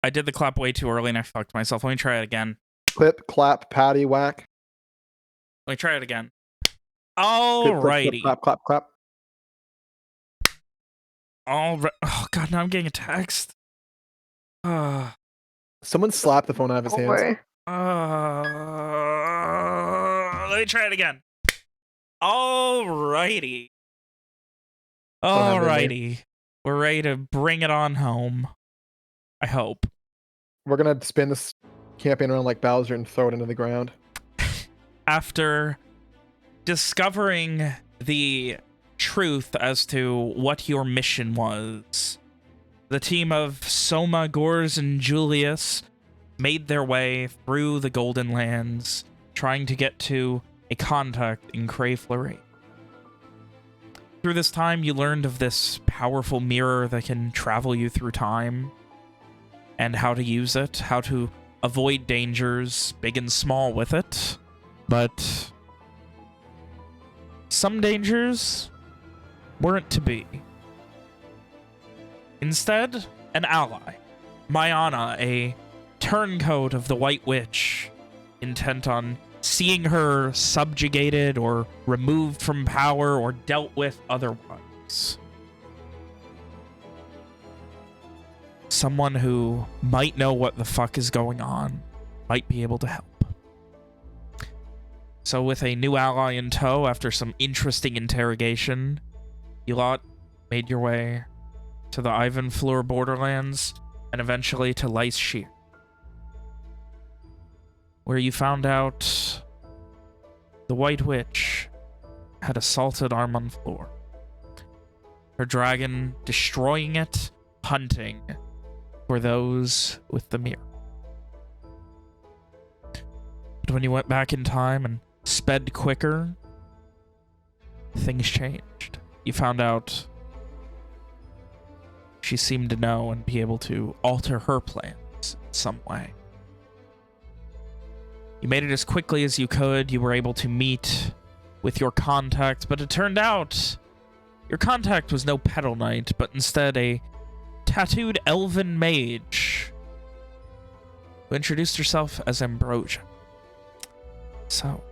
I did the clap way too early and I fucked myself. Let me try it again. Clip, clap, patty, whack. Let me try it again. Clip, clip, clip, Alrighty. clap, clap, clap. Alright. Oh god, now I'm getting a text. Someone slapped the phone out of his hands. Let me try it again. Alrighty. have it, Alrighty. We're ready to bring it on home. I hope. We're gonna spin this campaign around like Bowser and throw it into the ground. After discovering the truth as to what your mission was, the team of Soma, Gors, and Julius made their way through the Golden Lands, trying to get to a contact in Cray Fleury. Through this time, you learned of this powerful mirror that can travel you through time, and how to use it, how to avoid dangers, big and small, with it. But some dangers weren't to be. Instead, an ally, Mayana, a turncoat of the White Witch, intent on seeing her subjugated or removed from power or dealt with otherwise. Someone who might know what the fuck is going on, might be able to help. So with a new ally in tow, after some interesting interrogation, you lot made your way to the Ivanfleur borderlands and eventually to Lice Shear, where you found out the White Witch had assaulted Armonfleur. Her dragon destroying it, hunting for those with the mirror. But when you went back in time and sped quicker, things changed. You found out she seemed to know and be able to alter her plans in some way. You made it as quickly as you could. You were able to meet with your contact, but it turned out your contact was no Petal Knight, but instead a tattooed elven mage who introduced herself as Ambrosia. So,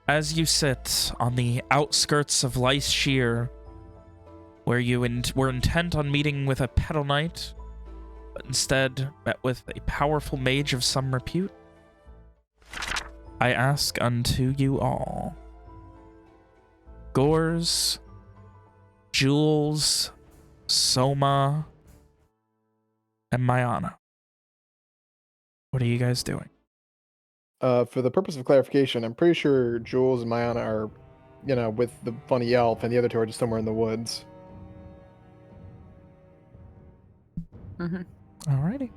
as you sit on the outskirts of Lice Shear, where you were intent on meeting with a Petal Knight, but instead met with a powerful mage of some repute, I ask unto you all, Gors, Jules, Soma, and Mayana, what are you guys doing? For the purpose of clarification, I'm pretty sure Jules and Mayana are, with the funny elf, and the other two are just somewhere in the woods. Mm-hmm. Alrighty.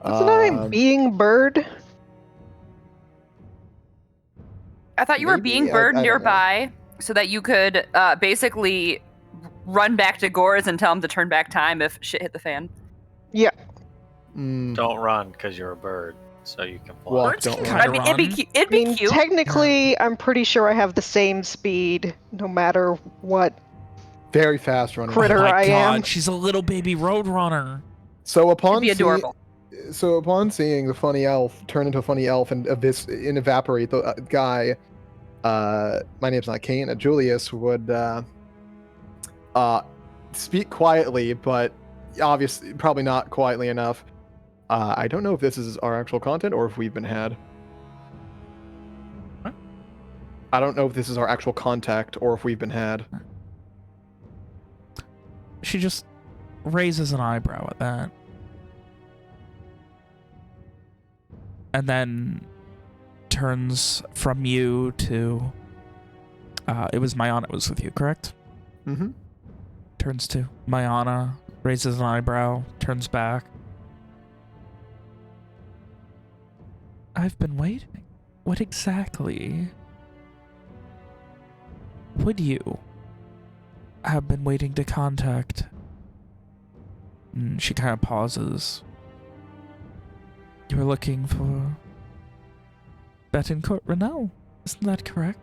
Wasn't I being bird? I thought you were Maybe? being I bird don't know. nearby so that you could basically run back to Gors and tell him to turn back time if shit hit the fan. Yeah. Don't run because you're a bird, so you can fly. Walk, Birds don't can run. kinda I mean, it'd be cute. Technically, I'm pretty sure I have the same speed, no matter what. Very fast running. Critter. Oh my I god, am. she's a little baby roadrunner. So It'd upon be adorable. seeing the funny elf turn into a funny elf and evaporate the guy, my name's not Kane, Julius would speak quietly, but obviously probably not quietly enough. I don't know if this is our actual content or if we've been had. What? I don't know if this is our actual contact or if we've been had. She just raises an eyebrow at that. And then turns from you to... it was Mayana was with you, correct? Mm-hmm. Turns to Mayana, raises an eyebrow, turns back. I've been waiting. What exactly would you have been waiting to contact? And she kind of pauses. You were looking for Betancourt Renault, isn't that correct?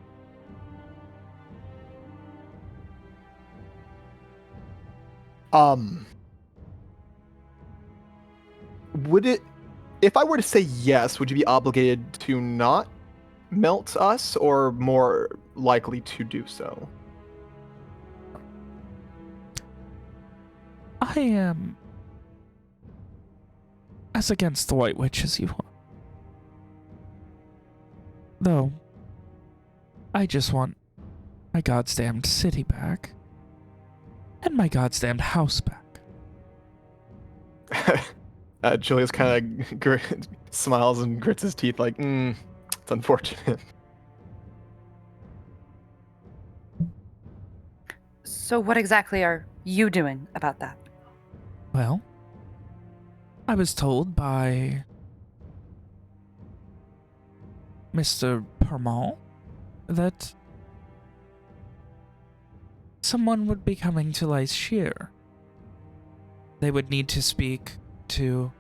would it, if I were to say yes, would you be obligated to not melt us, or more likely to do so? I am as against the White Witch as you are. Though, I just want my goddamned city back. And my goddamned house back. Julius kind of smiles and grits his teeth like, it's unfortunate. So what exactly are you doing about that? Well, I was told by Mr. Permal that someone would be coming to Lice Shear. They would need to speak to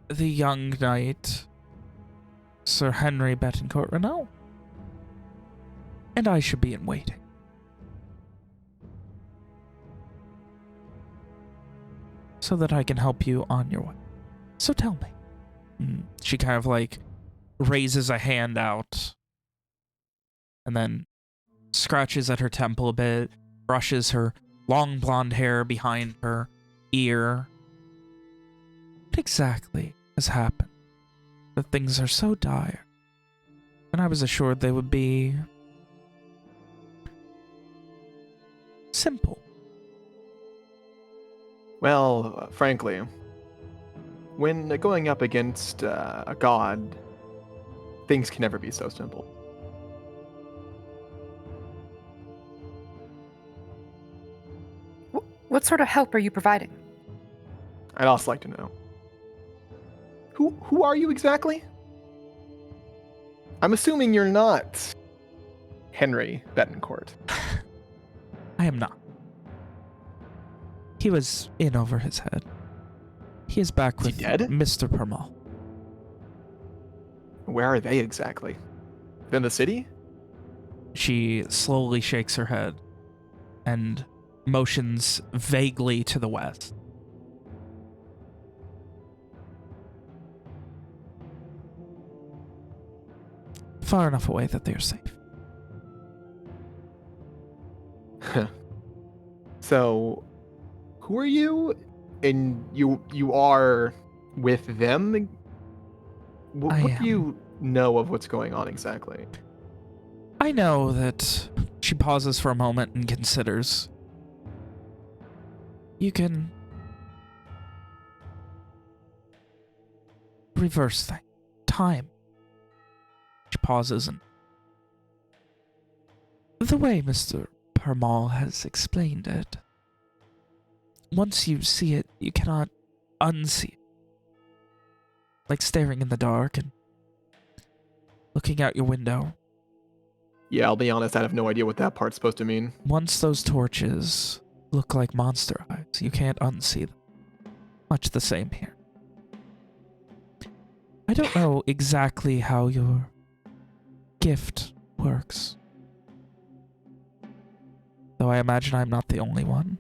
the young knight, Sir Henry Betancourt Renault. And I should be in waiting. So that I can help you on your way. So tell me. She kind of like raises a hand out and then scratches at her temple a bit, brushes her long blonde hair behind her ear. What exactly has happened that things are so dire? And I was assured they would be simple. Well, frankly, when going up against a god, things can never be so simple. What sort of help are you providing? I'd also like to know. Who are you exactly? I'm assuming you're not Henry Betancourt. I am not. He was in over his head. He is back Is he with dead? Mr. Permal. Where are they exactly? In the city? She slowly shakes her head and motions vaguely to the west. Far enough away that they are safe. So, who are you? And you are with them? What do you know of what's going on exactly? I know that she pauses for a moment and considers. You can reverse time. She pauses and the way Mr. Permal has explained it, once you see it, you cannot unsee it. Like staring in the dark and looking out your window. Yeah, I'll be honest, I have no idea what that part's supposed to mean. Once those torches look like monster eyes, you can't unsee them. Much the same here. I don't know exactly how your gift works. Though I imagine I'm not the only one.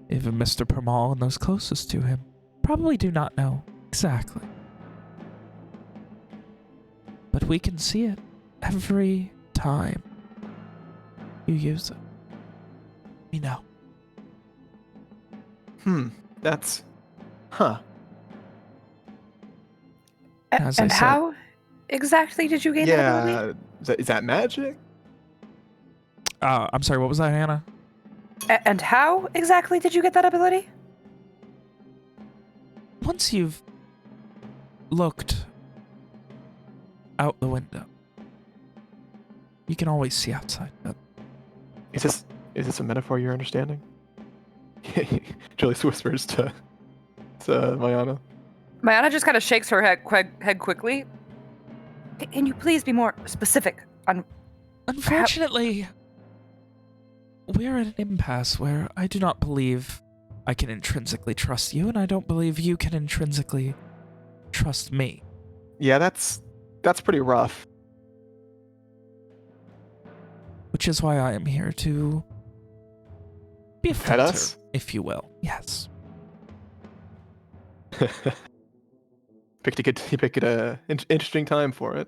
Even Mr. Permal and those closest to him probably do not know exactly. But we can see it every time you use it. We know. That's... Huh. As I And said- how exactly did you gain that ability? Yeah, is that magic? I'm sorry, what was that, Hannah? And how exactly did you get that ability? Once you've looked out the window, you can always see outside. Is this a metaphor you're understanding? Julius whispers to Mayana. Mayana just kind of shakes her head quickly. Can you please be more specific on... Unfortunately, we're at an impasse where I do not believe I can intrinsically trust you, and I don't believe you can intrinsically trust me. Yeah, that's pretty rough. Which is why I am here to be a Fed filter, us? if you will. Yes. You picked a interesting time for it.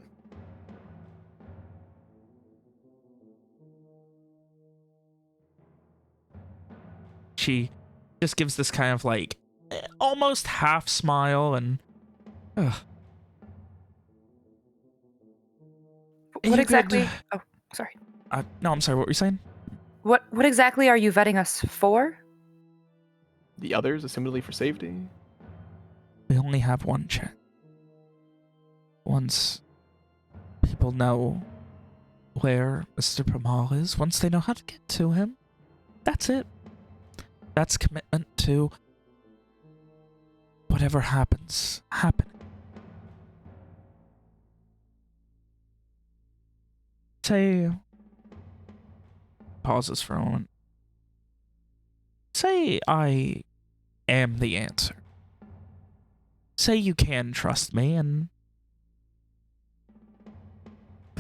She just gives this kind of like almost half smile and What You exactly? could- Oh, sorry. no, I'm sorry, what were you saying? What exactly are you vetting us for? The others, assumedly for safety. We only have one chance. Once people know where Mr. Pramal is, once they know how to get to him, that's it. That's commitment to whatever happens, happening. Say, pauses for a moment. Say I am the answer. Say you can trust me and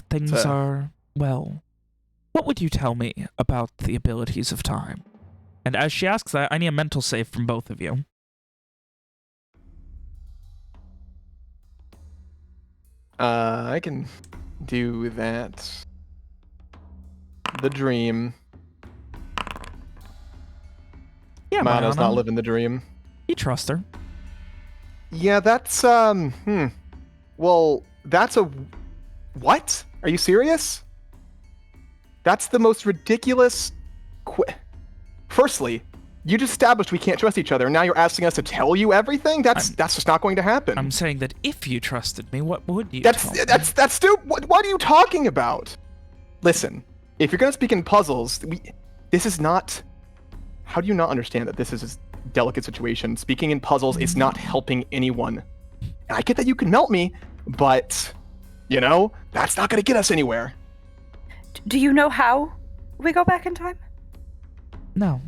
things So- are, well, what would you tell me about the abilities of time? And as she asks that, I need a mental save from both of you. I can do that. The dream. Yeah, Mana's Mayana, not living the dream. you trust her. Yeah, that's well, that's a what? Are you serious? That's the most ridiculous Firstly, you just established we can't trust each other, and now you're asking us to tell you everything? That's just not going to happen. I'm saying that if you trusted me, what would you tell me? That's stupid. What are you talking about? Listen, if you're gonna speak in puzzles, this is not. How do you not understand that this is a delicate situation? Speaking in puzzles is not helping anyone. And I get that you can melt me, but that's not gonna get us anywhere. Do you know how we go back in time? No,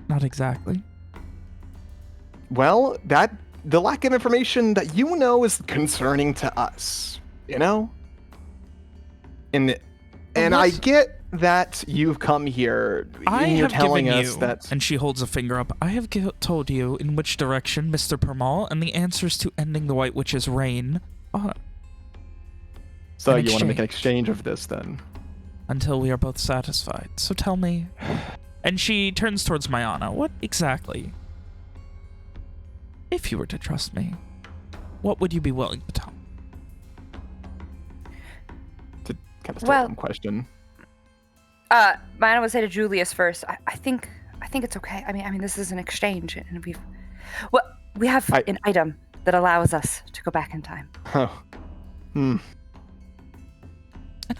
not exactly. Well, the lack of information that you know is concerning to us, And I get that you've come here and you're telling us that. And she holds a finger up. I have told you in which direction Mr. Pramal and the answers to ending the White Witch's reign are. So you want to make an exchange of this then? Until we are both satisfied. So tell me. And she turns towards Mayana. What exactly? If you were to trust me, what would you be willing to tell me? To kind of start one question. Mine would say to Julius first. I think it's okay. I mean, this is an exchange, and we have an item that allows us to go back in time. Oh. An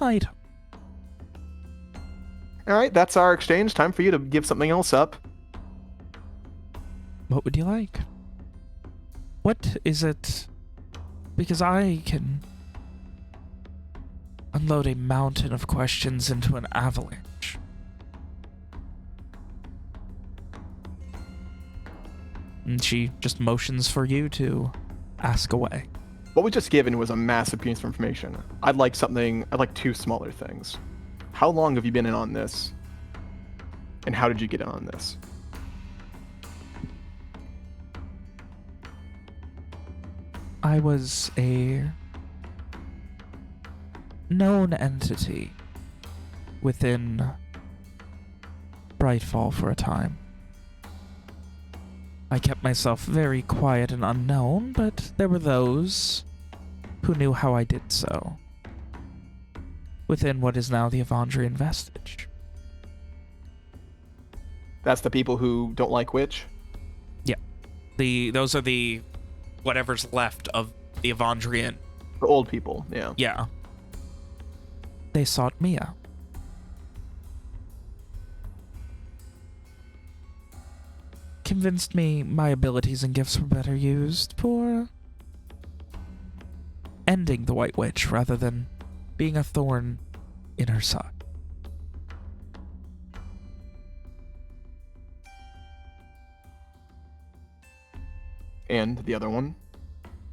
item. All right, that's our exchange. Time for you to give something else up. What would you like? What is it? Because I can unload a mountain of questions into an avalanche. And she just motions for you to ask away. What we just given was a massive piece of information. I'd like two smaller things. How long have you been in on this? And how did you get in on this? I was a known entity within Brightfall for a time. I kept myself very quiet and unknown, but there were those who knew how I did so within what is now the Evandrian vestige. That's the people who don't like Witch? Yeah. Those are the whatever's left of the Evandrian. The old people, yeah. Yeah. They sought me out. Convinced me my abilities and gifts were better used for ending the White Witch rather than being a thorn in her side. And the other one?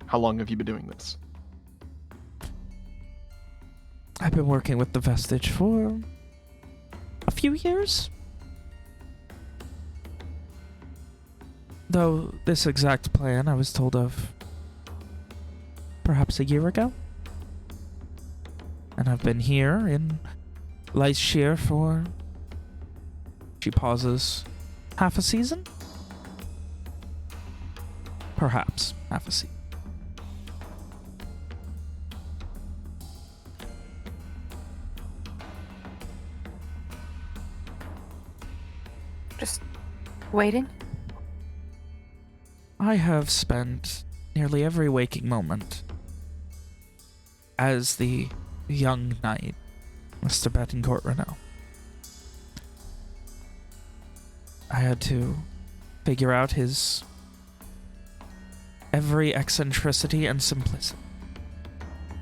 How long have you been doing this? I've been working with the Vestige for a few years. Though this exact plan I was told of perhaps a year ago. And I've been here in Lyshire for... She pauses. Half a season? Perhaps half a season. Just waiting? I have spent nearly every waking moment as the young knight, Mr. Betancourt Renault. I had to figure out his every eccentricity and simplicity.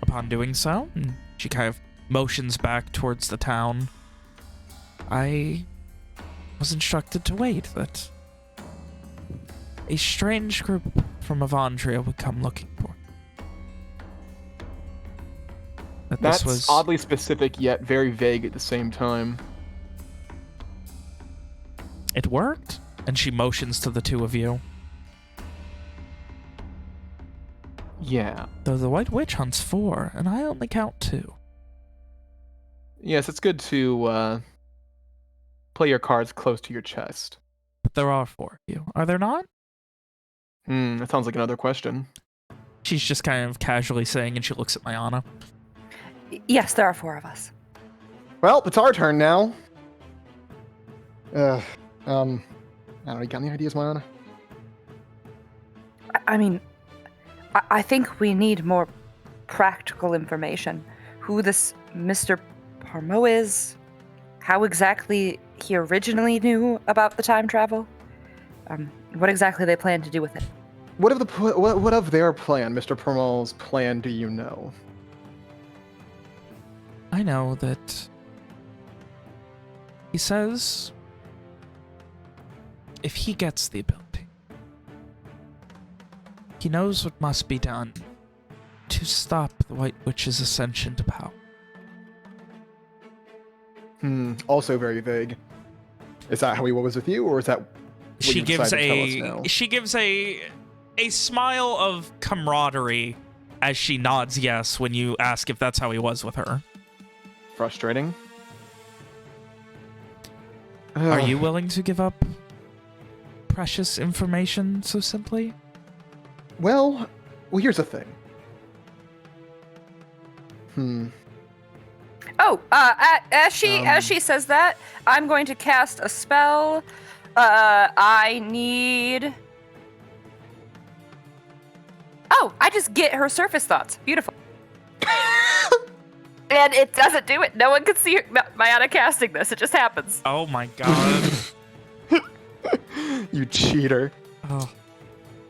Upon doing so, and she kind of motions back towards the town, I was instructed to wait that a strange group from Avandria would come looking for. That That's this was oddly specific yet very vague at the same time. It worked, and she motions to the two of you. Yeah. Though the White Witch hunts 4, and I only count 2. Yes, it's good to play your cards close to your chest. But there are 4 of you, are there not? That sounds like another question. She's just kind of casually saying, and she looks at Mayana. Yes, there are 4 of us. Well, it's our turn now. I don't know, you got any ideas, Mayana? I mean, I think we need more practical information. Who this Mr. Parmo is, how exactly he originally knew about the time travel, what exactly they plan to do with it. What of their plan, Mr. Parmo's plan, do you know? I know that he says if he gets the ability, he knows what must be done to stop the White Witch's ascension to power. Also very vague. Is that how he was with you, or is that what She you gives decided to tell us now? she gives a smile of camaraderie as she nods yes when you ask if that's how he was with her. Frustrating. Are you willing to give up precious information so simply? Well, here's the thing. Oh, as she says that, I'm going to cast a spell. I need. Oh, I just get her surface thoughts. Beautiful. And it doesn't do it. No one can see Mayana casting this. It just happens. Oh my god. You cheater. Oh.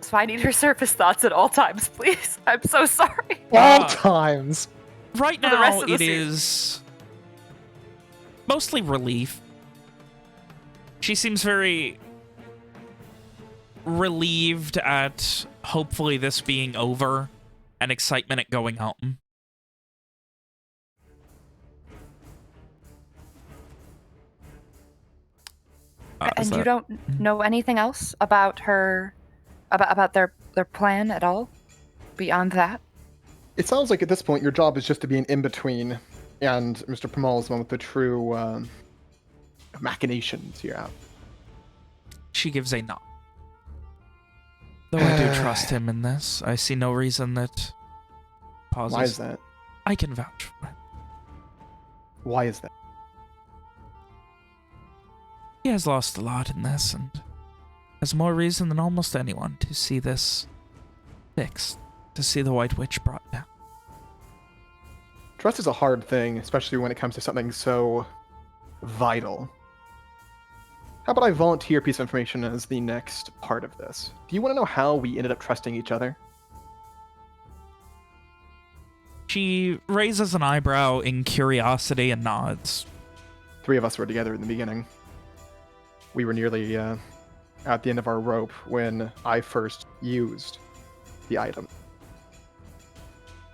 So I need her surface thoughts at all times, please. I'm so sorry. All times. Right For the rest now, of the it series. is mostly relief. She seems very relieved at hopefully this being over and excitement at going home. And you don't know anything else about her, about their plan at all, beyond that? It sounds like at this point your job is just to be an in-between, and Mr. Pamal is the one with the true machinations here out. She gives a nod. Though I do trust him in this, I see no reason that pauses. Why is that? I can vouch for it. Why is that? He has lost a lot in this, and has more reason than almost anyone to see this fixed, to see the White Witch brought down. Trust is a hard thing, especially when it comes to something so vital. How about I volunteer a piece of information as the next part of this? Do you want to know how we ended up trusting each other? She raises an eyebrow in curiosity and nods. 3 of us were together in the beginning. We were nearly at the end of our rope when I first used the item.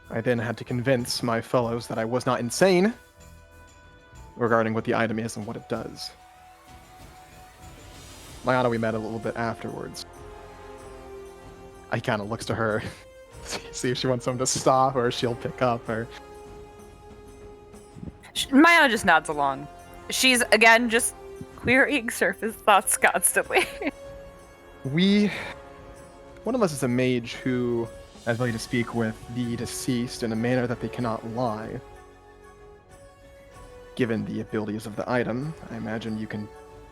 I then had to convince my fellows that I was not insane regarding what the item is and what it does. Mayana, we met a little bit afterwards. he kind of looks to her, see if she wants him to stop or she'll pick up or. Mayana just nods along. She's again just querying surface thoughts constantly. One of us is a mage who has ability to speak with the deceased in a manner that they cannot lie. Given the abilities of the item, I imagine you can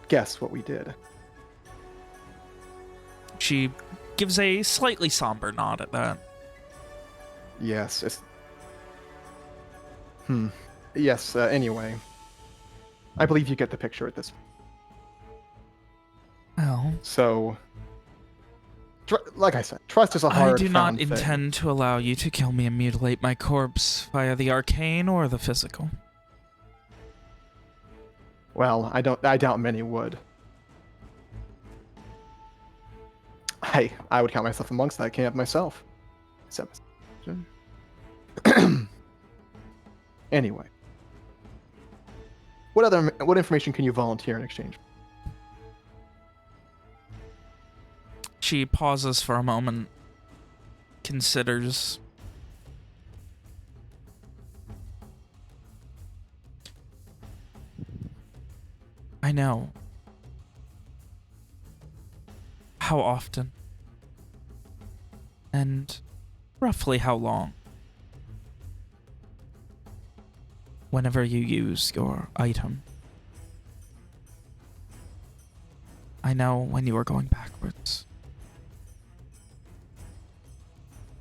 guess what we did. She gives a slightly somber nod at that. Yes. Yes, anyway. I believe you get the picture at this. Well, So, like I said, trust is a hard I do not thing. intend to allow you to kill me and mutilate my corpse via the arcane or the physical. Well, I doubt many would. I would count myself amongst that camp myself. Anyway. What information can you volunteer in exchange? She pauses for a moment, considers. I know how often and roughly how long whenever you use your item. I know when you are going backwards.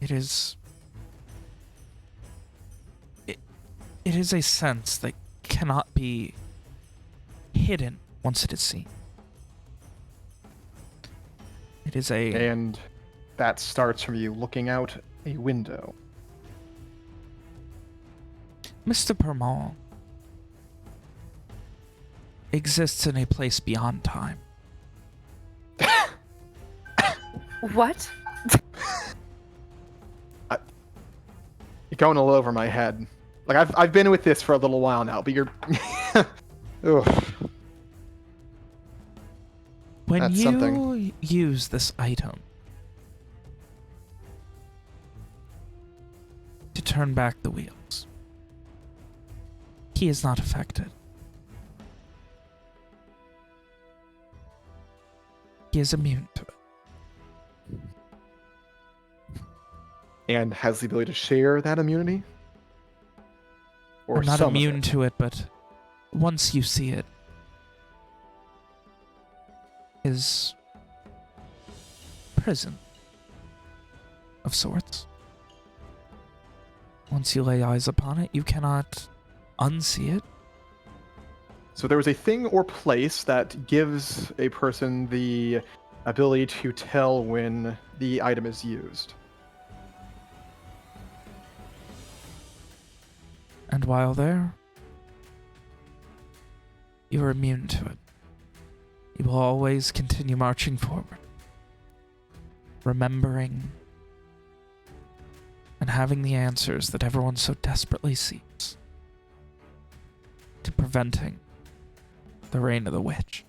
It is a sense that cannot be hidden once it is seen. It is a... And that starts from you looking out a window. Mr. Permal exists in a place beyond time. What? You're going all over my head. Like I've been with this for a little while now, but you're. Ugh. When That's you something. use this item to turn back the wheels, he is not affected. He is immune to it. And has the ability to share that immunity? Or I'm not some of immune it? to it, but once you see it, his prison of sorts. Once you lay eyes upon it, you cannot unsee it. So there was a thing or place that gives a person the ability to tell when the item is used. And while there, you are immune to it. You will always continue marching forward, remembering and having the answers that everyone so desperately seeks to preventing the reign of the witch.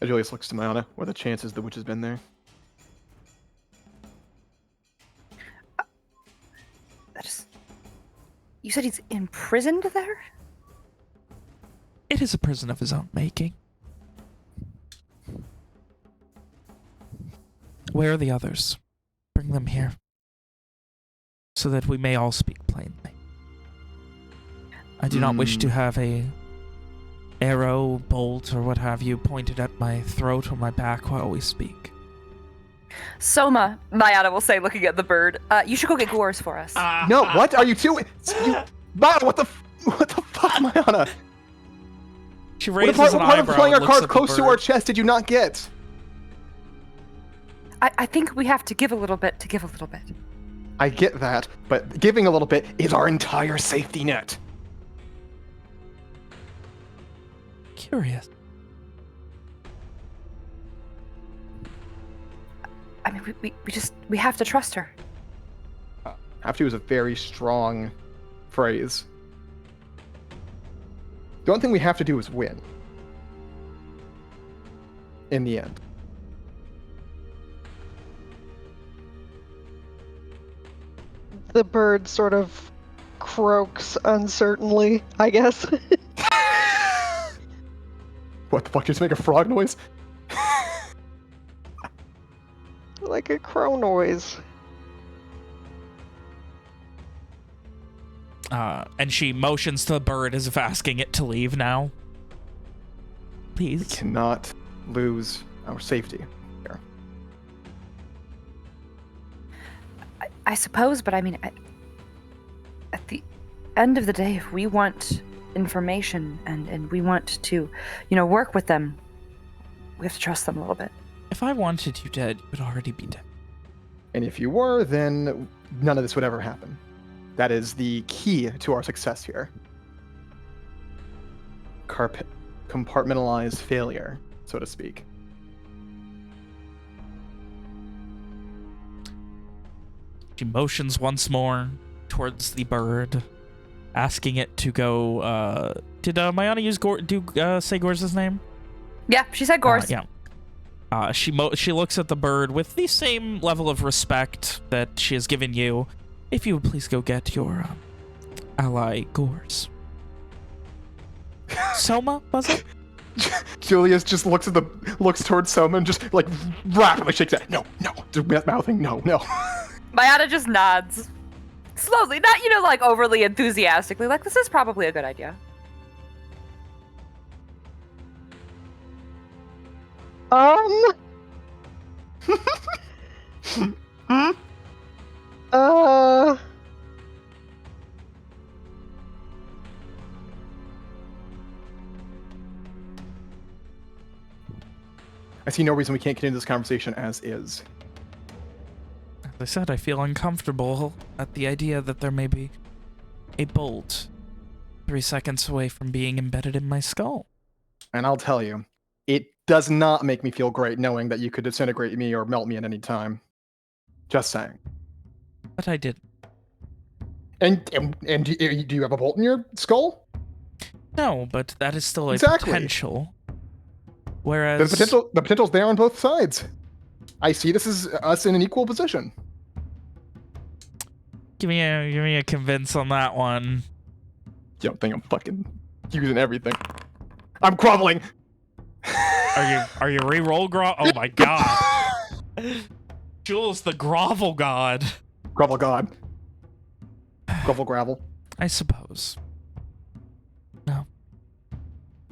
Julius looks to Mayana. What are the chances the witch has been there? You said he's imprisoned there? It is a prison of his own making. Where are the others? Bring them here, so that we may all speak plainly. I do not wish to have a arrow, bolt, or what have you pointed at my throat or my back while we speak. Soma, Mayana will say, looking at the bird, you should go get Gores for us. No, what are you doing? Mayana, what the fuck, Mayana? She What raises part an of eyebrow playing our and looks card at the close to bird. our chest did you not get? I think we have to give a little bit to give a little bit. I get that, but giving a little bit is our entire safety net. Curious. I mean, we have to trust her. Have to is a very strong phrase. The only thing we have to do is win. In the end. The bird sort of croaks uncertainly, I guess. What the fuck? Just make a frog noise? Like a crow noise. And she motions to the bird as if asking it to leave now. Please. Cannot lose our safety here. I suppose, but I mean, at the end of the day, if we want information and we want to, work with them, we have to trust them a little bit. If I wanted you dead, you would already be dead. And if you were, then none of this would ever happen. That is the key to our success here. Compartmentalize failure, so to speak. She motions once more towards the bird, asking it to go. Did Mayana say Gor's name? Yeah, she said Gorse. Yeah. She looks at the bird with the same level of respect that she has given you. If you would please go get your ally Gorse. Soma, was it? Julius just looks towards Soma and just like rapidly shakes it. No, just mouthing no. Mayana just nods. Slowly, not, like overly enthusiastically, like this is probably a good idea. I see no reason we can't continue this conversation as is. As I said, I feel uncomfortable at the idea that there may be a bolt 3 seconds away from being embedded in my skull. And I'll tell you, it does not make me feel great knowing that you could disintegrate me or melt me at any time. Just saying. But I didn't. And do you have a bolt in your skull? No, but that is still a Exactly. potential. Whereas The potential's there on both sides. I see this as us in an equal position. give me a convince on that one. You don't think I'm fucking using everything? I'm groveling. Are you re-roll Oh my god. Jules the grovel god. Grovel god. Grovel gravel. I suppose. No.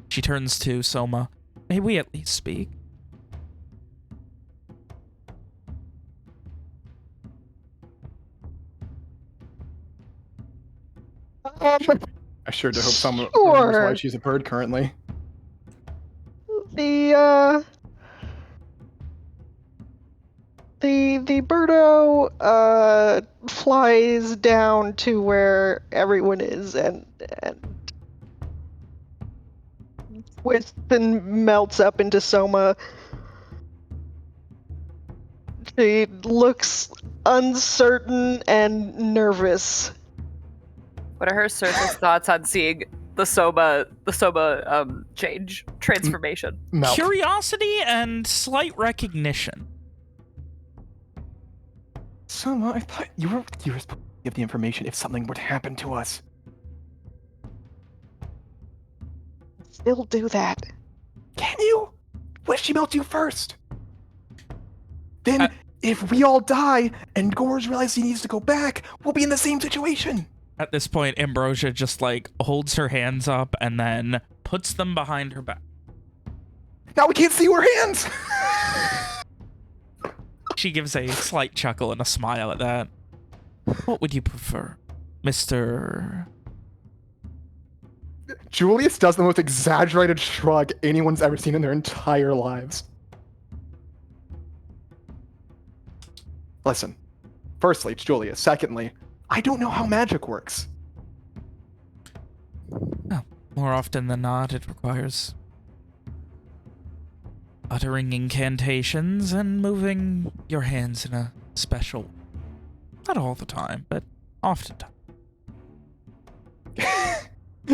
She turns to Soma. May we at least speak? I sure do hope someone Sure. remembers why she's a bird currently. The birdo flies down to where everyone is and wisps and melts up into Soma. She looks uncertain and nervous. What are her surface thoughts on seeing the Soma transformation? Melt. Curiosity and slight recognition. Soma, I thought you were supposed to give the information if something were to happen to us. Still do that. Can you? What if she melts you first? Then, if we all die and Gores realizes he needs to go back, we'll be in the same situation. At this point, Ambrosia just like holds her hands up and then puts them behind her back. Now we can't see her hands! She gives a slight chuckle and a smile at that. What would you prefer, Mr. Julius does the most exaggerated shrug anyone's ever seen in their entire lives. Listen, firstly, it's Julius. Secondly, I don't know how magic works. Oh, more often than not, it requires uttering incantations and moving your hands in a special... Not all the time, but oftentimes.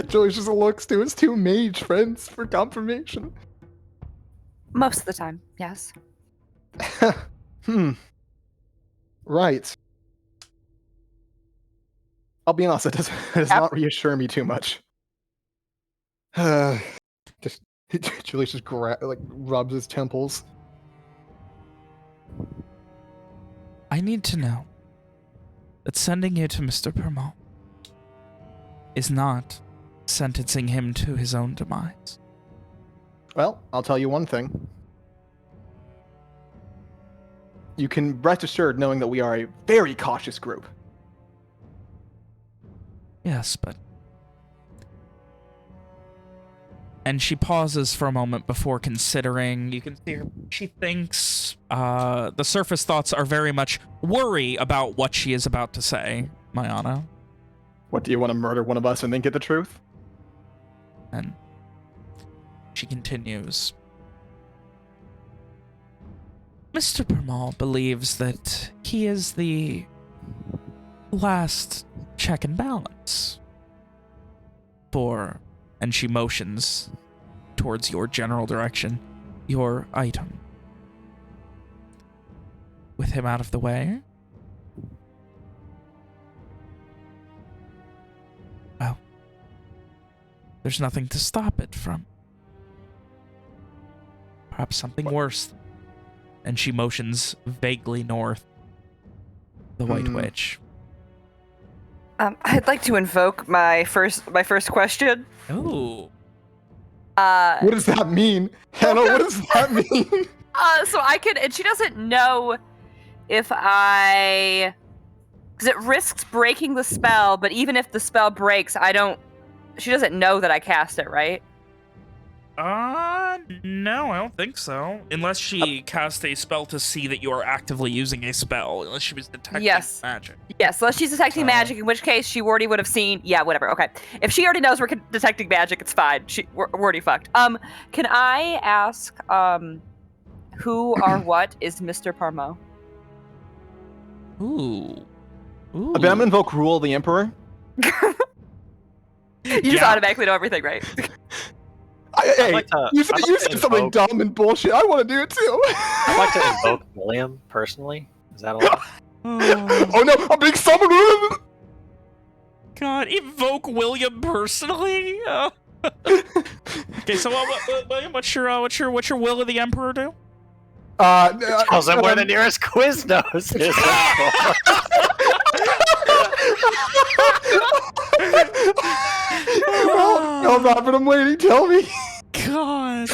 Julius just looks to his two mage friends for confirmation. Most of the time, yes. Right. I'll be honest, it does not reassure me too much. Just Julius just rubs his temples. I need to know that sending you to Mr. Permal is not sentencing him to his own demise. Well, I'll tell you one thing. You can rest assured knowing that we are a very cautious group. Yes, but... And she pauses for a moment before considering. You can see her. She thinks. The surface thoughts are very much worry about what she is about to say, Mayana. What, do you want to murder one of us and then get the truth? And she continues. Mr. Permal believes that he is the last check and balance for, and she motions towards your general direction, your item. With him out of the way, well, there's nothing to stop it from. Perhaps something worse. And she motions vaguely north. The White Witch. I'd like to invoke my first question. Oh. What does that mean? Hannah, what does that mean? So I can, and she doesn't know if because it risks breaking the spell, but even if the spell breaks, she doesn't know that I cast it, right? No, I don't think so. Unless she cast a spell to see that you are actively using a spell. Unless she was detecting magic. Yes, unless she's detecting magic, in which case she already would have seen. Yeah, whatever. Okay, if she already knows we're detecting magic, it's fine. We're already fucked. Can I ask, who or what is Mr. Parmo? Ooh. I'm gonna invoke Rule of the Emperor. You just automatically know everything, right? You said something dumb and bullshit. I want to do it too. I'd like to invoke William personally. Is that allowed? Oh no, I'm being summoned! God, invoke William personally? Okay, so William, what's your will of the Emperor do? Tells him where the nearest Quiznos is. No, Robert, I'm waiting. Tell me. God.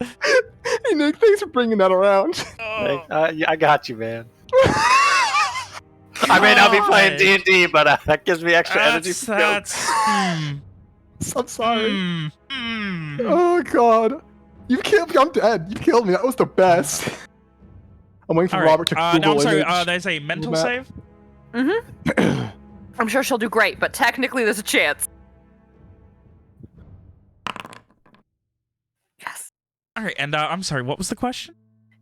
Hey, Nick, thanks for bringing that around. I got you, man. I may not be playing D&D, but that gives me extra energy. I'm sorry. Oh, God. You killed me. I'm dead. You killed me. That was the best. I'm waiting for Robert to Google no, I'm sorry. image. There's a mental save? Mm-hmm. I'm sure she'll do great, but technically there's a chance. Yes. All right, and I'm sorry, what was the question?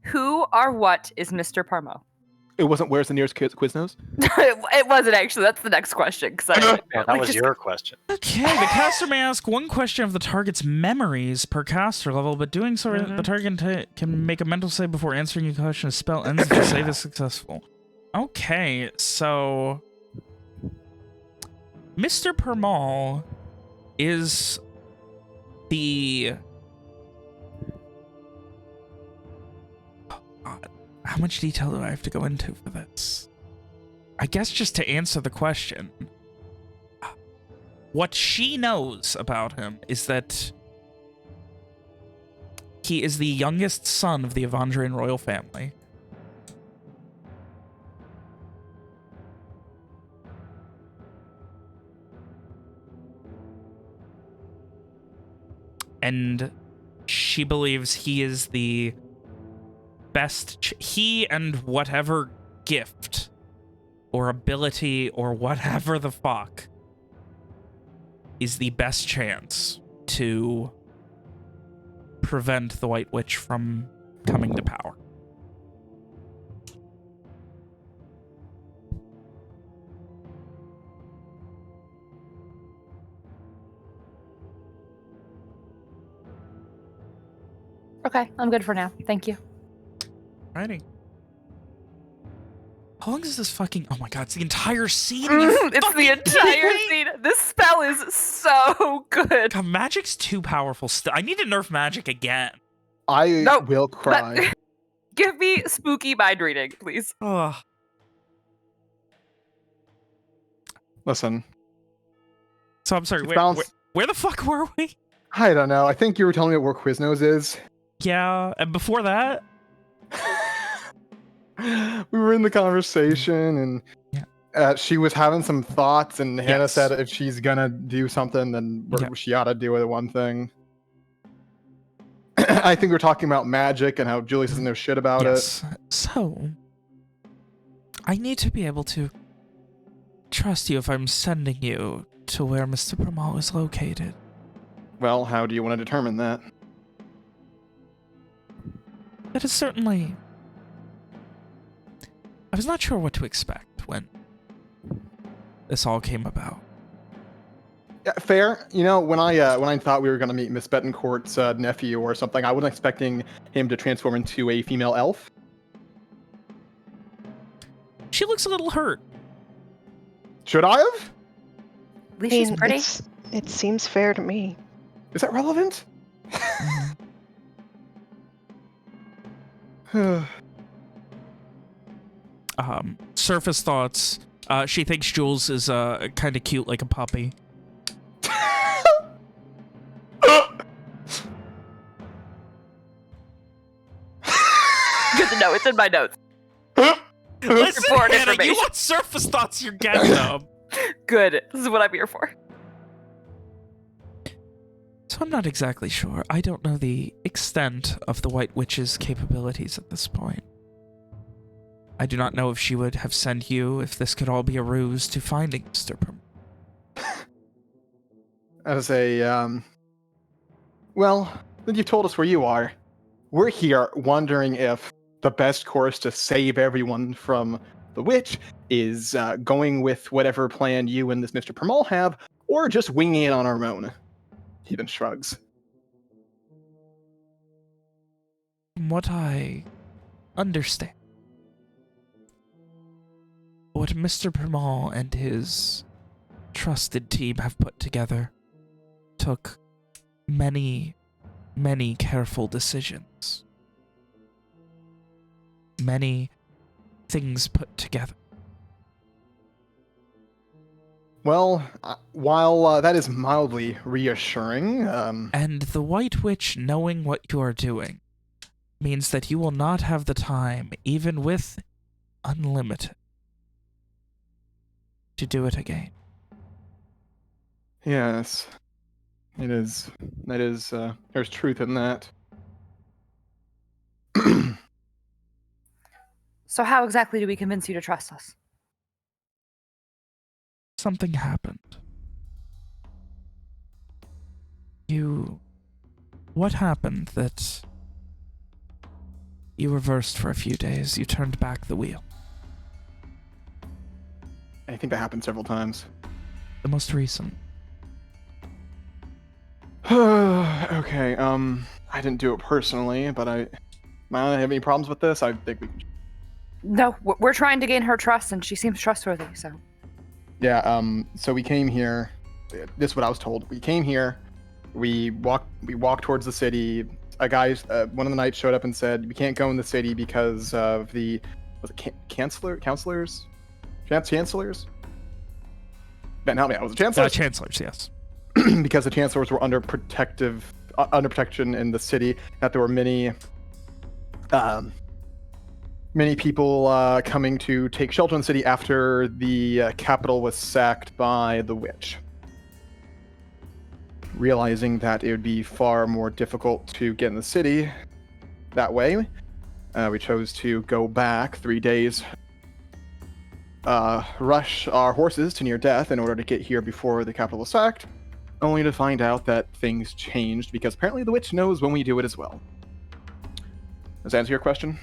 Who or what is Mr. Parmo? It wasn't where's the nearest Quiznos? It wasn't actually. That's the next question. Yeah, that was your question. Okay, the caster may ask one question of the target's memories per caster level, but doing so, the target can make a mental save before answering a question. A spell ends if the save is successful. Okay, so Mr. Permal is the... Oh, God. How much detail do I have to go into for this? I guess just to answer the question. What she knows about him is that he is the youngest son of the Evandrian royal family. And she believes he is the best. He and whatever gift or ability or whatever the fuck is the best chance to prevent the White Witch from coming to power. Okay, I'm good for now. Thank you. Righty. How long is this fucking... Oh my god, it's the entire scene. you It's the fucking entire kidding me? scene. This spell is so good. God, magic's too powerful. I need to nerf magic again. I Nope, will cry. Give me spooky mind reading, please. Ugh. Listen, So I'm sorry, It's balanced. where the fuck were we? I don't know. I think you were telling me where Quiznos is. Yeah, and before that? We were in the conversation, and she was having some thoughts, and Hannah Yes. said if she's gonna do something, then she ought to do it one thing. I think we're talking about magic and how Julie doesn't know shit about it. So, I need to be able to trust you if I'm sending you to where Mr. Pramal is located. Well, how do you want to determine that? That is certainly... I was not sure what to expect when this all came about. Yeah, fair. You know, when I thought we were gonna meet Miss Betancourt's nephew or something, I wasn't expecting him to transform into a female elf. She looks a little hurt. Should I have? At least she's pretty. It seems fair to me. Is that relevant? Surface thoughts. She thinks Jules is kind of cute like a puppy. Good to know. It's in my notes. Listen, Important Hannah, you information. want surface thoughts, you're getting them. Good. This is what I'm here for. So I'm not exactly sure. I don't know the extent of the White Witch's capabilities at this point. I do not know if she would have sent you, if this could all be a ruse to finding Mr. Pramal. As a, well, then you've told us where you are. We're here wondering if the best course to save everyone from the witch is going with whatever plan you and this Mr. Pramal have, or just winging it on our own. He then shrugs. From what I understand, what Mr. Pramal and his trusted team have put together took many, many careful decisions. Many things put together. Well, while that is mildly reassuring, And the White Witch knowing what you are doing means that you will not have the time, even with unlimited, to do it again. yes, it is. That is, there's truth in that. So how exactly do we convince you to trust us? Something happened. What happened that you reversed for a few days? You turned back the wheel. I think that happened several times. The most recent. Okay, I didn't do it personally, but I don't have any problems with this. I think we can. No, we're trying to gain her trust, and she seems trustworthy, so... Yeah, so we came here. This is what I was told. We came here. We walked towards the city. A guy, one of the knights showed up and said, we can't go in the city because of the, counselors? Chancellors? Ben, help me out. Was it chancellors? Chancellors, yes. Because the chancellors were under protection in the city, that there were many people coming to take shelter in the city after the capital was sacked by the witch. Realizing that it would be far more difficult to get in the city that way, we chose to go back 3 days, rush our horses to near death in order to get here before the capital was sacked, only to find out that things changed because apparently the witch knows when we do it as well. Does that answer your question?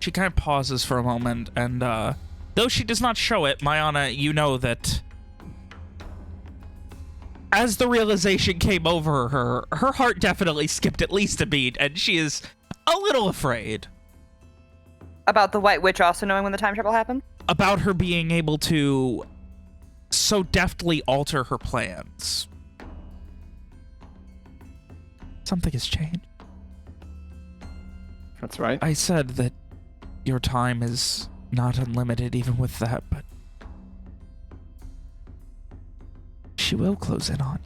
She kind of pauses for a moment, and though she does not show it, Mayana, you know that as the realization came over her, her heart definitely skipped at least a beat, and she is a little afraid. About the White Witch also knowing when the time travel happened? About her being able to so deftly alter her plans. Something has changed. That's right. I said that your time is not unlimited even with that, but she will close in on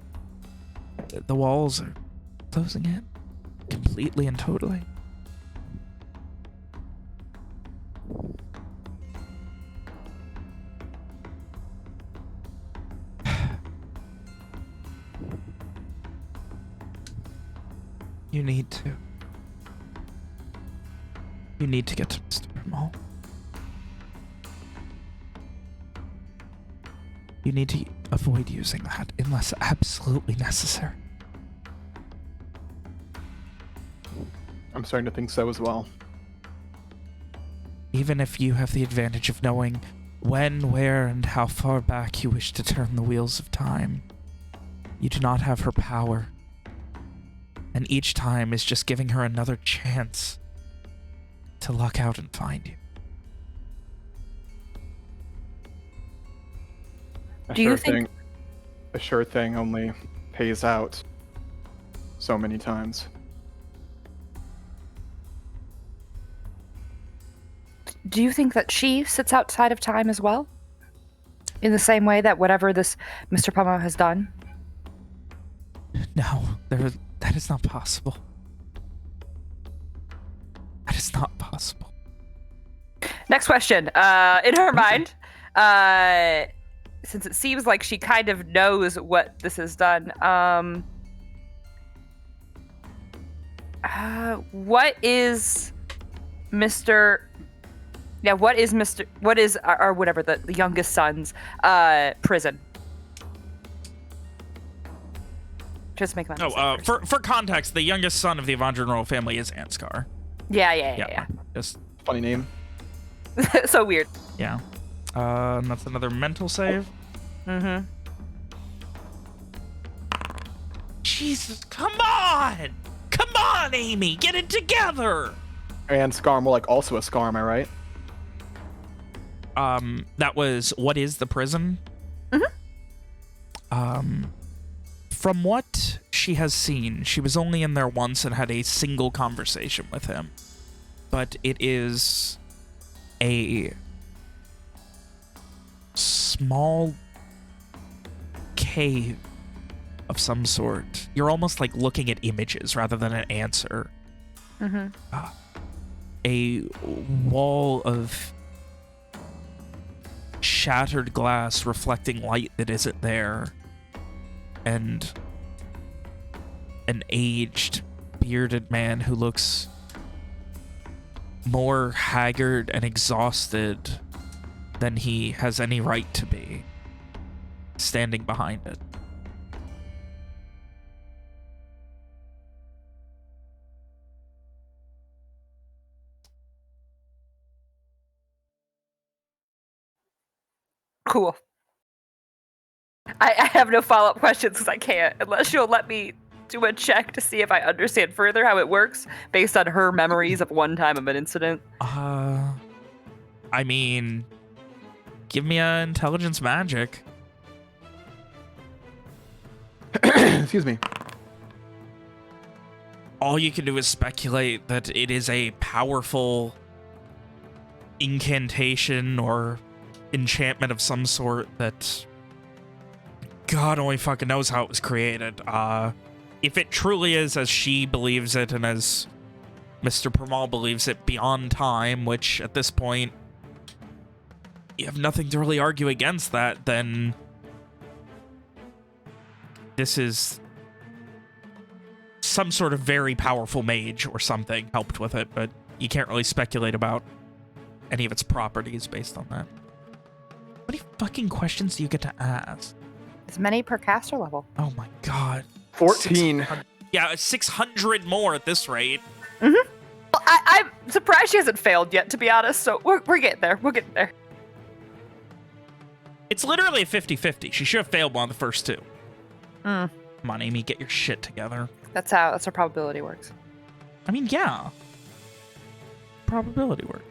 you. The walls are closing in completely and totally. You need to get to Mr. Mall. You need to avoid using that unless absolutely necessary. I'm starting to think so as well. Even if you have the advantage of knowing when, where, and how far back you wish to turn the wheels of time, you do not have her power. And each time is just giving her another chance to luck out and find you. A Do you think- a sure thing only pays out so many times. Do you think that she sits outside of time as well? In the same way that whatever this Mr. Pomo has done? No, that is not possible. That is not possible. Next question. In her mind, since it seems like she kind of knows what this has done, what is Mr. Yeah, what is or whatever the youngest son's prison? Just make my mistake first. For context, the youngest son of the Avandran royal family is Anskar. Yeah. Just Funny name. So weird. yeah. And that's another mental save. Mm-hmm. Jesus, come on! Come on, Amy, get it together! And Scar, more like also a Scar, am I right? That was what is the prison? Mm-hmm. From what she has seen, she was only in there once and had a single conversation with him. But it is a small cave of some sort. You're almost like looking at images rather than an answer. Mm-hmm. A wall of shattered glass reflecting light that isn't there, and an aged, bearded man who looks more haggard and exhausted than he has any right to be, standing behind it. Cool. I have no follow-up questions because I can't, unless she'll let me do a check to see if I understand further how it works based on her memories of one time of an incident. I mean, give me a intelligence magic. Excuse me. All you can do is speculate that it is a powerful incantation or enchantment of some sort that God only fucking knows how it was created. If it truly is as she believes it and as Mr. Permal believes it beyond time, which at this point you have nothing to really argue against that, then this is some sort of very powerful mage or something helped with it, but you can't really speculate about any of its properties based on that. How many fucking questions do you get to ask? As many per caster level. Oh my god. 14. 600 yeah, 600 more at this rate. Mm-hmm. Well, I'm surprised she hasn't failed yet, to be honest, so we're getting there. We're getting there. It's literally a 50-50. She should have failed one of the first two. Mm. Come on, Amy, get your shit together. That's how probability works. I mean, yeah. Probability work.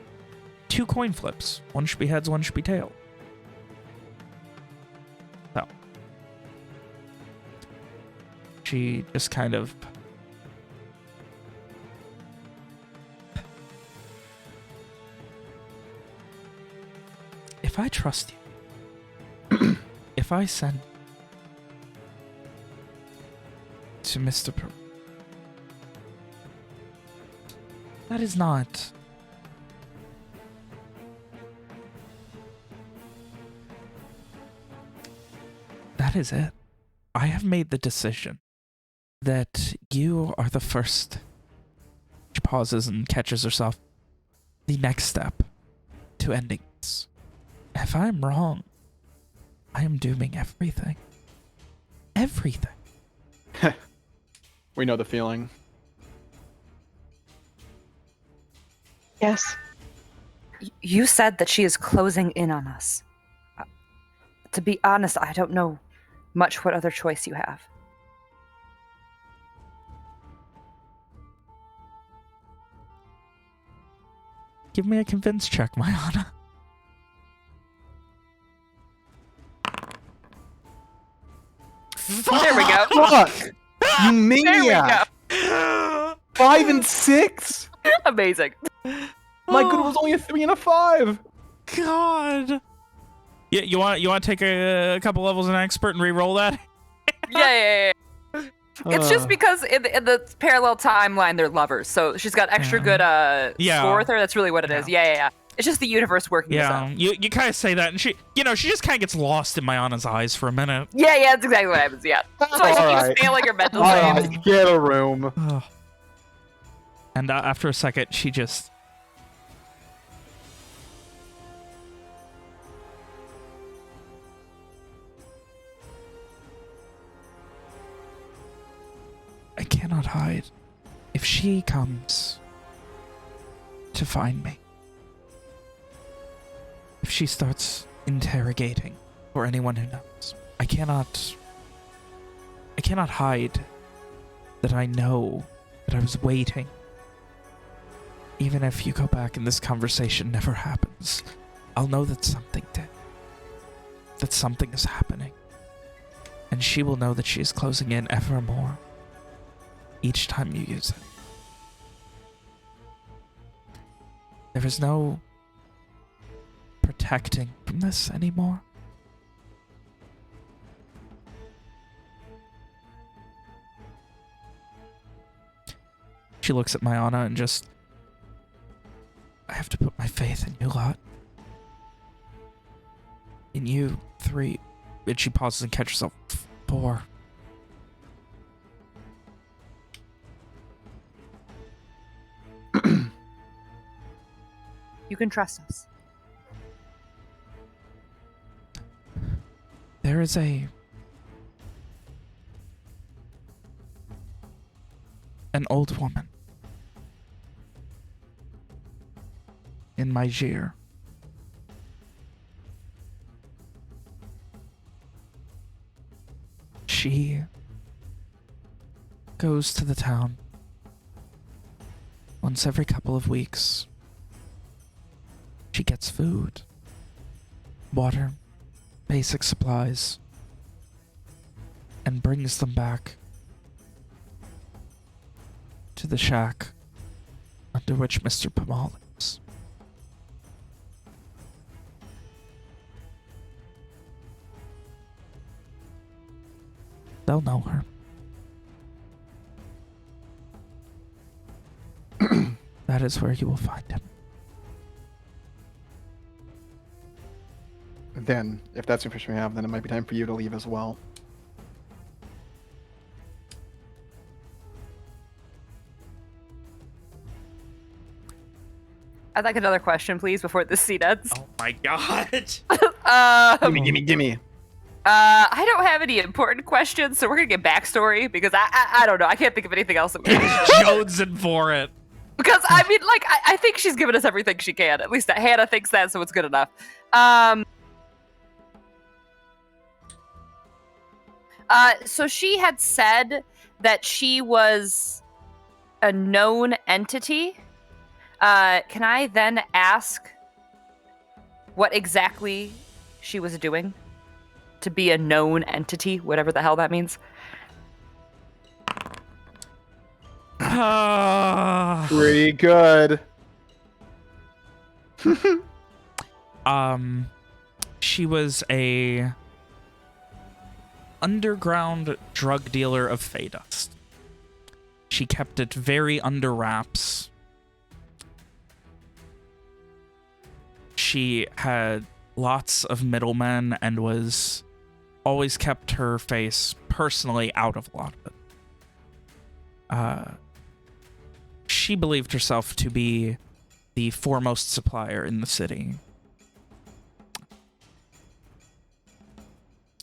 2 coin flips. One should be heads, one should be tail. So. She just kind of... If I trust you, if I send to Mr. That is not... That is it. I have made the decision that you are the first. She pauses and catches herself. The next step to ending this. If I'm wrong, I am dooming everything. Everything. We know the feeling. Yes. You said that she is closing in on us. To be honest, I don't know much what other choice you have. Give me a convince check, Mayana. There we go. Fuck! You There we maniac! go. 5 and 6? Amazing. My good was only a 3 and a 5. God. Yeah, you want to take a couple levels in expert and re-roll that? Yeah. It's just because in the parallel timeline they're lovers, so she's got extra good score with her. That's really what it is. Yeah. It's just the universe working this out. You kind of say that, and she just kind of gets lost in Mayana's eyes for a minute. Yeah, that's exactly what happens. Yeah, that's why she keeps failing her mental saves. Get a room. And after a second, she just... I cannot hide. If she comes to find me, if she starts interrogating or anyone who knows, I cannot hide that I know that I was waiting. Even if you go back and this conversation never happens, I'll know that something did. That something is happening. And she will know that she is closing in ever more each time you use it. There is no protecting from this anymore. She looks at Mayana and just... I have to put my faith in you lot. In you, 3. And she pauses and catches herself. 4. You can trust us. There is an old woman in Myjir. She goes to the town once every couple of weeks. She gets food, water, basic supplies, and brings them back to the shack under which Mr. Pamal lives. They'll know her. That is where you will find him. Then, if that's the information we have, then it might be time for you to leave as well. I'd like another question, please, before this scene ends. Oh my god! Gimme. I don't have any important questions, so we're gonna get backstory because I don't know. I can't think of anything else that we Jonesing for it. Because I mean, like, I think she's given us everything she can. At least Hannah thinks that, so it's good enough. So she had said that she was a known entity. Can I then ask what exactly she was doing to be a known entity, whatever the hell that means. Pretty good. She was a underground drug dealer of Faydust. She kept it very under wraps. She had lots of middlemen and was always kept her face personally out of a lot of it. She believed herself to be the foremost supplier in the city.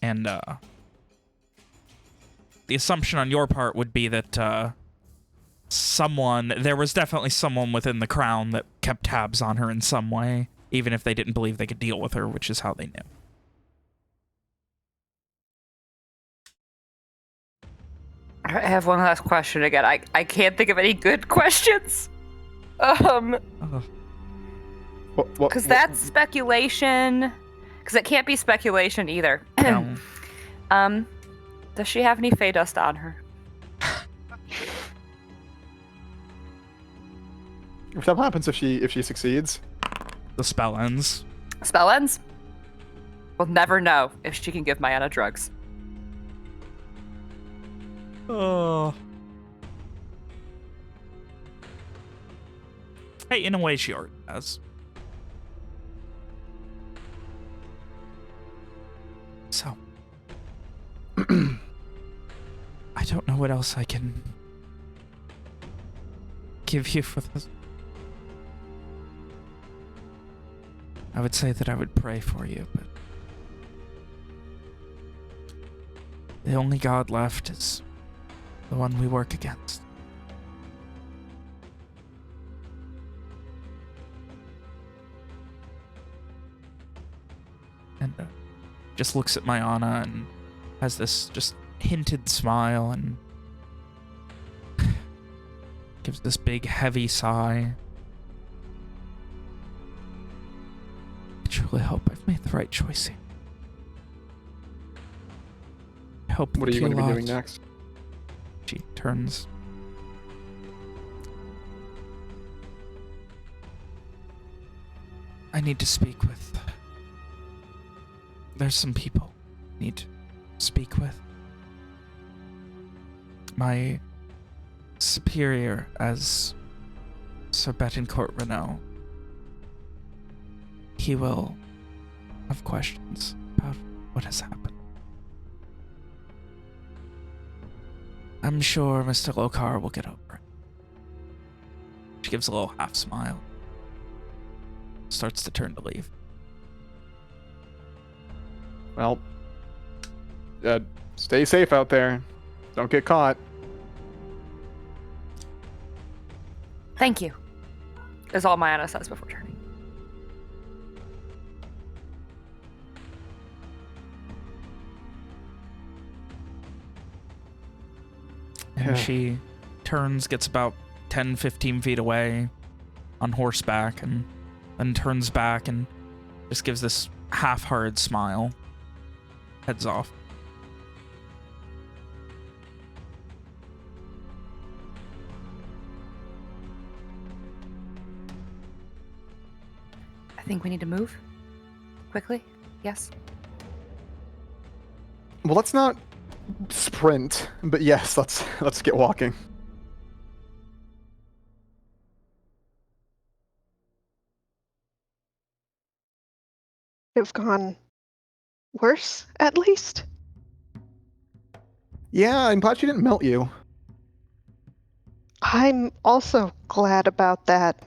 And the assumption on your part would be that there was definitely someone within the crown that kept tabs on her in some way, even if they didn't believe they could deal with her, which is how they knew. I have one last question again. I can't think of any good questions. Because that's speculation. Because it can't be speculation either. No. Does she have any Fey dust on her? What happens if she succeeds? The spell ends. Spell ends? We'll never know if she can give Mayanna drugs. Oh. Hey, in a way, she already has. So. I don't know what else I can give you for this. I would say that I would pray for you, but the only god left is the one we work against. And just looks at Mayanna and has this just hinted smile and gives this big heavy sigh. I truly hope I've made the right choice here. I hope What are you going to be doing next? She turns. I need to speak with... There's some people I need to speak with. My superior as Sir Betancourt Renault. He will have questions about what has happened. I'm sure Mr. Lokar will get over it. She gives a little half smile. Starts to turn to leave. Well, stay safe out there. Don't get caught. Thank you. Is all Mayanna says before turning. And she turns, gets about 10, 15 feet away on horseback, and then turns back and just gives this half-hearted smile. Heads off. I think we need to move quickly. Yes. Well, let's not sprint, but yes, let's get walking. Have gone worse, at least. Yeah, I'm glad she didn't melt you. I'm also glad about that.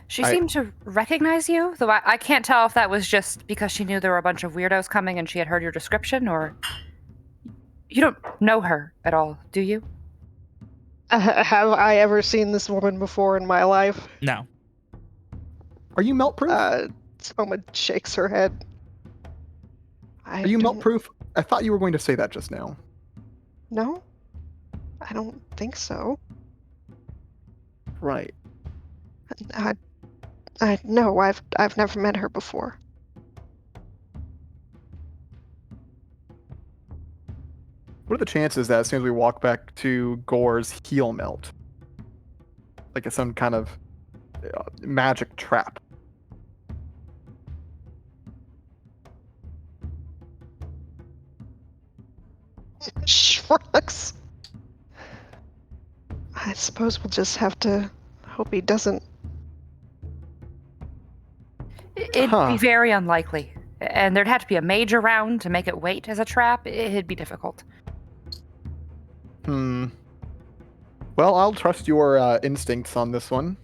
She seemed to recognize you, though I can't tell if that was just because she knew there were a bunch of weirdos coming and she had heard your description, or... You don't know her at all, do you? Have I ever seen this woman before in my life? No. Are you melt proof? Soma shakes her head. Are you melt proof? I thought you were going to say that just now. No, I don't think so. Right. No, I've never met her before. What are the chances that as soon as we walk back to Gore's, he'll melt? Like it's some kind of magic trap. Shrugs. I suppose we'll just have to hope he doesn't. It'd Huh. be very unlikely. And there'd have to be a mage around to make it wait as a trap. It'd be difficult. Well, I'll trust your instincts on this one.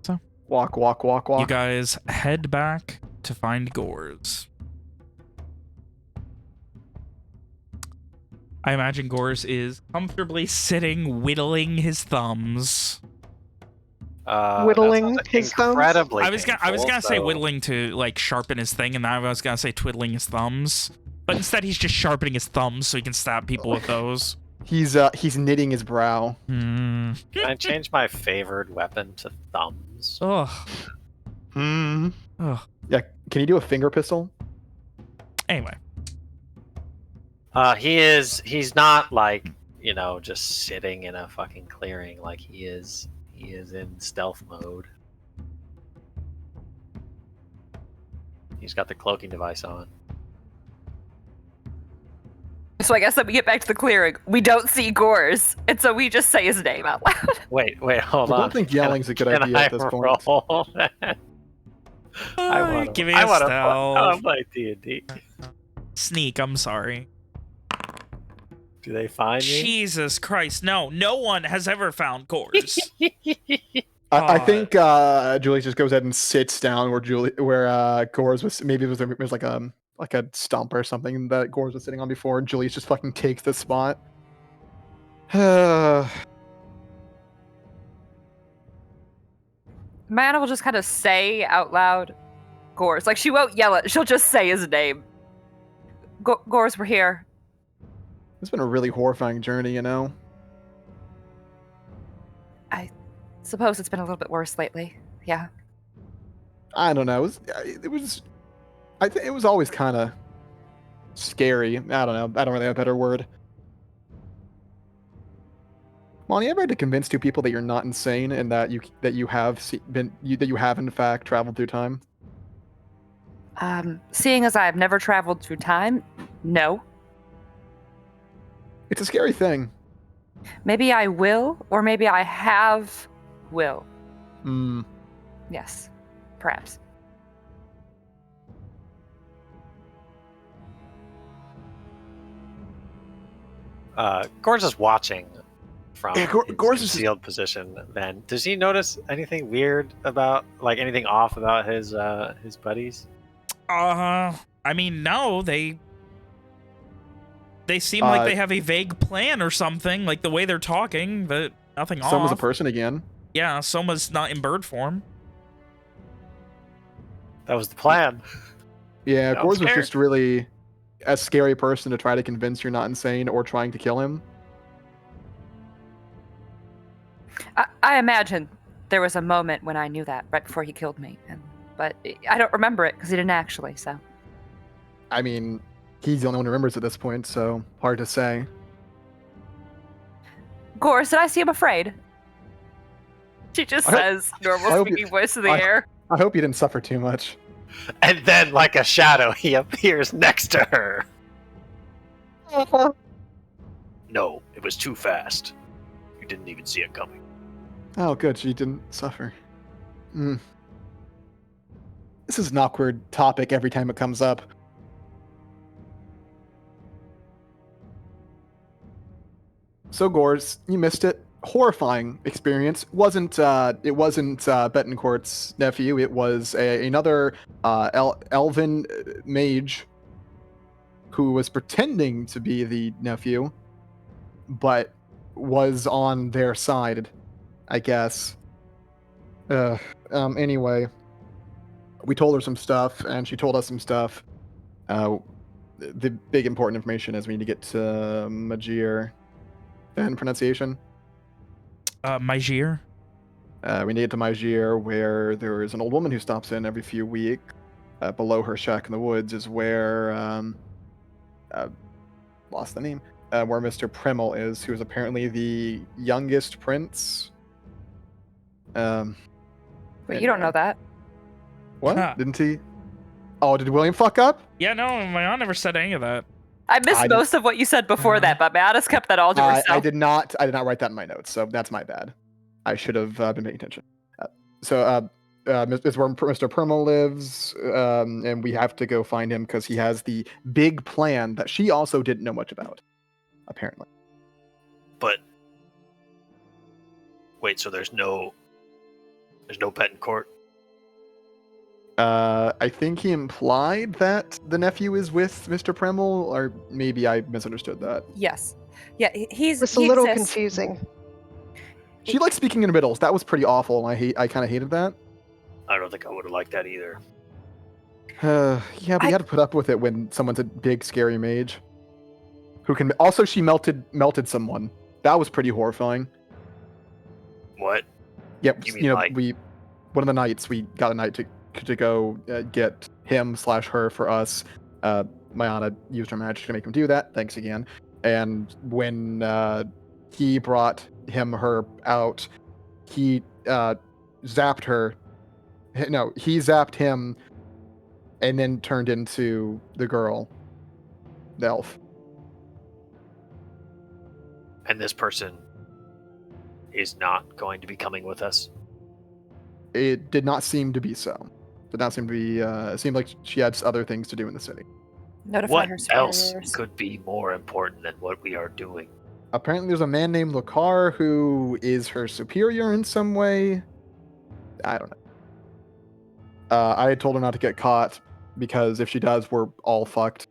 So? Walk, walk, walk, walk. You guys head back to find Gores. I imagine Gores is comfortably sitting, whittling his thumbs. Whittling his thumbs? Incredibly I was gonna say painful, whittling to like sharpen his thing, and then I was gonna say twiddling his thumbs. But instead, he's just sharpening his thumbs so he can stab people with those. He's knitting his brow. Hmm. Can I change my favored weapon to thumbs? Ugh. Hmm. Ugh. Yeah. Can you do a finger pistol? Anyway. He's not like, just sitting in a fucking clearing. Like he is in stealth mode. He's got the cloaking device on. So I guess that we get back to the clearing. We don't see Gores, and so we just say his name out loud. Wait, hold I on. don't think yelling's a good Can idea I at this point. roll that? Give me a I want stealth. to play D&D. Sneak, I'm sorry. Do they find me? Jesus Christ, no. No one has ever found Gores. I think Julius just goes ahead and sits down where Gores was. Maybe it was like a stump or something that Gores was sitting on before, and Julius just fucking takes the spot. Mana will just kind of say out loud, Gores. Like, she won't yell it. She'll just say his name. Gores, we're here. It's been a really horrifying journey, you know? I suppose it's been a little bit worse lately. Yeah. I don't know. I think it was always kind of scary. I don't know. I don't really have a better word. Molly, you ever had to convince two people that you're not insane and that you have in fact traveled through time? Seeing as I have never traveled through time, no. It's a scary thing. Maybe I will, or maybe I will. Hmm. Yes, perhaps. Gores is watching from Yeah, Gores is concealed position. Then does he notice anything weird about, like anything off about his buddies? I mean, no, they seem like they have a vague plan or something, like the way they're talking, but nothing off. Someone's a person again. Yeah, Soma's not in bird form. That was the plan. Yeah, I'm Gores was scared. just really a scary person to try to convince you're not insane or trying to kill him. I imagine there was a moment when I knew that right before he killed me, but I don't remember it because he didn't actually. So I mean, he's the only one who remembers at this point, so hard to say. Gores, did I see him afraid? She just I hope- says, normal I hope speaking you- voice in the I- air. I hope you didn't suffer too much. And then, like a shadow, he appears next to her. No, it was too fast. You didn't even see it coming. Oh, good. She didn't suffer. Mm. This is an awkward topic every time it comes up. So, Gores, you missed it. Horrifying experience. It wasn't Betancourt's nephew. It was another elven mage who was pretending to be the nephew, but was on their side, I guess. Anyway, we told her some stuff, and she told us some stuff. the big important information is we need to get to Majir. And pronunciation. Majir? We need to get to Majir, where there is an old woman who stops in every few weeks. Below her shack in the woods is where lost the name. Where Mr. Primmel is, who is apparently the youngest prince. But you don't know that. What? Huh. Didn't he? Oh, did William fuck up? Yeah, no, my aunt never said any of that. I missed I- most of what you said before that, but Maddis kept that all to herself. I did not write that in my notes, so that's my bad. I should have been paying attention. Mr. Primmel lives, and we have to go find him because he has the big plan that she also didn't know much about, apparently. But wait, so there's no pet in court? I think he implied that the nephew is with Mr. Primmel, or maybe I misunderstood that. Yes. Yeah, he's It's a he little exists. confusing. She likes speaking in riddles. That was pretty awful, and I kind of hated that. I don't think I would have liked that either. Yeah, but you got to put up with it when someone's a big, scary mage. Who can also she melted someone. That was pretty horrifying. What? Yep, You mean like- we one of the nights we got a night to go get him/her for us. Mayana used her magic to make him do that. Thanks again. And when he brought her out, he zapped her. No, he zapped him, and then turned into the girl, the elf. And this person is not going to be coming with us? It did not seem to be so. Did not seem to be. It seemed like she had other things to do in the city. Notify What her else superiors. could be more important than what we are doing? Apparently, there's a man named Lakar who is her superior in some way. I don't know. I had told her not to get caught because if she does, we're all fucked.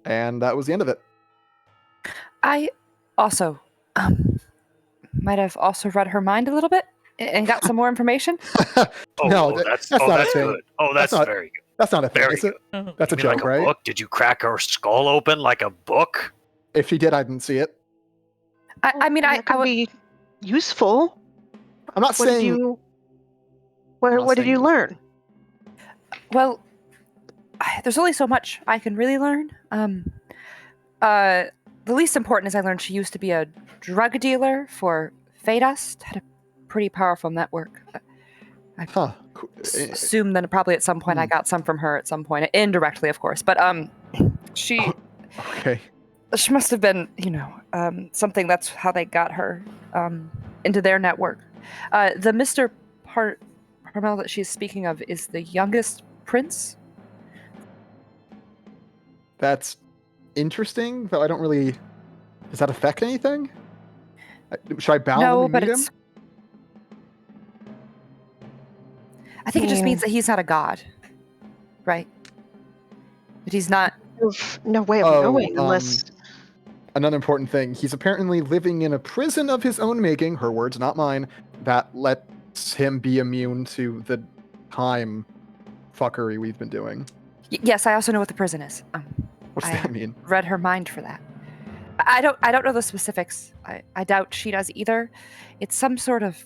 And that was the end of it. I also might have also read her mind a little bit and got some more information. Oh, No, that's not a that's thing. good. Oh, that's not- very good. That's not a thing, Very is it? good. That's a You mean joke, like a right? book? Did you crack her skull open like a book? If she did, I didn't see it. I mean, I that could would. be useful. I'm not What did saying. you? not What did saying you this. learn? Well, there's only so much I can really learn. The least important is I learned she used to be a drug dealer for Fadust, had a pretty powerful network. Huh. Assume that probably at some point I got some from her at some point, indirectly, of course. But she Okay. must have been, something. That's how they got her into their network. The Mr. Parmel that she's speaking of is the youngest prince. That's interesting, though I don't really. Does that affect anything? Should I bow No, when we but meet it's. him? I think it just Yeah. means that he's not a god, right? That he's not. There's no way of Oh, knowing unless. Another important thing, he's apparently living in a prison of his own making, her words, not mine, that lets him be immune to the time fuckery we've been doing. Yes, I also know what the prison is. What's I- that mean? Read her mind for that. I don't know the specifics. I doubt she does either. It's some sort of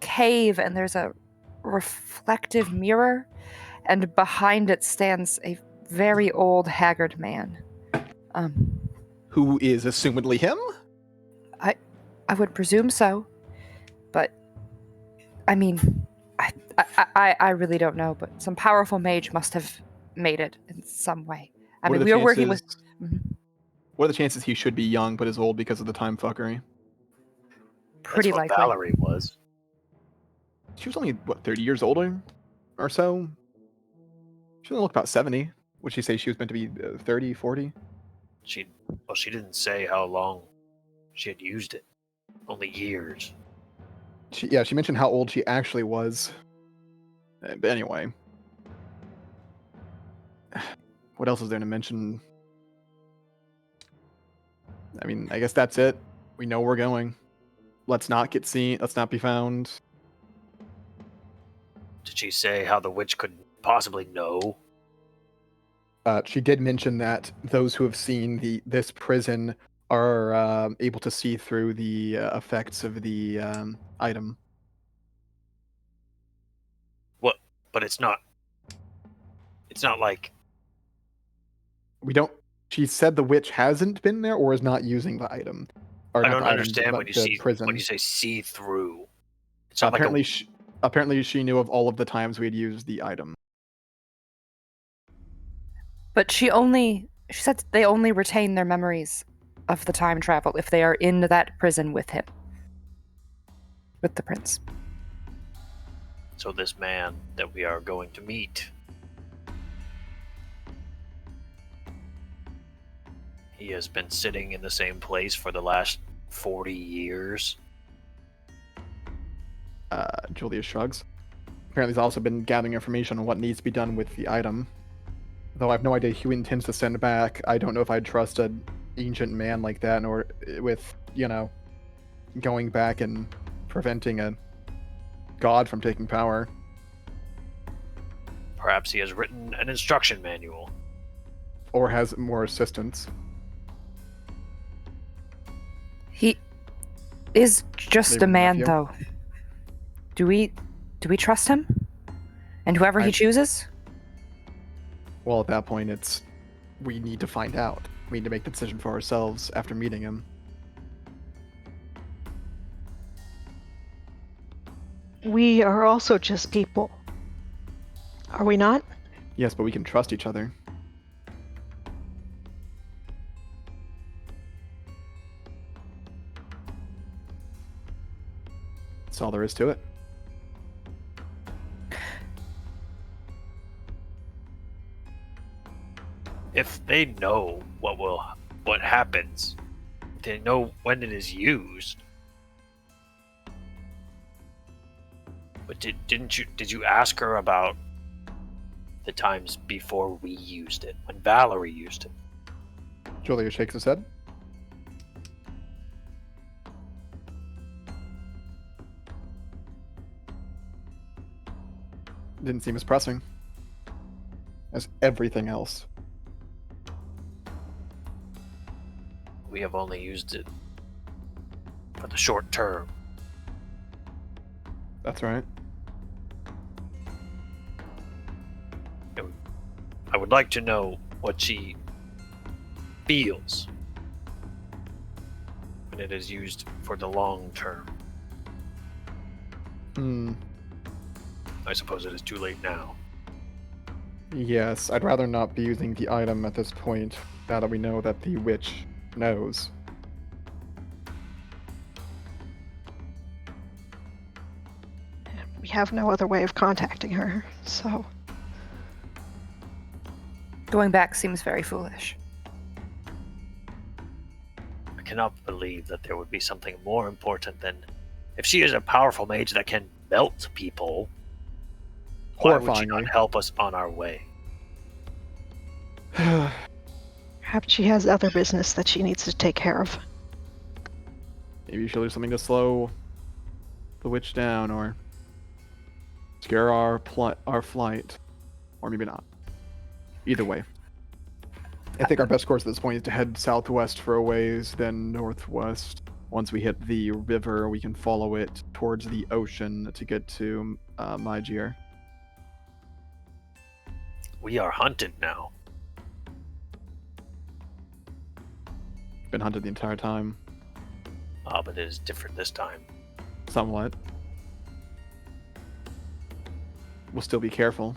cave, and there's a reflective mirror, and behind it stands a very old, haggard man. Who is assumedly him? I would presume so, but I mean, I really don't know. But some powerful mage must have made it in some way. I What are mean, the we were working with. chances- Mhm. What are the chances he should be young but is old because of the time fuckery? Pretty That's what likely. Valerie was. She was only, 30 years older or so? She only looked about 70. Would she say she was meant to be 30, 40? She didn't say how long she had used it. Only years. She mentioned how old she actually was. But anyway. What else is there to mention? I mean, I guess that's it. We know we're going. Let's not get seen. Let's not be found. Did she say how the witch could possibly know? She did mention that those who have seen this prison are able to see through the effects of the item. What? But it's not. It's not like. We don't. She said the witch hasn't been there or is not using the item. Or I not don't the item, understand but when you the see prison. when you say see through. It's not Apparently, like apparently she knew of all of the times we had used the item. But she said they only retain their memories of the time travel if they are in that prison with him. With the prince. so this man that we are going to meet. He has been sitting in the same place for the last 40 years. Julia shrugs. Apparently, he's also been gathering information on what needs to be done with the item. Though I have no idea who he intends to send back, I don't know if I'd trust an ancient man like that, or with, going back and preventing a god from taking power. Perhaps he has written an instruction manual. Or has more assistance. He is just Maybe a man, nephew. though. Do we trust him? And whoever he chooses? Well, at that point, we need to find out. We need to make the decision for ourselves after meeting him. We are also just people. Are we not? Yes, but we can trust each other. That's all there is to it. If they know what happens, they know when it is used. But did you ask her about the times before we used it, when Valerie used it? Julia shakes his head. Didn't seem as pressing as everything else. We have only used it for the short term. That's right. I would like to know what she feels when it is used for the long term. I suppose it is too late now. Yes, I'd rather not be using the item at this point, now that we know that the witch knows. We have no other way of contacting her, so... Going back seems very foolish. I cannot believe that there would be something more important than... If she is a powerful mage that can melt people, why would she not help us on our way? Perhaps she has other business that she needs to take care of. Maybe she'll do something to slow the witch down, or scare our flight, or maybe not. Either way, I think our best course at this point is to head southwest for a ways, then northwest. Once we hit the river, we can follow it towards the ocean to get to Mygear. We are hunted now. Been hunted the entire time. Ah, but it is different this time. Somewhat. We'll still be careful.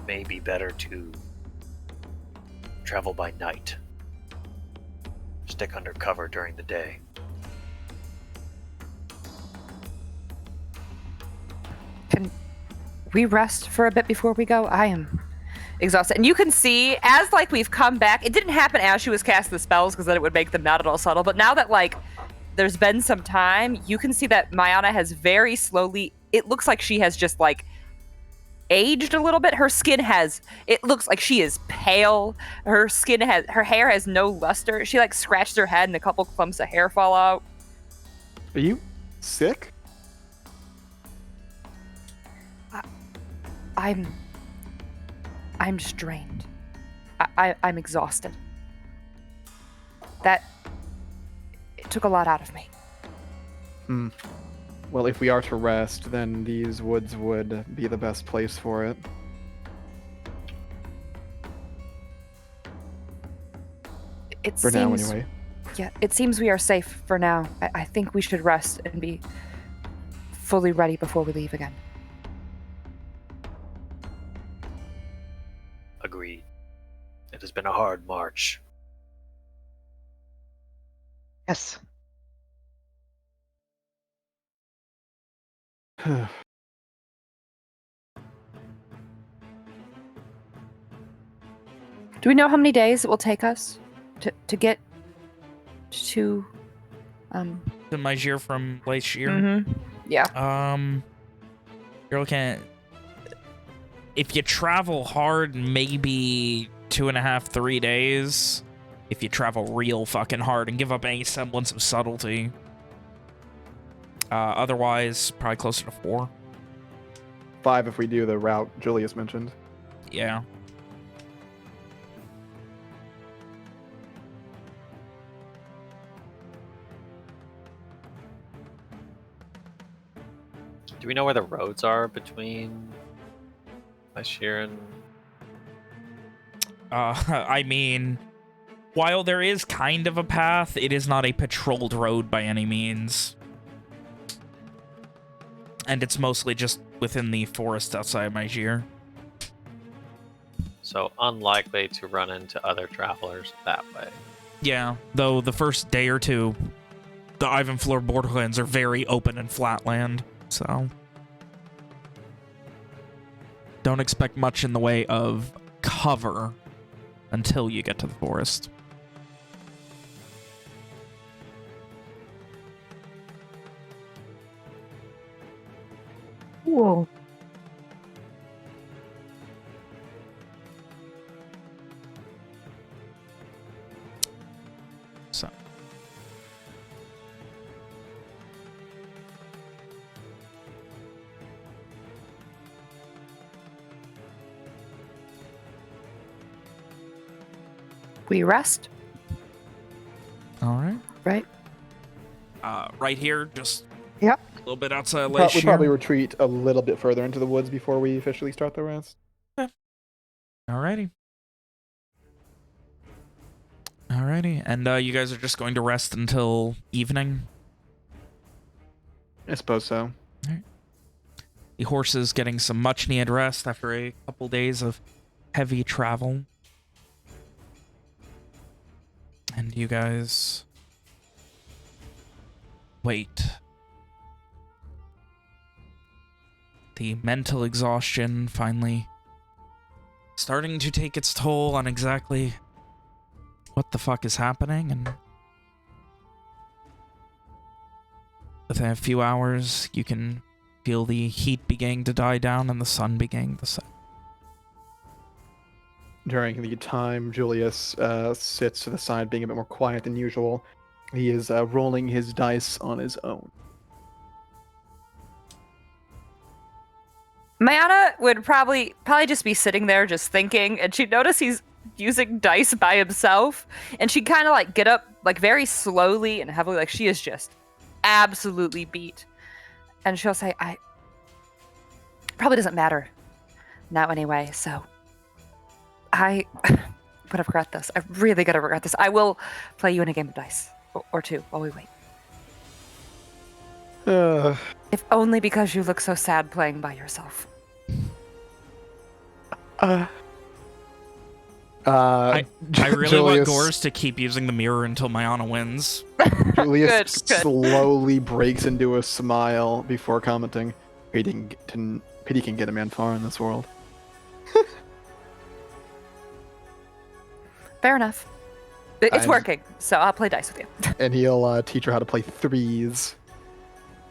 May be better to travel by night. Stick under cover during the day. Can we rest for a bit before we go? I am exhausted. And you can see, as we've come back, it didn't happen as she was casting the spells because then it would make them not at all subtle. But now that there's been some time, you can see that Mayana has very slowly, it looks like she has just aged a little bit. Her skin it looks like she is pale. Her hair has no luster. She scratched her head and a couple clumps of hair fall out. Are you sick? I'm just drained. I'm exhausted. It took a lot out of me. Well, if we are to rest, then these woods would be the best place for it. It For seems, now, anyway. Yeah, it seems we are safe for now. I think we should rest and be fully ready before we leave again. Agreed. It has been a hard march. Yes. Do we know how many days it will take us to get to To Myjir from Leishir. Mm-hmm. Yeah. You're looking at, if you travel hard, maybe 2.5, 3 days. If you travel real fucking hard and give up any semblance of subtlety. Otherwise, probably closer to 4. 5 if we do the route Julius mentioned. Yeah. Do we know where the roads are between Leishir and... I mean, while there is kind of a path, it is not a patrolled road by any means. And it's mostly just within the forest outside of Myjir. So unlikely to run into other travelers that way. Yeah, though the first day or two, the Ivanfleur borderlands are very open and flat land, so... Don't expect much in the way of cover until you get to the forest. Whoa. So... We rest, All right. right? Right here, just Yep. a little bit outside of We Leishir. probably retreat a little bit further into the woods before we officially start the rest. Alrighty. Alrighty, and you guys are just going to rest until evening? I suppose so. The horse is getting some much-needed rest after a couple days of heavy travel. And you guys... wait. The mental exhaustion finally starting to take its toll on exactly what the fuck is happening, and within a few hours you can feel the heat beginning to die down and the sun beginning to set. During the time Julius sits to the side, being a bit more quiet than usual, he is rolling his dice on his own. Mayana would probably just be sitting there just thinking, and she'd notice he's using dice by himself, and she'd kind of like get up like very slowly and heavily, like she is just absolutely beat. And she'll say, I probably doesn't matter now anyway, so I would regret this. I really gotta regret this. I will play you in a game of dice or two while we wait. If only because you look so sad playing by yourself. I really Julius, want Gores to keep using the mirror until Mayana wins. Julius Good. slowly breaks into a smile before commenting, Pity can get a man far in this world. Fair enough. It's I'm- working, so I'll play dice with you. And he'll teach her how to play threes,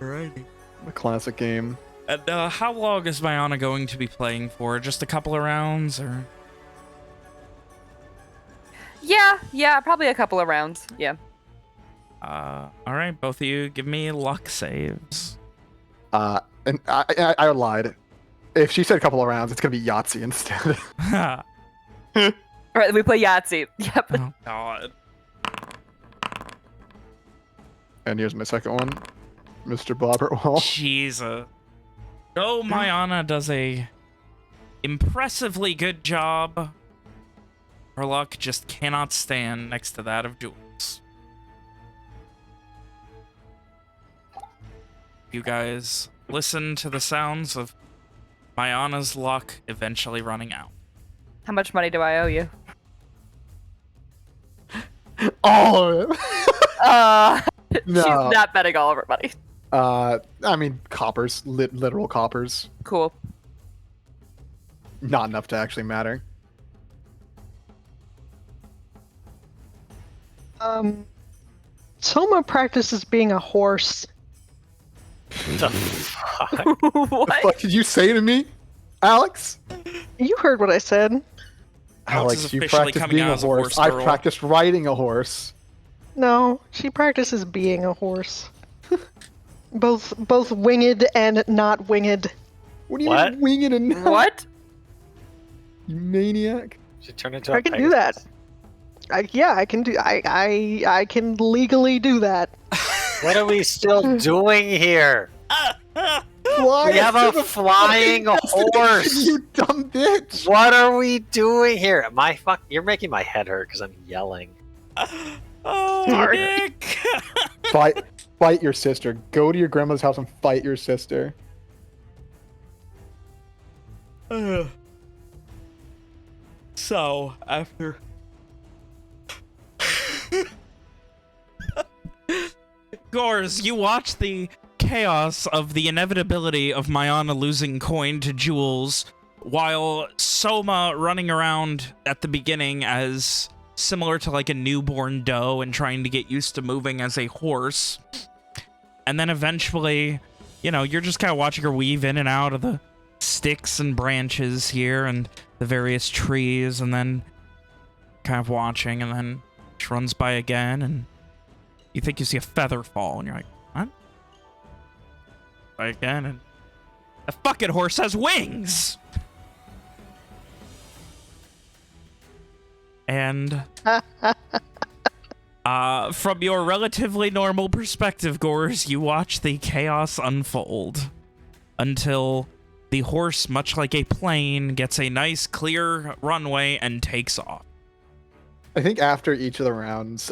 Alrighty. the classic game. And how long is Mayana going to be playing for? Just a couple of rounds, or...? Yeah, probably a couple of rounds. Yeah. Alright, both of you give me luck saves. And I lied. If she said a couple of rounds, it's gonna be Yahtzee instead. All right, we play Yahtzee. Yep. Oh, God. And here's my second one, Mr. Blobberwall. Jesus. Though Mayana does a impressively good job, her luck just cannot stand next to that of Jules. You guys listen to the sounds of Mayana's luck eventually running out. How much money do I owe you? All of it. She's not betting all of her money. I mean, coppers, literal coppers. Cool. Not enough to actually matter. Soma practices being a horse. The fuck? What the fuck did you say to me, Alex? You heard what I said. Alex is Alex, you officially practiced coming being out a as a horse. horse I girl. practiced riding a horse. No, she practices being a horse. both winged and not winged. What do you What? mean winging and not? What? You maniac. She turned into I a can do that. Pegasus. I can do. I can legally do that. What are we still doing here? Fly We have us a to the flying fucking destination, horse. You dumb bitch. What are we doing here? You're making my head hurt because I'm yelling. Oh, Sorry. Nick! Fight your sister. Go to your grandmother's house and fight your sister. So, after... Gores, you watch the chaos of the inevitability of Mayana losing coin to Jules, while Soma running around at the beginning as similar to like a newborn doe and trying to get used to moving as a horse. And then eventually, you know, you're just kind of watching her weave in and out of the sticks and branches here and the various trees, and then kind of watching, and then she runs by again, and you think you see a feather fall, and you're like, what? By again, and the fucking horse has wings! And from your relatively normal perspective, Gores, you watch the chaos unfold until the horse, much like a plane, gets a nice clear runway and takes off. I think after each of the rounds,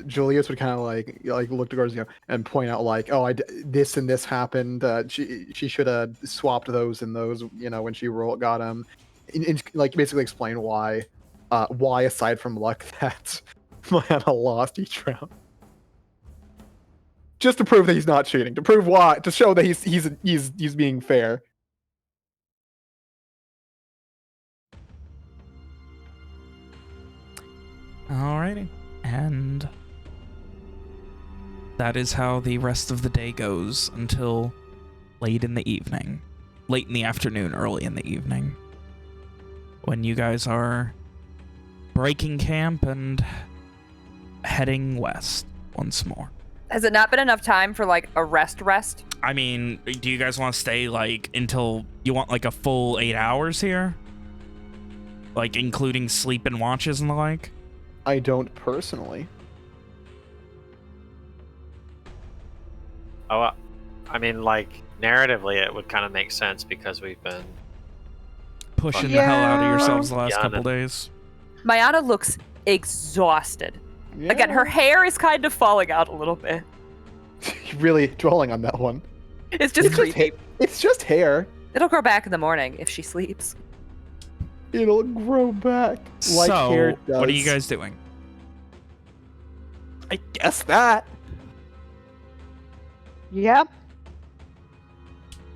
Julius would kind of like look to Garcia and point out like, oh, this and this happened. She should have swapped those and those, you know, when she got him, and like basically explain why aside from luck that Mayana lost each round. Just to prove that he's not cheating, to prove why, to show that he's being fair. Alrighty. And that is how the rest of the day goes until late in the evening. Late in the afternoon, early in the evening. When you guys are breaking camp and heading west once more. Has it not been enough time for like a rest? I mean, do you guys want to stay like until you want like a full 8 hours here? Like including sleep and watches and the like? I don't personally. Oh, I mean, like, narratively, it would kind of make sense because we've been... Pushing the hell out of Yeah. yourselves the last Yeah, couple days. Mayana looks exhausted. Yeah. Again, her hair is kind of falling out a little bit. Really dwelling on that one. It's just creepy. It's just hair. It'll grow back in the morning if she sleeps. It'll grow back like So, hair does. what are you guys doing? I guess that. Yep.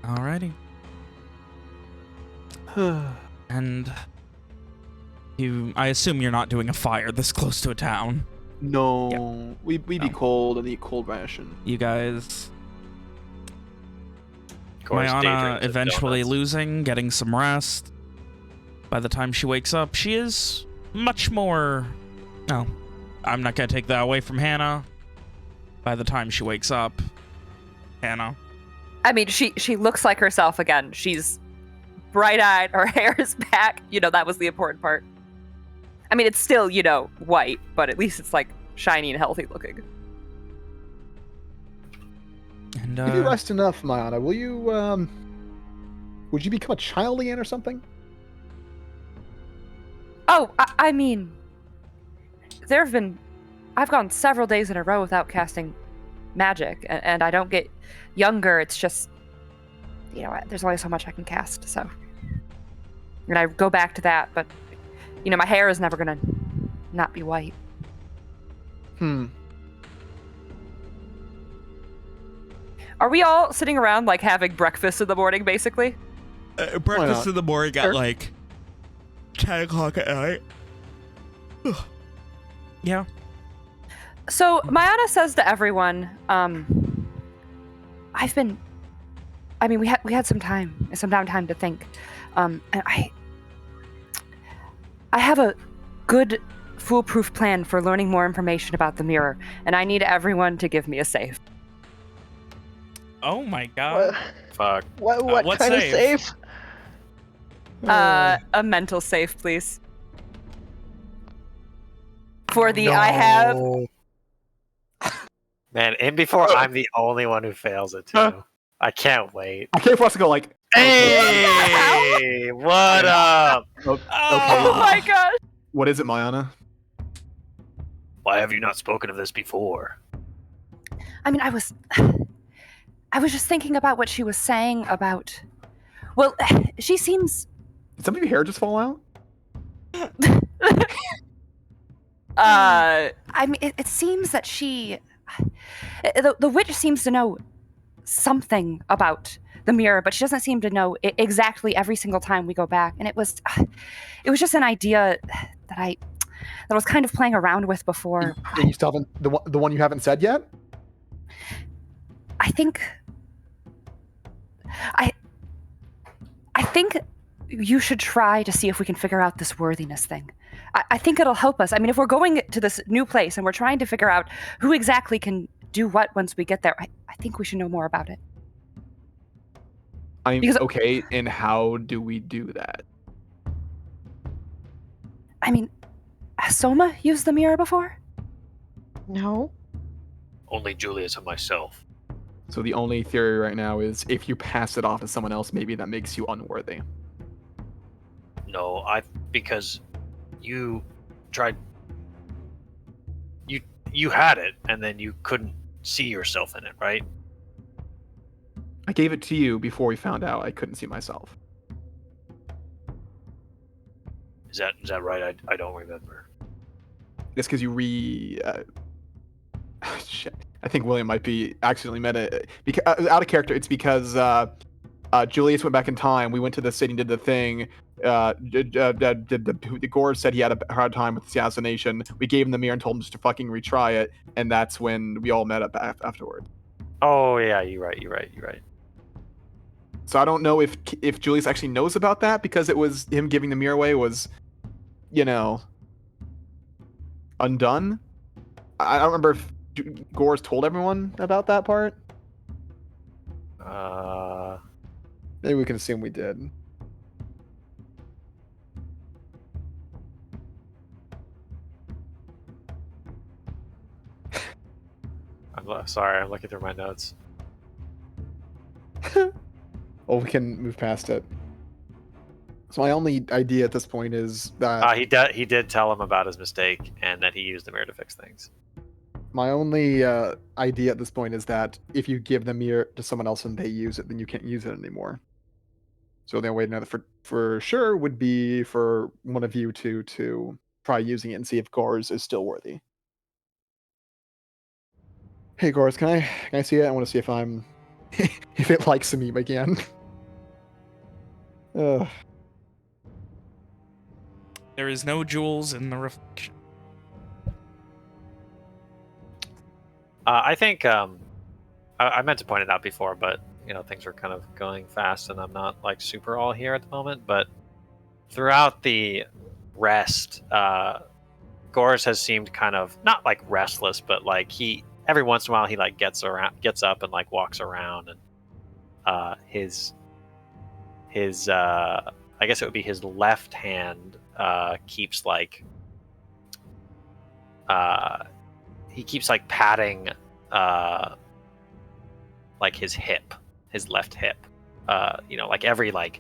Alrighty. And I assume you're not doing a fire this close to a town. No, we'd be No. cold and eat cold ration. You guys, Of course, daydreams Mayana of eventually donuts. losing, getting some rest. By the time she wakes up, she is much more... No, I'm not going to take that away from Hannah. By the time she wakes up, Hannah. I mean, she looks like herself again. She's bright-eyed. Her hair is back. That was the important part. I mean, it's still, white, but at least it's like shiny and healthy looking. And If you rest enough, Mayana, will you, would you become a child again or something? Oh, I mean, I've gone several days in a row without casting magic, and I don't get younger. It's just, there's only so much I can cast, so. And I go back to that, but, my hair is never gonna not be white. Are we all sitting around, like, having breakfast in the morning, basically? Breakfast in the morning at, like, 10 o'clock at night. Yeah. So, Mayana says to everyone, we had some downtime to think. And I have a good, foolproof plan for learning more information about the mirror, and I need everyone to give me a save. Oh my god. Fuck. What what kind save? of save? A mental save, please. For the I have... Man, and before I'm the only one who fails it too. I can't wait. I can't for us to go like, Hey, what up? okay, Oh my gosh! what is it, Mayana? Why have you not spoken of this before? I mean, I was just thinking about what she was saying about... Well, she seems... Did some of your hair just fall out? I mean, it seems that she... The witch seems to know something about the mirror, but she doesn't seem to know exactly every single time we go back. And it was just an idea that I was kind of playing around with before. And you still haven't, the one you haven't said yet? I think you should try to see if we can figure out this worthiness thing. I think it'll help us. I mean, if we're going to this new place and we're trying to figure out who exactly can do what once we get there, I think we should know more about it. I mean, Because- okay, and how do we do that? I mean, has Soma used the mirror before? No. Only Julius and myself. So the only theory right now is if you pass it off to someone else, maybe that makes you unworthy. No, because you tried. You had it, and then you couldn't see yourself in it, right? I gave it to you before we found out I couldn't see myself. Is that right? I don't remember. It's because you shit. I think William might be accidentally meta. Because, out of character, it's because Julius went back in time. We went to the city and did the thing. The Gore said he had a hard time with the assassination. We gave him the mirror and told him just to fucking retry it. And that's when we all met up afterward. Oh yeah, you're right. So I don't know if Julius actually knows about that because it was him giving the mirror away was, undone. I don't remember if Gore's told everyone about that part. Maybe we can assume we did. Sorry, I'm looking through my notes. Well, we can move past it. So my only idea at this point is that He did tell him about his mistake and that he used the mirror to fix things. my only idea at this point is that if you give the mirror to someone else and they use it, then you can't use it anymore. So the only way to know for sure would be for one of you two to try using it and see if Gores is still worthy. Hey Gores, can I see it? I want to see if I'm if it likes me again. Ugh. There is no jewels in the reflection. I think I meant to point it out before, but things are kind of going fast, and I'm not like super all here at the moment. But throughout the rest, Gores has seemed kind of not like restless, but like he every once in a while he like gets up and like walks around, and his his I guess it would be his left hand keeps like he keeps like patting like his hip, his left hip. Like every like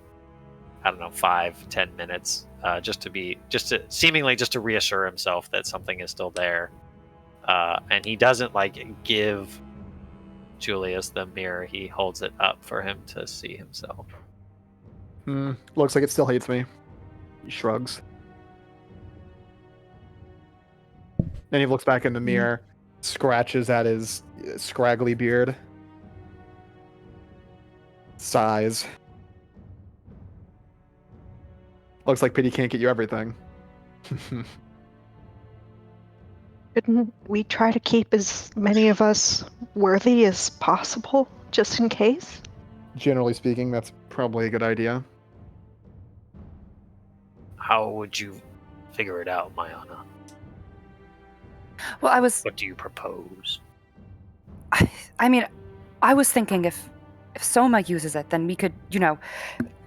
I don't know 5-10 minutes, just to seemingly just to reassure himself that something is still there. And he doesn't like give Julius the mirror. He holds it up for him to see himself. Looks like it still hates me. He shrugs. Then he looks back in the mirror, scratches at his scraggly beard, sighs. Looks like pity can't get you everything. Shouldn't we try to keep as many of us worthy as possible, just in case? Generally speaking, that's probably a good idea. How would you figure it out, Mayana? Well, What do you propose? I mean, I was thinking if Soma uses it, then we could,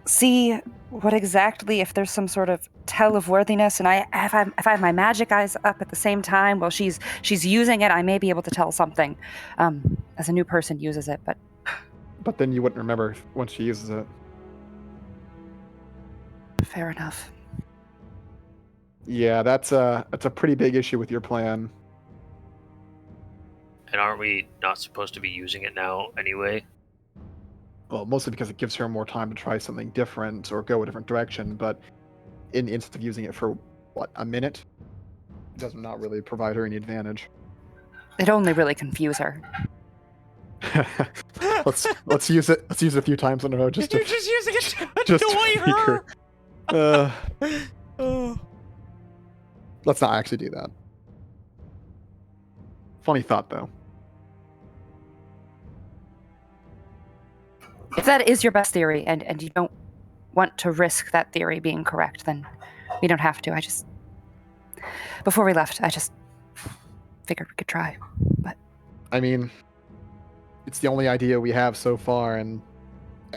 see what exactly, if there's some sort of tell of worthiness, and if I have my magic eyes up at the same time while she's using it, I may be able to tell something as a new person uses it, but then you wouldn't remember once she uses it. fair enough. Yeah, that's a pretty big issue with your plan. And aren't we not supposed to be using it now anyway? Well, mostly because it gives her more time to try something different or go a different direction, but in the instance of using it for, a minute? It does not really provide her any advantage. It only really confuse her. let's use it. Let's use it a few times in a row just to You're just using it to just annoy her. her. Let's not actually do that. Funny thought, though. If that is your best theory, and you don't want to risk that theory being correct, then we don't have to. Before we left, I just figured we could try. But I mean, it's the only idea we have so far, and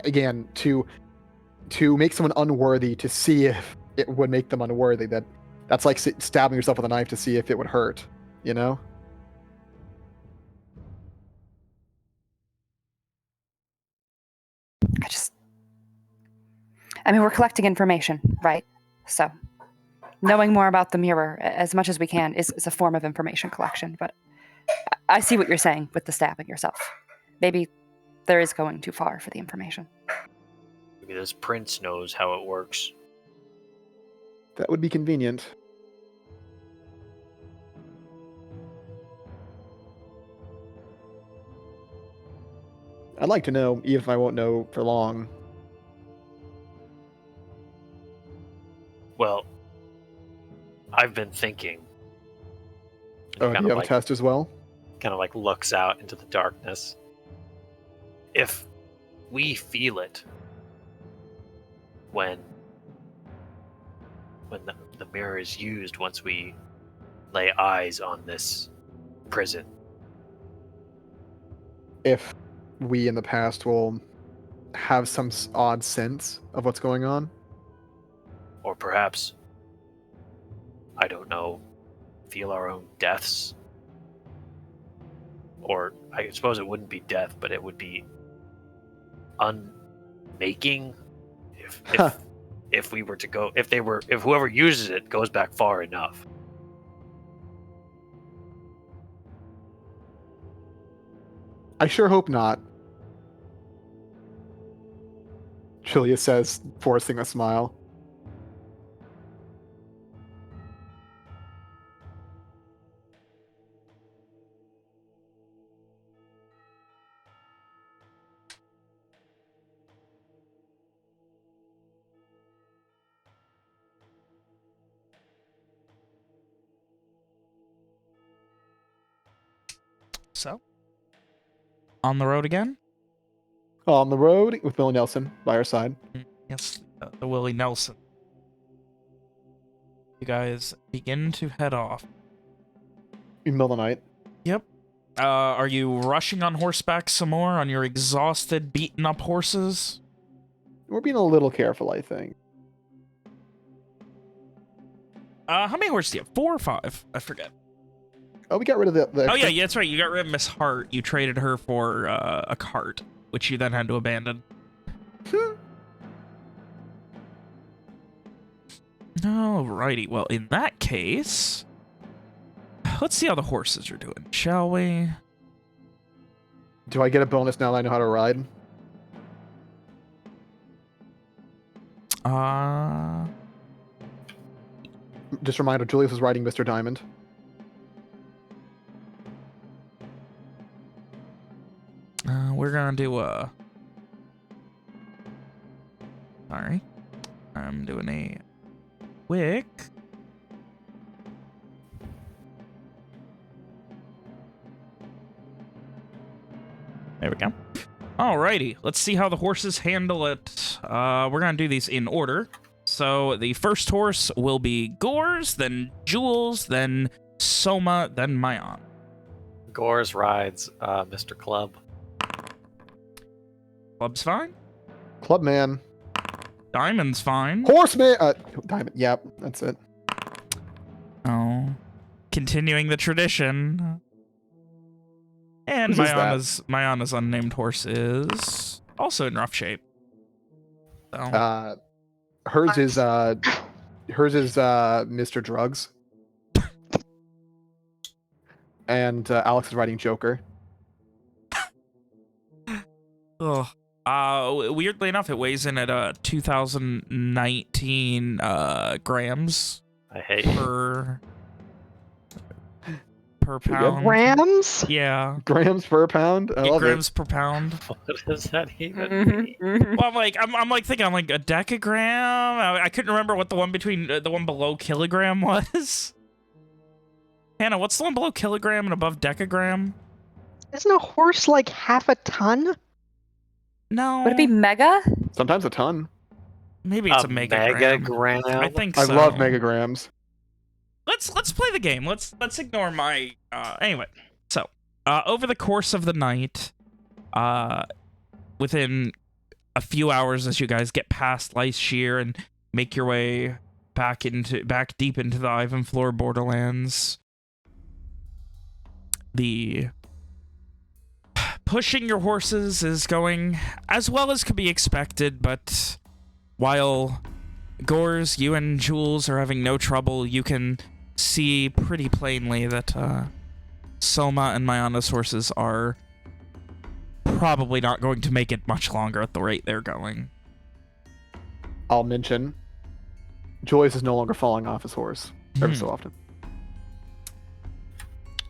again, to make someone unworthy, to see if it would make them unworthy, that's like stabbing yourself with a knife to see if it would hurt, you know? we're collecting information, right? So, knowing more about the mirror as much as we can is a form of information collection, but I see what you're saying with the stabbing yourself. Maybe there is going too far for the information. Maybe this prince knows how it works. That would be convenient. I'd like to know, even if I won't know for long. Well, I've been thinking. Oh, do you have a test as well? Kind of like looks out into the darkness. If we feel it when the mirror is used, once we lay eyes on this prison. If we in the past will have some odd sense of what's going on? Or perhaps, I don't know, feel our own deaths? Or I suppose it wouldn't be death, but it would be unmaking if we were to go, if whoever uses it goes back far enough. I sure hope not. Julius says, forcing a smile. So, on the road again? On the road with Willie Nelson by our side. Yes, the Willie Nelson. You guys begin to head off. In the middle of the night. Yep. Are you rushing on horseback some more on your exhausted, beaten up horses? We're being a little careful, I think. How many horses do you have? 4 or 5? I forget. Oh, we got rid of the Oh, extra- yeah, that's right. You got rid of Miss Hart. You traded her for a cart, which you then had to abandon. Alrighty. Well, in that case, let's see how the horses are doing, shall we? Do I get a bonus now that I know how to ride? Just a reminder, Julius is riding Mr. Diamond. We're gonna do a... Sorry. I'm doing a quick... There we go. Alrighty, let's see how the horses handle it. We're gonna do these in order. So the first horse will be Gores, then Jules, then Soma, then Mayan. Gores rides Mr. Club. Club's fine. Clubman. Diamond's fine. Horseman! Diamond. Yep, that's it. Oh. Continuing the tradition. And Whose is Mayana's unnamed horse is also in rough shape. So. Hers is Mr. Drugs. And Alex is riding Joker. Ugh. Weirdly enough, it weighs in at 2019 grams I hate per pound. Grams? Yeah. Grams per pound? I love grams per pound. What does that even mean? Well, I'm like thinking, I'm like a decagram. I couldn't remember what the one between the one below kilogram was. Hannah, what's the one below kilogram and above decagram? Isn't a horse like half a ton? No. Would it be mega? it. Sometimes a ton. Maybe it's a megagram. Megagram? I think I so. love megagrams. Let's play the game. Let's ignore my anyway. So, over the course of the night, within a few hours as you guys get past Lice Shear and make your way back deep into the Ivanflore borderlands, the pushing your horses is going as well as could be expected, but while Gores, you and Jules are having no trouble, you can see pretty plainly that Soma and Mayana's horses are probably not going to make it much longer at the rate they're going. I'll mention, Julius is no longer falling off his horse every so often.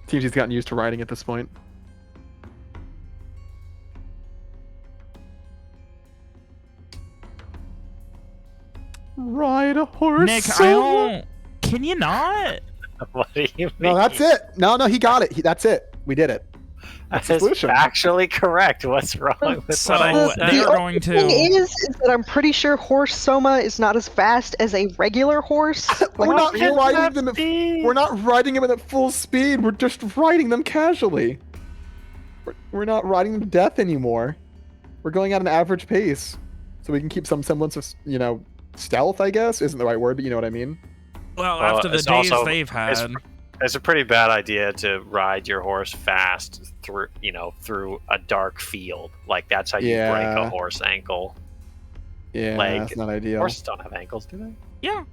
Seems he's gotten used to riding at this point. Ride a horse. Nick, I don't... Can you not? What do you mean? No, that's it. No, he got it. That's it. We did it. That's the That is solution. actually correct. What's wrong with So what I said? they're going to... thing is that I'm pretty sure horse Soma is not as fast as a regular horse. We're not Can riding that them. be? We're not riding them at full speed. We're just riding them casually. We're not riding them to death anymore. We're going at an average pace, so we can keep some semblance of, stealth. I guess isn't the right word, but you know what I mean. Well, after the it's days also- they've had... It's a pretty bad idea to ride your horse fast through a dark field. Like that's how you break Yeah. a horse ankle. Yeah, Like, that's not ideal. Horses don't have ankles, do they? Yeah.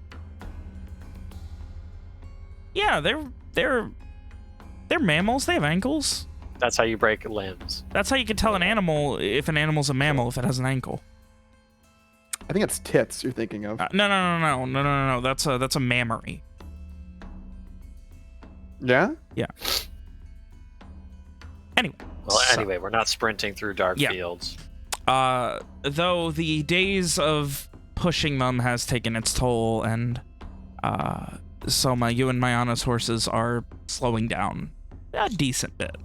Yeah, they're mammals. They have ankles. That's how you break limbs. That's how you can tell an animal if an animal's a mammal if it has an ankle. I think it's tits you're thinking of. No. That's a mammary. Yeah? Yeah. Anyway. Well, so- anyway, we're not sprinting through dark Yeah. fields. Though the days of pushing them has taken its toll, and Soma, you and Mayana's horses are slowing down a decent bit.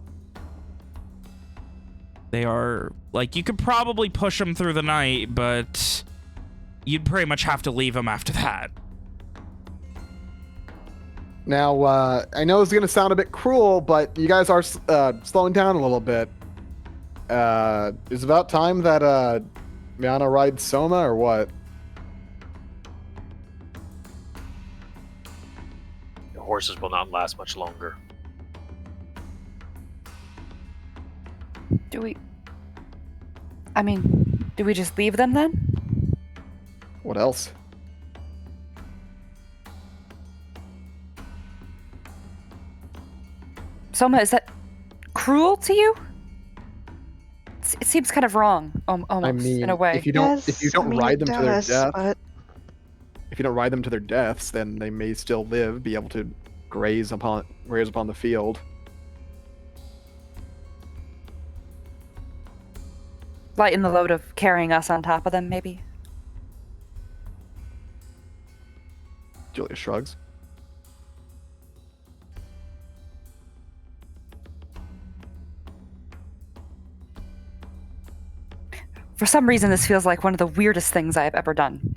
They are, like, you could probably push them through the night, but you'd pretty much have to leave them after that. Now, I know it's going to sound a bit cruel, but you guys are slowing down a little bit. It's about time that Miana ride Soma or what? The horses will not last much longer. Do we just leave them then? What else? Soma, is that cruel to you? It seems kind of wrong, almost, I mean, in a way. if you don't ride them to their death, but if you don't ride them to their deaths, then they may still live, be able to graze upon the field. Lighten the load of carrying us on top of them, maybe? Julia shrugs. For some reason, this feels like one of the weirdest things I have ever done.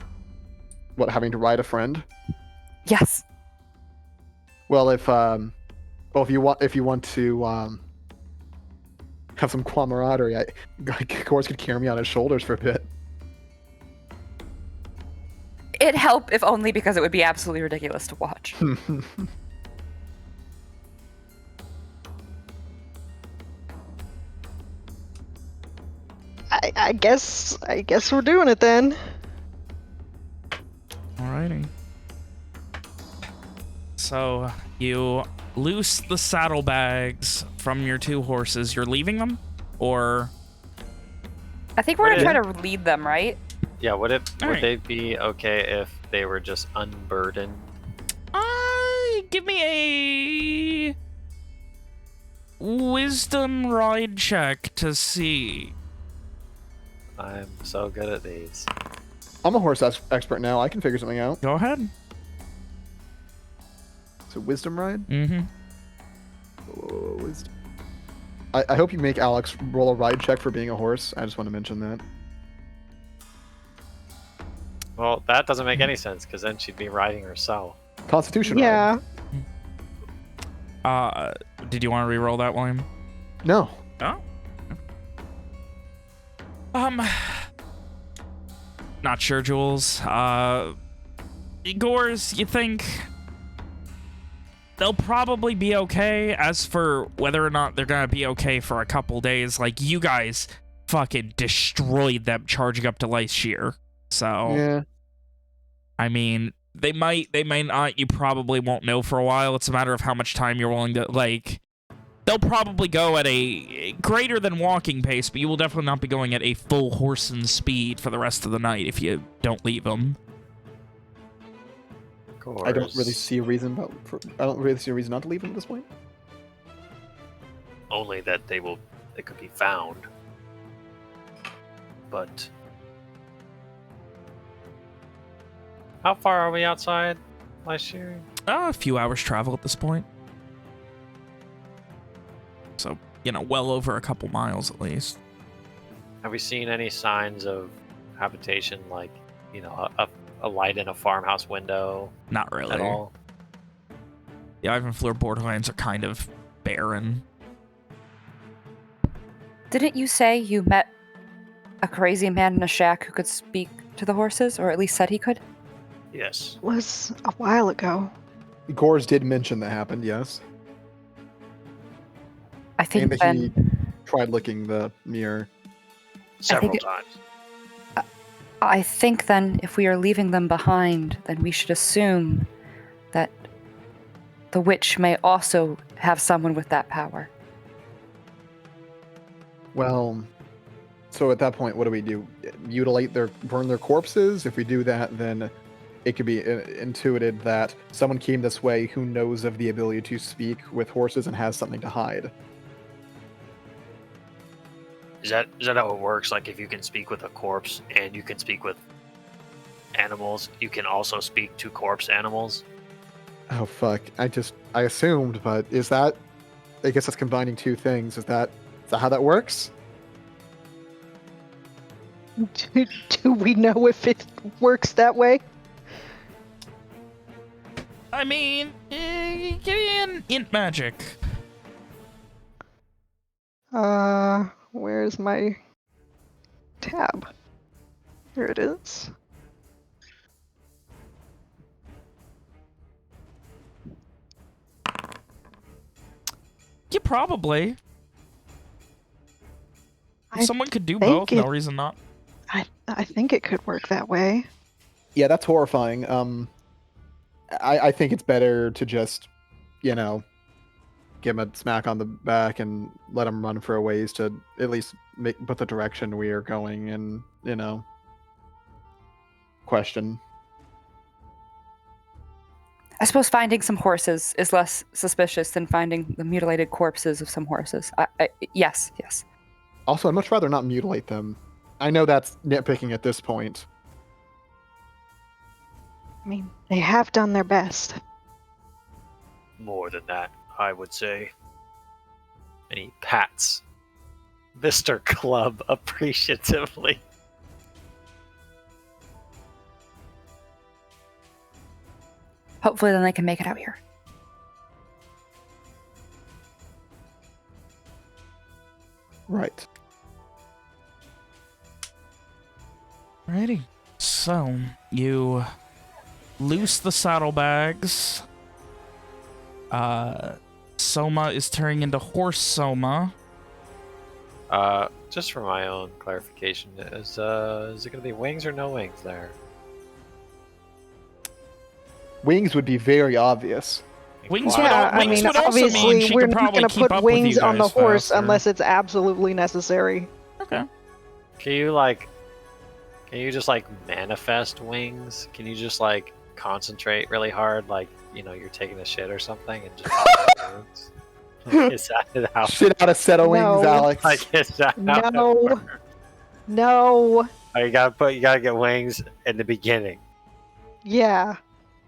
What, having to ride a friend? Yes. Well, if you want to have some camaraderie, Gors could carry me on his shoulders for a bit. It'd help, if only because it would be absolutely ridiculous to watch. I guess we're doing it then. Alrighty. So you loose the saddlebags from your two horses. You're leaving them, or I think we're What gonna try to lead them, right? Yeah, would Alright. they be okay if they were just unburdened? give me a wisdom ride check to see. I'm so good at these. I'm a horse expert now. I can figure something out. Go ahead. So wisdom ride. Mm-hmm. Oh, wisdom. I hope you make Alex roll a ride check for being a horse. I just want to mention that. Well, that doesn't make any sense because then she'd be riding herself. Constitution Yeah. ride. Did you want to re-roll that, William? No. Oh. Not sure, Jules. Gors, you think they'll probably be okay? As for whether or not they're gonna be okay for a couple days, like, you guys fucking destroyed them charging up to Lice Shear. So, Yeah. I mean, they might not. You probably won't know for a while. It's a matter of how much time you're willing to, like... They'll probably go at a greater than walking pace, but you will definitely not be going at a full horse and speed for the rest of the night if you don't leave them. I don't really see a reason not to leave them at this point. Only that they could be found. But how far are we outside last year? A few hours travel at this point. So, well over a couple miles at least. Have we seen any signs of habitation, like, a light in a farmhouse window Not really. at all? The Ivanfleur borderlands are kind of barren. Didn't you say you met a crazy man in a shack who could speak to the horses, or at least said he could? Yes. Was a while ago. Gors did mention that happened, yes. I think And that then he tried licking the mirror. Several think times. I think then if we are leaving them behind, then we should assume that the witch may also have someone with that power. Well, so at that point, what do we do? Burn their corpses? If we do that, then it could be intuited that someone came this way who knows of the ability to speak with horses and has something to hide. Is that how it works? Like, if you can speak with a corpse and you can speak with animals, you can also speak to corpse animals? Oh, fuck. I assumed, but is that... I guess that's combining two things. Is that how that works? Do we know if it works that way? I mean, give me an int magic. Where's my tab? Here it is. Yeah, probably. If I someone could do think both, no it- reason not. I think it could work that way. Yeah, that's horrifying. I think it's better to just, give him a smack on the back and let him run for a ways to at least put the direction we are going and, question. I suppose finding some horses is less suspicious than finding the mutilated corpses of some horses. Yes. Also, I'd much rather not mutilate them. I know that's nitpicking at this point. I mean, they have done their best. More than that, I would say. And he pats Mr. Club appreciatively. Hopefully, then they can make it out here. Right. Alrighty. So, you loose the saddlebags. Soma is turning into horse Soma. Just for my own clarification, is it gonna be wings or no wings there? Wings would be very obvious. Wings Why? would, wings would also mean obviously she we're could not probably going to keep put up with wings you on the guys horse faster. unless it's absolutely necessary. Okay. Can you just like manifest wings? Can you just like concentrate really hard, like you're taking a shit or something, and just pop out wings? Is that how? Shit out a set of wings, No. Alex. Like, is that how it No. works? No. Oh, you gotta get wings in the beginning. Yeah.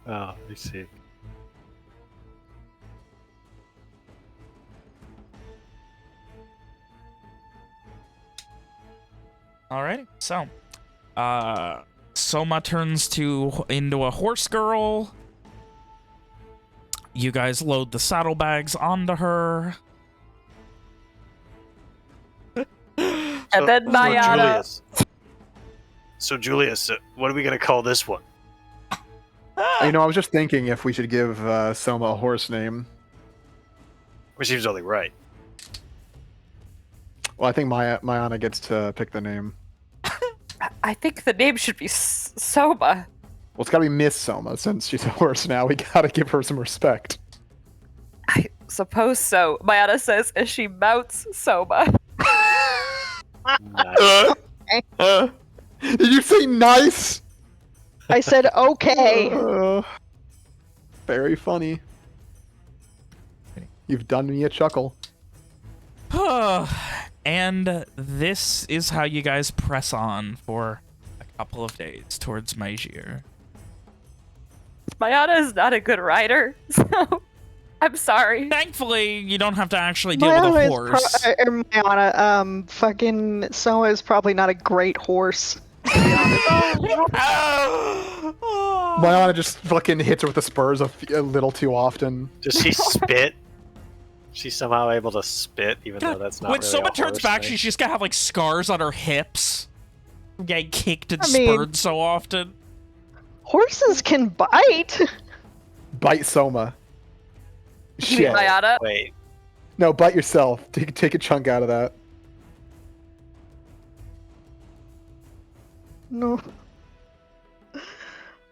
Oh, I see. Alrighty. So, Soma turns into a horse girl. You guys load the saddlebags onto her. And then Mayana. Julius, what are we gonna call this one? I was just thinking if we should give Soma a horse name. Which seems only right. Well, I think Mayana gets to pick the name. I think the name should be Soma. Well, it's gotta be Miss Soma, since she's a horse now. We gotta give her some respect. I suppose so. Mayana says as she mounts Soma. Nice. Did you say nice? I said okay. Very funny. You've done me a chuckle. And this is how you guys press on for a couple of days towards Maegir. Mayana is not a good rider, so I'm sorry. Thankfully, you don't have to actually deal with a horse. Mayana, fucking Soma is probably not a great horse. Mayana just fucking hits her with the spurs a little too often. Does she spit? She's somehow able to spit, even though that's not when really Soma a turns horse back, thing. she's just gonna have like scars on her hips. Getting kicked and I mean- spurred so often. Horses can bite. Bite Soma. You mean Shit. Mayana? Wait, No, bite yourself. Take a chunk out of that. No.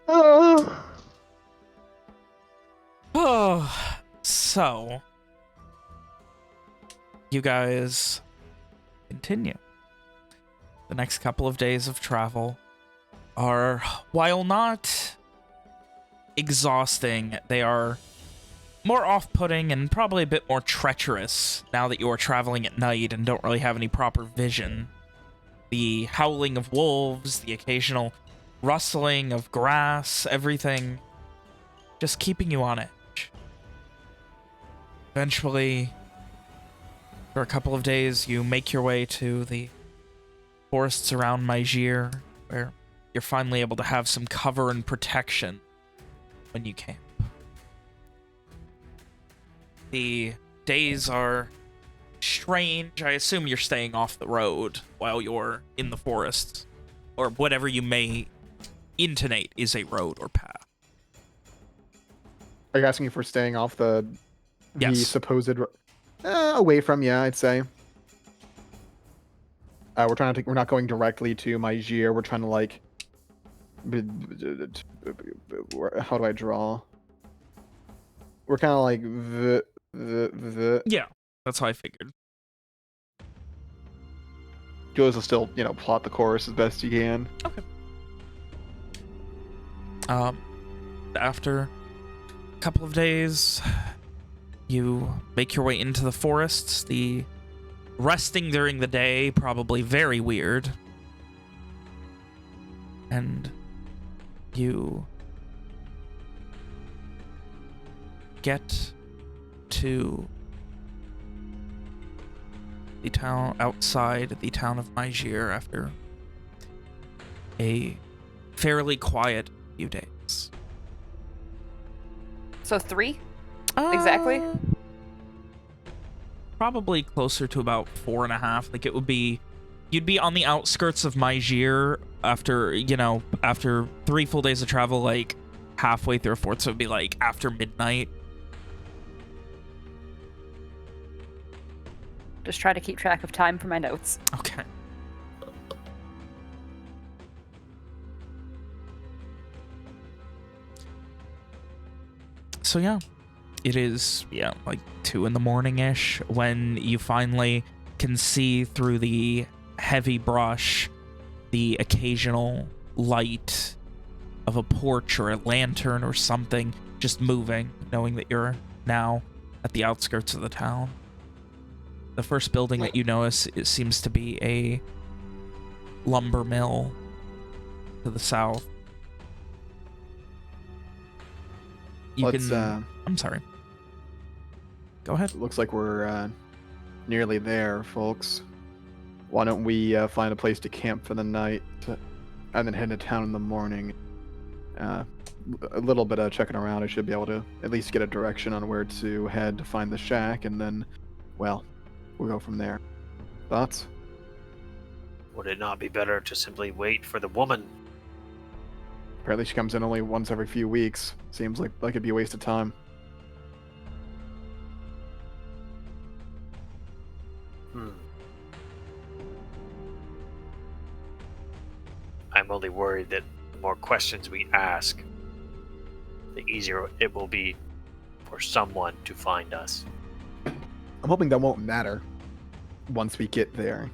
Oh. Oh, so you guys continue. The next couple of days of travel are, while not exhausting, they are more off-putting and probably a bit more treacherous now that you are traveling at night and don't really have any proper vision. The howling of wolves, the occasional rustling of grass, everything just keeping you on edge. Eventually, for a couple of days, you make your way to the forests around Maegir, where you're finally able to have some cover and protection when you camp. The days are strange. I assume you're staying off the road while you're in the forests. or whatever you may intonate is a road or path. Are you asking if we're staying off the Yes. supposed away from? Yeah, I'd say. We're not going directly to Mygier. We're trying to like. How do I draw? We're kind of like the. Yeah, that's how I figured. Julius will still, plot the course as best you can. Okay. After a couple of days, you make your way into the forests. The resting during the day, probably very weird. And you get to the town outside the town of Mygier after a fairly quiet few days. So 3? Exactly? Probably closer to about 4.5. Like, it would be... You'd be on the outskirts of Mygier after 3 full days of travel, like, halfway through a fort, so it'd be, like, after midnight. Just try to keep track of time for my notes. Okay. So yeah, it is, like 2 in the morning-ish when you finally can see through the heavy brush the occasional light of a porch or a lantern or something just moving, knowing that you're now at the outskirts of the town. The first building that you notice, it seems to be a lumber mill to the south. I'm sorry. Go ahead. It looks like we're nearly there, folks. Why don't we find a place to camp for the night and then head to town in the morning? A little bit of checking around, I should be able to at least get a direction on where to head to find the shack, and then, well, we'll go from there. Thoughts? Would it not be better to simply wait for the woman? Apparently she comes in only once every few weeks. Seems like it'd be a waste of time. I'm only worried that the more questions we ask, the easier it will be for someone to find us. I'm hoping that won't matter once we get there.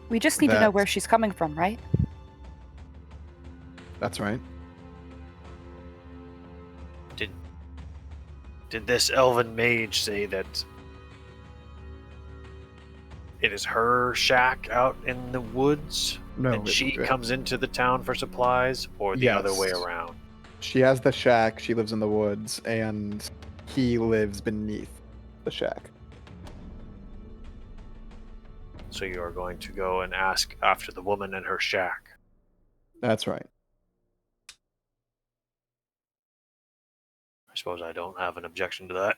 We just need to know where she's coming from, right? That's right. Did this elven mage say that it is her shack out in the woods? No. And she comes into the town for supplies, or the other way Yes. around? She has the shack, she lives in the woods, and he lives beneath the shack. So you are going to go and ask after the woman in her shack. That's right. I suppose I don't have an objection to that.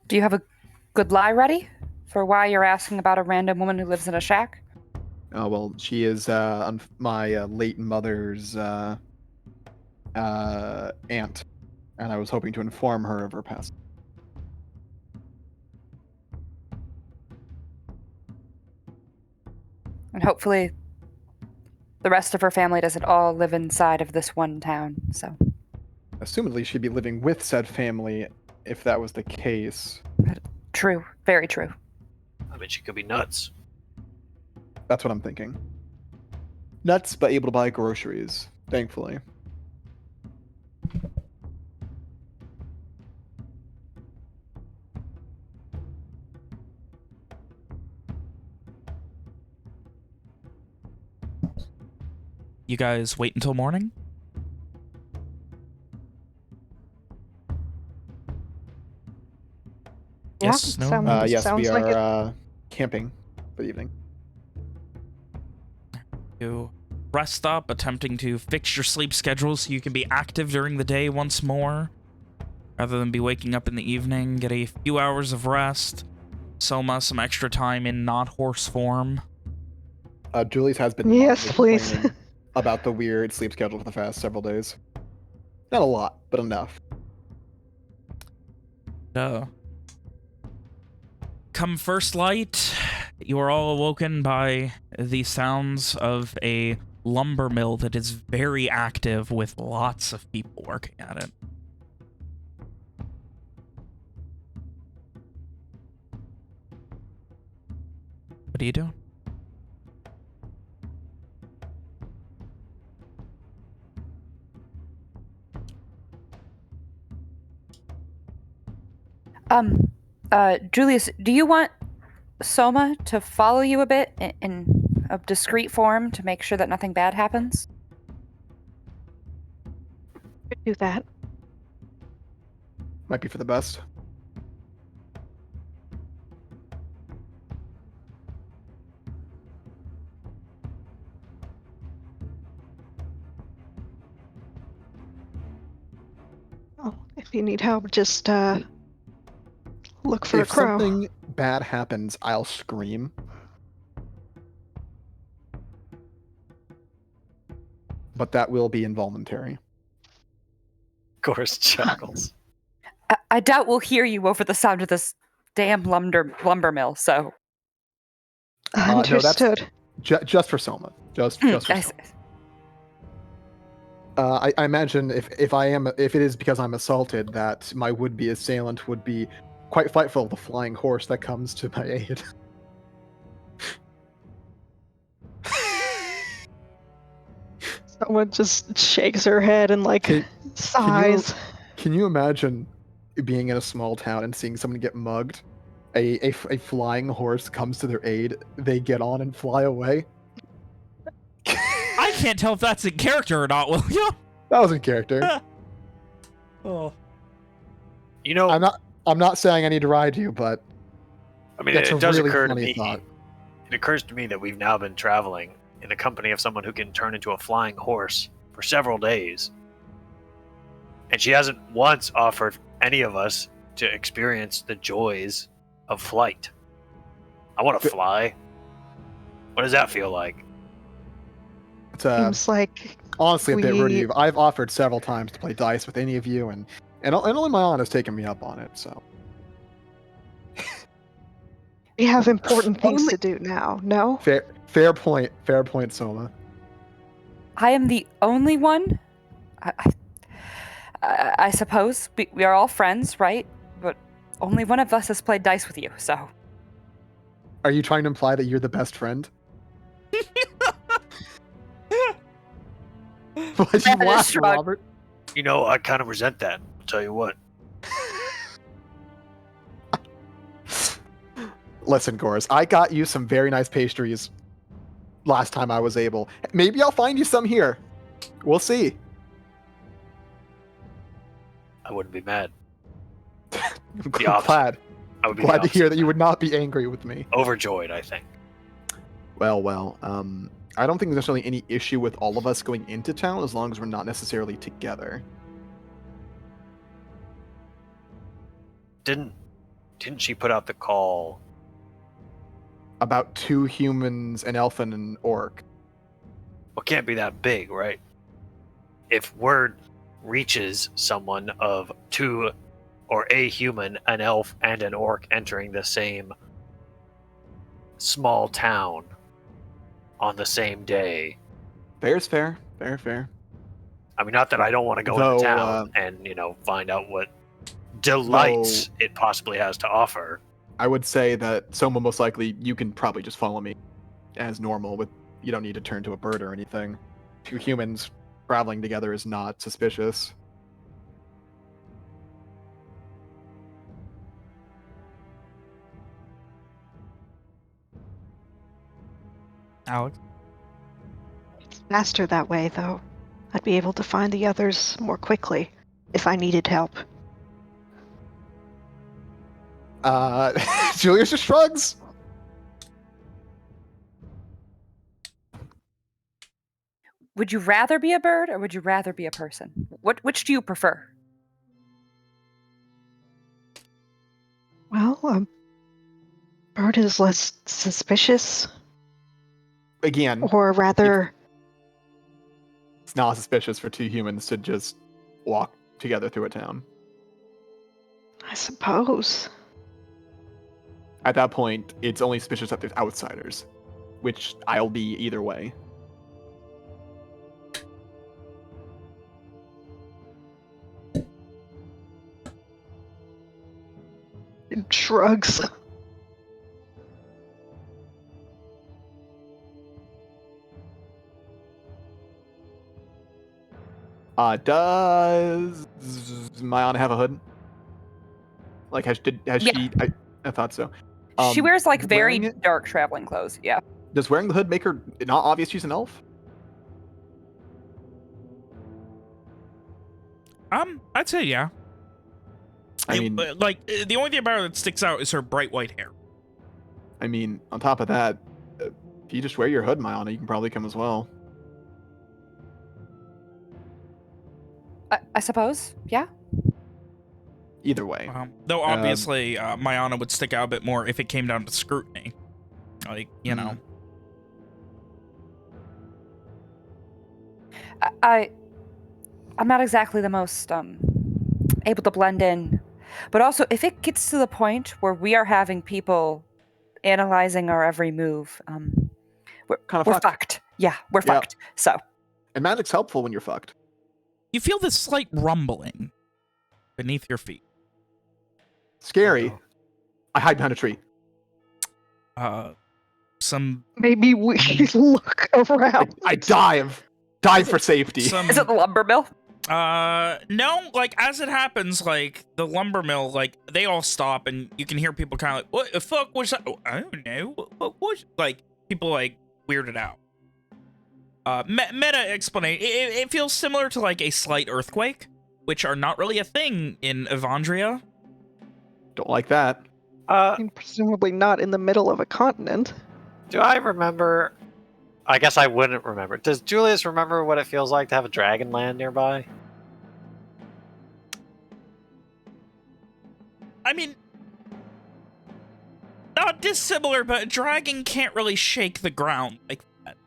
Do you have a good lie ready for why you're asking about a random woman who lives in a shack? Oh, well, she is my late mother's aunt, and I was hoping to inform her of her past. And hopefully the rest of her family doesn't all live inside of this one town, so. Assumedly, she'd be living with said family if that was the case. True. Very true. I mean, she could be nuts. That's what I'm thinking. Nuts, but able to buy groceries, thankfully. You guys wait until morning? Yeah, Yes, no? sounds- Yes, we like it. are camping for the evening. You rest up, attempting to fix your sleep schedule so you can be active during the day once more, rather than be waking up in the evening. Get a few hours of rest. Soma some extra time in not horse form? Julius has been Yes, mildly please. complaining about the weird sleep schedule for the past several days. Not a lot, but enough. Come first light, you are all awoken by the sounds of a lumber mill that is very active with lots of people working at it. What are you doing? Julius, do you want Soma to follow you a bit in a discreet form to make sure that nothing bad happens? Could do that. Might be for the best. Oh, if you need help, just look for If a crow. something bad happens, I'll scream. But that will be involuntary. Gorse chuckles. I doubt we'll hear you over the sound of this damn lumber mill, so... no, that's- Understood. Just for Soma. Just for Soma. I imagine if it is because I'm assaulted, that my would-be assailant would be quite frightful of the flying horse that comes to my aid. Someone just shakes her head and like sighs. Can you imagine being in a small town and seeing someone get mugged? A flying horse comes to their aid, they get on and fly away. I can't tell if that's in character or not, William. That was in character. Oh. You know, I'm not saying I need to ride you, but I mean, that's it a does really occur to funny me. thought. It occurs to me that we've now been traveling in the company of someone who can turn into a flying horse for several days, and she hasn't once offered any of us to experience the joys of flight. I want to fly. What does that feel like? It's Seems like honestly a bit rude of we- you. I've offered several times to play dice with any of you, and only my aunt has taken me up on it. So we have important things Only- to do now. No? fair point, Soma. I am the only one? I suppose. We are all friends, right? But only one of us has played dice with you, so... Are you trying to imply that you're the best friend? Why'd you That is laugh, shrug. Robert? You know, I kind of resent that. I'll tell you what. Listen, Goris, I got you some very nice pastries last time I was able. Maybe I'll find you some here. We'll see. I wouldn't be mad. I'm The opposite. glad. I would be Glad the to hear opposite. that you would not be angry with me. Overjoyed, I think. Well, I don't think there's necessarily any issue with all of us going into town as long as we're not necessarily together. Didn't she put out the call? About 2 humans, an elf, and an orc. Well, it can't be that big, right? If word reaches someone of 2 or a human, an elf, and an orc entering the same small town on the same day. Fair's fair. Fair. I mean, not that I don't want to go Though, into town and, find out what delights it possibly has to offer. I would say that Soma, most likely, you can probably just follow me as normal. You don't need to turn to a bird or anything. 2 humans traveling together is not suspicious. Alex? It's faster that way, though. I'd be able to find the others more quickly if I needed help. Julius just shrugs. Would you rather be a bird or would you rather be a person? Which do you prefer? Well, Bird is less suspicious, Again, or rather, it's not suspicious for two humans to just walk together through a town. I suppose. At that point, it's only suspicious that there's outsiders, which I'll be either way. It shrugs. Does Mayana have a hood? Like, has Yeah. she? I thought so. She wears like very wearing it- dark traveling clothes. Yeah. Does wearing the hood make her not obvious she's an elf? I'd say yeah. I mean, The only thing about her that sticks out is her bright white hair. on top of that, if you just wear your hood, Mayana, you can probably come as well. I suppose. Yeah. Either way. Though obviously, Mayana would stick out a bit more if it came down to scrutiny. Like, you know. I'm not exactly the most able to blend in, but also if it gets to the point where we are having people analyzing our every move, we're fucked. fucked. Yeah, we're Yeah. fucked. So And magic's helpful when you're fucked. You feel this slight rumbling beneath your feet. Scary. I hide behind a tree. Some Maybe we look around. I dive for safety. some is it the lumber mill? no, like as it happens, like the lumber mill, like they all stop and you can hear people kind of like, what the fuck was that? Oh, I don't know. What was, like, people like weirded out. Meta explain. It feels similar to like a slight earthquake, which are not really a thing in Evandria. Don't like that. And presumably not in the middle of a continent. Do I remember? I guess I wouldn't remember. Does Julius remember what it feels like to have a dragon land nearby? I mean, not dissimilar, but a dragon can't really shake the ground like that.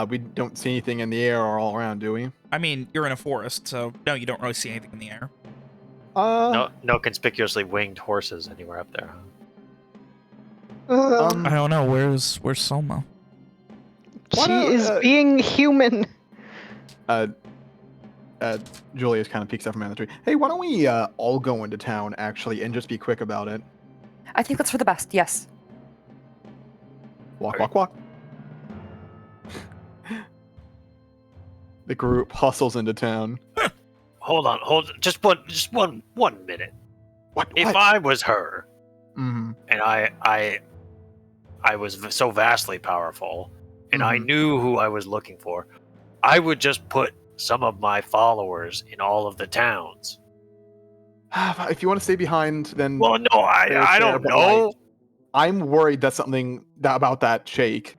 We don't see anything in the air or all around, do we? I mean, you're in a forest, so no, you don't really see anything in the air. No conspicuously winged horses anywhere up there. I don't know. Where's Soma? Why She don't, is being human. Julius kind of peeks up from behind the tree. Hey, why don't we all go into town, actually, and just be quick about it? I think that's for the best. Yes. Walk, walk, walk. The group hustles into town. Hold on, just one minute. What? If I was her, Mm-hmm. and I was so vastly powerful, and I knew who I was looking for, I would just put some of my followers in all of the towns. If you want to stay behind, then... Well, no, I don't know. I'm worried that about that shake.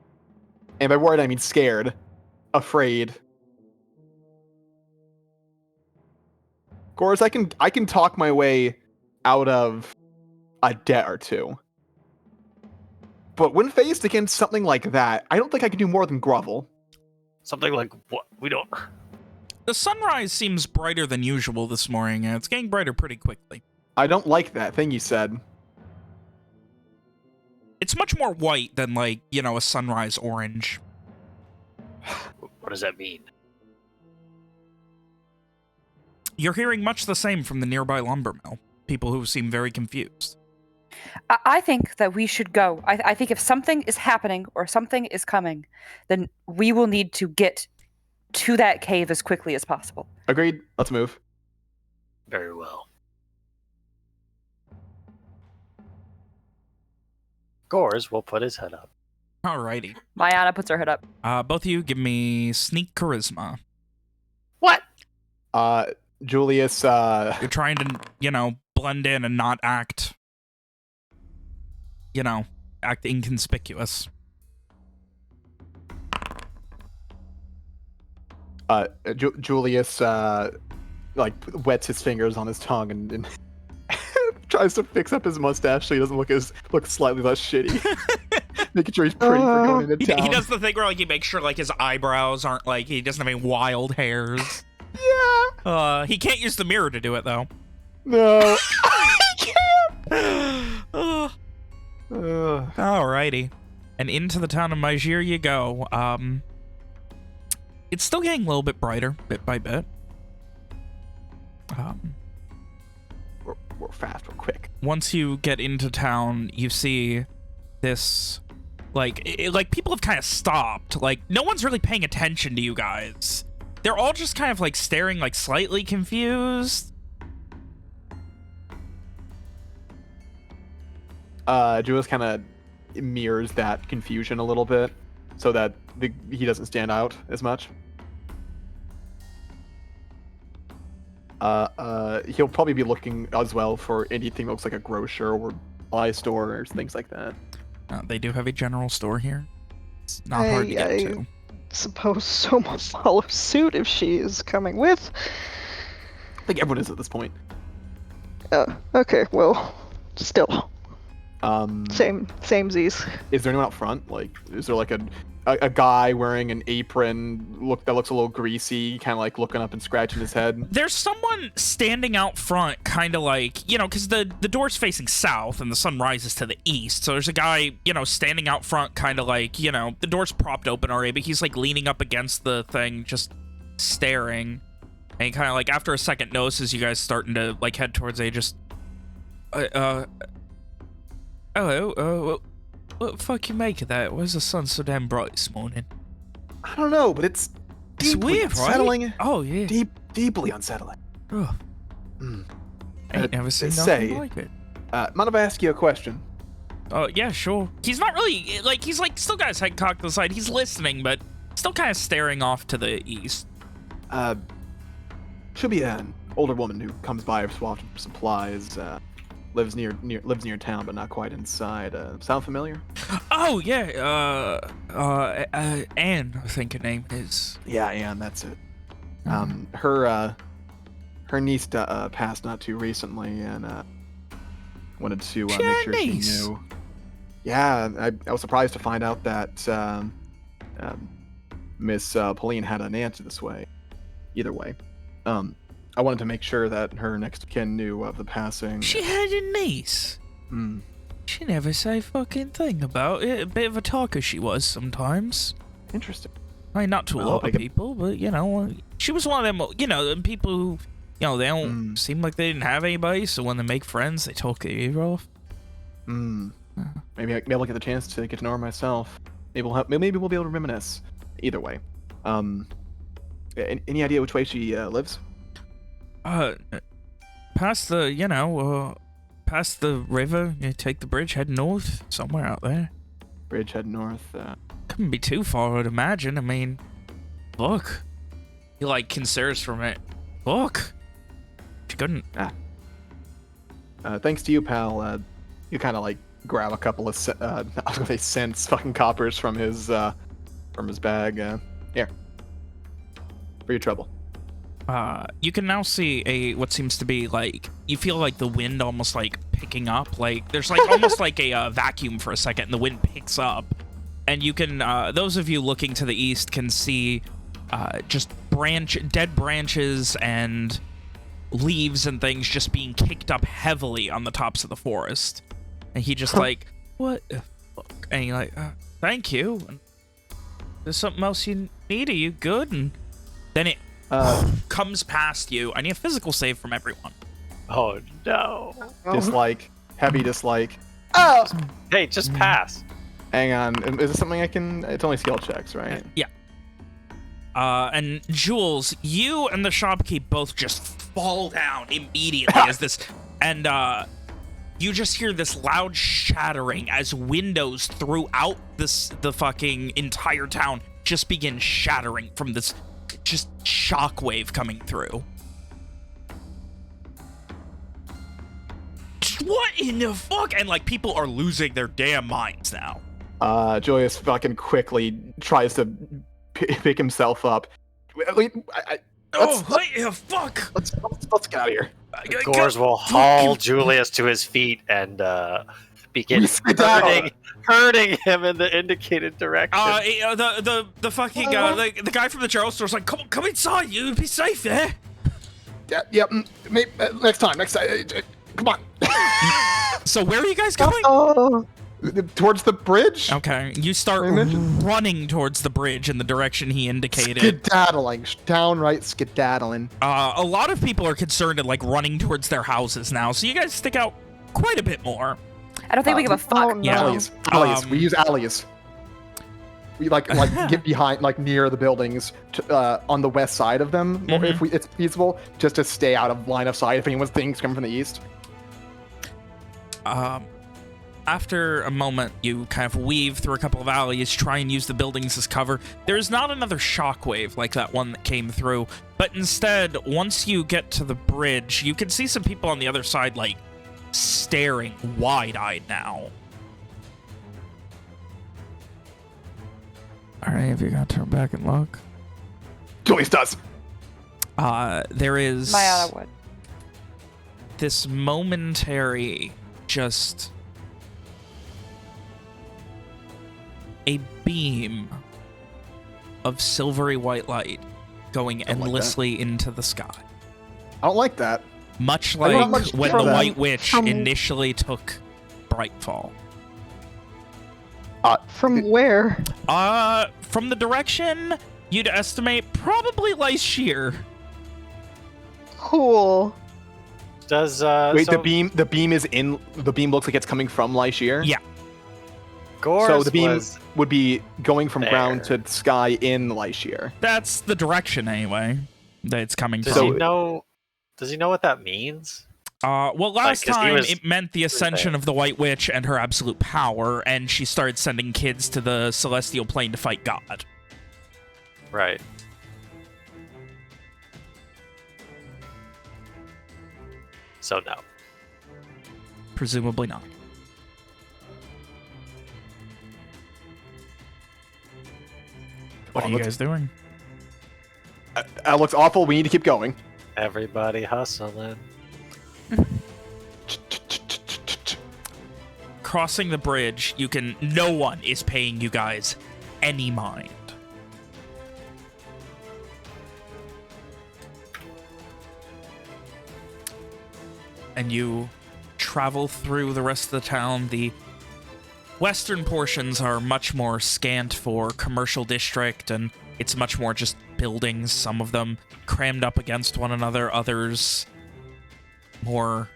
And by worried, I mean scared. Afraid. Of course, I can talk my way out of a debt or two. But when faced against something like that, I don't think I can do more than grovel. Something like what? We don't. The sunrise seems brighter than usual this morning, and it's getting brighter pretty quickly. I don't like that thing you said. It's much more white than, like, you know, a sunrise orange. What does that mean? You're hearing much the same from the nearby lumber mill. People who seem very confused. I think that we should go. I think if something is happening or something is coming, then we will need to get to that cave as quickly as possible. Agreed. Let's move. Very well. Gores will put his head up. Alrighty. Mayana puts her head up. Both of you give me sneak charisma. What? Julius, You're trying to, you know, blend in and not act, you know, act inconspicuous. Julius, like, wets his fingers on his tongue and tries to fix up his mustache so he doesn't look slightly less shitty. Making sure he's pretty for going into town. He does the thing where like he makes sure like his eyebrows aren't like he doesn't have any wild hairs. Yeah. He can't use the mirror to do it though. No. Alrighty. And into the town of Majir you go. It's still getting a little bit brighter, bit by bit. We're fast, we're quick. Once you get into town, you see this, like people have kind of stopped. Like, no one's really paying attention to you guys. They're all just kind of, like, staring, like, slightly confused. Julius kind of mirrors that confusion a little bit so that he doesn't stand out as much. He'll probably be looking as well for anything that looks like a grocer or supply store or things like that. They do have a general store here. It's not hard to get to. Suppose Soma will follow suit if she is coming with. I think everyone is at this point. Okay, well, still. Same Z's. Is there anyone out front? Like, is there like a guy wearing an apron that looks a little greasy, kind of like looking up and scratching his head? There's someone standing out front, kind of like, you know, because the door's facing south and the sun rises to the east. So there's a guy, you know, standing out front, kind of like, you know, the door's propped open already, but he's like leaning up against the thing, just staring. And he kind of like, after a second, notices you guys starting to like head towards a just, hello, what the fuck you make of that? Why's the sun so damn bright this morning? I don't know, but it's weird, unsettling. Right? Oh, yeah. Deeply unsettling. Oh. Ain't never seen say, nothing like it. Mind if I ask you a question? Yeah, sure. He's not really, like, he's like still got his head cocked to the side. He's listening, but still kind of staring off to the east. Should be an older woman who comes by for supplies, lives near town, but not quite inside. Sound familiar? Oh, yeah, Anne, I think her name is. Yeah, Anne, that's it. Her niece passed not too recently, and wanted to make sure she knew. Yeah, I was surprised to find out that Miss Pauline had an aunt this way. Either way, I wanted to make sure that her next of kin knew of the passing. She had a niece. She never say a fucking thing about it. A bit of a talker she was sometimes. Interesting. I mean, not to a lot of people, but, you know, she was one of them, you know, people who, you know, they don't seem like they didn't have anybody, so when they make friends, they talk their ear off. Maybe I'll get the chance to get to know her myself. Maybe we'll be able to reminisce. Either way. Any idea which way she lives? Past the, you know, past the river, you take the bridge, head north, somewhere out there. Bridge head north. Couldn't be too far, I'd imagine. I mean, look. He, like, considers for a minute. Look. She couldn't. Thanks to you, pal. You kind of, like, grab a couple of, I was gonna say cents, fucking coppers from his bag. Here. For your trouble. You can now see what seems to be, like, you feel like the wind almost, like, picking up. Like, there's, like, almost like a vacuum for a second, and the wind picks up. And you can, those of you looking to the east can see just dead branches and leaves and things just being kicked up heavily on the tops of the forest. And he just like, what the fuck? And you're like, thank you. And there's something else you need? Are you good? And then it comes past you. I need a physical save from everyone. Oh, no. Dislike. Heavy dislike. Oh! Hey, just pass. Hang on. Is this something I can... It's only skill checks, right? Yeah. And Jules, you and the shopkeep both just fall down immediately as this... And, you just hear this loud shattering as windows throughout the fucking entire town just begin shattering from this just shockwave coming through. What in the fuck? And, like, people are losing their damn minds now. Julius fucking quickly tries to pick himself up. What the fuck? Let's get out of here. Gores will haul Julius to his feet and begin We skedaddle. hurting him in the indicated direction. The fucking the guy from the general store's like, come inside, you'll be safe, yeah? Yeah. Next time. Come on. So where are you guys going? Oh, Towards the bridge. Okay, you start running towards the bridge in the direction he indicated. Skedaddling, downright skedaddling. A lot of people are concerned at like running towards their houses now, so you guys stick out quite a bit more. I don't think we give a fuck. oh no. Yeah. Alleys. We use alleys. We like get behind, like near the buildings, on the west side of them, or if it's feasible, just to stay out of line of sight if anyone's things come from the east. After a moment, you kind of weave through a couple of alleys, try and use the buildings as cover. There's not another shockwave like that one that came through, but instead, once you get to the bridge, you can see some people on the other side, like, staring wide-eyed now. Alright, have you got to turn back and look? Julius does. There is Mayana would. this momentary, just a beam of silvery white light going Don't like that. endlessly into the sky. I don't like that. Much I don't like much when care the for that. White Witch From- initially took Brightfall. From where? From the direction you'd estimate probably Lyshir. Cool. Does Wait, so the beam is in. The beam looks like it's coming from Lyshir. Yeah. Gores So the beam was would be going from ground there. to sky in Lyshir. That's the direction anyway that it's coming Does from. he know? Does he know what that means? Well, last 'cause he time was- it meant the ascension there. of the White Witch and her absolute power, and she started sending kids to the celestial plane to fight God. Right. So no. Presumably not. What Oh, are you let's- guys doing? That looks awful. We need to keep going. Everybody hustling. Crossing the bridge, no one is paying you guys any mind. And you travel through the rest of the town. The western portions are much more scant for commercial district, and it's much more just buildings, some of them crammed up against one another, others more...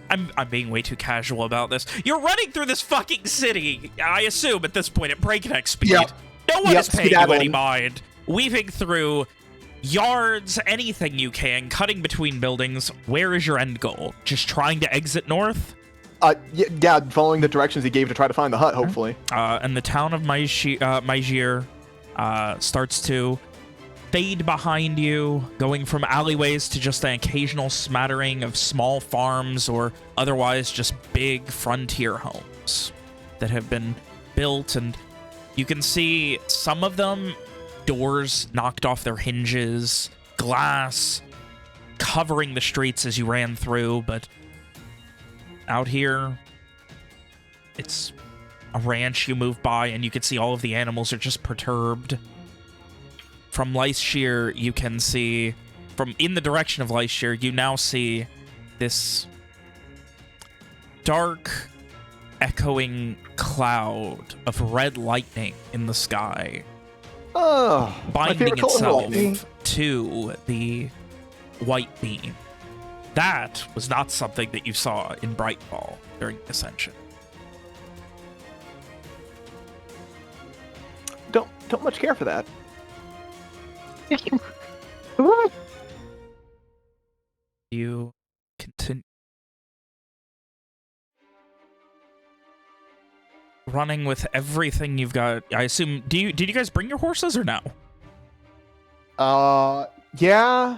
I'm being way too casual about this. You're running through this fucking city, I assume, at this point, at breakneck speed. Yep. No one Yep, is paying you any skedaddling. mind. Weaving through yards, anything you can, cutting between buildings. Where is your end goal? Just trying to exit north? Yeah, following the directions he gave to try to find the hut, hopefully. And the town of Maijir starts to fade behind you, going from alleyways to just an occasional smattering of small farms or otherwise just big frontier homes that have been built. And you can see some of them, doors knocked off their hinges, glass covering the streets as you ran through, but out here, it's a ranch you move by, and you can see all of the animals are just perturbed. From Lyshir, you can see, from in the direction of Lyshir, you now see this dark, echoing cloud of red lightning in the sky, Oh, my binding favorite color, itself lightning. to the white beam. That was not something that you saw in Brightfall during Ascension. Don't much care for that. You continue running with everything you've got. I assume. Did you guys bring your horses or no? Yeah.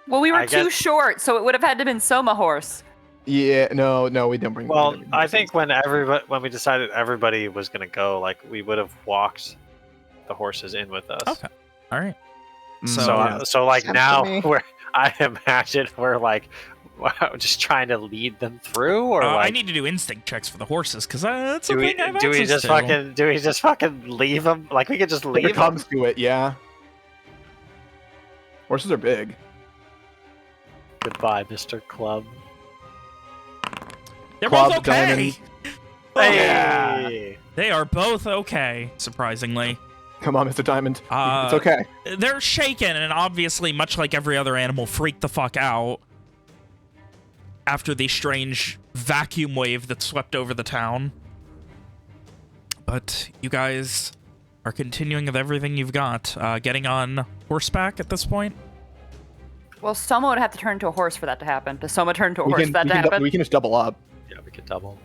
Well, we were I too guess- short, so it would have had to have been Soma horse. Yeah, no, we didn't bring. Well, we didn't bring I horses. think when we decided everybody was gonna go, like we would have walked the horses in with us. Okay. All right. Mm, So- So, yeah. so like Sounds now to me. I imagine we're like Wow, just trying to lead them through, or I like, need to do instinct checks for the horses because that's a do we thing I have do we access just to. fucking leave them? Like we could just If leave it them. comes to it, yeah. Horses are big. Goodbye, Mr. Club. They're Club, both okay. diamond. Hey! They are both okay, surprisingly. Come on, Mr. Diamond. Uh, It's okay. They're shaken and obviously, much like every other animal, freaked the fuck out after the strange vacuum wave that swept over the town. But you guys are continuing with everything you've got. Getting on horseback at this point? Well, Soma would have to turn to a horse for that to happen. Does Soma turn to a horse for that to happen? We can just double up. Yeah, we could double.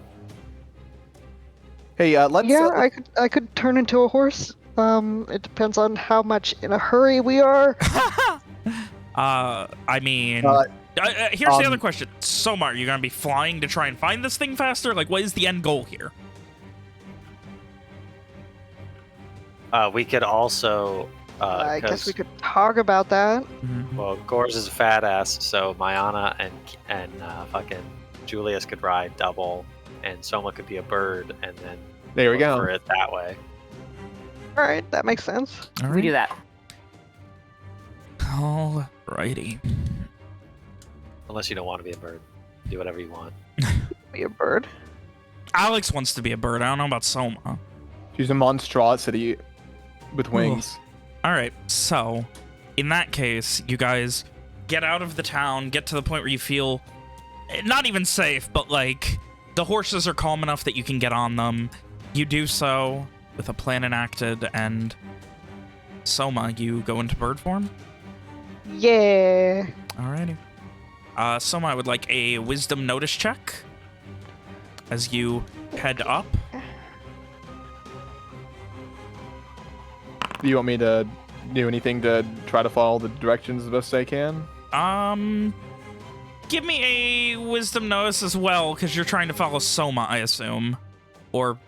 Hey, let's. Yeah, I could turn into a horse. It depends on how much in a hurry we are. I mean... here's the other question. Soma, are you going to be flying to try and find this thing faster? Like, what is the end goal here? We could also. I guess 'cause, we could talk about that. Well, Gors is a fat ass, so Mayana and fucking Julius could ride double, and Soma could be a bird, and then There we look go. for it that way. All right, that makes sense. All We do that. Alrighty. Unless you don't want to be a bird, do whatever you want. Be a bird. Alex wants to be a bird. I don't know about Soma. She's a monstrosity with wings. Alright, so, in that case, you guys get out of the town, get to the point where you feel not even safe, but like the horses are calm enough that you can get on them. You do so with a plan enacted, and Soma, you go into bird form? Yeah. Alrighty. Soma, I would like a wisdom notice check as you head up. Do you want me to do anything to try to follow the directions as best I can? Give me a wisdom notice as well, because you're trying to follow Soma, I assume. Or,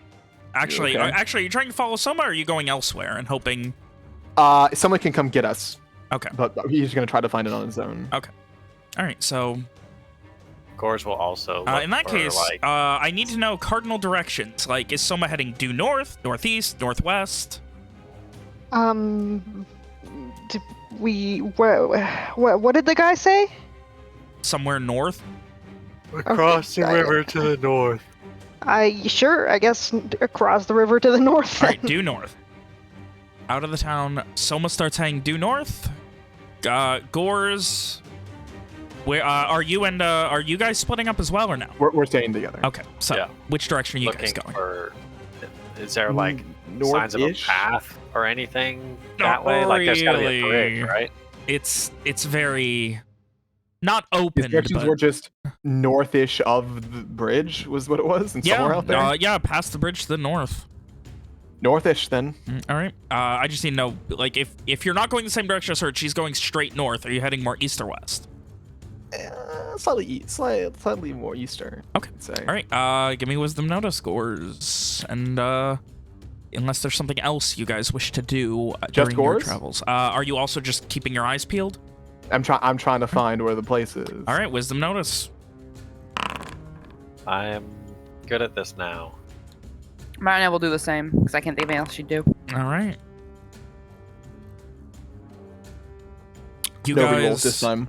actually, Okay. are you trying to follow Soma, or are you going elsewhere and hoping... Someone can come get us, Okay. but he's gonna try to find it on his own. Alright, so, Gors will also. Look in that for, case, like, I need to know cardinal directions. Like, is Soma heading due north, northeast, northwest? Did we? What did the guy say? Somewhere north? across the river to the north. I guess across the river to the north. Alright, due north. Out of the town, Soma starts heading due north. Gors... Where are you guys splitting up as well or no? We're staying together. Okay, so Yeah. which direction are you guys Looking going? for. Is there like North-ish? signs of a path or anything Not that way? Like there's gotta be a really. bridge, right? It's very not His open, directions but were just northish of the bridge, was what it was, and somewhere out there. yeah, past the bridge to the north. Northish, then. All right. I just need to know, like, if you're not going the same direction as her, she's going straight north. Are you heading more east or west? Slightly more eastern. Okay. I'd say. All right. Give me wisdom notice scores, and unless there's something else you guys wish to do Just during your scores? travels, are you also just keeping your eyes peeled? I'm trying to find where the place is. All right. Wisdom notice. I am good at this now. Marina will do the same, because I can't think of anything else she'd do. All right. You No guys, rolls this time.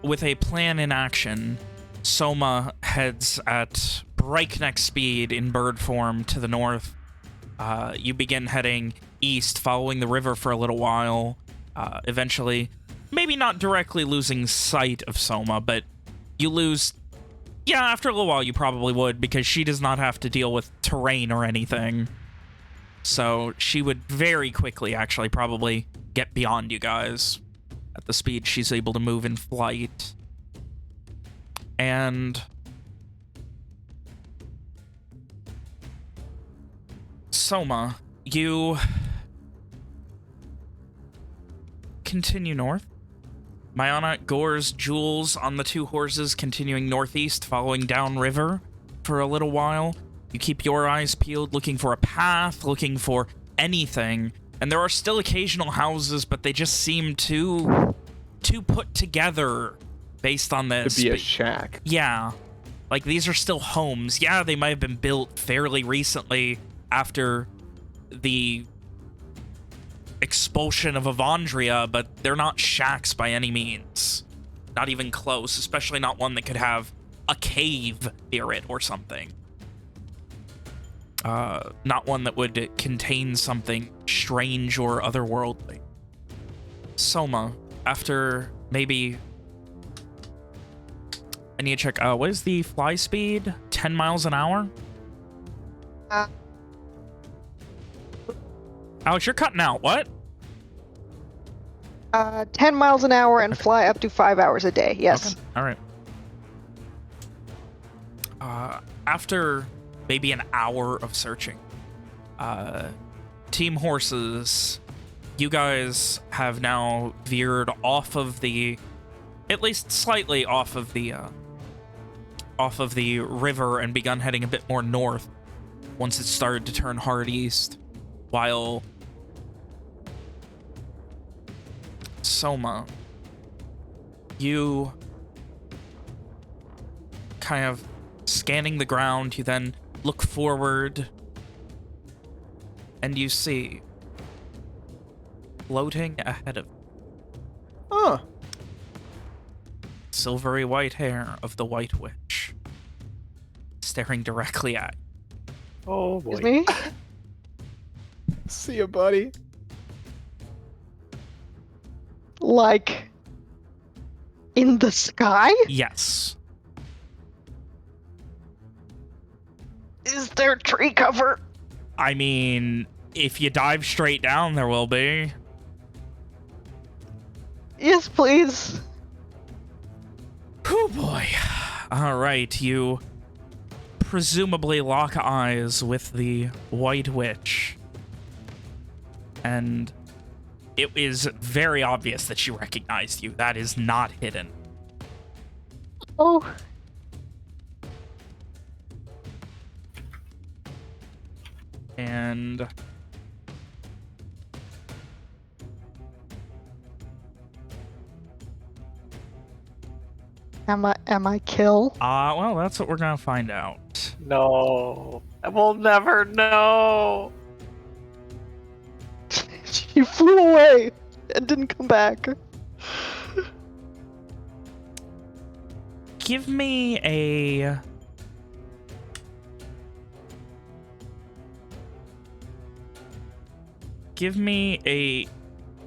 with a plan in action, Soma heads at breakneck speed in bird form to the north. You begin heading east, following the river for a little while. Eventually, maybe not directly losing sight of Soma, but you lose... Yeah, after a little while you probably would, because she does not have to deal with terrain or anything. So she would very quickly, actually, probably get beyond you guys at the speed she's able to move in flight. And... Soma, you... continue north. Mayana, Gors, Jules on the two horses continuing northeast, following downriver for a little while. You keep your eyes peeled, looking for a path, looking for anything. And there are still occasional houses, but they just seem too put together based on this. To be a shack. Yeah. Like, these are still homes. Yeah, they might have been built fairly recently after the expulsion of Avandria, but they're not shacks by any means. Not even close, especially not one that could have a cave near it or something. Not one that would contain something strange or otherworldly. Soma, after maybe... I need to check, what is the fly speed? 10 miles an hour? Alex, you're cutting out. What? 10 miles an hour and fly up to 5 hours a day. Yes. Okay. All right. After maybe an hour of searching, Team Horses, you guys have now veered off of the, at least slightly off of the river and begun heading a bit more north once it started to turn hard east, while Soma, you kind of scanning the ground, you then look forward and you see floating ahead of Huh. silvery white hair of the White Witch, staring directly at you. Oh boy. Excuse me? See ya, buddy. Like, in the sky? Yes. Is there tree cover? I mean, if you dive straight down, there will be. Yes, please. Oh boy. All right, you presumably lock eyes with the White Witch. And it is very obvious that she recognized you. That is not hidden. Oh. And Am I kill? well, that's what we're gonna find out. No. I will never know. She flew away and didn't come back. Give me a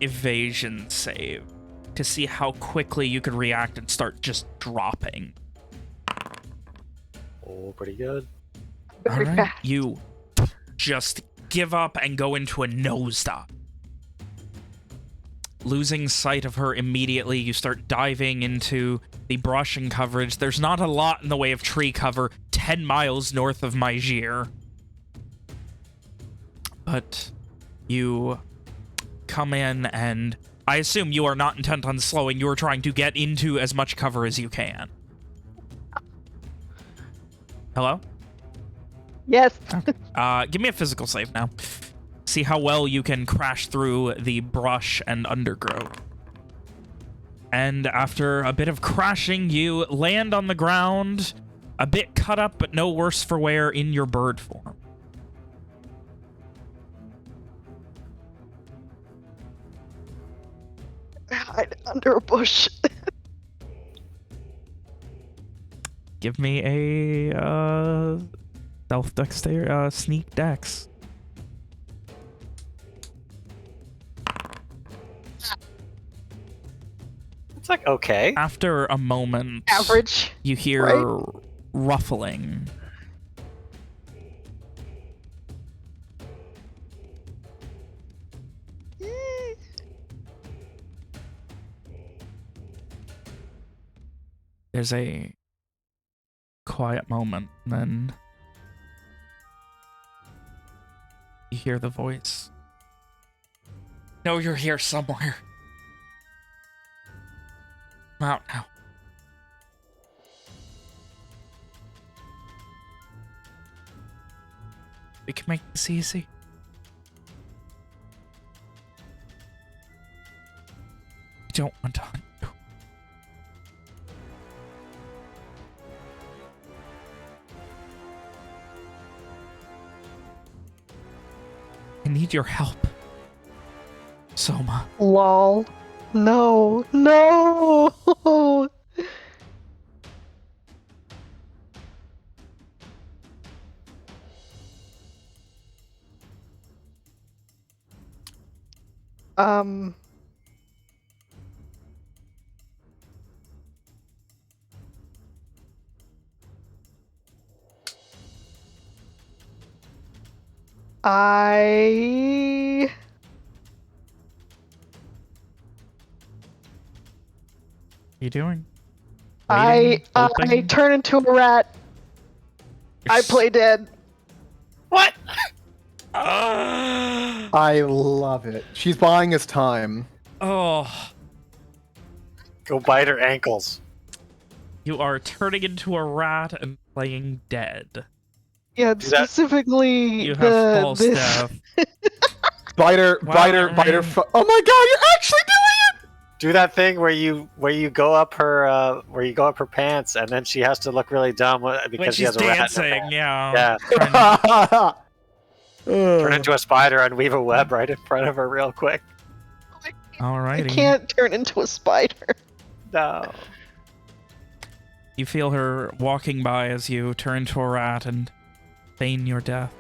evasion save to see how quickly you could react and start just dropping. Oh, pretty good. Very All right. fast. You just give up and go into a nosedive. Losing sight of her immediately, you start diving into the brush and coverage. There's not a lot in the way of tree cover 10 miles north of Maigir. But you come in, and I assume you are not intent on slowing. You are trying to get into as much cover as you can. Hello? Yes. Give me a physical save now. See how well you can crash through the brush and undergrowth. And after a bit of crashing, you land on the ground, a bit cut up, but no worse for wear in your bird form. Hide under a bush. Give me a stealth dexterity, sneak dex. It's like, okay. After a moment, Average. you hear right? ruffling. There's a quiet moment, and then you hear the voice. No, you're here somewhere. I'm out now. We can make this easy. We don't want to hunt you. need your help. Soma. Lol. No. No. I What are you doing? I Waiting? Hoping? turn into a rat. You're I play dead. What? I love it. She's buying us time. Oh, Go bite her ankles. you are turning into a rat and playing dead. Yeah, Do that- specifically You have false this. death. Biter. Wow, Oh my god, you're actually doing it! Do that thing where you go up her pants and then she has to look really dumb because When she she's has a rat in her dancing, pants. yeah. Yeah, Turn turn into a spider and weave a web right in front of her real quick. I Alrighty. can't turn into a spider. No. You feel her walking by as you turn to a rat and feign your death.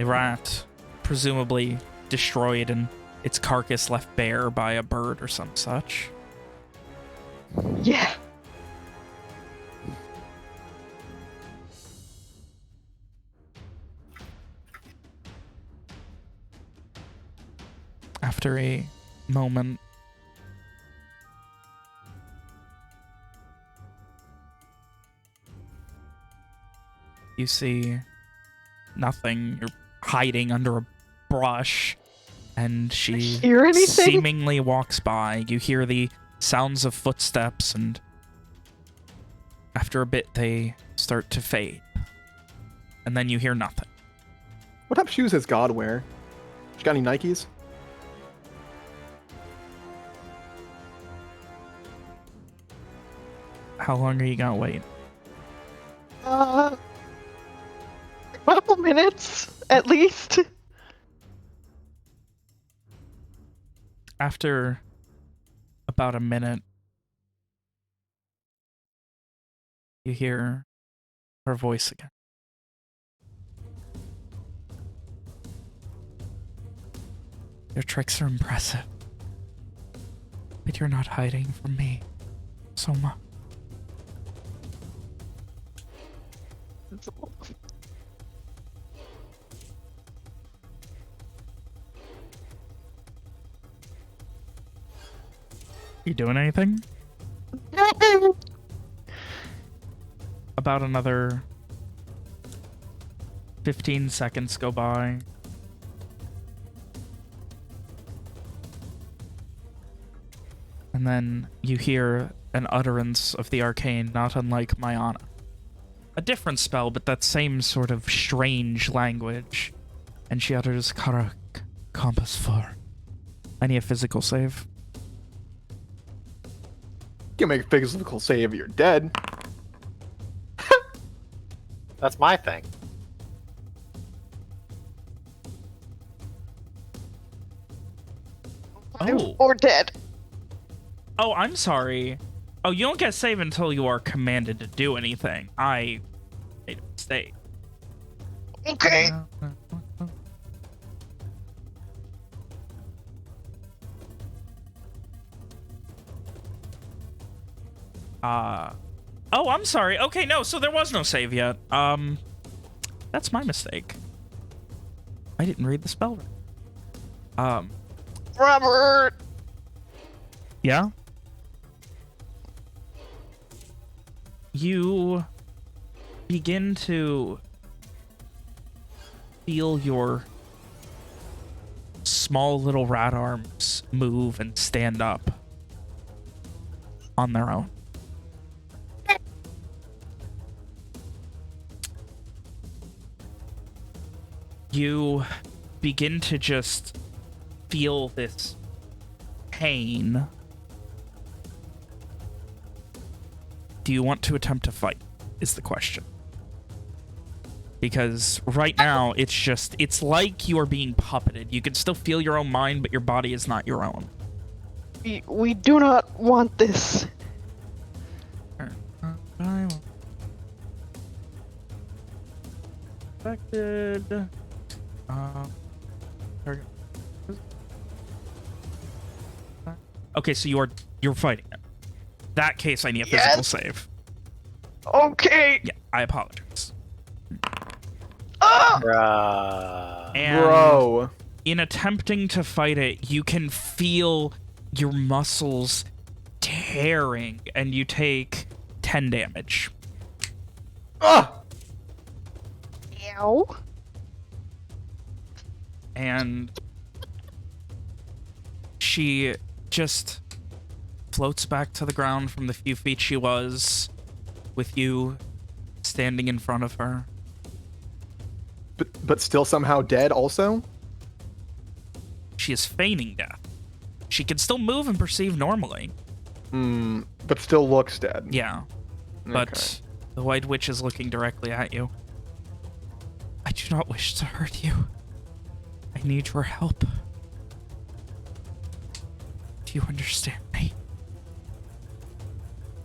A rat, presumably destroyed and its carcass left bare by a bird or some such. Yeah. After a moment, you see nothing. You're hiding under a brush, and she Hear anything? seemingly walks by. You hear the sounds of footsteps, and after a bit, they start to fade. And then you hear nothing. What type of shoes does God wear? She got any Nikes? How long are you gonna wait? A couple minutes, at least. After about a minute, you hear her voice again. Your tricks are impressive, but you're not hiding from me, Soma. You doing anything? About another 15 seconds go by. And then you hear an utterance of the arcane, not unlike Mayana. A different spell, but that same sort of strange language. And she utters Karak Compass 4. I need a physical save. You can make a physical save if you're dead. That's my thing. Oh. Or dead. Oh, I'm sorry. Oh, you don't get save until you are commanded to do anything. I made a mistake. Okay. Oh, I'm sorry. Okay, no, so there was no save yet. That's my mistake. I didn't read the spell right. Robert. Yeah? You begin to feel your small little rat arms move and stand up on their own. You begin to just feel this pain. Do you want to attempt to fight, is the question. Because right now, it's like you are being puppeted. You can still feel your own mind, but your body is not your own. We do not want this. Affected. Okay, so you're fighting it. That case, I need a physical save. Okay. Yeah, I apologize. And Bro. in attempting to fight it, you can feel your muscles tearing, and you take 10 damage. Ah! Ow. And she just floats back to the ground from the few feet she was, with you standing in front of her. But still somehow dead also? She is feigning death. She can still move and perceive normally. But still looks dead. Yeah. But Okay. the White Witch is looking directly at you. I do not wish to hurt you. I need your help. Do you understand me?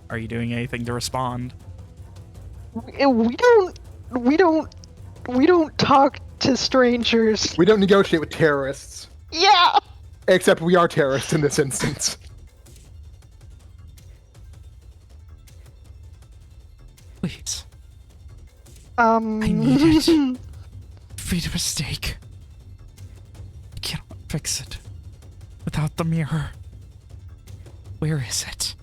Are you doing anything to respond? We don't talk to strangers. We don't negotiate with terrorists. Yeah. Except we are terrorists in this instance. Please. I need it. I've made a mistake. I cannot fix it without the mirror. Where is it?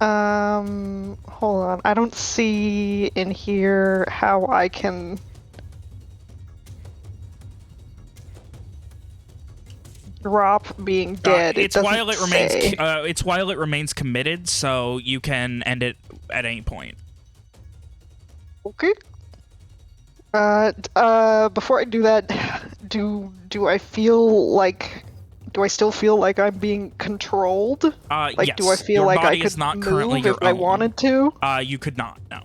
Hold on. I don't see in here how I can drop being dead. It's it while doesn't it remains. say. It's while it remains committed, so you can end it at any point. Okay. Before I do that, do I feel like? Do I still feel like I'm being controlled? Like, yes. do I feel Your like I body could is not currently move your if I own. wanted to? You could not. No.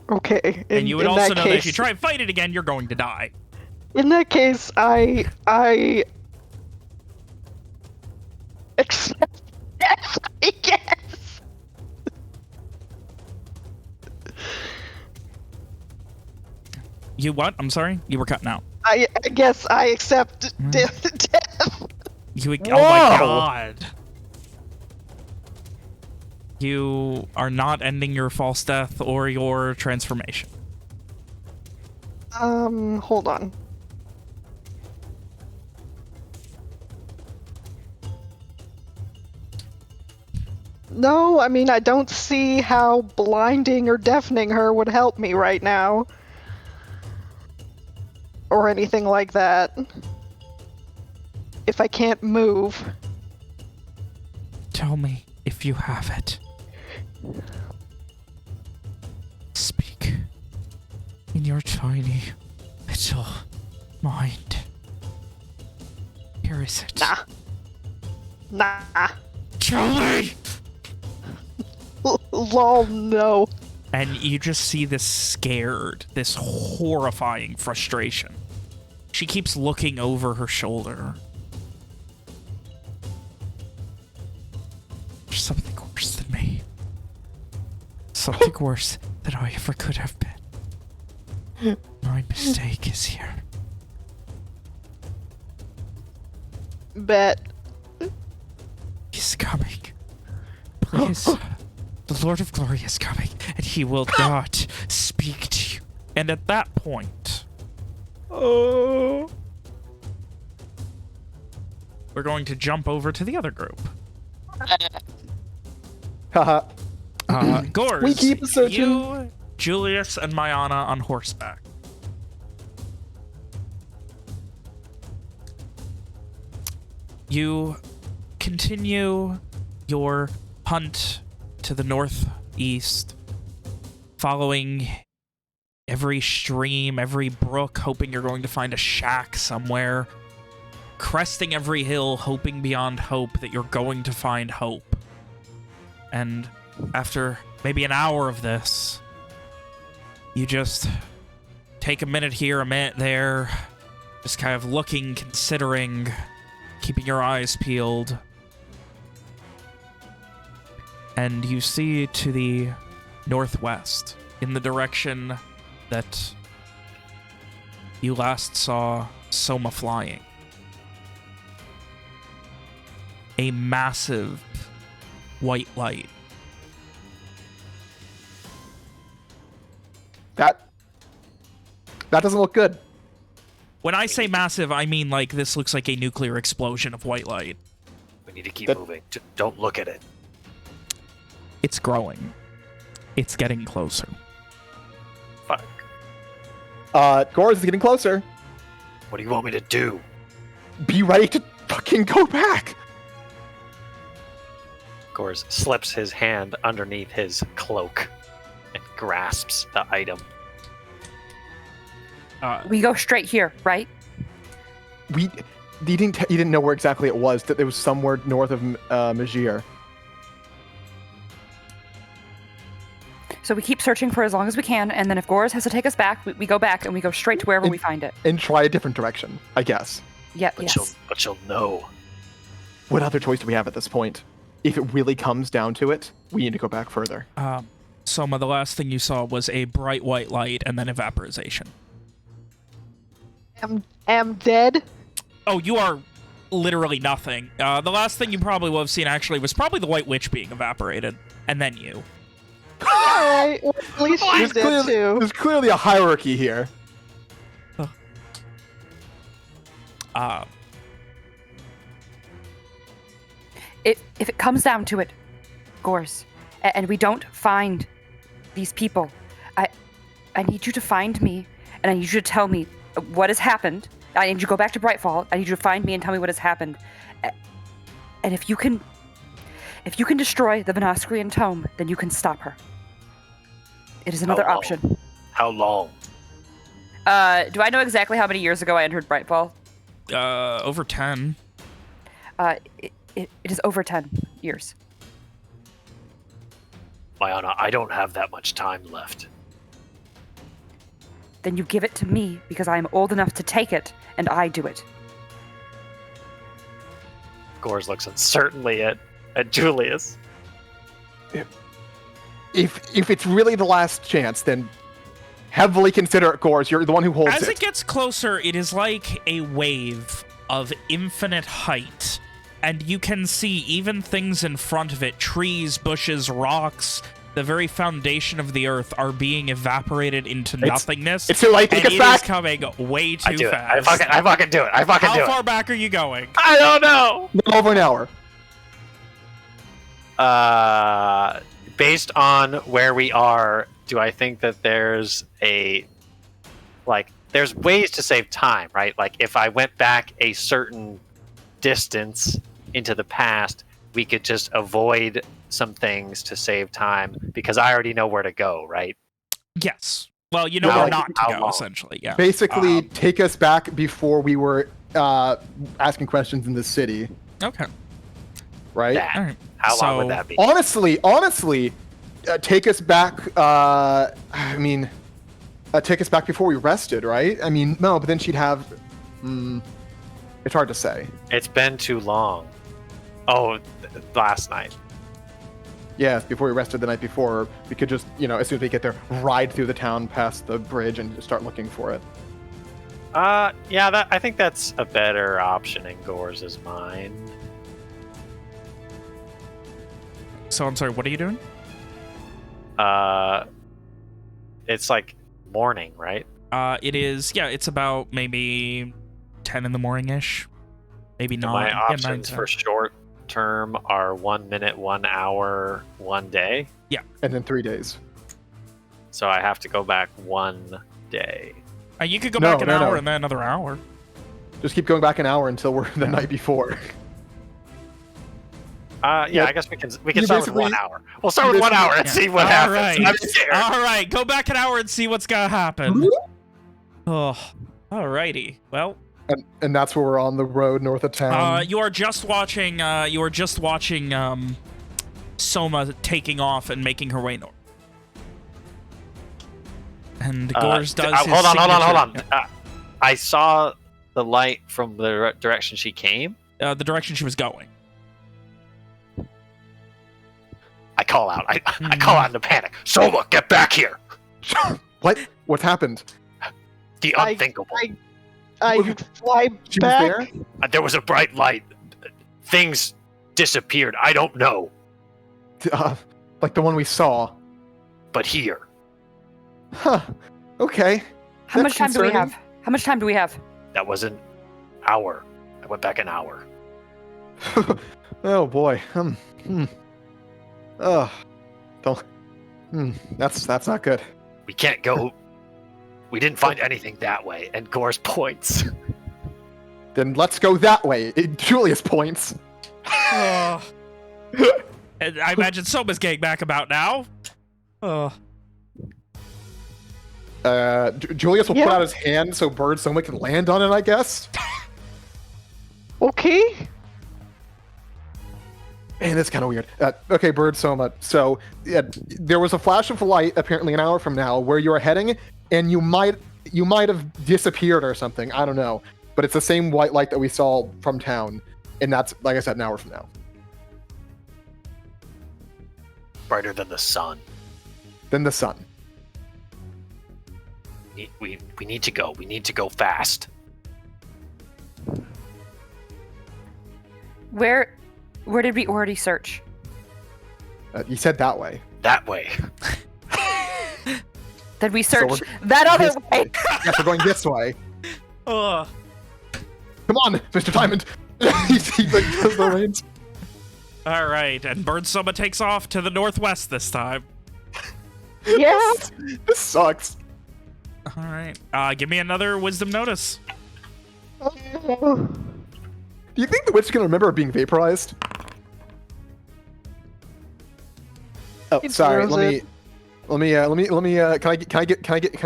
Okay. And you would in also that know case, that if you try and fight it again, you're going to die. In that case, I accept. Yes, I guess. You what? I'm sorry. You were cutting out. I guess I accept Mm. death. You. Oh my Whoa! god. You are not ending your false death or your transformation. Hold on. No, I mean, I don't see how blinding or deafening her would help me right now. Or anything like that. If I can't move. Tell me if you have it. Speak in your tiny little mind. Here is it. Nah. Tell me! Lol, no. And you just see this scared, this horrifying frustration. She keeps looking over her shoulder. There's something worse than me. Something worse than I ever could have been. My mistake is here. Bet. He's coming. Please. The Lord of Glory is coming, and he will not speak to you. And at that point... we're going to jump over to the other group. Haha. Gors, We keep searching. you, Julius, and Mayana on horseback. You continue your hunt to the northeast, following every stream, every brook, hoping you're going to find a shack somewhere, cresting every hill, hoping beyond hope that you're going to find hope. And after maybe an hour of this. You just take a minute here, a minute there, just kind of looking, considering, keeping your eyes peeled. And you see to the northwest, in the direction that you last saw Soma flying, a massive white light. That doesn't look good. When I say massive, I mean like this looks like a nuclear explosion of white light. We need to keep That- moving. Don't look at it. It's growing. It's getting closer. Fuck. Gores is getting closer. What do you want me to do? Be ready to fucking go back. Gores slips his hand underneath his cloak and grasps the item. We go straight here, right? You didn't know where exactly it was. That it was somewhere north of Majir. So we keep searching for as long as we can, and then if Gores has to take us back, we go back and we go straight to wherever we find it. And try a different direction, I guess. Yeah, But yes. you'll know. What other choice do we have at this point? If it really comes down to it, we need to go back further. Soma, the last thing you saw was a bright white light and then evaporization. Am dead. Oh, you are literally nothing. The last thing you probably will have seen actually was probably the White Witch being evaporated, and then you. Alright, well, at least she's dead too. There's clearly a hierarchy here. If it comes down to it, Gores, and we don't find these people, I need you to find me, and I need you to tell me what has happened. I need you to go back to Brightfall. I need you to find me and tell me what has happened. And if you can destroy the Venoscrian tome, then you can stop her. It is another How long? option. How long? Do I know exactly how many years ago I entered Brightfall? Over 10. It is over 10 years. Mayana, I don't have that much time left. Then you give it to me because I am old enough to take it, and I do it. Gores looks uncertainly at Julius. If it's really the last chance, then heavily consider it, Gores. You're the one who holds As it. it gets closer, it is like a wave of infinite height, and you can see even things in front of it, trees, bushes, rocks, the very foundation of the earth are being evaporated into nothingness. It's too late to and get it back. is coming way too I do it. fast. I fucking do it. I fucking do How it. far back are you going? I don't know. Over an hour. Based on where we are, do I think that there's there's ways to save time, right? Like if I went back a certain distance into the past, we could just avoid some things to save time because I already know where to go, right? Yes. Well, you know How- where not to how go, long? essentially, yeah. Basically, take us back before we were asking questions in the city, Okay. right? That. All right. How long So- would that be? Honestly, take us back. Take us back before we rested, right? I mean, no, but then she'd have. It's hard to say. It's been too long. Oh, last night. Yeah, before we rested the night before, we could just, as soon as we get there, ride through the town past the bridge and just start looking for it. Yeah, I think that's a better option in Gores' mind. So, I'm sorry, what are you doing? It's like morning, right? It is, yeah, it's about maybe 10 in the morning-ish. Maybe not. My Yeah, options 9, for short term are 1 minute, 1 hour, 1 day. And then 3 days. So I have to go back 1 day. You could go No, back an no, hour no. and then another hour. Just keep going back an hour until we're the night before. Yeah, Yeah. I guess we can You start with 1 basically- hour. We'll start with 1 hour and Yeah. see what All happens. right. I'm scared. All right, go back an hour and see what's gonna happen. Oh, alrighty. Well, And that's where we're on the road north of town. you are just watching. Soma taking off and making her way north. And Gors does his hold on. signature- I saw the light from the direction she came. the direction she was going. I call out. I call out in a panic. Soma, get back here! What happened? The I- unthinkable. I fly She was back. there? There was a bright light. Things disappeared. I don't know. Like the one we saw. But here. Huh. Okay. How That's much time do we concerning. have? How much time do we have? That was an hour. I went back an hour. Oh boy. Don't. That's not good. We can't go. We didn't find anything that way. And Gors points. Then let's go that way. Julius points. And I imagine Soma's getting back about now. Julius will Yeah. put out his hand so Bird Soma can land on it, I guess. Okay. Man, that's kind of weird. Okay, Bird Soma. So, yeah, there was a flash of light apparently an hour from now where you were heading, and you might have disappeared or something. I don't know, but it's the same white light that we saw from town, and that's, like I said, an hour from now. Brighter than the sun. Then the sun. We need to go. We need to go fast. Where did we already search? You said that way. That way. Did we So search that other this way? Yes, we're going this way. Ugh. Come on, Mr. Diamond. he does the reins. All right, and Bird Soma takes off to the northwest this time. Yeah. This sucks. All right, give me another wisdom notice. Do you think the witch is gonna remember being vaporized? Oh, He sorry. throws Let it. me. Can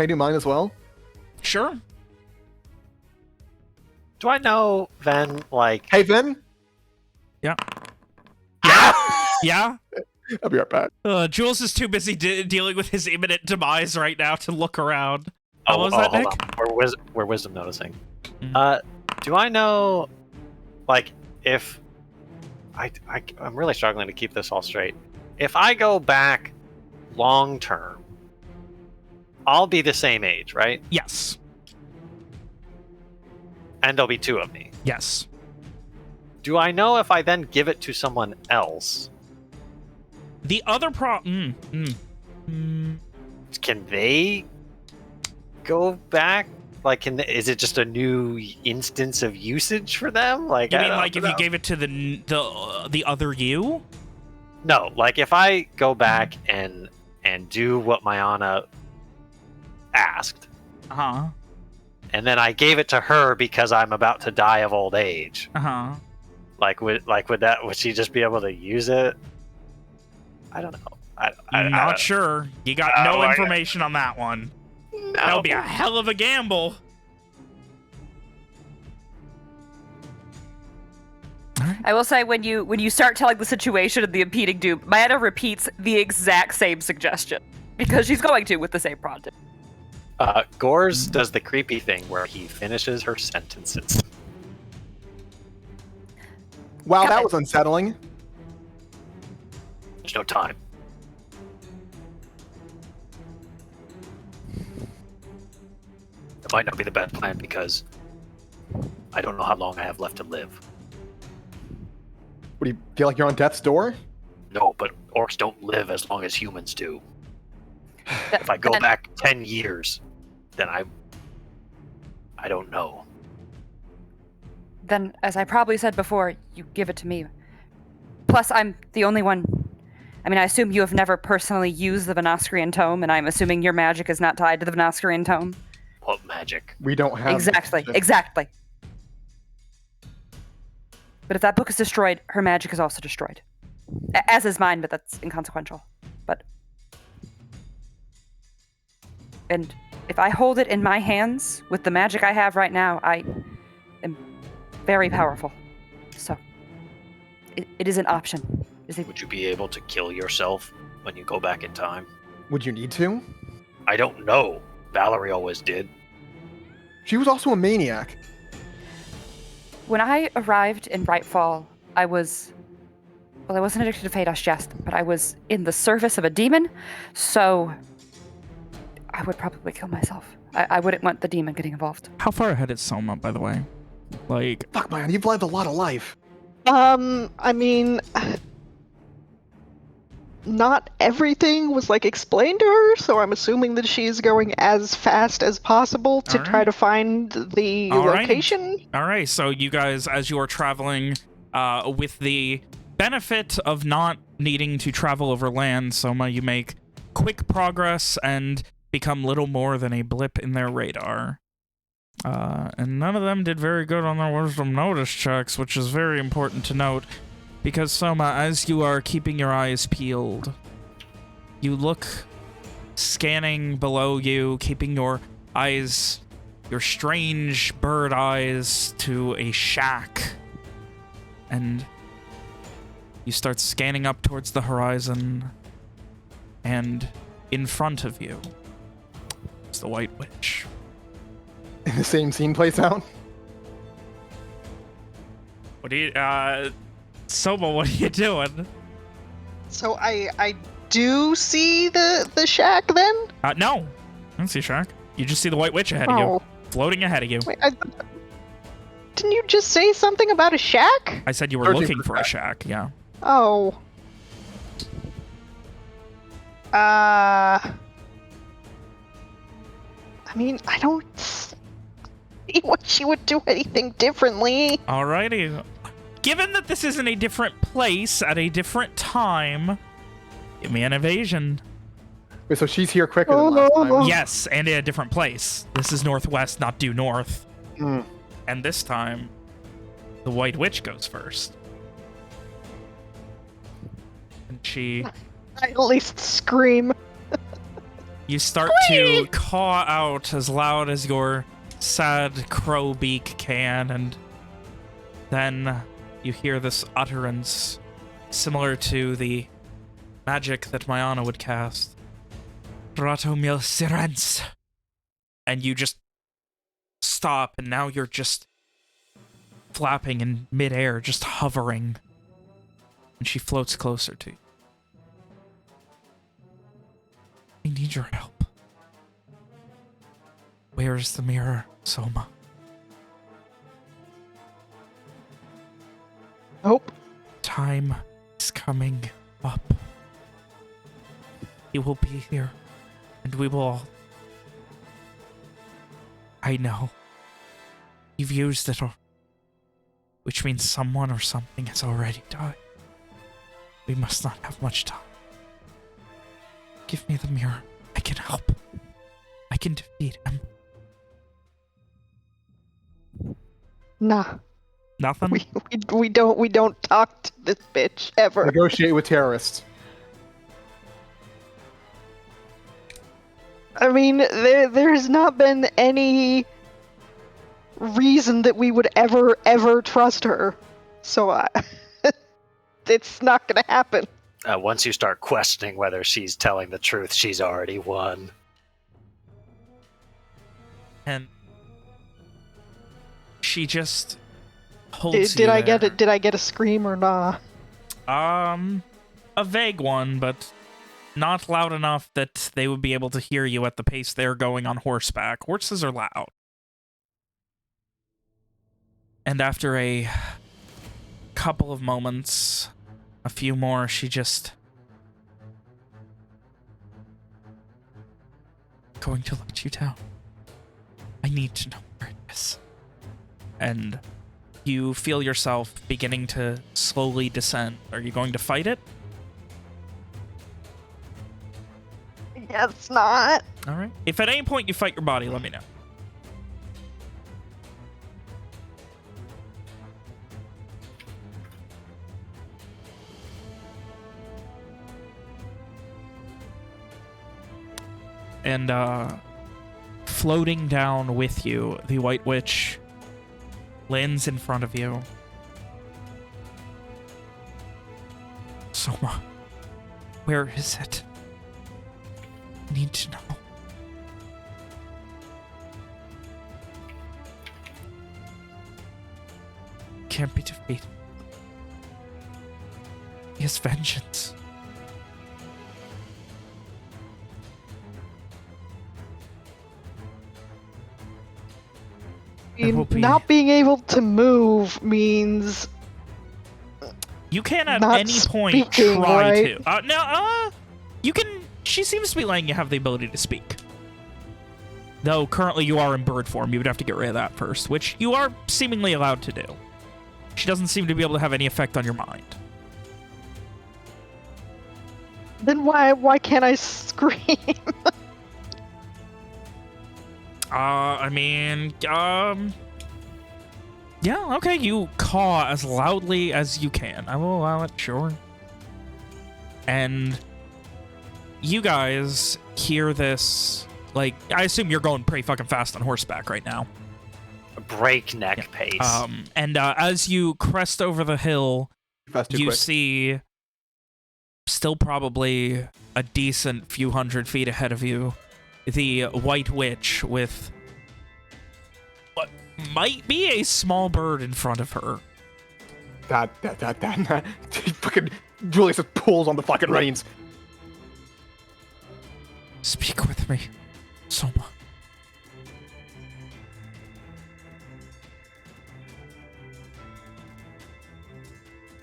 I do mine as well? Sure. Do I know then, like... Hey, Vin. Yeah. Yeah. I'll be right back. Jules is too busy dealing with his imminent demise right now to look around. How was that, hold Nick? on. We're wisdom noticing. Mhm. Do I know, like, if... I'm really struggling to keep this all straight. If I go back long term, I'll be the same age, right? Yes. And there'll be two of me. Yes. Do I know if I then give it to someone else, The other can they go back? Like, is it just a new instance of usage for them? Like, You I mean don't like if know. you gave it to the other you? No, like if I go back and do what Mayana asked, Uh-huh. and then I gave it to her because I'm about to die of old age. Uh-huh. Would she just be able to use it? I don't know. I'm not sure. You got Oh, no I- information on that one. No. That would be a hell of a gamble. I will say when you start telling the situation of the impeding doom, Mayana repeats the exact same suggestion because she's going to with the same project. Gors does the creepy thing where he finishes her sentences. Wow, Come that on. was unsettling. There's no time. It might not be the best plan because I don't know how long I have left to live. What do you feel like you're on death's door? No, but orcs don't live as long as humans do. If I go Then- back 10 years, then I don't know. Then, as I probably said before, you give it to me. Plus, I'm the only one. I mean, I assume you have never personally used the Venoscrian Tome, and I'm assuming your magic is not tied to the Venoscrian Tome. What magic? We don't have Exactly. Exactly. But if that book is destroyed, her magic is also destroyed. As is mine, but that's inconsequential. And if I hold it in my hands with the magic I have right now, I am very powerful. So, it is an option. Is he? Would you be able to kill yourself when you go back in time? Would you need to? I don't know. Valerie always did. She was also a maniac. When I arrived in Brightfall, I wasn't addicted to Fados Jest, but I was in the service of a demon, so I would probably kill myself. I wouldn't want the demon getting involved. How far ahead is Soma, by the way? Like, Fuck, man, you've lived a lot of life. I mean, not everything was like explained to her, so I'm assuming that she's going as fast as possible to All try right. to find the All right. location. all right, so you guys, as you are traveling, with the benefit of not needing to travel over land, Soma, you make quick progress and become little more than a blip in their radar. And none of them did very good on their wisdom notice checks, which is very important to note, because Soma, as you are keeping your eyes peeled, you look scanning below you, keeping your eyes, your strange bird eyes, to a shack, and you start scanning up towards the horizon, and in front of you is the White Witch. And the same scene plays out. What are you, Soma, what are you doing? So I do see the shack then? No. I don't see Shack. You just see the White Witch ahead of you, floating ahead of you. Wait, didn't you just say something about a shack? I said you were Searching looking for for a shack, yeah. Oh. I mean, I don't see what she would do anything differently. Alrighty. Given that this is in a different place at a different time, give me an evasion. Wait, so she's here quicker than last time. Yes, and in a different place. This is northwest, not due north. Hmm. And this time, the White Witch goes first. And she... I at least scream. You start to caw out as loud as your sad crow beak can, and then you hear this utterance similar to the magic that Mayana would cast. Ratomil Sirens. And you just stop, and now you're just flapping in midair, just hovering. And she floats closer to you. I need your help. Where is the mirror, Soma? Nope. Time is coming up. He will be here, and we will all... I know. You've used it, which means someone or something has already died. We must not have much time. Give me the mirror. I can help. I can defeat him. Nah. Nothing? We don't talk to this bitch ever. Negotiate with terrorists. I mean, there has not been any reason that we would ever trust her. So it's not gonna happen. Once you start questioning whether she's telling the truth, she's already won. And she just holds Did I there. get it? Did I get a scream or nah? A vague one, but not loud enough that they would be able to hear you at the pace they're going on horseback. Horses are loud. And after a couple of moments, a few more, she just... going to let you down. I need to know where it is. And you feel yourself beginning to slowly descend. Are you going to fight it? Yes, not. All right. If at any point you fight your body, let me know. And floating down with you, the White Witch lands in front of you. Soma, where is it? I need to know. Can't be defeated. He has vengeance. It will be- Not being able to move means You can at Not any point speaking, try right? to. No, you can. She seems to be letting you have the ability to speak. Though currently you are in bird form, you would have to get rid of that first, which you are seemingly allowed to do. She doesn't seem to be able to have any effect on your mind. then why can't I scream? I mean, yeah, okay, you caw as loudly as you can. I will allow it, sure. And you guys hear this, like, I assume you're going pretty fucking fast on horseback right now. A breakneck pace. And as you crest over the hill, Fast too you quick. see still probably a decent few hundred feet ahead of you, the White Witch with what might be a small bird in front of her. That. Fucking Julius just pulls on the fucking reins. Speak with me, Soma.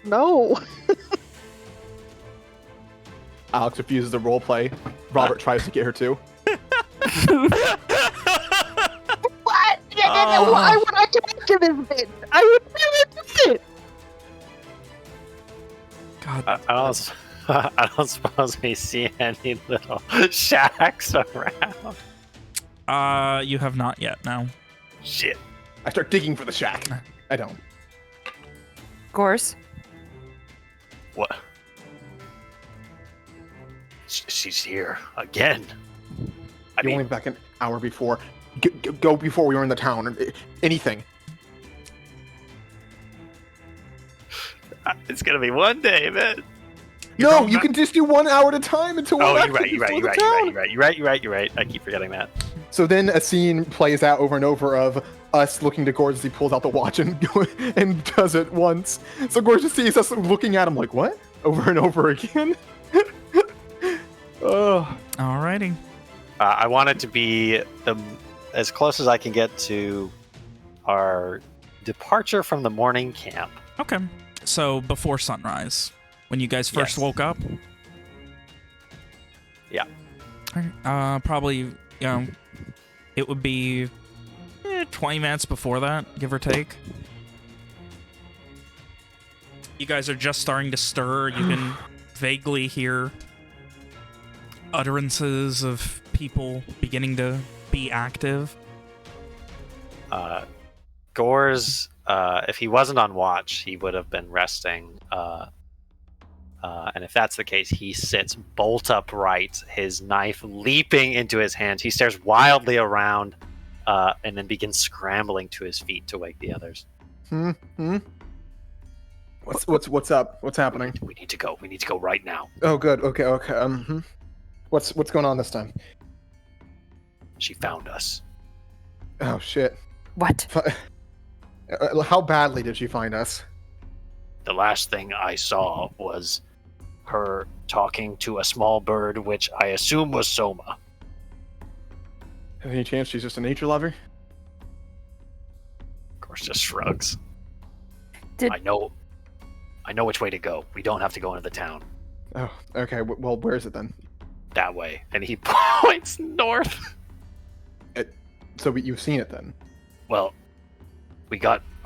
No. Alex refuses to roleplay. Robert tries to get her to. What? Why would I talk to this bitch? I would never do it. God, I don't suppose we see any little shacks around. you have not yet, no. Shit. I start digging for the shack. I don't. Gorse, What? She's here again. I You only mean, back an hour before. Go before we were in the town. Or anything. it's gonna be one day, man. No, going you back- can just do 1 hour at a time until we're Oh, actually you're before the town. right. I keep forgetting that. So then a scene plays out over and over of us looking to Gorge as he pulls out the watch and and does it once. So Gorge just sees us looking at him like, what? Over and over again? Oh, Alrighty. I want it to be as close as I can get to our departure from the morning camp. Okay. So before sunrise, when you guys first Yes. woke up? Yeah. Okay. Probably, you know, it would be 20 minutes before that, give or take. You guys are just starting to stir. You can vaguely hear utterances of people beginning to be active. Gore's, if he wasn't on watch, he would have been resting. And if that's the case, he sits bolt upright, his knife leaping into his hand. He stares wildly around, and then begins scrambling to his feet to wake the others. What's up? What's happening? We need to go. We need to go right now. Oh, good. Okay. What's going on this time? She found us. Oh shit. what? How badly did she find us? The last thing I saw was her talking to a small bird, which I assume was Soma. Any chance she's just a nature lover? Of course, just shrugs. Did I know which way to go. We don't have to go into the town. Oh, okay. Well, where is it then? That way. And he points north. So you've seen it then? Well,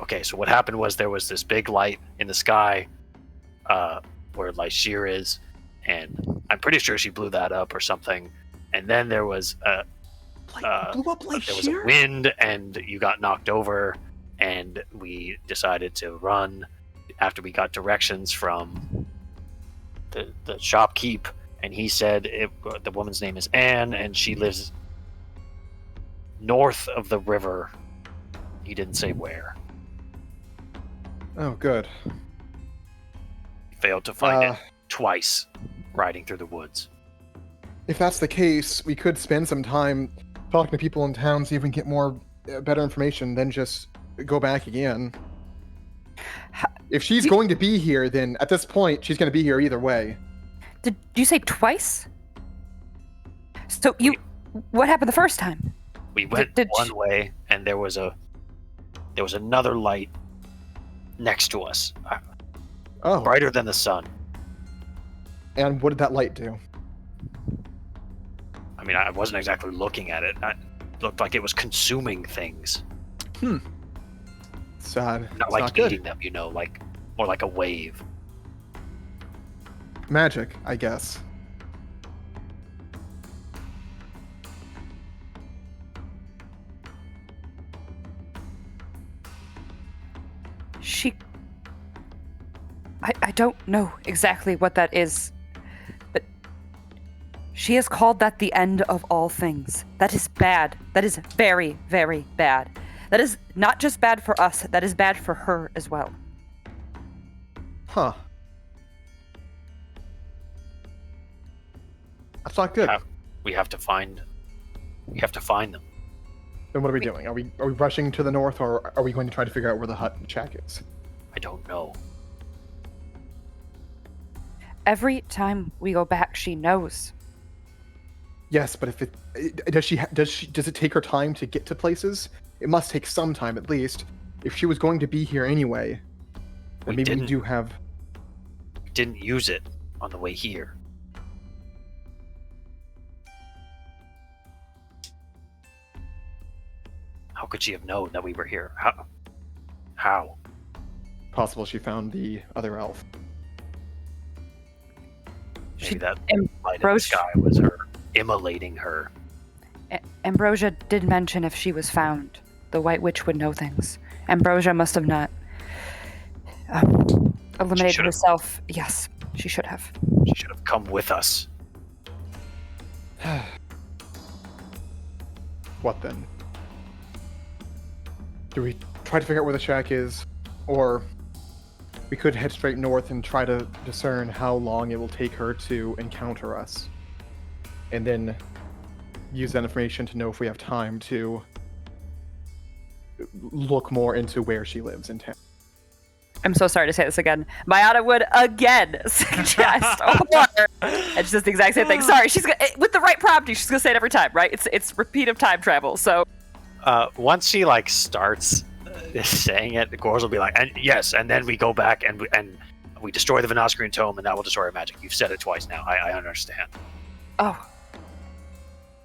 okay, so what happened was there was this big light in the sky where Lyshir is, and I'm pretty sure she blew that up or something. And then there was Blew up like there was a wind, and you got knocked over, and we decided to run after we got directions from the shopkeep, and he said the woman's name is Anne, and she lives north of the river. He didn't say where. Oh, good. Failed to find it twice riding through the woods. If that's the case, we could spend some time talking to people in town, see if we can get more better information, then just go back again. If she's going to be here, then at this point, she's going to be here either way. Did you say twice? So what happened the first time? We went one way, and there was another light next to us, Oh, brighter than the sun. and what did that light do? I mean, I wasn't exactly looking at it. It looked like it was consuming things, Sad. not It's like not good. eating them. Like more like a wave. Magic, I guess. I don't know exactly what that is, but she has called that the end of all things. That is bad. That is very, very bad. That is not just bad for us, that is bad for her as well. Huh. That's not good. We have to find them. Then what are we doing? Are we rushing to the north, or are we going to try to figure out where the hut shack is? I don't know. Every time we go back, she knows. Yes, but if does it take her time to get to places? It must take some time at least. If she was going to be here anyway, then maybe we do have. We didn't use it on the way here. How could she have known that we were here? How? Possible she found the other elf. Maybe that light in the Ambrosia- sky was her immolating her. Ambrosia did mention if she was found, the White Witch would know things. Ambrosia must have not eliminated should've. herself. Yes, she should have. She should have come with us. What then? Do we try to figure out where the shack is, or we could head straight north and try to discern how long it will take her to encounter us, and then use that information to know if we have time to look more into where she lives in town. I'm so sorry to say this again. Mayana would again suggest horror. And she says the exact same thing. Sorry, she's gonna, with the right prompting, she's gonna say it every time, right? It's repeat of time travel. So Once she starts saying it, Gors will be like, and yes, and then we go back and we destroy the Venoscrian tome, and that will destroy our magic. You've said it twice now. I understand. oh,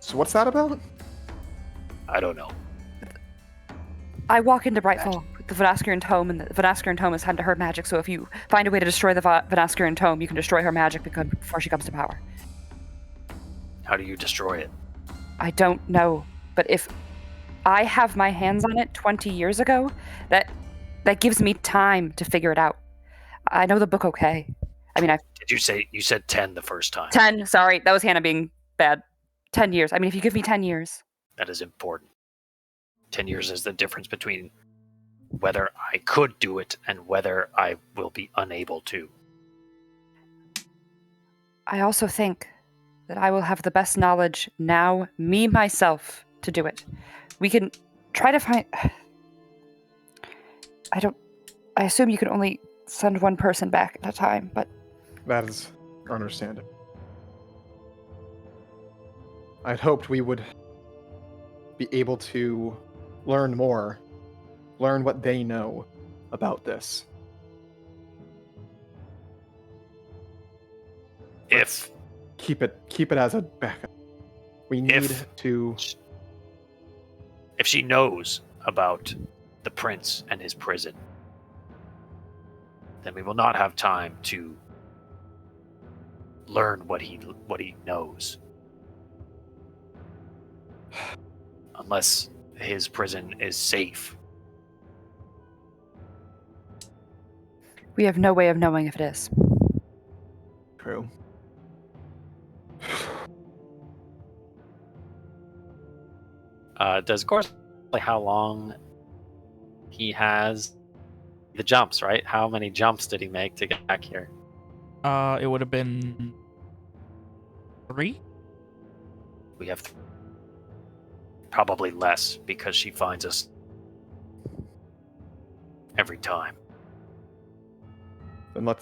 So what's that about? I don't know. I walk into Brightfall with the Venoscrian tome, and the Venoscrian tome is tied to her magic. So if you find a way to destroy the Venoscrian tome, you can destroy her magic before she comes to power. How do you destroy it? I don't know, but if I have my hands on it 20 years ago, that gives me time to figure it out. I know the book okay. I mean, Did you say you said 10 the first time? 10, sorry, that was Hannah being bad. 10 years. I mean, if you give me 10 years. That is important. 10 years is the difference between whether I could do it and whether I will be unable to. I also think that I will have the best knowledge now, me, myself, to do it. We can try to find... I assume you can only send one person back at a time, but... That is understandable. I'd hoped we would be able to learn more, learn what they know about this. If Keep it as a backup. We need to. if she knows about the prince and his prison, then we will not have time to learn what he knows. Unless his prison is safe. we have no way of knowing if it is. True. Does Gors how long he has the jumps, right? How many jumps did he make to get back here? It would have been 3? We have probably less because she finds us every time. Then let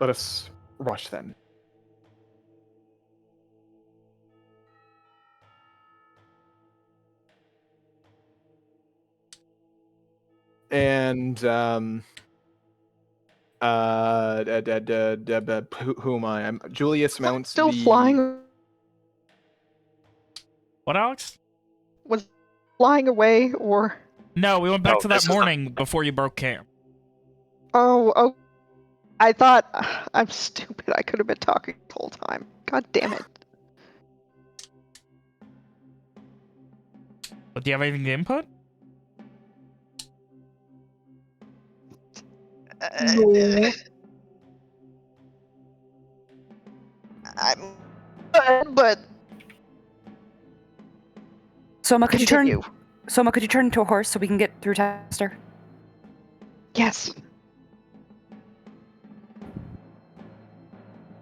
us rush then. And who am I? I'm Julius Mounts. Still the... flying. What, Alex? Was flying away, or No, we went back Oh, to this that is the- morning before you broke camp. oh, I thought I'm stupid. I could have been talking the whole time. God damn it. But do you have anything to input? No. But Soma, could you turn? continue. Soma, could you turn into a horse so we can get through Tester? Yes.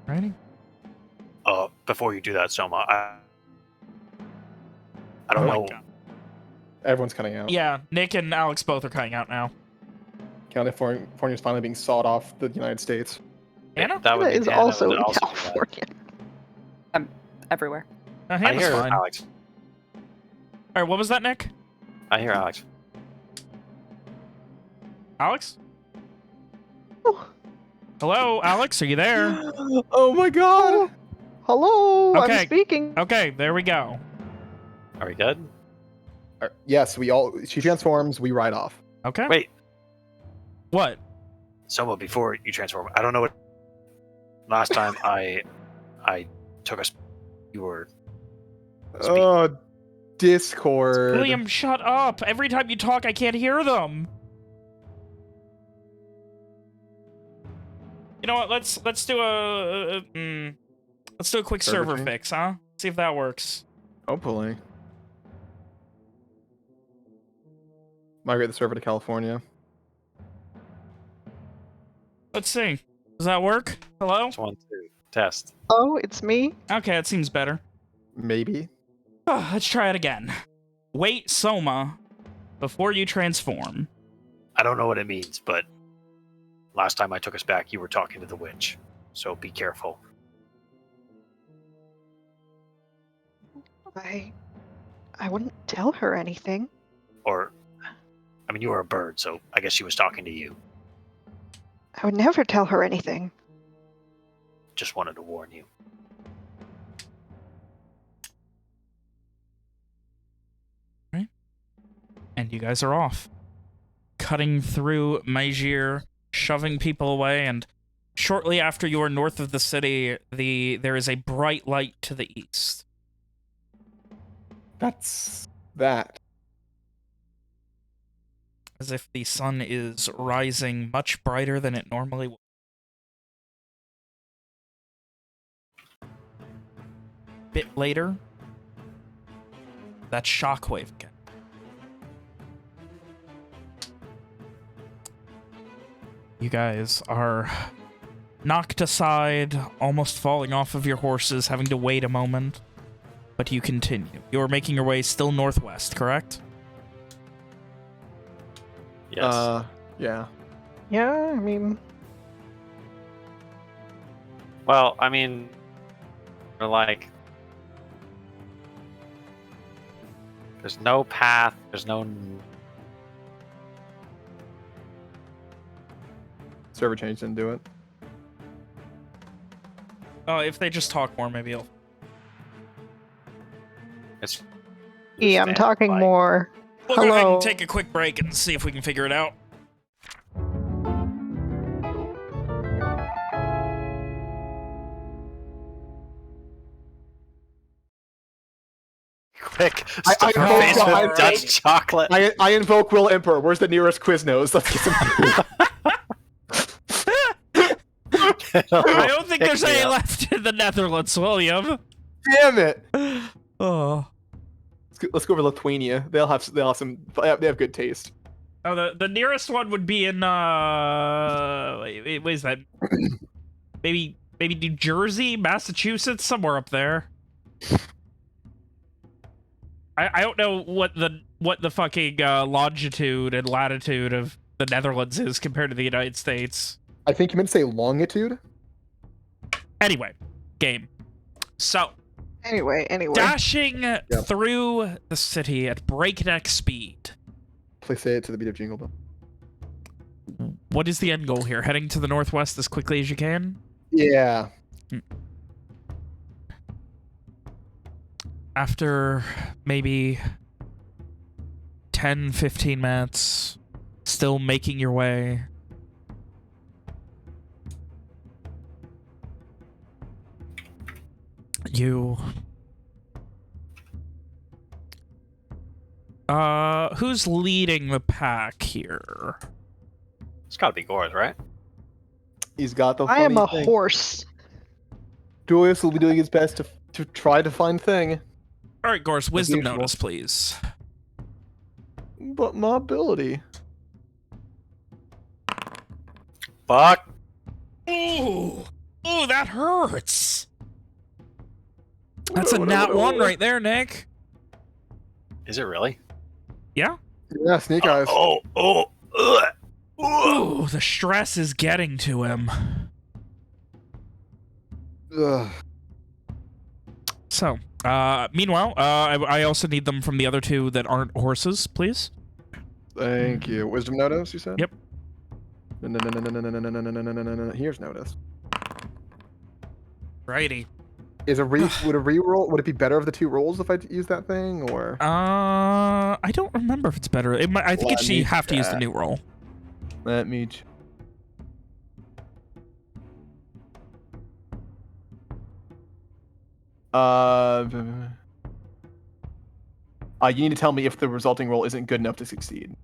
Ready? Before you do that, Soma, I don't Oh my know. God. Everyone's cutting out. Yeah, Nick and Alex both are cutting out now. California's finally being sawed off the United States. Anna? That would Canada be is Anna, also would in also be bad. California. Everywhere. I Hannah's hear fine. Alex. Alright, what was that, Nick? I hear Alex. Alex? Oh, Hello, Alex, are you there? Oh my god! hello, Okay. I'm speaking. Okay, there we go. Are we good? Yes, she transforms, we ride off. Okay. Wait, What? Soma, before you transform, I don't know what. Last time I took us, you were. Oh, Discord. William, shut up! Every time you talk, I can't hear them! You know what, let's do a quick Server server change? fix, huh? See if that works. Hopefully. Migrate the server to California. Let's see. Does that work? Hello? 1, 2, test. Oh, it's me. Okay, that seems better. Maybe. Let's try it again. Wait, Soma, before you transform. I don't know what it means, but last time I took us back, you were talking to the witch. So be careful. I wouldn't tell her anything. Or, I mean, you were a bird, so I guess she was talking to you. I would never tell her anything. Just wanted to warn you. And you guys are off. Cutting through Maegir, shoving people away, and shortly after you are north of the city, there is a bright light to the east. That's that. As if the sun is rising much brighter than it normally would. Bit later, that shockwave again. You guys are knocked aside, almost falling off of your horses, having to wait a moment. But you continue. You're making your way still northwest, correct? Yes. Yeah. Yeah, I mean, Well, I mean, we're like, there's no path, there's no. Server change didn't do it. Oh, if they just talk more, maybe I'll... It's. yeah, I'm talking like, more. We'll go ahead Hello. and take a quick break and see if we can figure it out. Quick, I stuff her hope face so. with Dutch chocolate. I invoke Will Emperor. Where's the nearest Quiznos? Let's get some. I don't think Pick there's me any up. left in the Netherlands, William. Damn it! Oh. Let's go over Lithuania. They'll have some. They have good taste. Oh, the nearest one would be in, wait, is that? maybe New Jersey, Massachusetts, somewhere up there. I don't know what the fucking longitude and latitude of the Netherlands is compared to the United States. I think you meant to say longitude. Anyway, game. So, Anyway. dashing through the city at breakneck speed. Please say it to the beat of Jingle Bell. What is the end goal here? Heading to the northwest as quickly as you can? Yeah. After maybe 10, 15 minutes, still making your way, you... who's leading the pack here? It's gotta be Gores, right? He's got the I am a thing. horse. Julius will be doing his best to try to find thing. All right, Gorse, wisdom usual. notice, please. But my ability. Fuck. Ooh, that hurts. That's a nat 1 right there, Nick. Is it really? Yeah? Yeah, Snake Eyes. Ooh, the stress is getting to him. Ugh. So, meanwhile, I also need them from the other two that aren't horses, please. Thank you. Wisdom notice, you said? Yep. No. Here's notice. Righty. Would a reroll? Would it be better of the two rolls if I use that thing, or? I don't remember if it's better. I think Let you me have to use the check. new roll. Let me. You need to tell me if the resulting roll isn't good enough to succeed.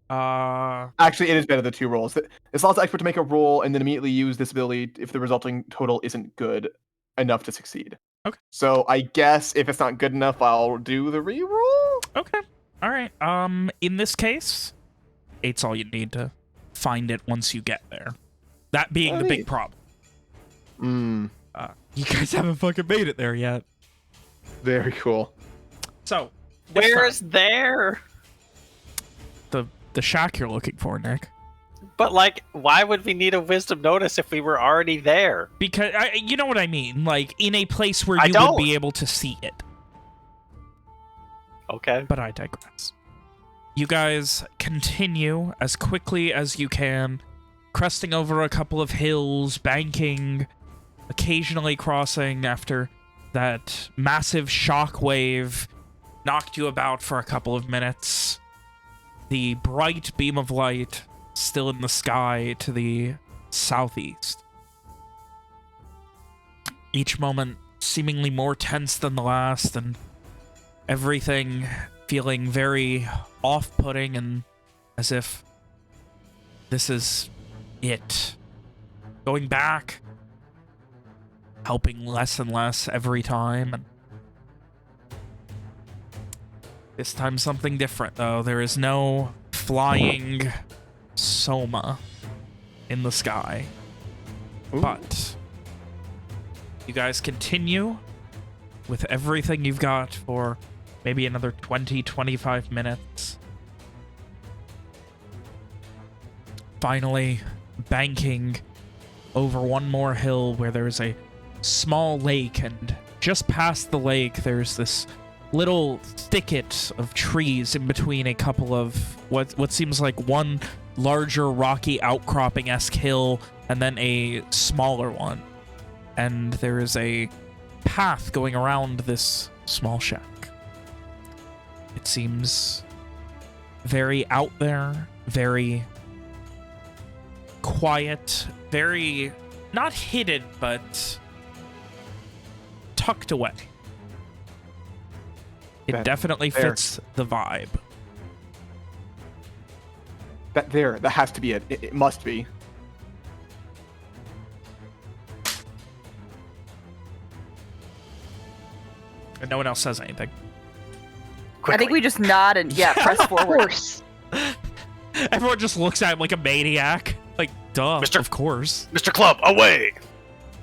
Actually, it is better than two rolls. It's also expert to make a roll and then immediately use this ability if the resulting total isn't good enough to succeed. Okay. So I guess if it's not good enough, I'll do the reroll. Okay. All right. In this case, 8's all you need to find it once you get there. That being the big problem. You guys haven't fucking made it there yet. Very cool. So, Where's there? the shack you're looking for, Nick? But like, why would we need a wisdom notice if we were already there? Because you know what I mean, like in a place where I you don't. would be able to see it. Okay. But I digress. You guys continue as quickly as you can, cresting over a couple of hills, banking, occasionally crossing after that massive shockwave knocked you about for a couple of minutes. The bright beam of light still in the sky to the southeast. Each moment seemingly more tense than the last, and everything feeling very off-putting and as if this is it. Going back, helping less and less every time. And this time something different, though. There is no flying Soma in the sky. But you guys continue with everything you've got for maybe another 20-25 minutes. Finally, banking over one more hill where there's a small lake, and just past the lake there's this little thicket of trees in between a couple of what seems like one larger rocky outcropping-esque hill and then a smaller one. And there is a path going around this small shack. It seems very out there, very quiet, very not hidden, but tucked away. It definitely fits the vibe. That has to be it. It must be. And no one else says anything. I think we just nod and press Of forward. course. Everyone just looks at him like a maniac. Like, Duh, Mr. of course. Mr. Club, away!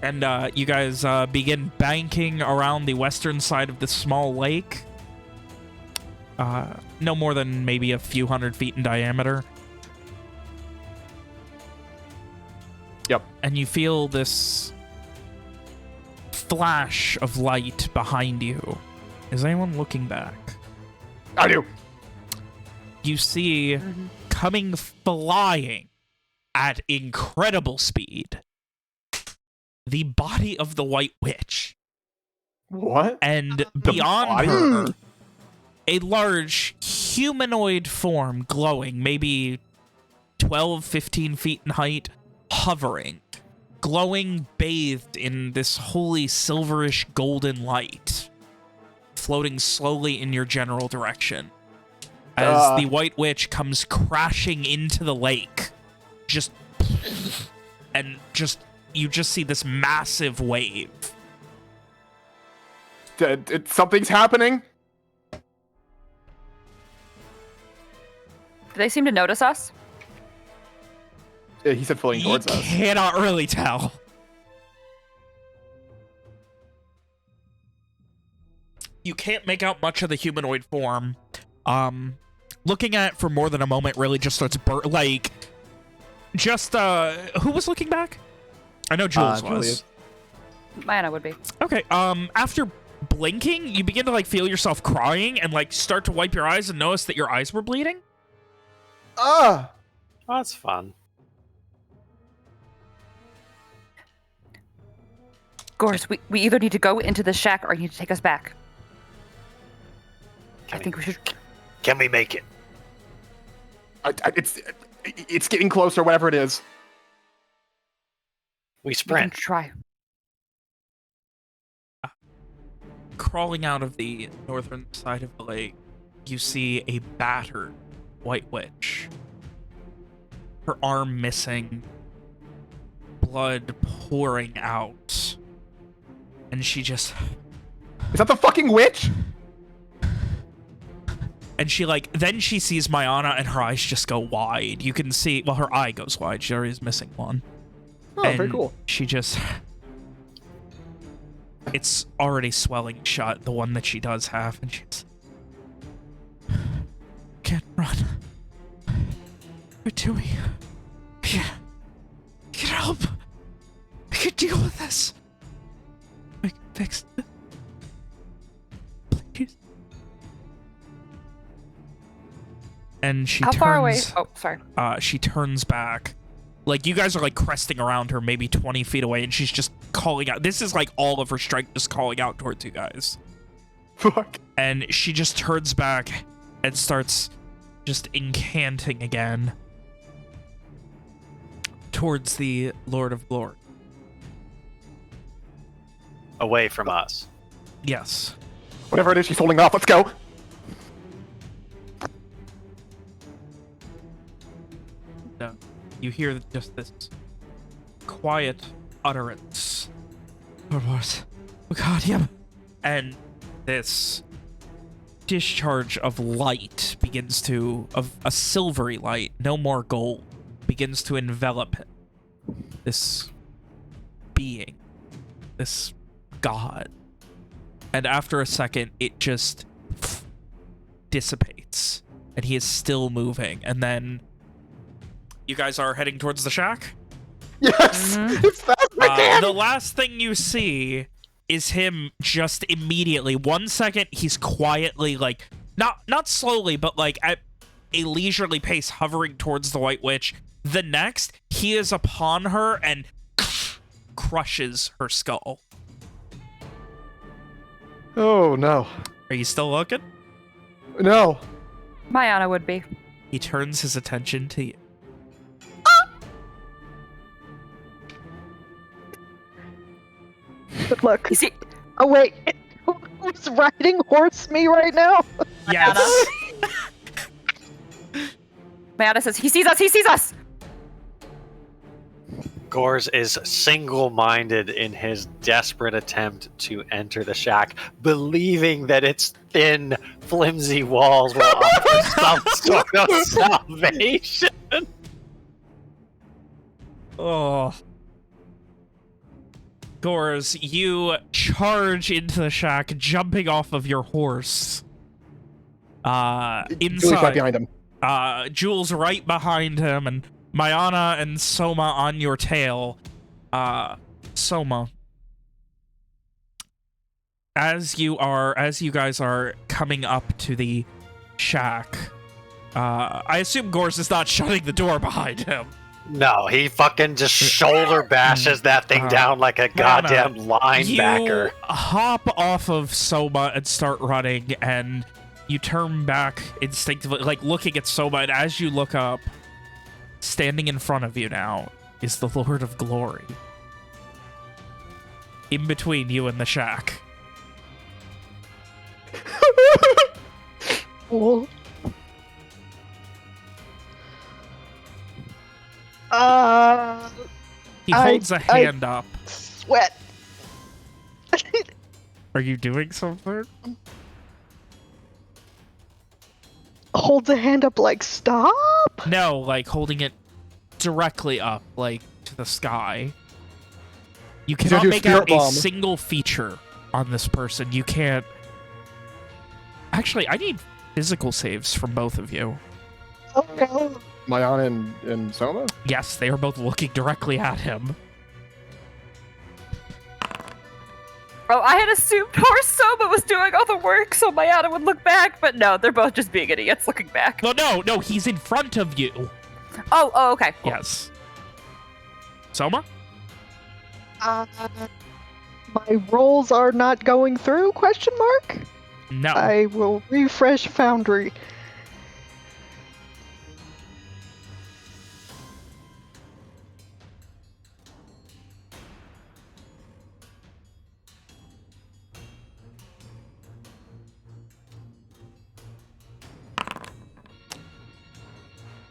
And you guys begin banking around the western side of this small lake. No more than maybe a few hundred feet in diameter. Yep. And you feel this flash of light behind you. Is anyone looking back? I do. You see coming flying at incredible speed the body of the White Witch. What? And The beyond body? her, a large humanoid form glowing, maybe 12, 15 feet in height, hovering, glowing, bathed in this holy silverish golden light, floating slowly in your general direction. As the White Witch comes crashing into the lake, you just see this massive wave. Something's happening. Do they seem to notice us? He said floating towards You us. cannot really tell. You can't make out much of the humanoid form. Looking at it for more than a moment really just starts who was looking back? I know Jules was. Julius. Mayana would be. Okay, after blinking, you begin to feel yourself crying and start to wipe your eyes and notice that your eyes were bleeding. Ah! Oh, that's fun. Gors, we either need to go into the shack or you need to take us back. I think we should. Can we make it? It's getting closer, whatever it is. We We can sprint. try. Crawling out of the northern side of the lake, you see a battered White Witch. Her arm missing, blood pouring out. And she just... Is that the fucking witch? And she then she sees Mayana and her eyes just go wide. You can see, well, her eye goes wide. She already is missing one. Oh, And very cool. she just... It's already swelling shut, the one that she does have, and she's... Can't run. What are we doing? Get help! I can deal with this! I can fix it. Please. And she How turns... far away? Oh, sorry. She turns back. You guys are cresting around her maybe 20 feet away, and she's just calling out. This is all of her strength just calling out towards you guys. Fuck. And she just turns back and starts just incanting again towards the Lord of Glory. Away from us. Yes. Whatever it is, she's holding off. Let's go. No. You hear just this quiet utterance. Oh, what? Oh god, yeah. And this discharge of light begins to, of a silvery light, no more gold, begins to envelop him. This being, this god. And after a second, it just dissipates. And he is still moving. And then you guys are heading towards the shack? Yes! It's fast as I can! The last thing you see is him just immediately. 1 second, he's quietly, not slowly, but at a leisurely pace hovering towards the White Witch. The next, he is upon her and crushes her skull. Oh, no. Are you still looking? No. Mayana would be. He turns his attention to you. But look. Is he? Oh wait, who's riding horse me right now? Yes. Mayana says, he sees us, he sees us! Gors is single-minded in his desperate attempt to enter the shack, believing that its thin, flimsy walls will offer some sort of salvation. Oh. Gores, you charge into the shack, jumping off of your horse. Julie's right Inside, behind him. Jules right behind him, and Mayana and Soma on your tail. Soma, as you guys are coming up to the shack, I assume Gores is not shutting the door behind him. No, he fucking just shoulder bashes that thing down like a goddamn linebacker. You hop off of Soma and start running, and you turn back instinctively, like looking at Soma, and as you look up, standing in front of you now is the Lord of Glory. In between you and the shack. Cool. He holds a hand up. Sweat. Are you doing something? Holds a hand up like stop? No, like holding it directly up, like to the sky. You cannot do make out spirit a bomb. single feature on this person. You can't... Actually, I need physical saves from both of you. Oh no. Mayana and Soma? Yes, they are both looking directly at him. Oh, I had assumed Horse Soma was doing all the work so Mayana would look back, but no, they're both just being idiots looking back. No, he's in front of you. Oh, okay. Cool. Yes. Soma? My rolls are not going through? Question mark. No. I will refresh Foundry.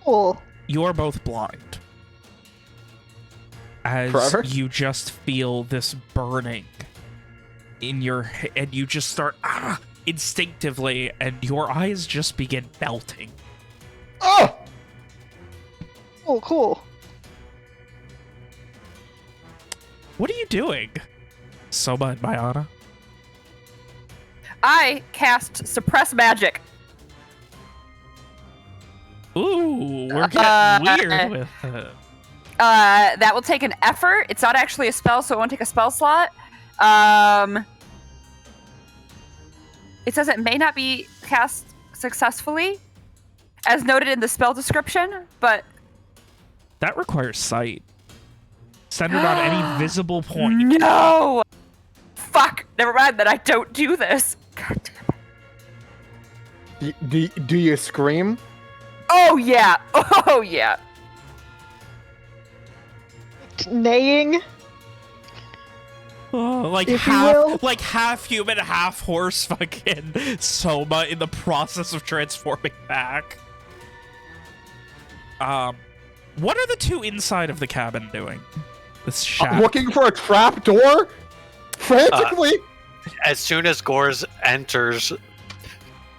Cool. You are both blind. As Forever? you just feel this burning in your head, and you just start instinctively, and your eyes just begin melting. Oh! Cool. What are you doing? Soma and Mayana? I cast Suppress Magic. Ooh, we're getting weird with it. That will take an effort. It's not actually a spell, so it won't take a spell slot. It says it may not be cast successfully, as noted in the spell description, but... That requires sight. Centered on any visible point. No! Fuck! Never mind that I don't do this. God damn it. Do you scream? Oh, yeah. Oh, yeah. Neighing. Oh, like If you will. half human, half horse fucking Soma in the process of transforming back. What are the two inside of the cabin doing? This shack. Looking for a trap door? Frantically? As soon as Gores enters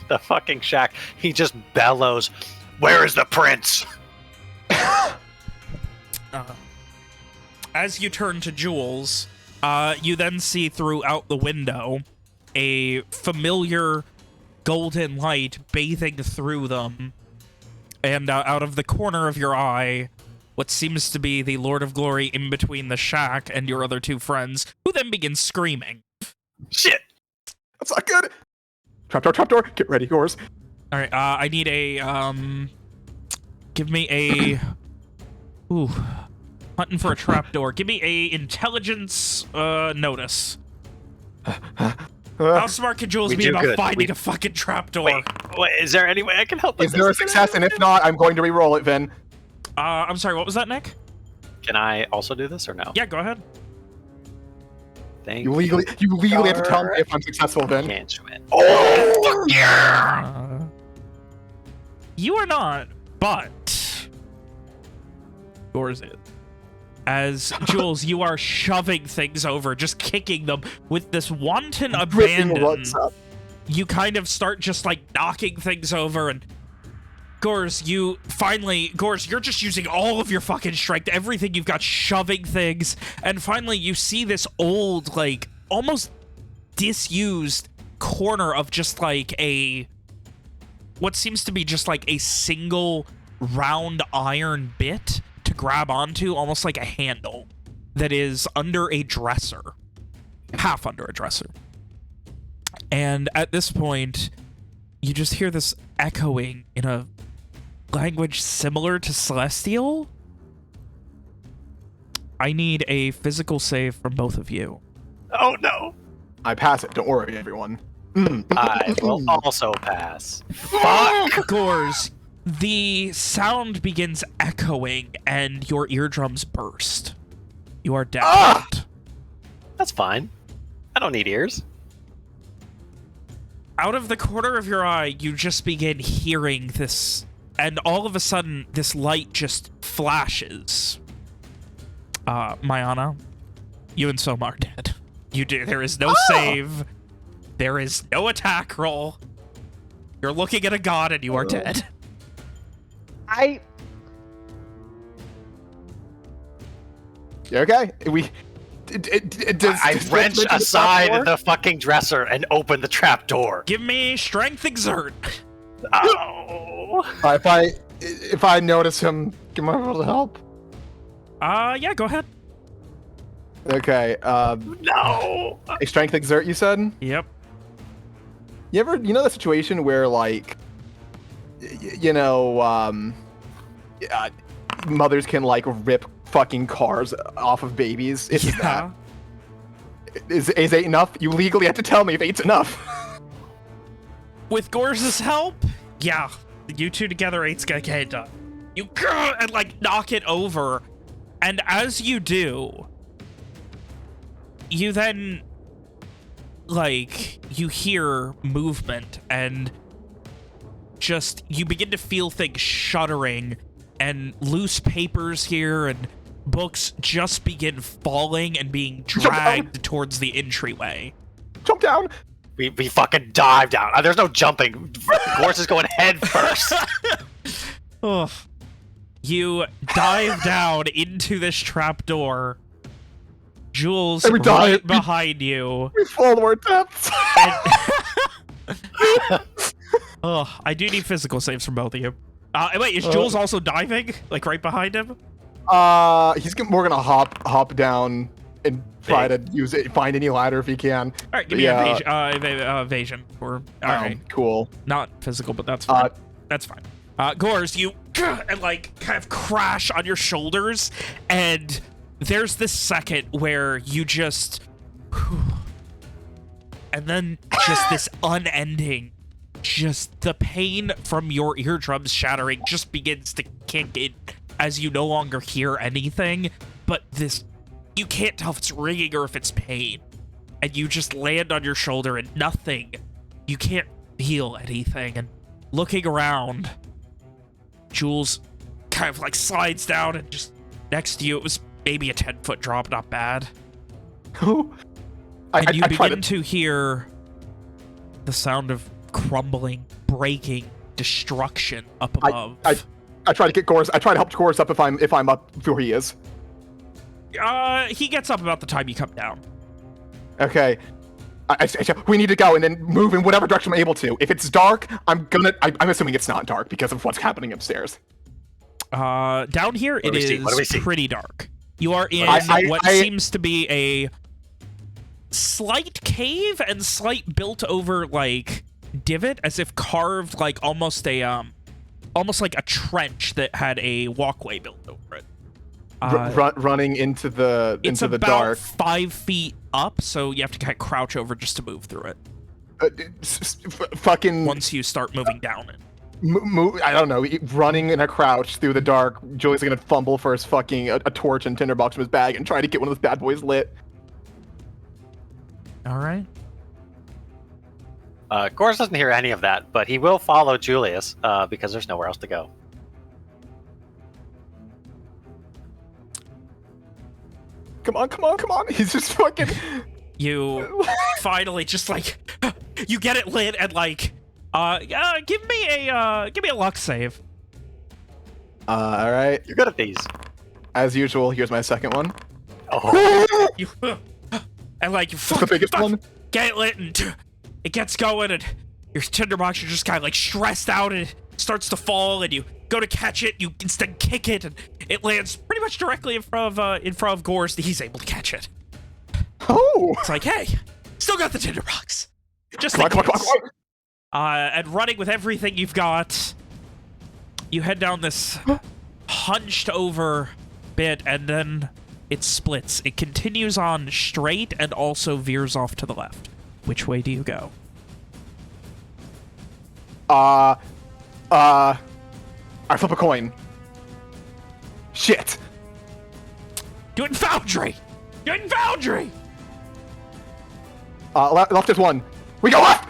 the fucking shack, he just bellows, "Where is the prince?" As you turn to Jules, you then see throughout the window a familiar golden light bathing through them. And out of the corner of your eye, what seems to be the Lord of Glory in between the shack and your other two friends, who then begins screaming. Shit! That's not good. Trapdoor. Get ready, Gores. All right, I need a, give me a, ooh, hunting for a trapdoor. Give me a intelligence, notice. How smart can Jules We be do about good. finding a fucking trapdoor? Wait, is there any way I can help? Is there a success? And if not, I'm going to re-roll it, Vin. I'm sorry, what was that, Nick? Can I also do this or no? Yeah, go ahead. Thank You legally have to tell me if I'm successful, Vin. Can't you win? Oh, fuck yeah! You are not, but yours is. As Jules, you are shoving things over, just kicking them with this wanton Ripping abandon. rugs up. You kind of start just like knocking things over, and Gors, you're just using all of your fucking strength, everything you've got, shoving things, and finally you see this old, like, almost disused corner of just like what seems to be just like a single round iron bit to grab onto, almost like a handle that is under a dresser, half under a dresser. And at this point, you just hear this echoing in a language similar to Celestial. I need a physical save from both of you. Oh no! I pass it. Don't worry, everyone. I will also pass. Fuck! Gors, the sound begins echoing and your eardrums burst. You are deafened. That's fine. I don't need ears. Out of the corner of your eye, you just begin hearing this, and all of a sudden, this light just flashes. Mayana, you and Soma are dead. There is no save. There is no attack roll. You're looking at a god and you are dead. You okay? I wrench aside the fucking dresser and open the trap door. Give me strength exert. Oh. If I notice him, am I able to help? Yeah, go ahead. Okay. No. A strength exert, you said? Yep. You know the situation where, like, mothers can, like, rip fucking cars off of babies? It's Yeah. that. Is 8 enough? You legally have to tell me if 8's enough. With Gors' help, yeah, you two together, 8's gonna get it done. You go and, like, knock it over, and as you do, you then, like, you hear movement, and just, you begin to feel things shuddering, and loose papers here, and books just begin falling and being dragged towards the entryway. Jump down! We fucking dive down. There's no jumping. Gors is going head first. Ugh. You dive down into this trapdoor. Jules And we die. right behind you. We fall to our depths. Ugh, I do need physical saves from both of you. Wait, is Jules also diving? Like right behind him? We're gonna hop down and try to find any ladder if he can. Alright, give me evasion. Or, alright. Cool. Not physical, but that's fine. That's fine. Gors, you and like kind of crash on your shoulders, and there's this second where you just, and then just this unending, just the pain from your eardrums shattering just begins to kick in as you no longer hear anything, but this, you can't tell if it's ringing or if it's pain, and you just land on your shoulder and nothing, you can't feel anything, and looking around, Jules kind of like slides down and just next to you. It was maybe a 10-foot drop, not bad. And you begin to hear the sound of crumbling, breaking, destruction up above. I try to get Gors. I try to help Gors up if I'm up where he is. He gets up about the time you come down. Okay. We need to go and then move in whatever direction I'm able to. If it's dark, I'm assuming it's not dark because of what's happening upstairs. Down here it is pretty dark. You are in what seems to be a slight cave and slight built over like divot, as if carved like almost like a trench that had a walkway built over it. Running into the dark. It's about 5 feet up, so you have to kind of crouch over just to move through it. Fucking. Once you start moving down it. I don't know. Running in a crouch through the dark. Julie's gonna fumble for his fucking a torch and tinderbox from his bag and try to get one of those bad boys lit. All right. Gors doesn't hear any of that, but he will follow Julius because there's nowhere else to go. Come on. He's just fucking... You finally just like... You get it lit and like... give me a luck save. All right. You're good at these. As usual, here's my second one. Oh, You, and like, you It's the biggest one. get lit, and it gets going, and your tinderbox, you're just kind of like stressed out, and it starts to fall, and you go to catch it, you instead kick it, and it lands pretty much directly in front of Gores. He's able to catch it. Oh! It's like, hey, still got the tinderbox. Just Come on, in come on, come case. on, come on. And running with everything you've got, you head down this hunched over bit, and then it splits. It continues on straight and also veers off to the left. Which way do you go? I flip a coin. Shit. Do it in Foundry! Do it in Foundry! Left is one. We go left!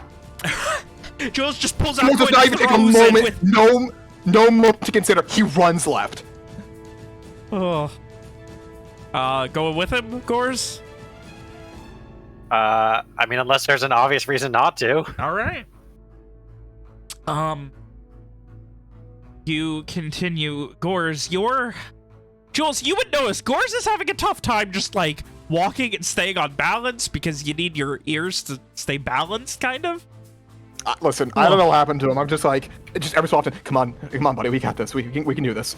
Jules just pulls out Jules does coin not and even take a throws it moment. with... No moment to consider. He runs left. Oh. Going with him, Gores? I mean, unless there's an obvious reason not to. All right. You continue, Gores. Jules, you would notice Gores is having a tough time just like walking and staying on balance because you need your ears to stay balanced, kind of. Listen, I don't know what happened to him. I'm just like, just every so often, come on, buddy, we got this. We can do this.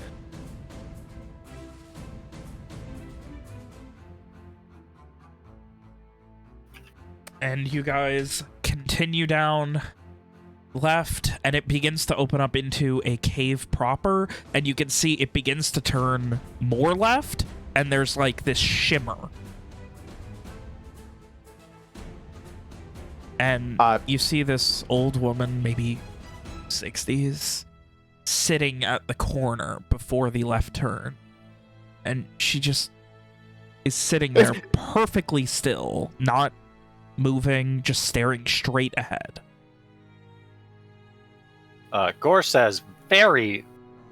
And you guys continue down left, and it begins to open up into a cave proper, and you can see it begins to turn more left, and there's like this shimmer. And you see this old woman, maybe 60s, sitting at the corner before the left turn. And she just is sitting there perfectly still, not moving, just staring straight ahead. Gore says very,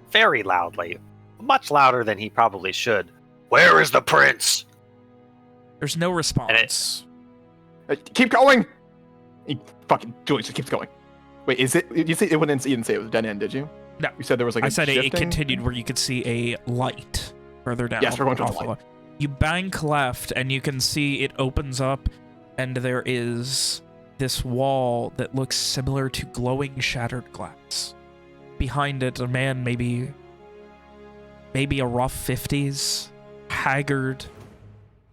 very loudly, much louder than he probably should, "Where is the prince?" There's no response. Keep going! Julie just keeps going. Wait, is it? You say you didn't say it was a dead end, did you? No. You said there was like I said it shifting? continued where you could see a light further down. Yes, we're going to the off light. You bank left, and you can see it opens up, and there is this wall that looks similar to glowing shattered glass. Behind it, a man maybe a rough 50s, haggard,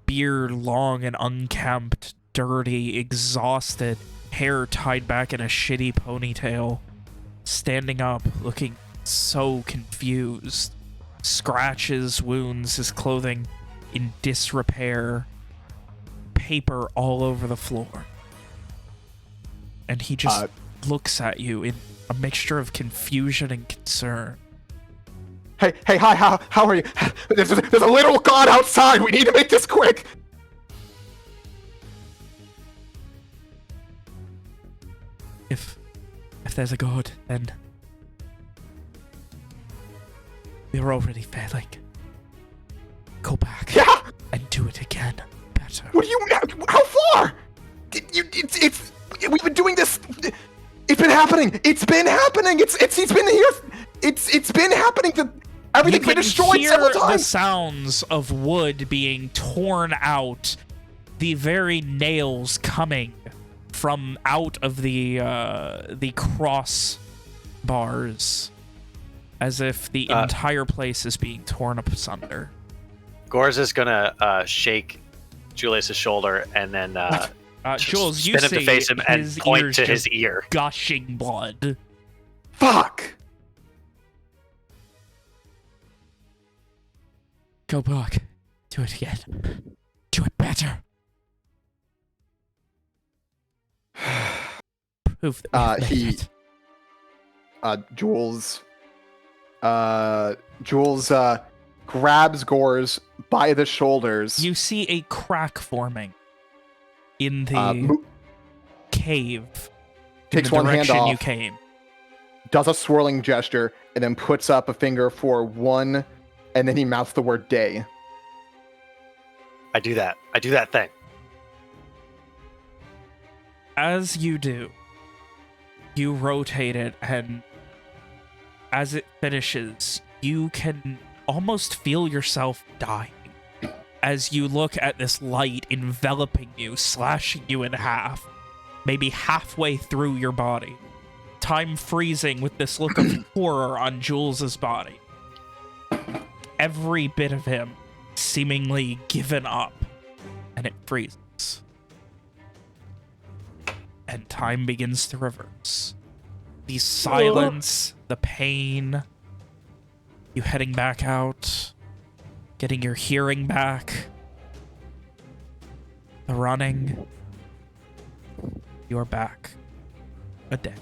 beard long and unkempt, dirty, exhausted, hair tied back in a shitty ponytail, standing up, looking so confused. Scratches, wounds, his clothing in disrepair, paper all over the floor. And he just looks at you in a mixture of confusion and concern. Hey, hi, how are you? There's a literal god outside. We need to make this quick. If there's a god, then we're already failing. Go back. Yeah. And do it again. Better. What do you? How far? It's we've been doing this. It's been happening. It's been happening. It's been here. It's been happening. Everything's been destroyed several You can hear the times. sounds of wood being torn out, the very nails coming from out of the cross bars, as if the entire place is being torn up asunder. Gores is gonna shake Julius's shoulder and then Jules, you spin him see to face him and his point ears to his just ear. gushing blood. Fuck. Go back. Do it again. Do it better. Prove that we've made it. Jules grabs Gores by the shoulders. You see a crack forming in the cave. Takes in the one hand direction off. you came. Does a swirling gesture, and then puts up a finger for one, and then he mouths the word day. I do that thing. As you do, you rotate it, and as it finishes, you can almost feel yourself dying as you look at this light enveloping you, slashing you in half, maybe halfway through your body. Time freezing with this look of horror on Jules's body. Every bit of him seemingly given up, and it freezes. And time begins to reverse. The silence, the pain, you heading back out, getting your hearing back, the running, you're back. A day.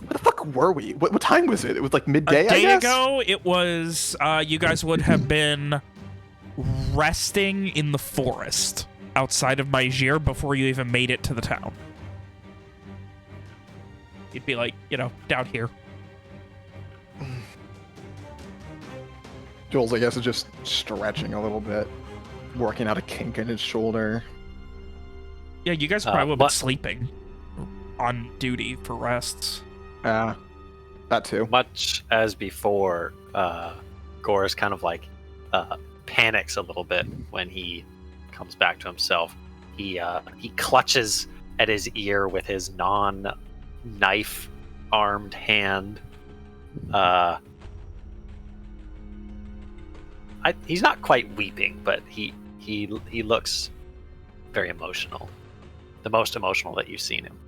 Where the fuck were we? What time was it? It was like midday, A day I guess? ago, it was, you guys would have been resting in the forest outside of Maegir before you even made it to the town. You'd be like, down here. Jules, I guess, is just stretching a little bit, working out a kink in his shoulder. Yeah, you guys probably would have been but- sleeping on duty for rests. That too. Much as before, Gorz kind of like panics a little bit when he comes back to himself. He clutches at his ear with his non-knife armed hand. He's not quite weeping, but he looks very emotional. The most emotional that you've seen him.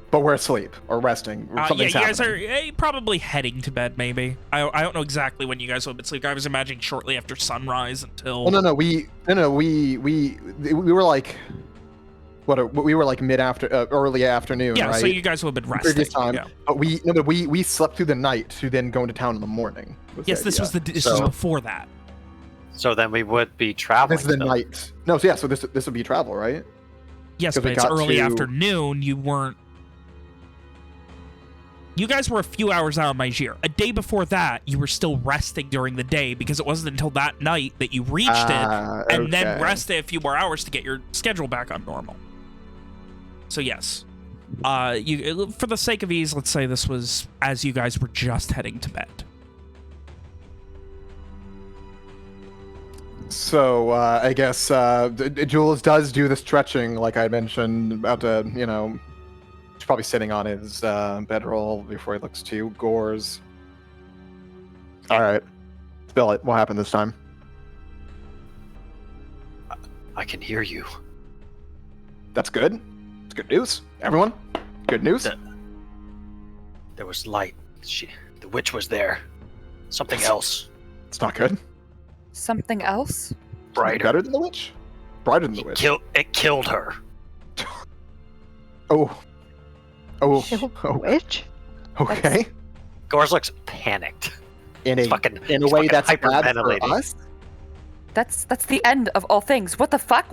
But we're asleep or resting. Or Yeah, something's you guys happening. are probably heading to bed, maybe. I don't know exactly when you guys will be asleep. I was imagining shortly after sunrise until... Well, no, we were like, we were like early afternoon, Yeah, right? so you guys will have been resting. Previous time, yeah. but we slept through the night to then go into town in the morning. Yes, this was before that. So then we would be traveling. This is the still. night. No, so yeah, so this would be travel, right? Yes, 'Cause but we it's got early to- afternoon. You weren't... You guys were a few hours out of Maegir. A day before that, you were still resting during the day because it wasn't until that night that you reached it and then okay. rested a few more hours to get your schedule back on normal. So yes. For the sake of ease, let's say this was as you guys were just heading to bed. So I guess Jules does do the stretching, like I mentioned, about to, he's probably sitting on his bedroll before he looks to Gorz. All right, spill it. What happened this time? I can hear you. That's good. It's good news. Everyone, good news. There was light. The witch was there. Something else. It's not good. Something else? Brighter. Better than the witch. Brighter than the witch. It killed her. Oh. Killed the Oh. witch? Okay. Gorz looks panicked. In He's a fucking- in a he's way fucking that's bad for hyperventilating. us. That's the end of all things. What the fuck?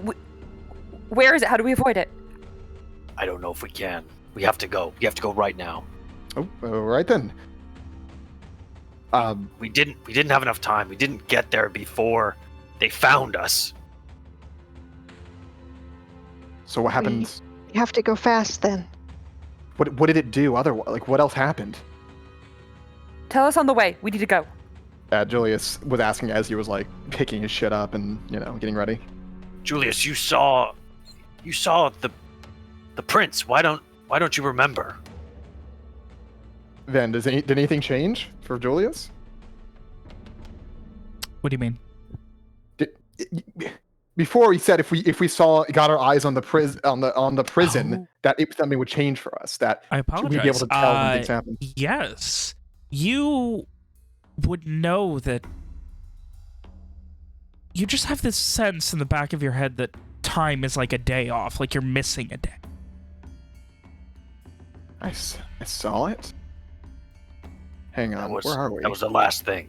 Where is it? How do we avoid it? I don't know if we can. We have to go. We have to go right now. Oh, all right then. We didn't have enough time. We didn't get there before they found us. So what happened? You have to go fast then. What did it do? Otherwise, like what else happened? Tell us on the way. We need to go. Julius was asking as he was like picking his shit up and getting ready. Julius, you saw the prince. Why don't you remember? Then did anything change for Julius? What do you mean? Before he said if we got our eyes on the prison Oh. that something would change for us, that I apologize. we'd be able to tell when things happen. Yes. You would know that you just have this sense in the back of your head that time is like a day off, like you're missing a day. I saw it. Hang on, where are we? That was the last thing.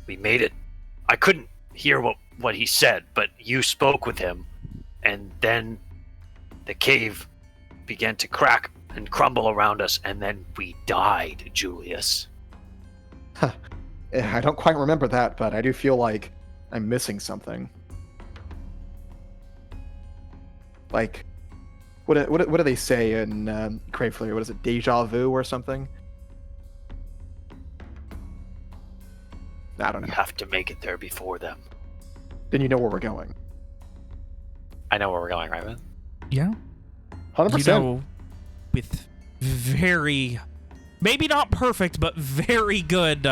We made it. I couldn't hear what he said, but you spoke with him, and then the cave began to crack and crumble around us, and then we died, Julius. I don't quite remember that, but I do feel like I'm missing something. Like What do they say in Crave Flurry? What is it? Deja vu or something? I don't You know. have to make it there before them. Then you know where we're going. I know where we're going, right, man? Yeah. 100%. You know, with very, maybe not perfect, but very good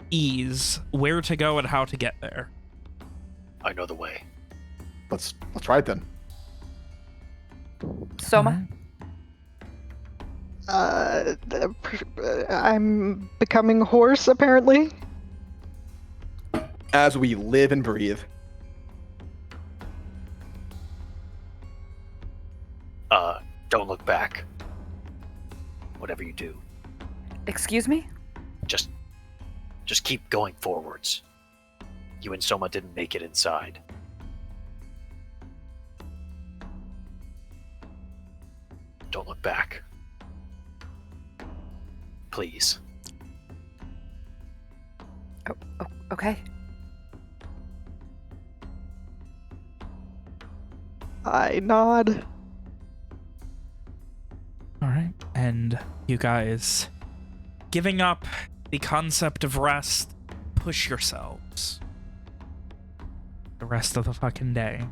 ease where to go and how to get there. I know the way. Let's try it then. Soma? I'm becoming hoarse, apparently. As we live and breathe. Don't look back. Whatever you do, Excuse me? just keep going forwards. You and Soma didn't make it inside. Don't look back. Please. Oh, okay. I nod. All right. And you guys, giving up the concept of rest, push yourselves the rest of the fucking day.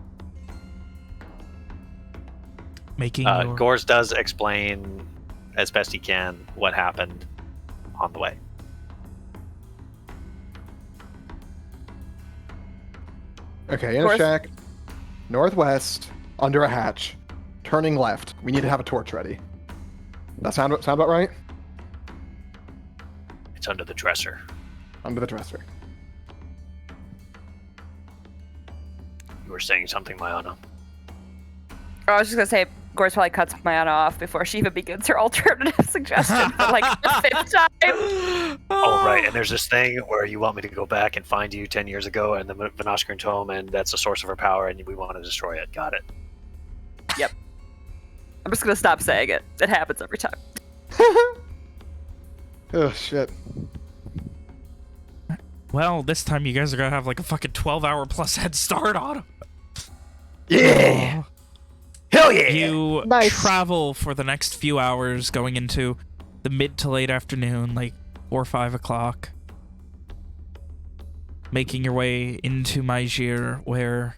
Making your... Gors does explain as best he can what happened on the way. Okay, in a North- shack, northwest, under a hatch, turning left. We need to have a torch ready. That sound about right? It's under the dresser. Under the dresser. You were saying something, Mayana. I was just gonna say, Gore's probably cuts Mayana off before she even begins her alternative suggestion for like the 5th time. Oh, right. And there's this thing where you want me to go back and find you 10 years ago and the Vinoshkar Tome, and that's the source of her power, and we want to destroy it. Got it. I'm just gonna stop saying it. It happens every time. Oh, shit. Well, this time you guys are gonna have like a fucking 12-hour plus head start on them. Yeah! Hell yeah! You Nice. travel for the next few hours, going into the mid to late afternoon, like 4 or 5 o'clock, making your way into Maijir, where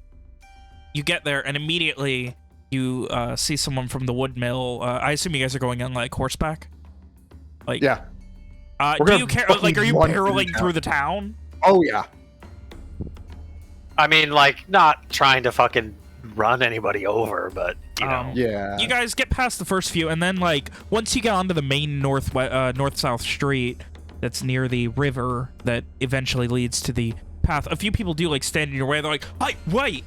you get there and immediately you see someone from the wood mill. I assume you guys are going on like horseback. Like, Yeah. We're do gonna you care? fucking Like, are you run through barreling town. through the town? Oh, yeah. I mean, like, not trying to fucking run anybody over, but, you know. Yeah. You guys get past the first few, and then like once you get onto the main north-south street that's near the river that eventually leads to the path, a few people do like stand in your way. They're like, "Hey, wait!"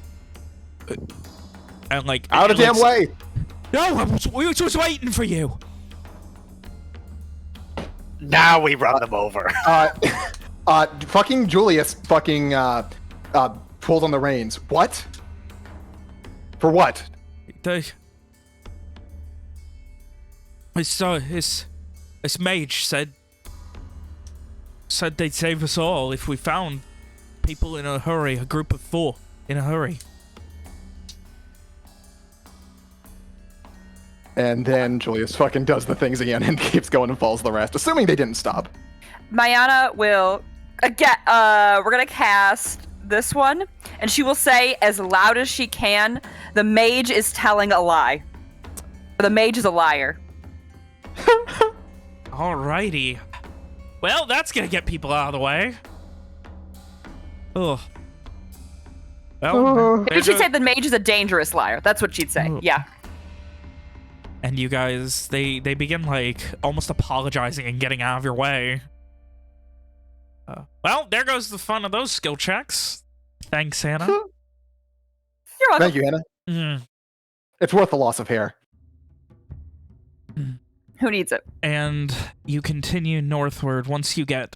And like, Out of the damn way! No, we were just waiting for you. Now we run them over. Fucking Julius fucking, pulled on the reins. What? For what? This mage said they'd save us all if we found people in a hurry, a group of 4 in a hurry. And then Julius fucking does the things again and keeps going and follows the rest, assuming they didn't stop. Mayana will again. We're gonna cast this one, and she will say as loud as she can, "The mage is telling a lie. The mage is a liar." Alrighty. Well, that's gonna get people out of the way. Ugh. Well, Oh. Maybe there she'd go- say the mage is a dangerous liar. That's what she'd say. Oh. Yeah. And you guys, they begin like almost apologizing and getting out of your way. Well, there goes the fun of those skill checks. Thanks, Hannah. You're welcome. Thank you, Hannah. Mm. It's worth the loss of hair. Who needs it? And you continue northward once you get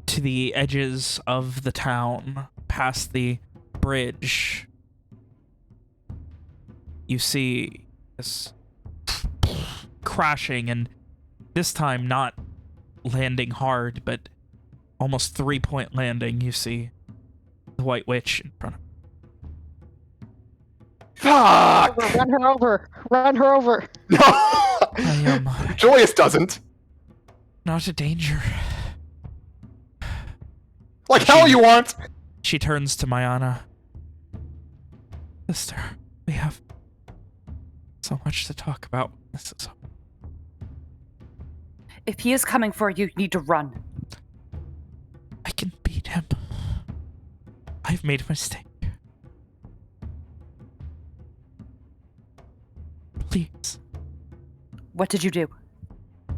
to the edges of the town, past the bridge. You see this crashing, and this time not landing hard, but almost 3-point landing. You see the White Witch in front of Fuck! Run her over. Run her over. No! I am Julius doesn't. not a danger. Like hell you aren't! She turns to Mayana. Sister, we have so much to talk about. This is... If he is coming for you, you need to run. I can beat him. I've made a mistake. Please. What did you do? I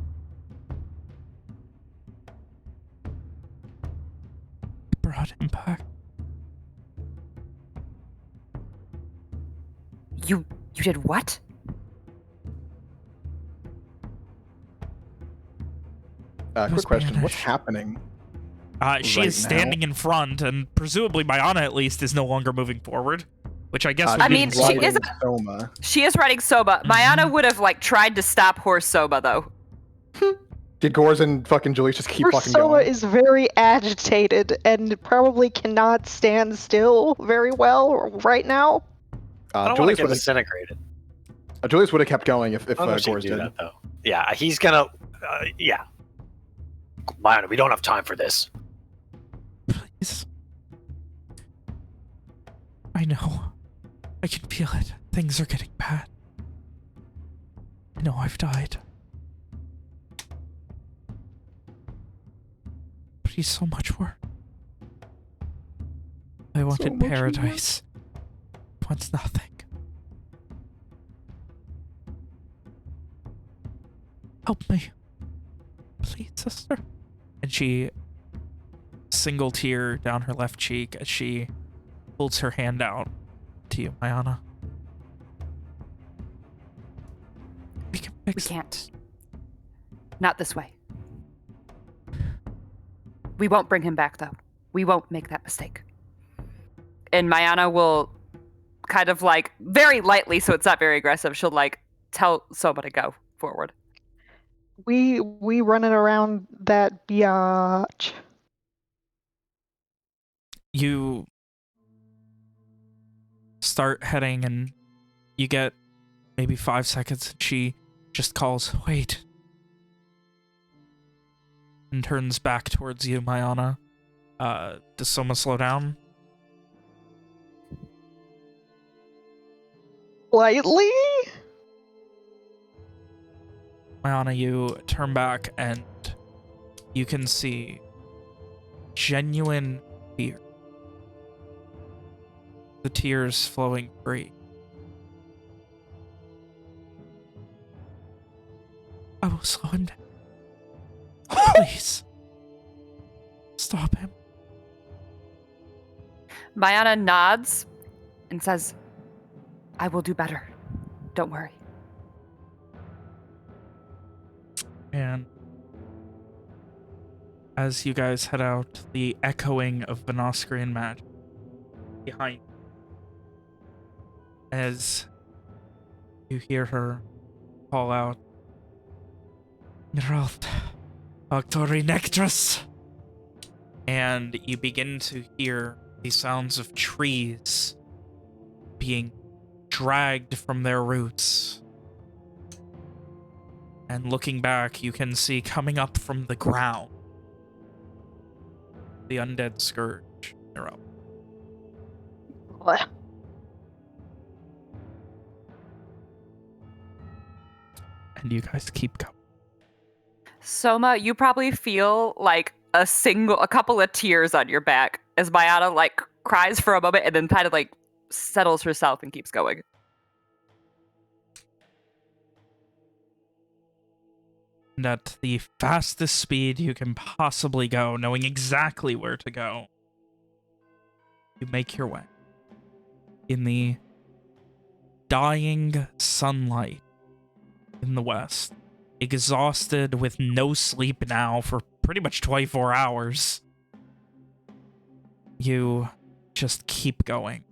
brought him back. You did what? Quick question. What's Spanish. happening? She Right is standing in front, and presumably Mayana at least is no longer moving forward, which I guess would I be mean, she riding is- Soma. She is riding Soba. Mayana would have tried to stop horse Soba though. Did Gors and fucking Julius just keep fucking Ursula going? is very agitated and probably cannot stand still very well right now. I don't want Julius to get would have disintegrated. Julius would have kept going if I don't know if she Gors can do did. that though. Yeah, he's gonna. Yeah. Lionel, we don't have time for this. Please. I know. I can feel it. Things are getting bad. I know I've died. But he's so much worse. I wanted much paradise. He wants nothing. Help me. Please, sister. And she single tear down her left cheek as she holds her hand out to you, Mayana. We can We fix it. can't. Not this way. We won't bring him back though. We won't make that mistake. And Mayana will kind of very lightly, so it's not very aggressive, she'll tell Soma to go forward. We running around that biatch. You start heading and you get maybe 5 seconds and she just calls, wait. And turns back towards you, Mayana. Does Soma slow down? Slightly? Mayana, you turn back and you can see genuine fear. The tears flowing free. I will slow him down. Please. Stop him. Mayana nods and says, I will do better. Don't worry. And as you guys head out, the echoing of Venoscrian magic behind you. As you hear her call out, Geralt, Octori Nectris! And you begin to hear the sounds of trees being dragged from their roots. And looking back, you can see coming up from the ground the undead scourge. They're up. Blech. And you guys keep going. Soma, you probably feel a couple of tears on your back as Mayana cries for a moment and then kind of settles herself and keeps going. And at the fastest speed you can possibly go, knowing exactly where to go, you make your way. In the dying sunlight in the west, exhausted with no sleep now for pretty much 24 hours, you just keep going.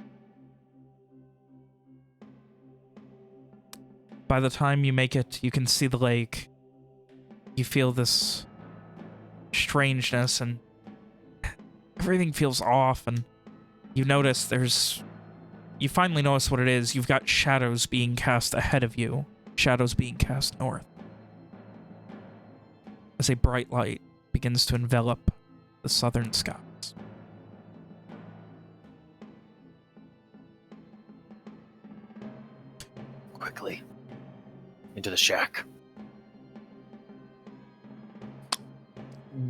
By the time you make it, you can see the lake. You feel this strangeness and everything feels off, and you notice you finally notice what it is. You've got shadows being cast ahead of you. Shadows being cast north. As a bright light begins to envelop the southern skies. Quickly. Into the shack.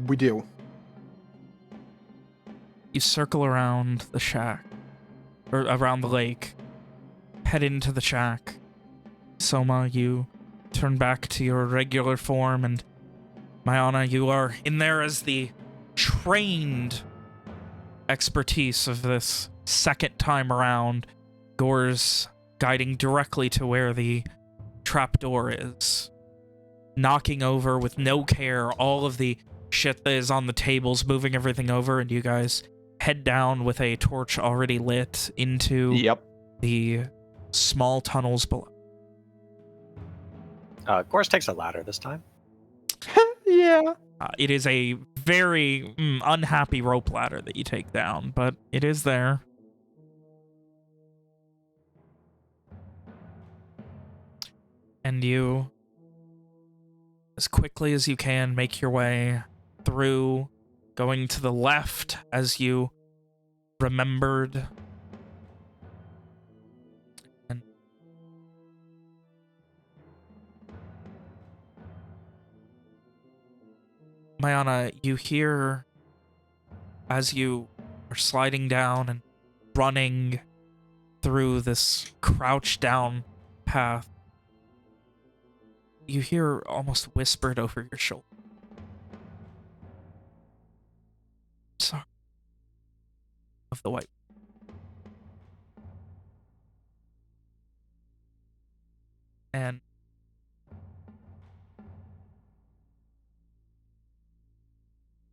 We do. You circle around the shack, or around the lake, head into the shack. Soma, you turn back to your regular form, and Mayana, you are in there as the trained expertise of this second time around. Gore's guiding directly to where the trapdoor is, knocking over with no care all of the shit that is on the tables, moving everything over, and you guys head down with a torch already lit into the small tunnels below. Gorse takes a ladder this time. Yeah. It is a very unhappy rope ladder that you take down, but it is there. And you, as quickly as you can, make your way through, going to the left as you remembered. And Mayana, you hear, as you are sliding down and running through this crouched down path, you hear almost whispered over your shoulder. Sorry. Of the white. And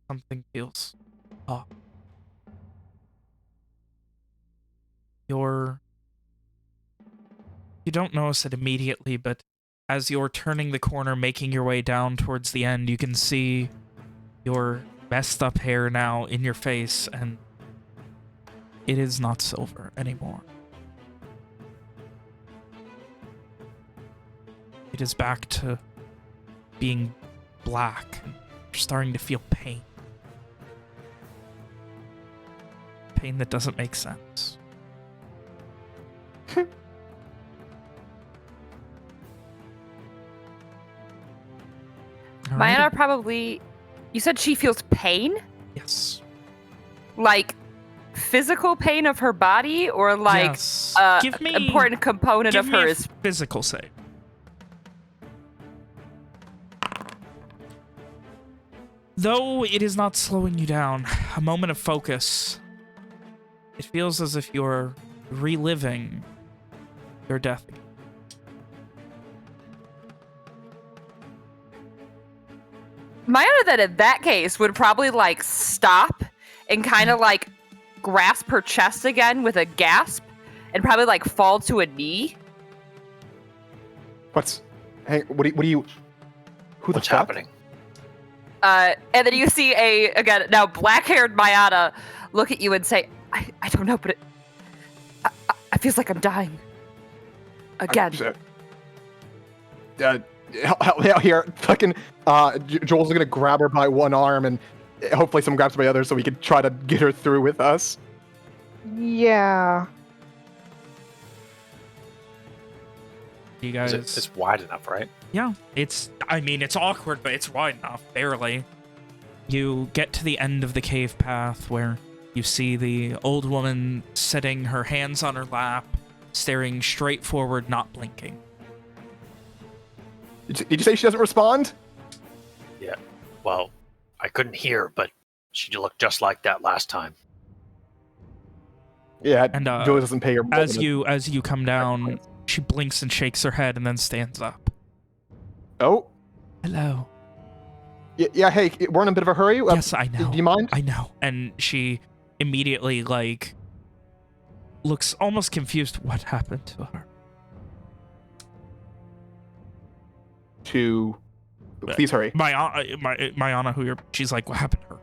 something feels off. You don't notice it immediately, but as you're turning the corner, making your way down towards the end, you can see your messed up hair now in your face, and it is not silver anymore. It is back to being black, and you're starting to feel pain. Pain that doesn't make sense. Mayana probably... You said she feels pain? Yes. Like physical pain of her body, or like Yes. Give me, important component give of me her a is physical save. Though it is not slowing you down, a moment of focus. It feels as if you're reliving your death. Mayana then in that case would probably like stop and kind of like grasp her chest again with a gasp and probably like fall to a knee. What do you... Who the What's fuck? happening? And then you see again, now black-haired Mayana look at you and say, I don't know, but I feels like I'm dying. Again. Help me out here. Fucking, Joel's gonna grab her by one arm, and hopefully someone grabs her by the other so we can try to get her through with us. Yeah. You guys... It's wide enough, right? Yeah, it's awkward, but it's wide enough, barely. You get to the end of the cave path where you see the old woman sitting, her hands on her lap, staring straight forward, not blinking. Did you say she doesn't respond? Yeah. Well, I couldn't hear, but she looked just like that last time. Yeah, And Joel doesn't pay her. as you come down, she blinks and shakes her head and then stands up. Oh, Hello. yeah. Hey, we're in a bit of a hurry. Yes, I know. Do you mind? I know. And she immediately, like, looks almost confused. What happened to her? Please hurry. Mayana, she's like, what happened to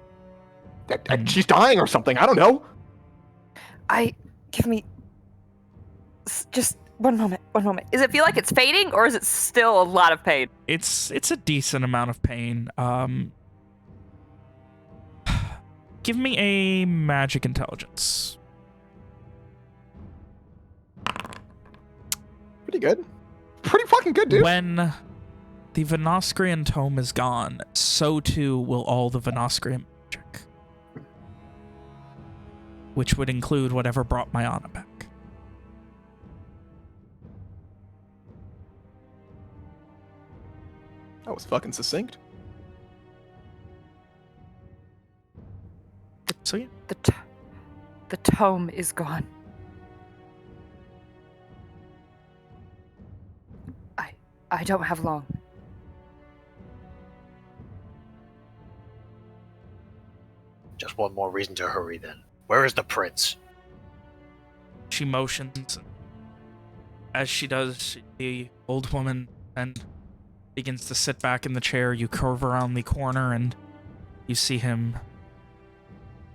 her? She's dying or something. I don't know. Give me Just one moment. Does it feel like it's fading, or is it still a lot of pain? It's a decent amount of pain. Give me a magic intelligence. Pretty good. Pretty fucking good, dude. When the Venoscrian tome is gone, so too will all the Venoscrian magic. Which would include whatever brought my Anna back. That was fucking succinct. So yeah. The tome is gone. I don't have long. Just one more reason to hurry then. Where is the prince? She motions. As she does, the old woman then begins to sit back in the chair. You curve around the corner and you see him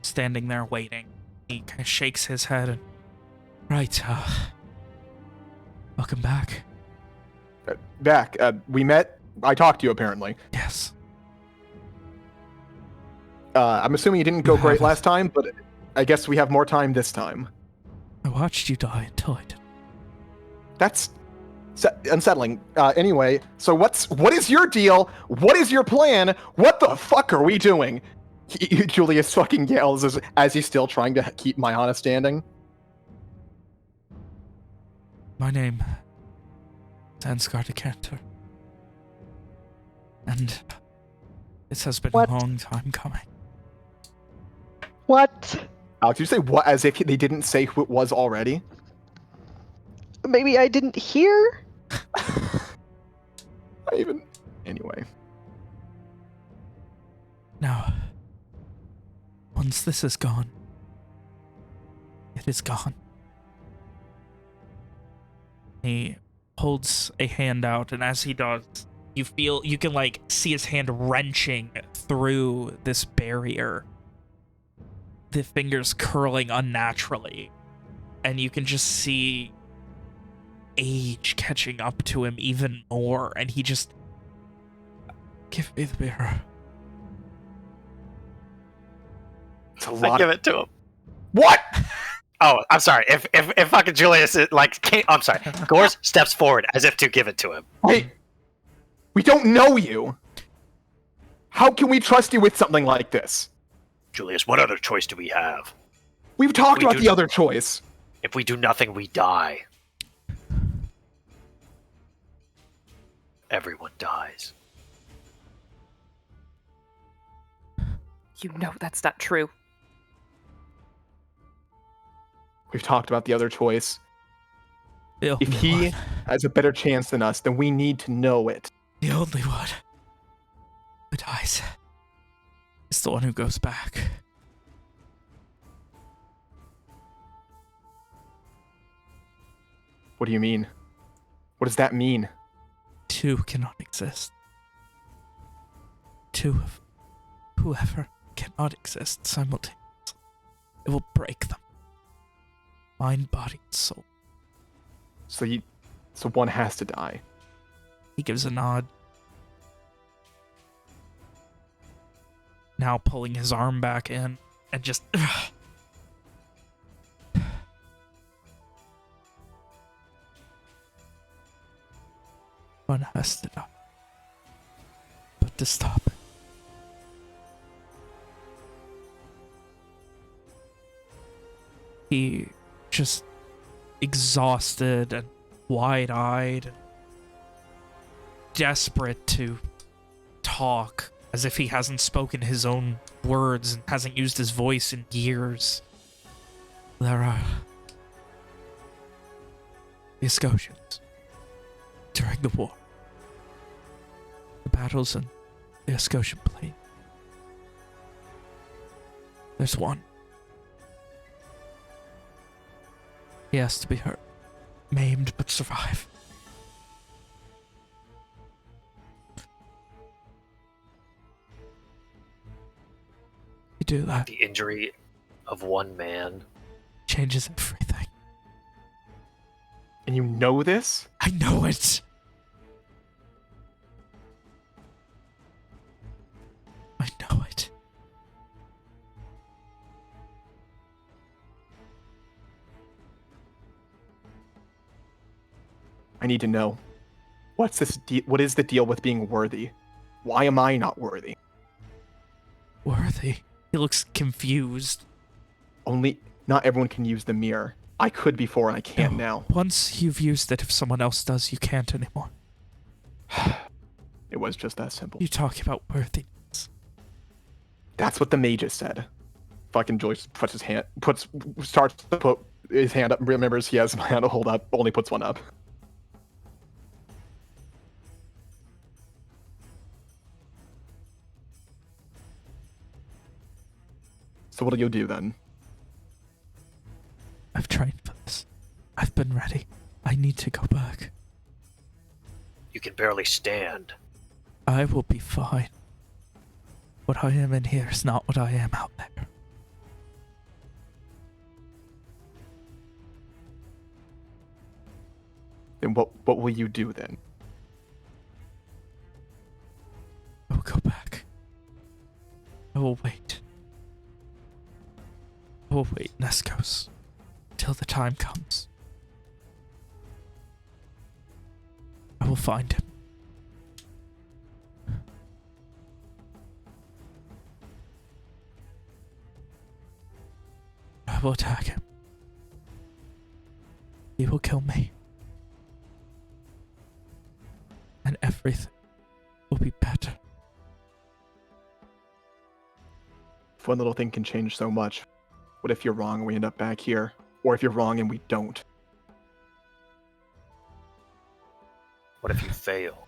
standing there waiting. He kind of shakes his head and... Right, welcome back. Back. We met. I talked to you, apparently. Yes. I'm assuming you didn't go great last time, but I guess we have more time this time. I watched you die until I did. That's unsettling. Anyway, so what is your deal? What is your plan? What the fuck are we doing? Julius fucking yells as he's still trying to keep Mayana standing. My name is Ansgar de Cantor. And this has been What? a long time coming. What? Alex, you say what as if they didn't say who it was already? Maybe I didn't hear? Anyway. Now, once this is gone, it is gone. He holds a hand out, and as he does, you can like see his hand wrenching through this barrier. The fingers curling unnaturally, and you can just see age catching up to him even more, and he just... Give me the mirror. It's a I lot. give it to him. What? Oh, I'm sorry. If fucking Julius is I'm sorry. Gors steps forward as if to give it to him. Hey, we don't know you. How can we trust you with something like this? Julius, what other choice do we have? We've talked We about do- the other choice. If we do nothing, we die. Everyone dies. You know that's not true. We've talked about the other choice. The If only he one. has a better chance than us, then we need to know it. The only one who dies is the one who goes back. What do you mean? What does that mean? Two cannot exist. Two of whoever cannot exist simultaneously. It will break them. Mind, body, and soul. So one has to die. He gives a nod. Now pulling his arm back in and just... One has to die. But to stop it. He just exhausted and wide-eyed and desperate to talk, as if he hasn't spoken his own words and hasn't used his voice in years. There are the Escosians during the war. The battles in the Escosian Plain. There's one. He has to be hurt, maimed, but survive. You do that, The injury of one man. changes everything. And you know this? I know it. I know it. I need to know. What is the deal with being worthy? Why am I not worthy? Worthy. He looks confused. Only not everyone can use the mirror. I could before and I can't No, now. Once you've used it, if someone else does, you can't anymore. It was just that simple. You talk about worthiness. That's what the mages said. Fucking Joyce puts his hand, starts to put his hand up, remembers he has my hand to hold up, only puts one up. So what do you do then? I've trained for this. I've been ready. I need to go back. You can barely stand. I will be fine. What I am in here is not what I am out there. Then what will you do then? I will go back. I will wait. I will wait, Neskos, till the time comes. I will find him. I will attack him. He will kill me. And everything will be better. If one little thing can change so much, what if you're wrong and we end up back here? Or if you're wrong and we don't? What if you fail?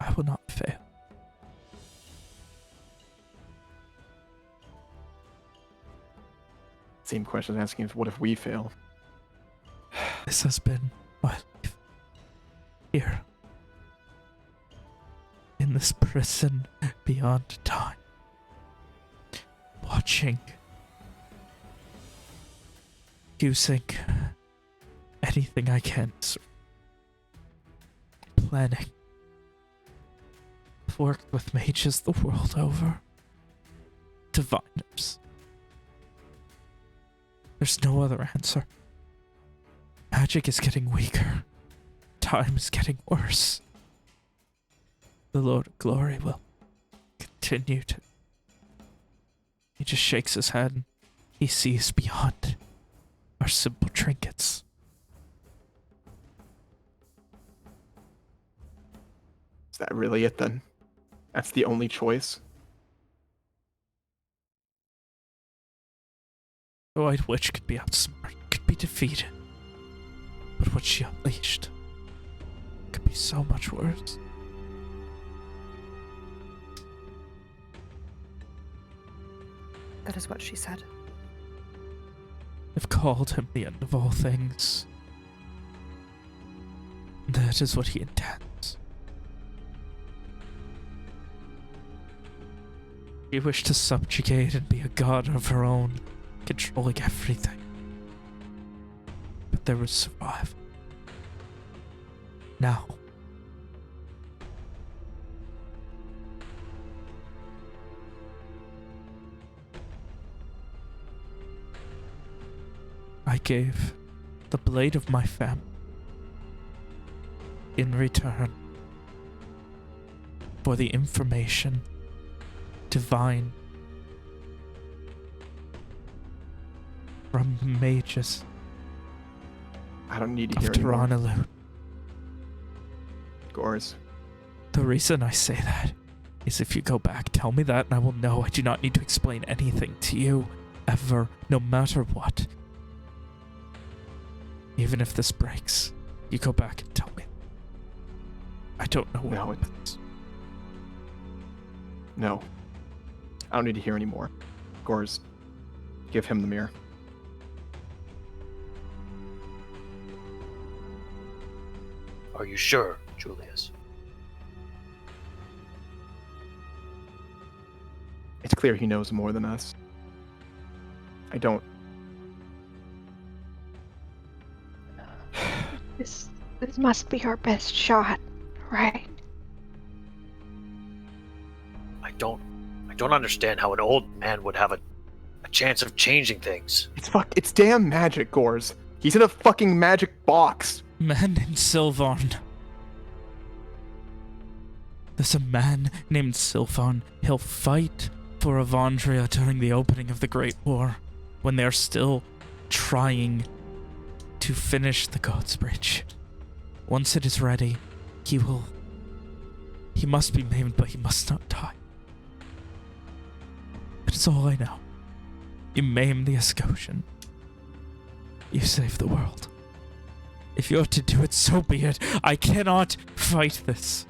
I will not fail. Same question asking is what if we fail? This has been my life. Here. In this prison beyond time. Watching. Using anything I can. Planning. I've worked with mages the world over. Diviners. There's no other answer. Magic is getting weaker. Time is getting worse. The Lord of Glory will continue to... He just shakes his head and he sees beyond our simple trinkets. Is that really it then? That's the only choice? The White Witch could be outsmarted, could be defeated. But what she unleashed could be so much worse. That is what she said. I've called him the end of all things. That is what he intends. She wished to subjugate and be a god of her own, controlling everything. But there was survival. Now. I gave the blade of my family in return for the information divine from the mages I don't need to of hear anymore. Tiranalu. Gores. The reason I say that is if you go back, tell me that and I will know I do not need to explain anything to you, ever, no matter what. Even if this breaks, you go back and tell me. I don't know what No, it is. No. I don't need to hear anymore. Gores, give him the mirror. Are you sure, Julius? It's clear he knows more than us. I don't This must be our best shot, right? I don't understand how an old man would have a chance of changing things. It's damn magic, Gores. He's in a fucking magic box. Man named Sylvan. There's a man named Sylvan. He'll fight for Avandria during the opening of the Great War, when they're still trying to finish the God's Bridge. Once it is ready, he must be maimed, but he must not die. That is all I know. You maim the Escosian. You save the world. If you have to do it, so be it. I cannot fight this.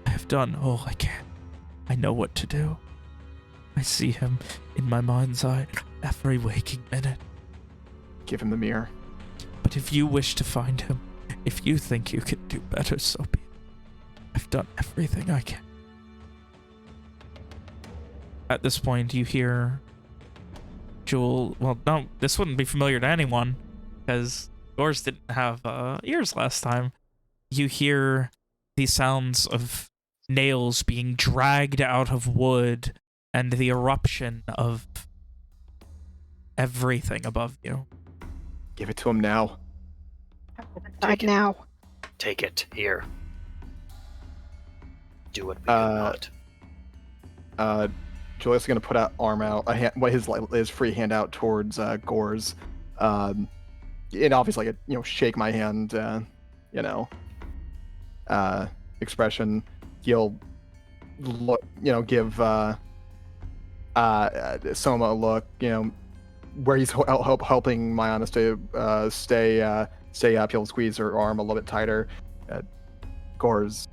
I have done all I can. I know what to do. I see him in my mind's eye every waking minute. Give him the mirror. But if you wish to find him, if you think you can do better, so be it. I've done everything I can. At this point, you hear Jewel. Well, no, this wouldn't be familiar to anyone, because yours didn't have ears last time. You hear the sounds of nails being dragged out of wood and the eruption of everything above you. Give it to him now. Like now. Take it here. Do it. We cannot. Julius is gonna put out arm out, his free hand out towards Gores, and obviously, shake my hand, expression. He'll look, give Soma a look, where he's helping Mayana stay up. He'll squeeze her arm a little bit tighter. Gores,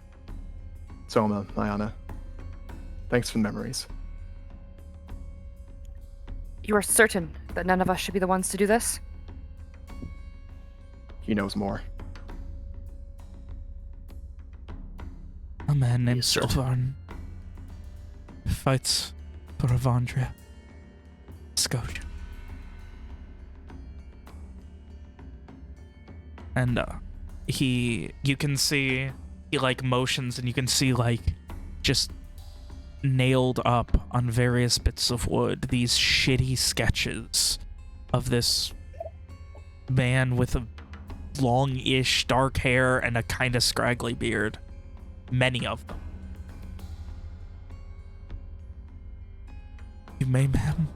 Soma, Mayana, thanks for the memories. You are certain that none of us should be the ones to do this? He knows more. A man named Yes, sir. Sylvan fights for Avandria, Scotia. And you can see, he motions, and you can see just nailed up on various bits of wood these shitty sketches of this man with a long-ish dark hair and a kind of scraggly beard. Many of them. You maim him.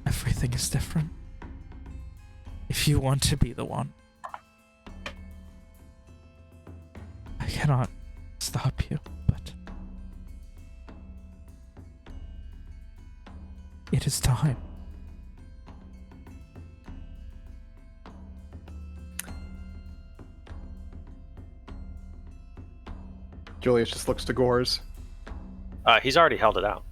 Everything is different. If you want to be the one, I cannot stop you, but it is time. Julius just looks to Gores. He's already held it out.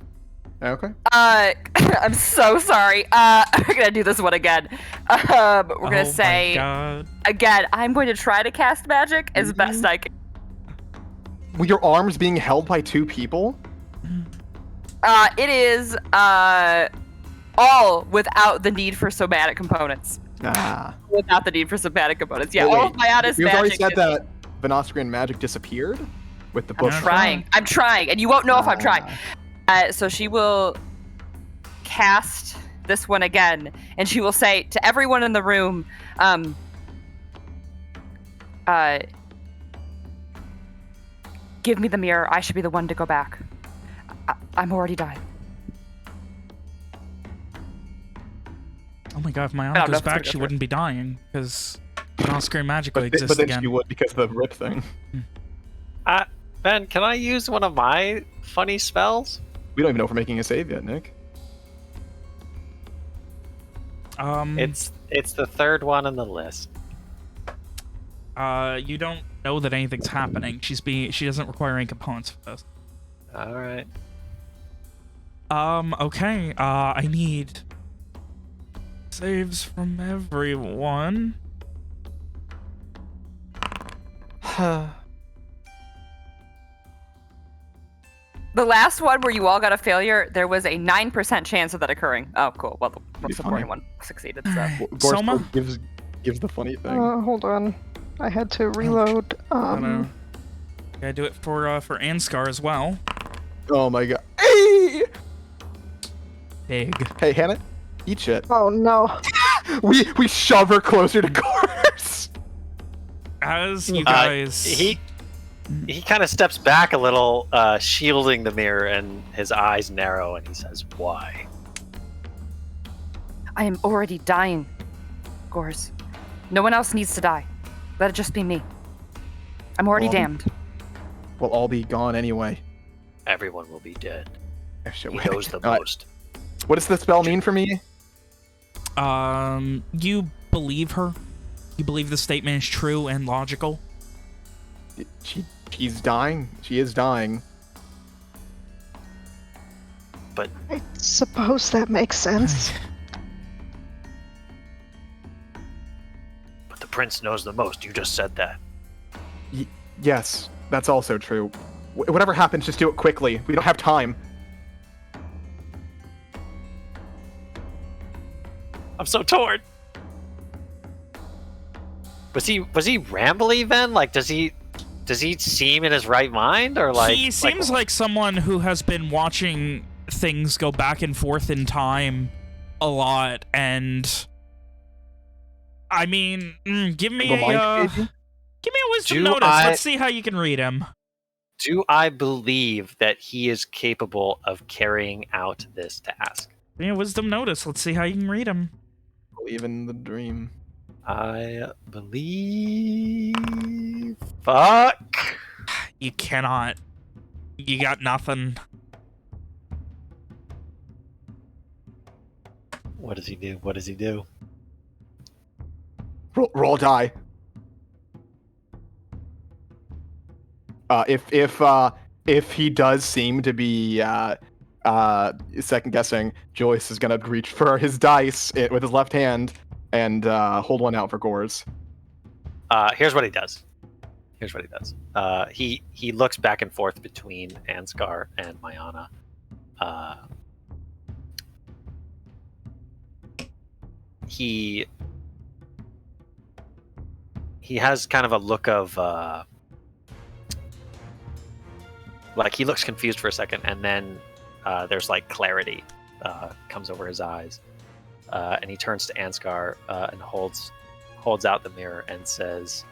Okay. I'm so sorry. We're gonna do this one again. We're gonna say, again, I'm going to try to cast magic as best I can. With your arms being held by two people? It is, all without the need for somatic components. Without the need for somatic components. Yeah, all of Mayana's magic. You've already said that Venostrian magic disappeared with the book. I'm trying, and you won't know if I'm trying. So she will cast this one again, and she will say to everyone in the room, give me the mirror. I should be the one to go back. I'm already dying. Oh my god, if Mayana goes back, she wouldn't be dying, because on-screen magic would exist but then again. she would because of the rip thing. Ben, can I use one of my funny spells? We don't even know if we're making a save yet, Nick. It's the third one on the list. You don't know that anything's happening. She doesn't require any components for this. All right. Okay. I need saves from everyone. The last one where you all got a failure, there was a 9% chance of that occurring. Oh, cool. Well, the most important one succeeded. So. Gores Soma? gives the funny thing. Hold on. I had to reload. Gotta do it for Ansgar as well. Oh my god. Hey! Big. Hey, Hannah, eat shit. Oh no. We shove her closer to Gorse. As you guys... He kind of steps back a little, shielding the mirror, and his eyes narrow, and he says, "Why?" I am already dying, Gors. No one else needs to die. Let it just be me. I'm already Well, damned. We'll all be gone anyway. Everyone will be dead. Oh, shit, He wait. knows the Alright. most. What does the spell mean for me? You believe her? You believe the statement is true and logical? She's dying. She is dying. But I suppose that makes sense. the prince knows the most. You just said that. Yes, that's also true. Whatever happens, just do it quickly. We don't have time. I'm so torn. Was he rambly then? Like, does he seem in his right mind, or like He seems like someone who has been watching things go back and forth in time a lot, and I mean, give me a wisdom Do notice. I- Let's see how you can read him. Do I believe that he is capable of carrying out this task? Give me a wisdom notice. Let's see how you can read him. Believe in the dream. I believe. Fuck. You cannot. You got nothing. What does he do? What does he do? Roll die. If he does seem to be second guessing, Joyce is gonna reach for his dice with his left hand and hold one out for Gors. Here's what he does. He looks back and forth between Ansgar and Mayana. He has kind of a look of like he looks confused for a second, and then there's like clarity comes over his eyes, and he turns to Ansgar and holds out the mirror and says,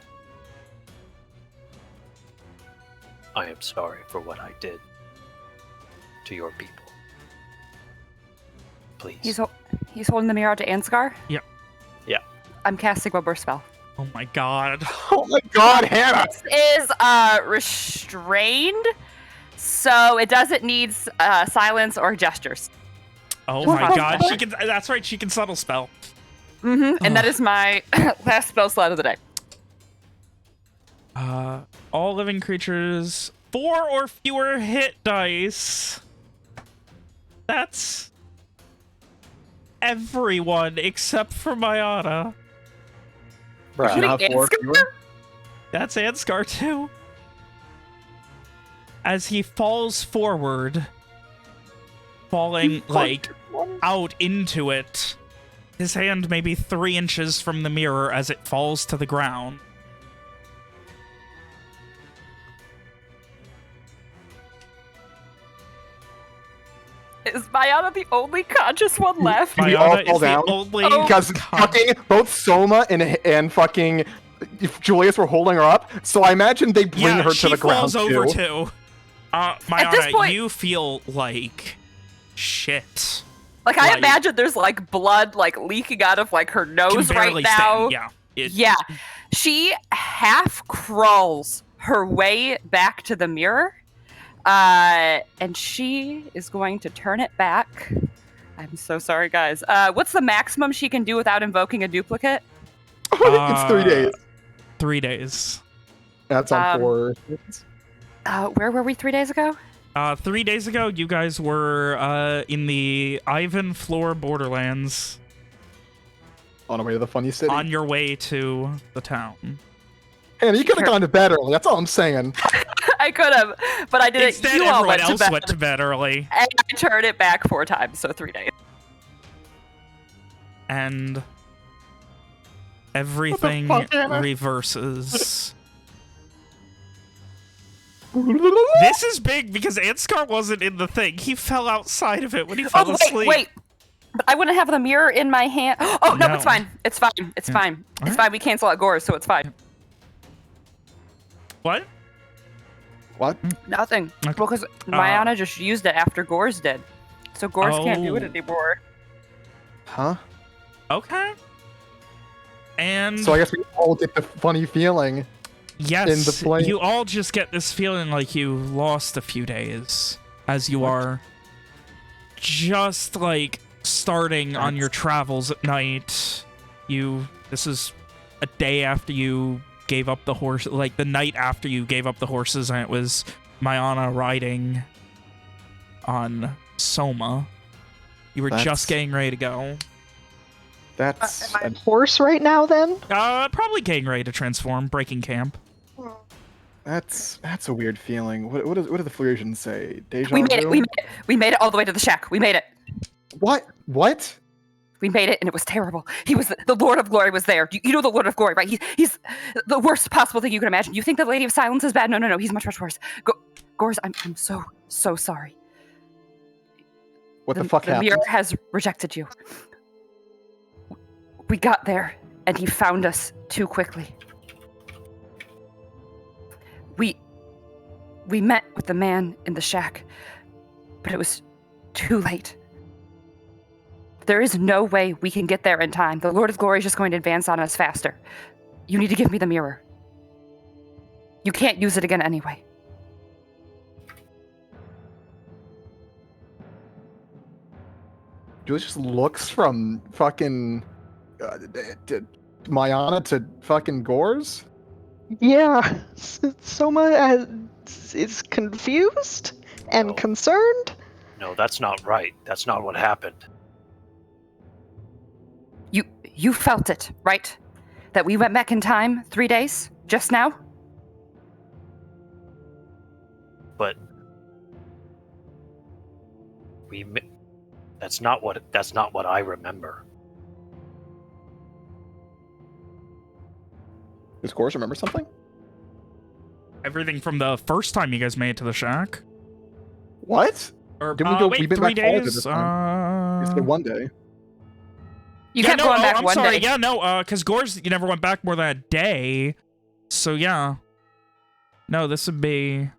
"I am sorry for what I did to your people. Please." He's holding the mirror out to Ansgar? Yep. Yeah. I'm casting a burst spell. Oh my god. Oh my god, Hannah! This is restrained, so it doesn't need silence or gestures. Oh my god. She can. That's right. She can subtle spell. And that is my last spell slot of the day. All living creatures 4 or fewer hit dice. That's everyone except for Mayana. Bruh. Not four, Ansgar? fewer? That's Ansgar too. As he falls forward, falling like out into it, his hand may be 3 inches from the mirror as it falls to the ground. Is Mayana the only conscious one left? We all Mayana fall is the down? only Because fucking both Soma and fucking Julius were holding her up, so I imagine they bring her to the ground she falls over too. too. At this Mayana, point- you feel like shit. Like, I Like- imagine there's, like, blood, like, leaking out of, like, her Can nose right barely now. stand. Yeah. Yeah. She half crawls her way back to the mirror, and she is going to turn it back. I'm so sorry, guys. What's the maximum she can do without invoking a duplicate? It's 3 days. 3 days. That's on 4. Where were we 3 days ago? 3 days ago, you guys were in the Ivan Floor Borderlands On our way to the funny city. on your way to the town. Hannah, you could have gone to bed early. That's all I'm saying. I could have, but I didn't. Instead, You all everyone went to else bed, went to bed early. and I turned it back 4 times, so 3 days. And Everything fuck, Anna? reverses. This is big because Ansgar wasn't in the thing. He fell outside of it when he fell asleep. Wait. But I wouldn't have the mirror in my hand. Oh, no, No. it's fine. It's fine. It's Yeah. fine. It's Alright. fine. We cancel out Gores, so it's fine. What? What? Nothing. Okay. Well, because Mayana just used it after Gores did. So Gores can't do it Oh. anymore. Huh? Okay. And So I guess we all get the funny feeling. yes, in the plane. you all just get this feeling like you lost a few days as you are just like starting on your travels at night. This is a day after you gave up the horse, like the night after you gave up the horses, and it was Mayana riding on Soma. You were That's- just getting ready to go. That's Am I a horse right now then? Probably getting ready to transform, breaking camp. that's a weird feeling. What do the Floridians say? Deja We made it. vu? We made it. We made it all the way to the shack. We made it. What? What? We made it, and it was terrible. He was the Lord of Glory was there. You know the Lord of Glory, right? He's the worst possible thing you can imagine. You think the Lady of Silence is bad? No. He's much worse. Gores, I'm so sorry. What the fuck The happened? mirror has rejected you. We got there, and he found us too quickly. We met with the man in the shack, but it was too late. There is no way we can get there in time. The Lord of Glory is just going to advance on us faster. You need to give me the mirror. You can't use it again anyway. Julius just looks from fucking Mayana to fucking Gores. Yeah. Soma is confused and No. concerned. No, that's not right. That's not what happened. You felt it, right? That we went back in time 3 days? Just now? But that's not what I remember. Does Gores remember something? Everything from the first time you guys made it to the shack. What? Or Didn't we go- wait, we've been 3 back forward days? this It's the one day. You kept going back I'm one sorry. day. Yeah, no, because Gores, you never went back more than a day. So, yeah. No, this would be...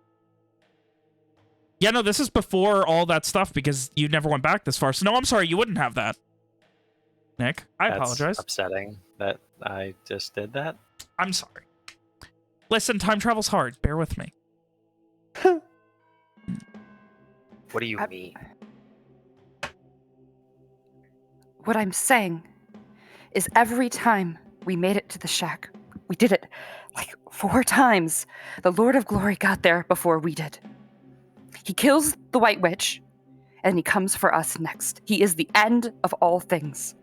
Yeah, no, this is before all that stuff because you never went back this far. So, no, I'm sorry, you wouldn't have that. Nick, I That's apologize. upsetting that I just did that. I'm sorry. Listen, time travel's hard. Bear with me. What do you I- mean? What I'm saying is every time we made it to the shack, we did it like 4 times. The Lord of Glory got there before we did. He kills the White Witch, and he comes for us next. He is the end of all things.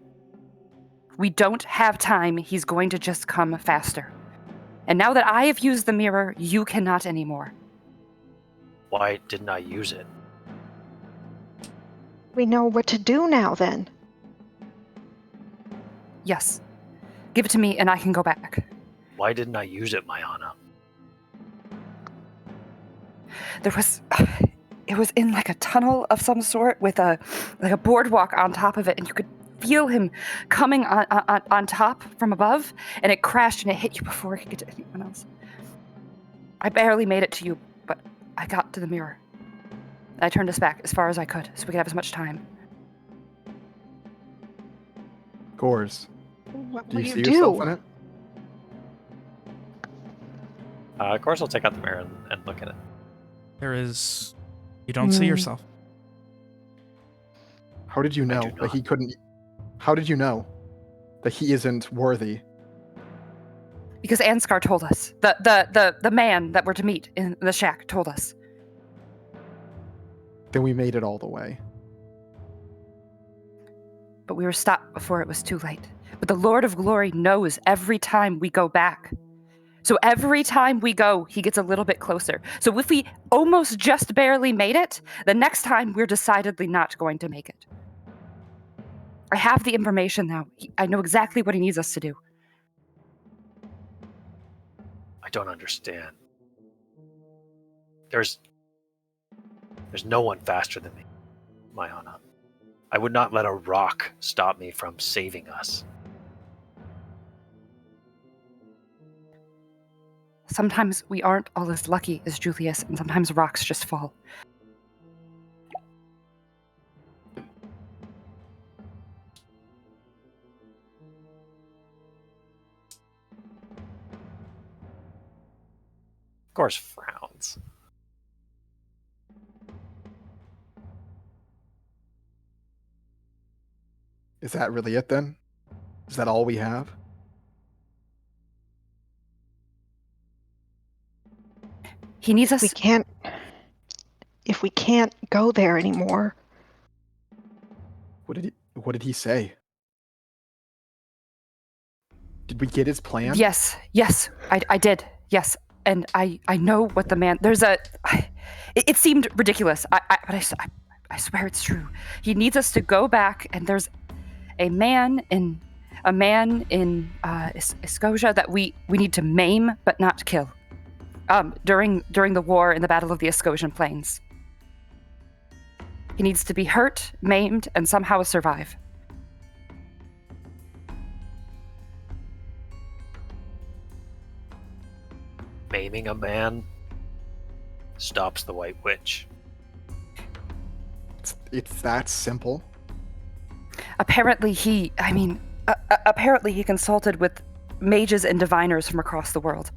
We don't have time. He's going to just come faster. And now that I have used the mirror, you cannot anymore. Why didn't I use it? We know what to do now then. Yes. Give it to me, and I can go back. Why didn't I use it, Mayana? There was it was in like a tunnel of some sort with a boardwalk on top of it, and you could feel him coming on top from above, and it crashed and it hit you before it could get to anyone else. I barely made it to you, but I got to the mirror. I turned us back as far as I could so we could have as much time. Gores, What do will you you see yourself in do? it? Of course, I'll take out the mirror and look at it. There is... You don't see yourself. How did you know do that he couldn't? How did you know that he isn't worthy? Because Ansgar told us. The man that we're to meet in the shack told us. Then we made it all the way. But we were stopped before it was too late. But the Lord of Glory knows every time we go back. So every time we go, he gets a little bit closer. So if we almost just barely made it, the next time we're decidedly not going to make it. I have the information now. I know exactly what he needs us to do. don't understand. There's no one faster than me, Mayana. I would not let a rock stop me from saving us. Sometimes we aren't all as lucky as Julius, and sometimes rocks just fall. Of course, frowns. Is that really it then? Is that all we have? He needs us. We can't. If we can't go there anymore, What did he say? Did we get his plan? Yes, I did. Yes, and I know what the man. There's a. It seemed ridiculous. But I swear it's true. He needs us to go back, and there's a man in Escosia that we need to maim but not kill. During the war in the Battle of the Escosian Plains. He needs to be hurt, maimed, and somehow survive. Maiming a man stops the White Witch. It's that simple. Apparently he consulted with mages and diviners from across the world.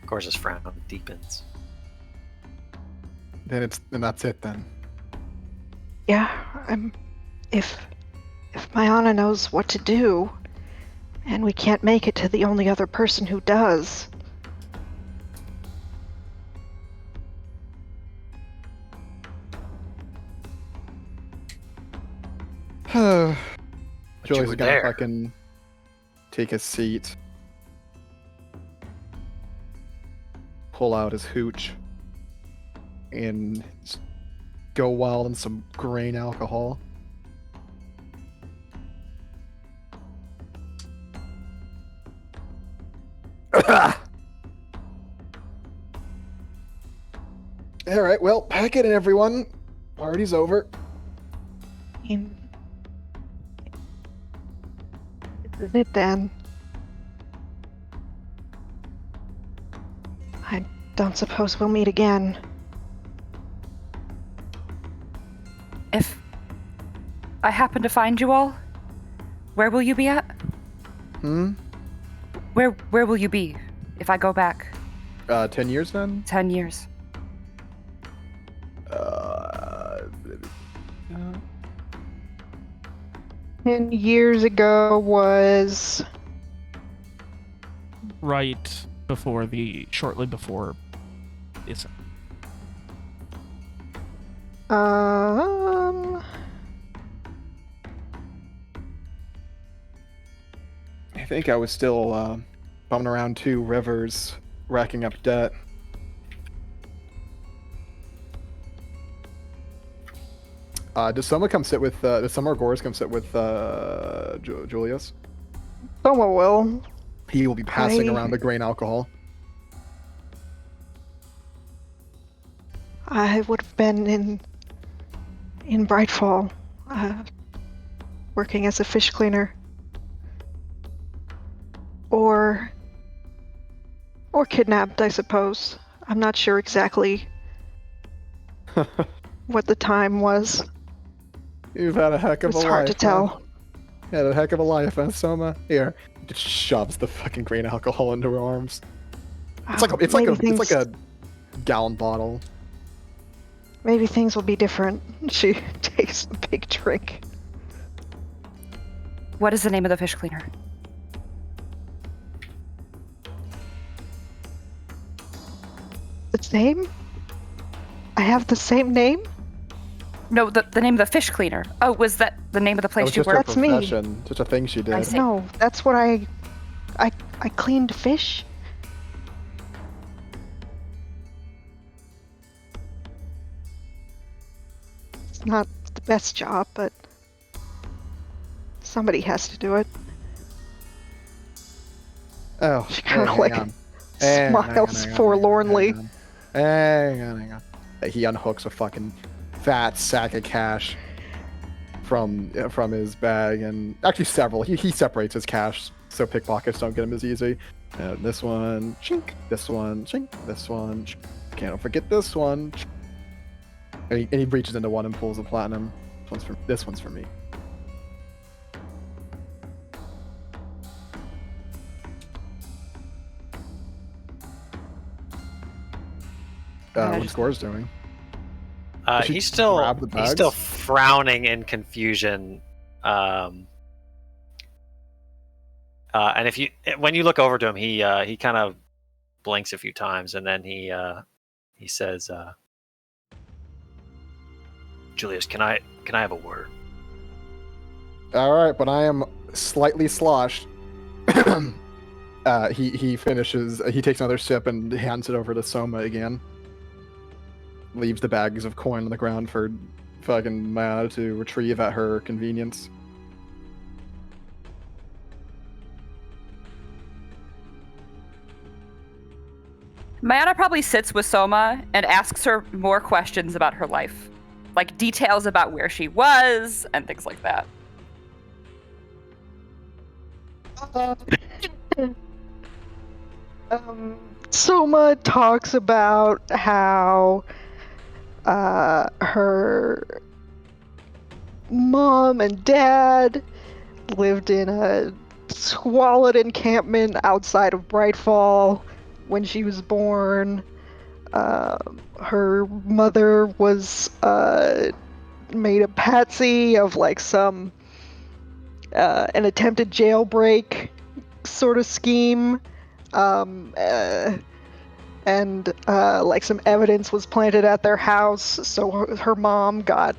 Of course, his frown deepens. Then that's it then. yeah, if Mayana knows what to do, and we can't make it to the only other person who does. But you Julius were is gonna there. fucking take a seat. Pull out his hooch. And go wild in some grain alcohol. Alright, well, pack it in, everyone. Party's over. This is it then. I don't suppose we'll meet again. If I happen to find you all, where will you be at? Where will you be if I go back 10 years then? 10 years? 10 years ago was Right before shortly before it's um I think I was still bumming around 2 rivers, racking up debt. Does Soma come sit with? Does Soma or Goris come sit with Julius? Soma will. He will be passing I- around the grain alcohol. I would have been in Brightfall, working as a fish cleaner. Or kidnapped, I suppose. I'm not sure exactly what the time was. You've had a heck of It's a hard life. to tell. Huh? Had a heck of a life, huh, Soma? Here, just shoves the fucking grain alcohol into her arms. It's like it's like a gallon bottle. Maybe things will be different. She takes a big drink. What is the name of the fish cleaner? The same? I have the same name? No, the name of the fish cleaner. Oh, was that the name of the That place was you just her worked? That's me. profession, just a thing she did. see. No, that's what I cleaned fish. It's not the best job, but somebody has to do it. Oh, She kinda, hang like, on. smiles forlornly. Hang on. He unhooks a fucking fat sack of cash from his bag, and actually several. He separates his cash so pickpockets don't get him as easy. This one, chink. This one, chink. This one, chink. Can't forget this one. Chink. And he reaches into one and pulls a platinum. This one's for me. What Score's doing? Does she He's still grab the he's still bags? frowning in confusion. And when you look over to him, he kind of blinks a few times, and then he says, "Julius, can I have a word?" All right, but I am slightly sloshed. He finishes. He takes another sip and hands it over to Soma again. Leaves the bags of coin on the ground for fucking Maya to retrieve at her convenience. Mayana probably sits with Soma and asks her more questions about her life, like details about where she was and things like that. Soma talks about how her mom and dad lived in a squalid encampment outside of Brightfall when she was born. Her mother was made a patsy of like some an attempted jailbreak sort of scheme. And like some evidence was planted at their house, so her mom got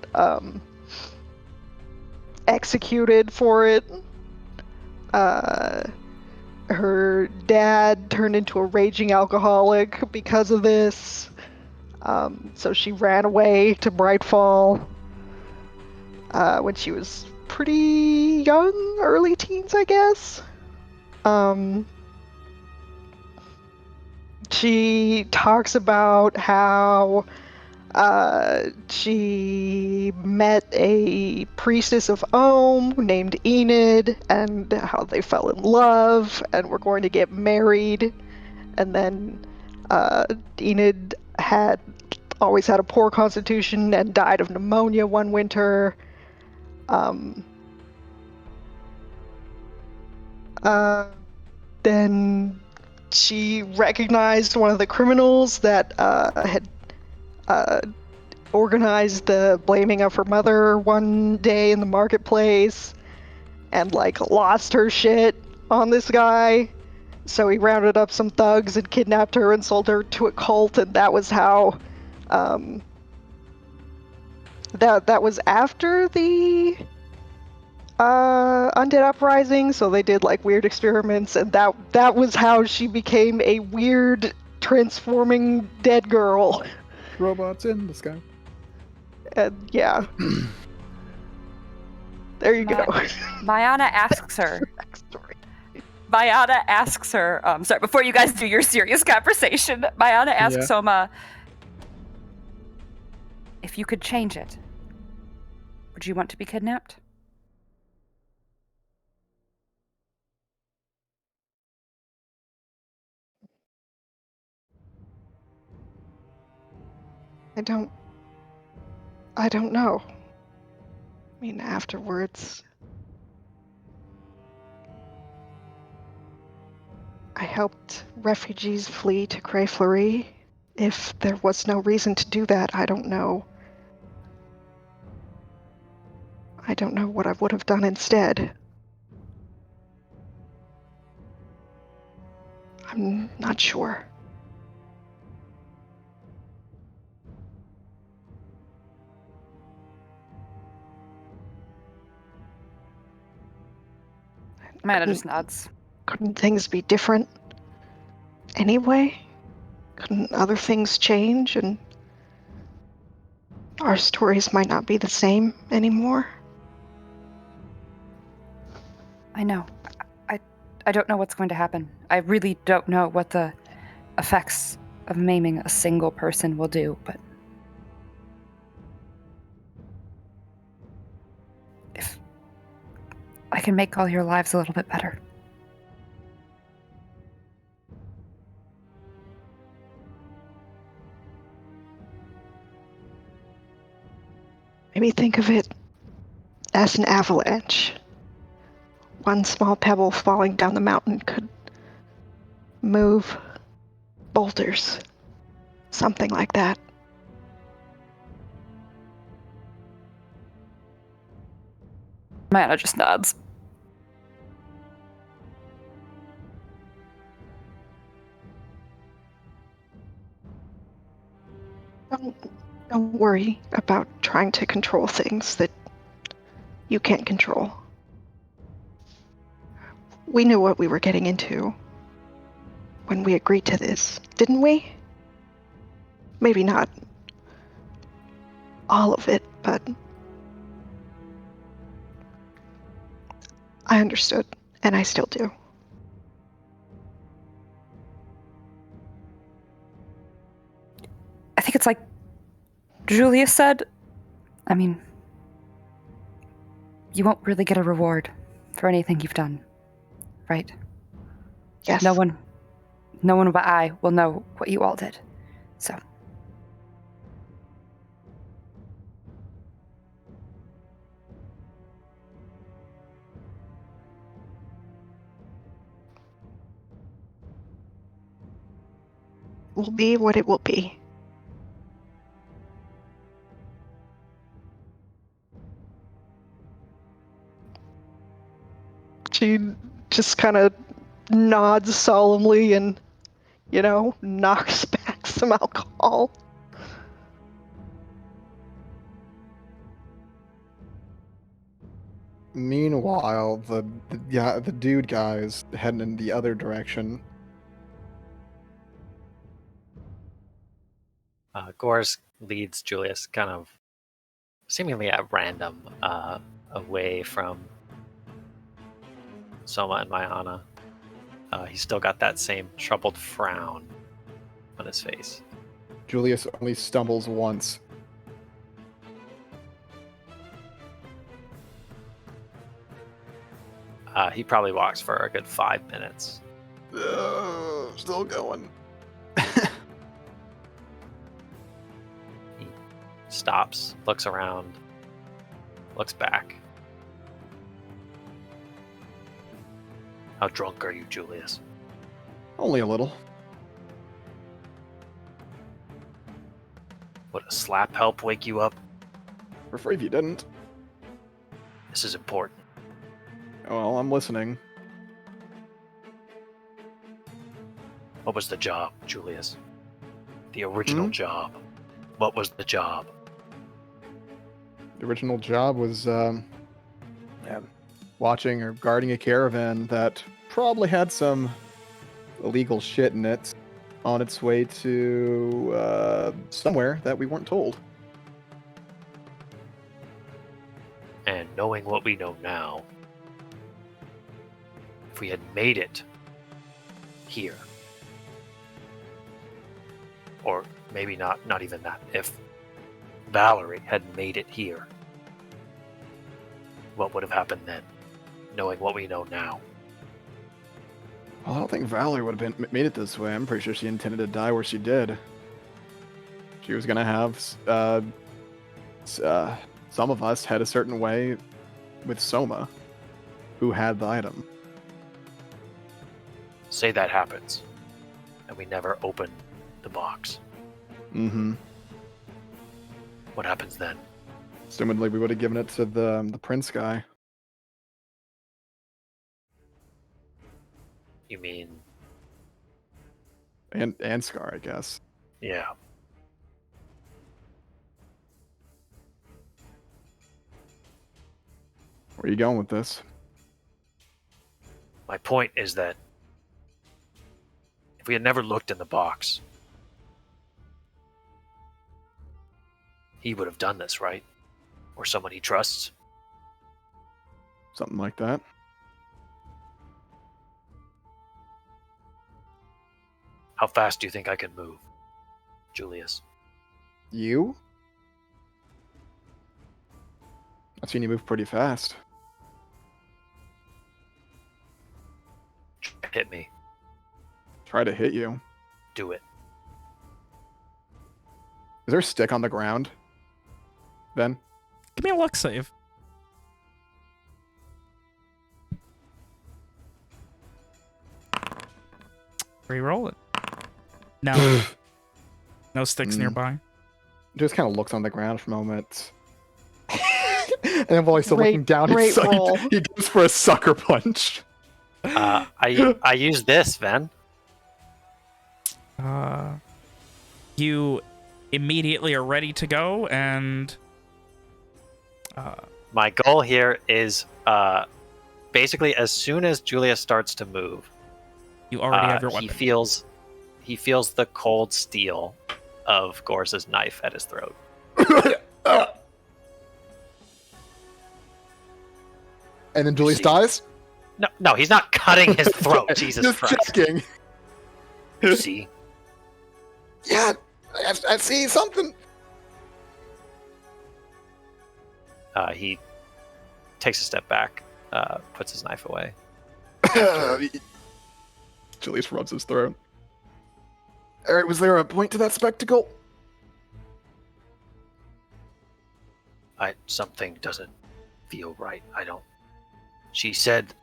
executed for it. Her dad turned into a raging alcoholic because of this, so she ran away to Brightfall when she was pretty young, early teens, I guess. She talks about how she met a priestess of Ohm named Enid, and how they fell in love and were going to get married. And then Enid had always had a poor constitution and died of pneumonia one winter. Then she recognized one of the criminals that had organized the blaming of her mother one day in the marketplace, and like lost her shit on this guy. So he rounded up some thugs and kidnapped her and sold her to a cult, and that was how that was after the undead uprising. So they did like weird experiments, and that was how she became a weird transforming dead girl. Robots in the sky. And yeah. There you go. Mayana asks her. Backstory. Mayana asks her. Sorry, before you guys do your serious conversation, Mayana asks Soma, if you could change it, would you want to be kidnapped? I don't know. I mean, afterwards, I helped refugees flee to Grey Fleury. If there was no reason to do that, I don't know. I don't know what I would have done instead. I'm not sure. Amanda just nods. Couldn't things be different anyway? Couldn't other things change and our stories might not be the same anymore? I know. I don't know what's going to happen. I really don't know what the effects of maiming a single person will do, but if I can make all your lives a little bit better. Maybe think of it as an avalanche. One small pebble falling down the mountain could move boulders. Something like that. Amanda just nods. Don't worry about trying to control things that you can't control. We knew what we were getting into when we agreed to this, didn't we? Maybe not all of it, but I understood, and I still do. I think it's like Julius said. I mean, you won't really get a reward for anything you've done, right? Yes. No one but I will know what you all did. So. Will be what it will be. She just kind of nods solemnly and, knocks back some alcohol. Meanwhile, the dude guy's heading in the other direction. Gors leads Julius kind of seemingly at random away from Soma and Mayana. He's still got that same troubled frown on his face. Julius only stumbles once. He probably walks for a good 5 minutes. Still going. He stops, looks around, looks back. How drunk are you, Julius? Only a little. Would a slap help wake you up? Prefer if you didn't. This is important. Well, I'm listening. What was the job, Julius? The original job. What was the job? The original job was watching or guarding a caravan that probably had some illegal shit in it on its way to somewhere that we weren't told. And knowing what we know now, if we had made it here, or maybe not even that, if Valerie had made it here, what would have happened then, knowing what we know now? Well, I don't think Valerie would have made it this way. I'm pretty sure she intended to die where she did. She was gonna have some of us head a certain way with Soma, who had the item. Say that happens, and we never open the box. Mm-hmm. What happens then? Assumedly, we would have given it to the prince guy. You mean, And Scar, I guess. yeah. Where are you going with this? My point is that if we had never looked in the box, he would have done this, right? Or someone he trusts. Something like that. How fast do you think I can move, Julius? You? I've seen you move pretty fast. Hit me. Try to hit you. Do it. Is there a stick on the ground? Ben? Give me a luck save. Reroll it. No. No sticks Mm. nearby. Just kind of looks on the ground for a moment. And then while he's still Great- looking down, great roll. he goes for a sucker punch. I use this, Ven. You immediately are ready to go, and My goal here is basically as soon as Julius starts to move, you already have your weapon. he feels the cold steel of Gorse's knife at his throat. And then Julius See. dies? No, he's not cutting his throat. Jesus Just Christ! checking. You see, Yeah, I see something. he takes a step back, puts his knife away. Julius rubs his throat. Alright, was there a point to that spectacle? Something doesn't feel right. She said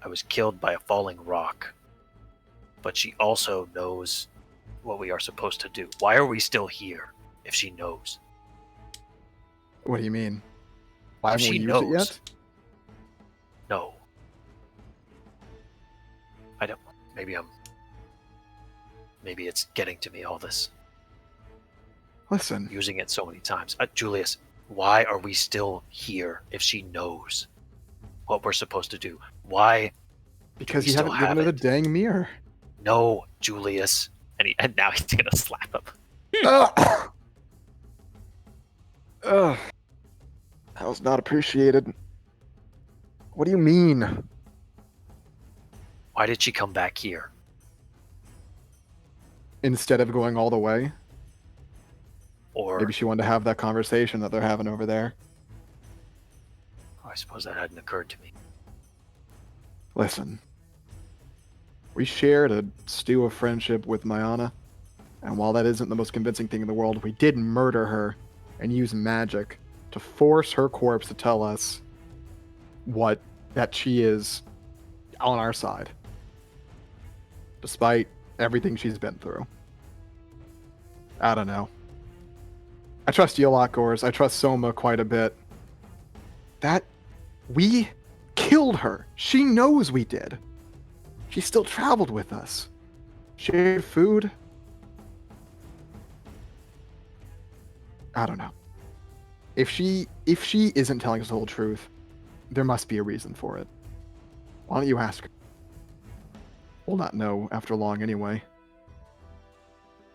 I was killed by a falling rock, but she also knows what we are supposed to do. Why are we still here if she knows? What do you mean? Why If haven't we she used it knows. yet? No. I don't. Maybe it's getting to me, all this. Listen, Using it so many times. Julius, why are we still here if she knows what we're supposed to do? Why? because we you still haven't given have her the it? dang mirror. No, Julius. And now he's gonna slap him. Ugh. Ugh. That was not appreciated. What do you mean? Why did she come back here? Instead of going all the way? Or Maybe she wanted to have that conversation that they're having over there. I suppose that hadn't occurred to me. Listen. We shared a stew of friendship with Mayana, and while that isn't the most convincing thing in the world, we did murder her and use magic to force her corpse to tell us that she is on our side. Despite everything she's been through. I don't know. I trust you a lot, Gors. I trust Soma quite a bit. We killed her. She knows we did. She still traveled with us. Shared food. I don't know. If she isn't telling us the whole truth, there must be a reason for it. Why don't you ask her? We'll not know after long anyway.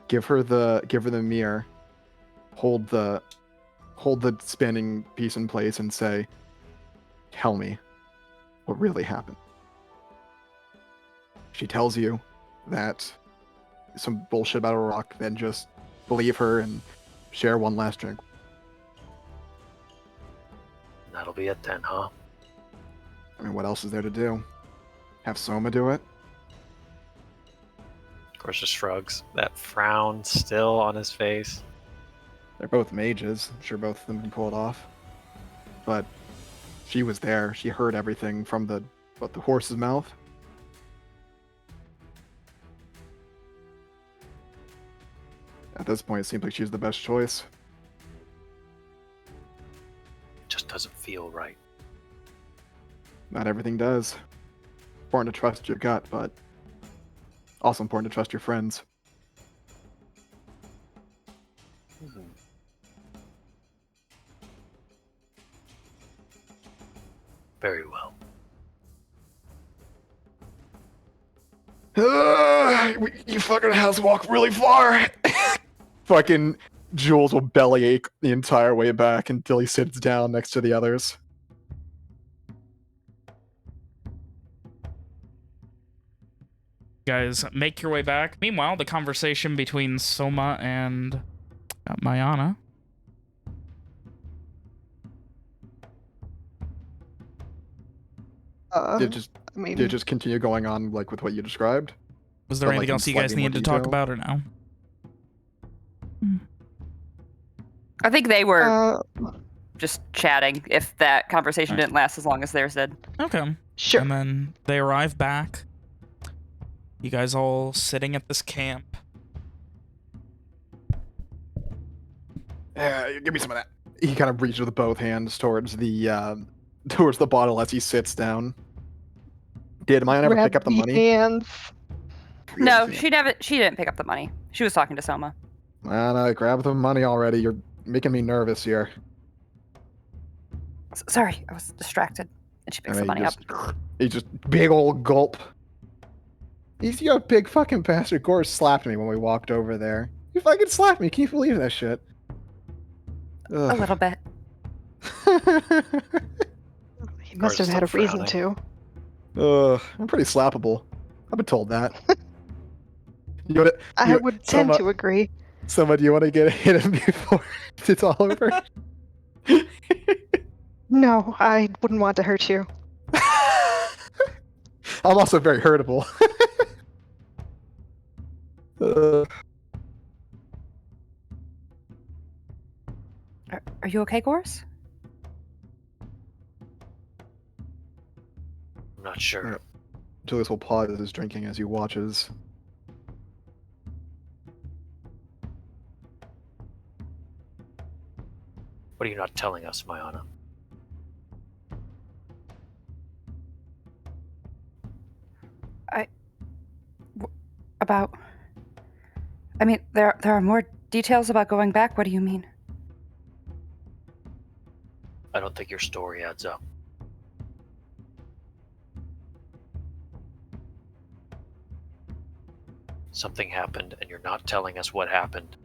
Give her the mirror. Hold the spinning piece in place and say, "Tell me what really happened." She tells you that some bullshit about a rock, then just believe her and share one last drink. That'll be it then, huh? I mean, what else is there to do? Have Soma do it? Gorse just shrugs, that frown still on his face. They're both mages. I'm sure both of them can pull it off. But she was there. She heard everything from the horse's mouth. At this point, it seems like she's the best choice. Just doesn't feel right. Not everything does. Important to trust your gut, but also important to trust your friends. Mhm. Very well. You fucking has to walk really far. Fucking Jules will bellyache the entire way back until he sits down next to the others. Guys, make your way back. Meanwhile, the conversation between Soma and Mayana. Did it just continue going on like with what you described? Was there But, like, anything in else you guys slightly more needed to talk detail? about or no? I think they were Uh, just chatting. If that conversation Alright. didn't last as long as theirs did. Okay. sure. And then they arrive back. You guys all sitting at this camp. Give me some of that. He kind of reaches with both hands towards the bottle as he sits down. Did Maya ever pick up the money? Hands. No, she didn't pick up the money. She was talking to Soma. Anna, grab the money already. You're making me nervous here. Sorry, I was distracted. And she picks the And money he up. He just big old gulp. You a big fucking bastard. Gore slapped me when we walked over there. You fucking slapped me. Can you believe that shit? A little bit. He must have Gorgeous had a still reason frowning. to. I'm pretty slappable. I've been told that. You wanna, I you- would tend Soma- to agree. Soma, do you want to get a hit him before it's all over? No, I wouldn't want to hurt you. I'm also very hurtable. Are you okay, Gorse? I'm not sure. Julius will pause his drinking as he watches. What are you not telling us, Mayana? About. I mean, there are more details about going back. What do you mean? I don't think your story adds up. Something happened, and you're not telling us what happened.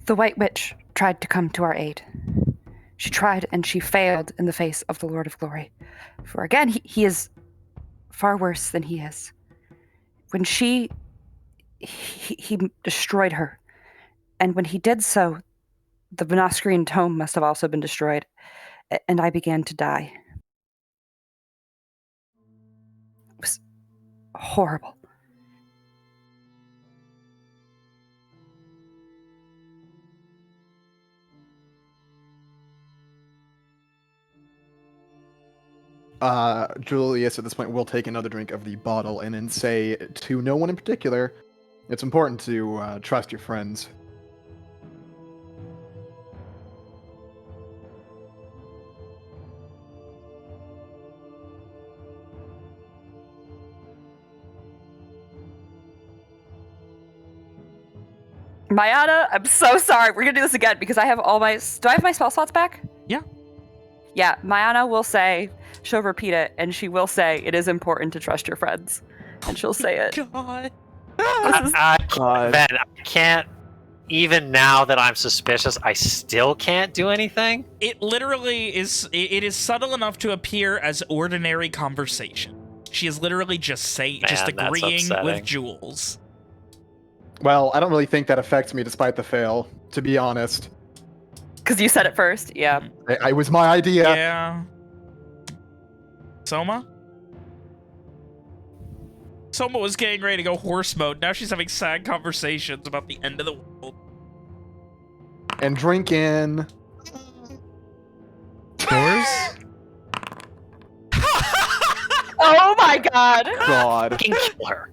The White Witch tried to come to our aid. She tried, and she failed in the face of the Lord of Glory. For again, he is far worse than he is. When he destroyed her. And when he did so, the Venoscreen tome must have also been destroyed. And I began to die. It was horrible. Julius at this point will take another drink of the bottle and then say to no one in particular, it's important to trust your friends. Mayana, I'm so sorry. We're gonna do this again because I have all my. Do I have my spell slots back? Yeah. Yeah, Mayana will say, she'll repeat it, and she will say, it is important to trust your friends. And she'll say it. God. Ben, I can't. Even now that I'm suspicious, I still can't do anything. It literally is. It is subtle enough to appear as ordinary conversation. She is literally just Man, just that's agreeing upsetting. with Jules. Well, I don't really think that affects me despite the fail, to be honest. Because you said it first. Yeah. It was my idea. Yeah. Soma? Soma was getting ready to go horse mode. Now she's having sad conversations about the end of the world. And drinking. Yours? Oh my god. God. Fucking kill her.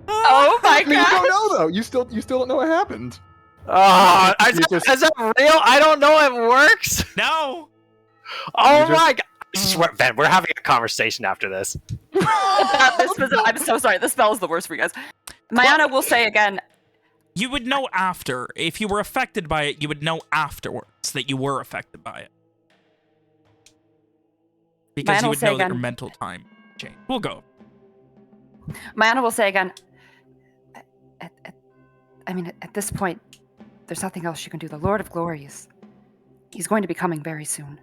Oh my I mean, you god. don't know though. You still don't know what happened. Is You just- that real? I don't know if it works. No! Oh You just- my god. I swear, Ben, we're having a conversation after this. I'm so sorry. This spell is the worst for you guys. Mayana will say again, You would know after. If you were affected by it, you would know afterwards that you were affected by it. Because you will would say know that your again. mental time changed. We'll go. Mayana will say again. At this point, there's nothing else you can do. The Lord of Glories, he's going to be coming very soon.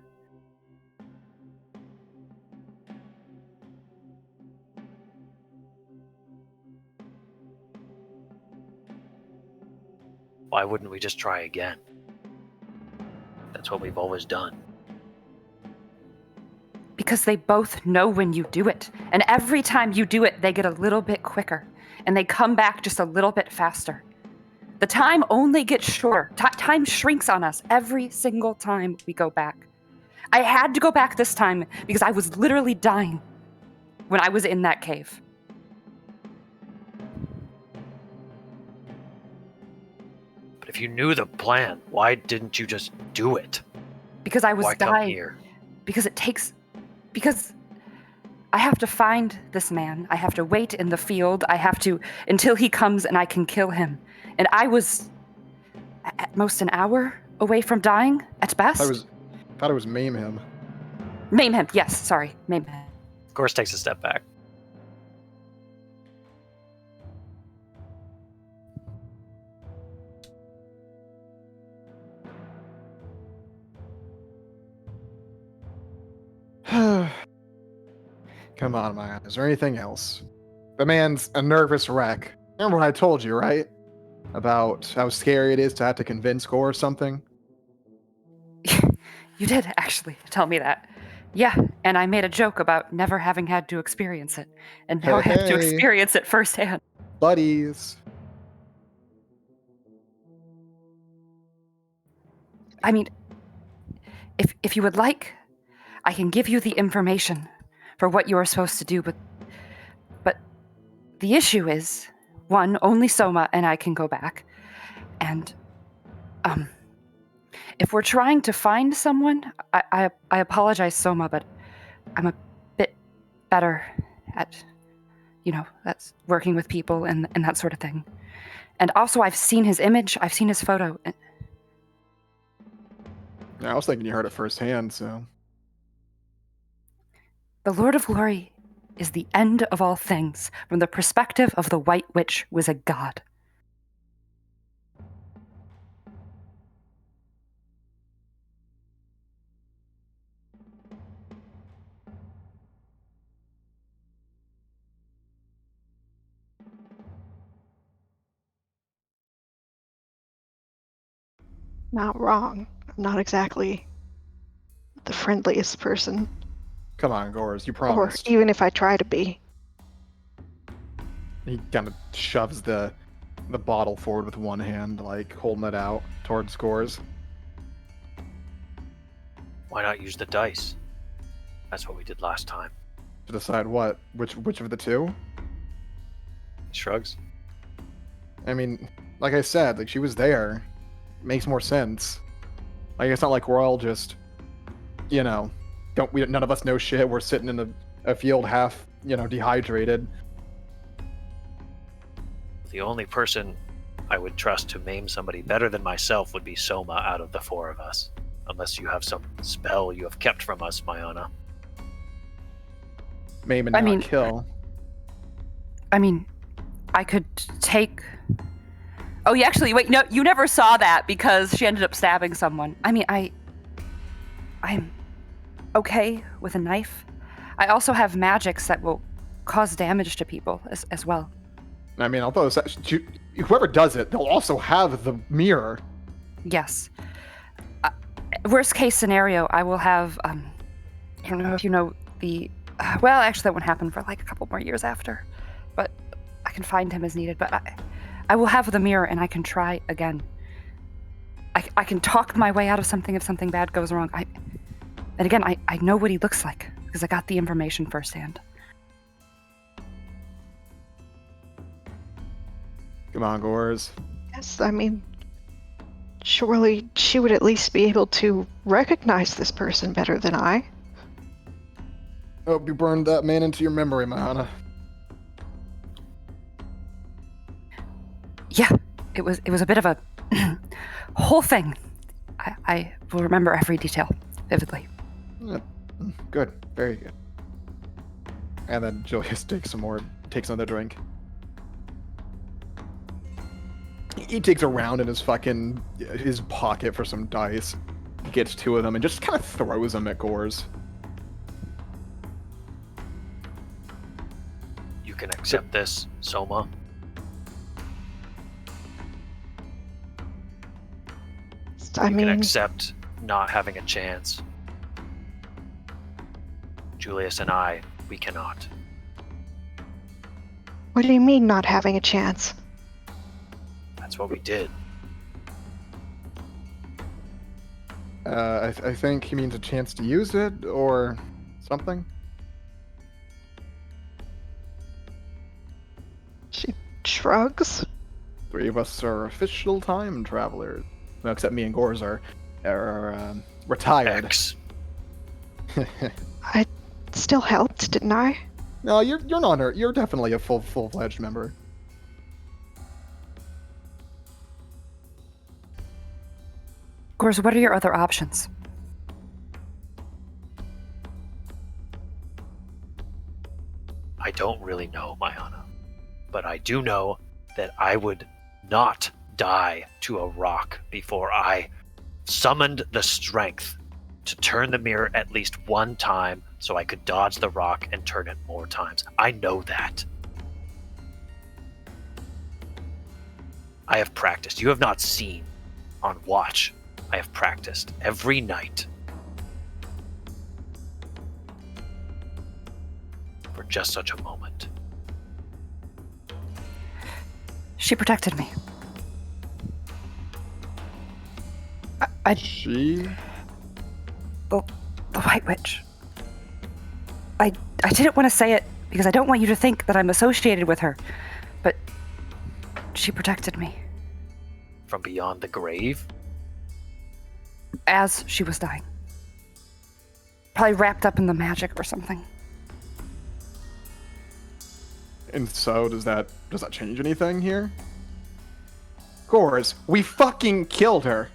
Why wouldn't we just try again? That's what we've always done. Because they both know when you do it. And every time you do it, they get a little bit quicker. And they come back just a little bit faster. The time only gets shorter. Time shrinks on us every single time we go back. I had to go back this time because I was literally dying when I was in that cave. But if you knew the plan, why didn't you just do it? Because I was Why come dying. here? Because I have to find this man. I have to wait in the field. I have to until he comes and I can kill him. And I was at most an hour away from dying at best. Thought it was maim him. Maim him. Yes, sorry. Maim him. Gorse takes a step back. Come on, man. Is there anything else? The man's a nervous wreck. Remember what I told you, right? About how scary it is to have to convince Gore or something? You did actually tell me that. Yeah, and I made a joke about never having had to experience it. And now I have to Hey. experience it firsthand. Buddies. I mean, if you would like, I can give you the information for what you are supposed to do, but the issue is, one, only Soma and I can go back. And if we're trying to find someone, I apologize, Soma, but I'm a bit better at, that's working with people and that sort of thing. And also, I've seen his image, I've seen his photo. Yeah, I was thinking you heard it firsthand, so. The Lord of Glory is the end of all things from the perspective of the White Witch was a god. Not wrong. I'm not exactly the friendliest person. Come on, Gores, you Or promised. even if I try to be. He kind of shoves the bottle forward with one hand, like holding it out towards Gores. Why not use the dice? That's what we did last time. To decide what? Which of the two? He shrugs. I mean, like I said, like she was there. Makes more sense. Like it's not like we're all just, none of us know shit. We're sitting in a field half, dehydrated. The only person I would trust to maim somebody better than myself would be Soma out of the four of us. Unless you have some spell you have kept from us, Mayana. Maim and not kill. I mean, I could take... Oh, wait, no, you never saw that because she ended up stabbing someone. I mean, I'm okay with a knife. I also have magics that will cause damage to people as well. I mean, although whoever does it, they'll also have the mirror. Yes. Worst case scenario, I will have, I don't know if you know the, well, actually that won't happen for like a couple more years after, but I can find him as needed, but I will have the mirror and I can try again. I can talk my way out of something if something bad goes wrong. And again, I know what he looks like because I got the information firsthand. Come on, Gores. Yes, I mean, surely she would at least be able to recognize this person better than I. Hope you burned that man into your memory, Mahana. Yeah, it was a bit of a whole thing. I will remember every detail vividly. Good, very good. And then Julius takes another drink. He takes a round in his pocket for some dice, gets 2 of them, and just kind of throws them at Gores. You can accept this, Soma. I You mean, can accept not having a chance. Julius and I, we cannot. what do you mean not having a chance? That's what we did. I think he means a chance to use it, or something. She shrugs. 3 of us are official time travelers. No, except me and Gores are retired. X. I still helped, didn't I? No, you're not. You're definitely a full-fledged member. Gores, what are your other options? I don't really know, Mayana. But I do know that I would not die to a rock before I summoned the strength to turn the mirror at least 1 time so I could dodge the rock and turn it more times. I know that. I have practiced. You have not seen on watch. I have practiced every night for just such a moment. She protected me. I She? the White Witch. I didn't want to say it because I don't want you to think that I'm associated with her, but she protected me From beyond the grave? as she was dying. Probably wrapped up in the magic or something. And so does that change anything here? Gores, we fucking killed her.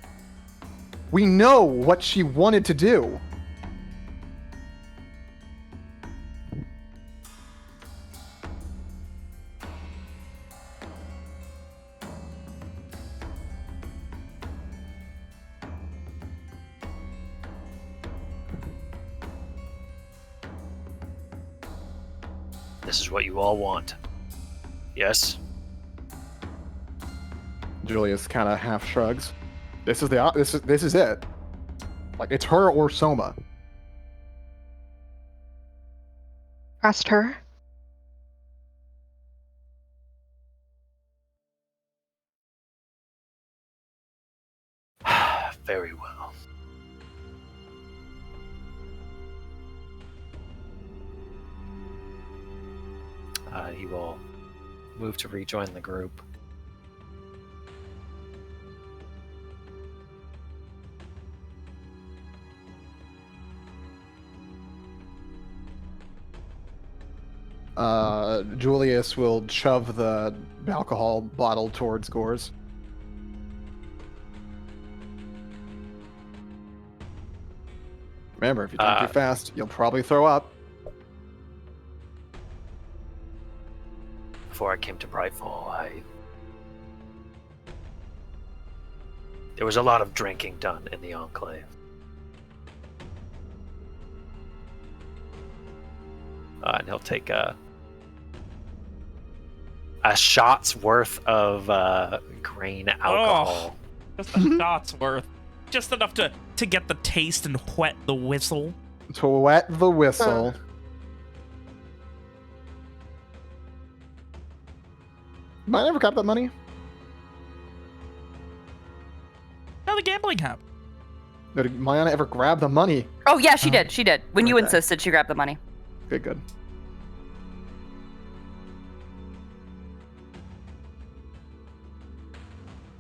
We know what she wanted to do. This is what you all want. Yes? Julius kind of half shrugs. This is it. Like, it's her or Soma. Trust her. Very well. He will move to rejoin the group. Julius will shove the alcohol bottle towards Gores. Remember, if you drink too fast, you'll probably throw up. Before I came to Brightfall, there was a lot of drinking done in the Enclave. And he'll take a shot's worth of grain alcohol. Just a shot's worth. Just enough to get the taste and wet the whistle. To wet the whistle. Might I ever grab that money? Now the gambling happened. Did Mayana ever grab the money? Oh yeah, she did. She did. When you Okay. insisted, she grabbed the money. Okay, good.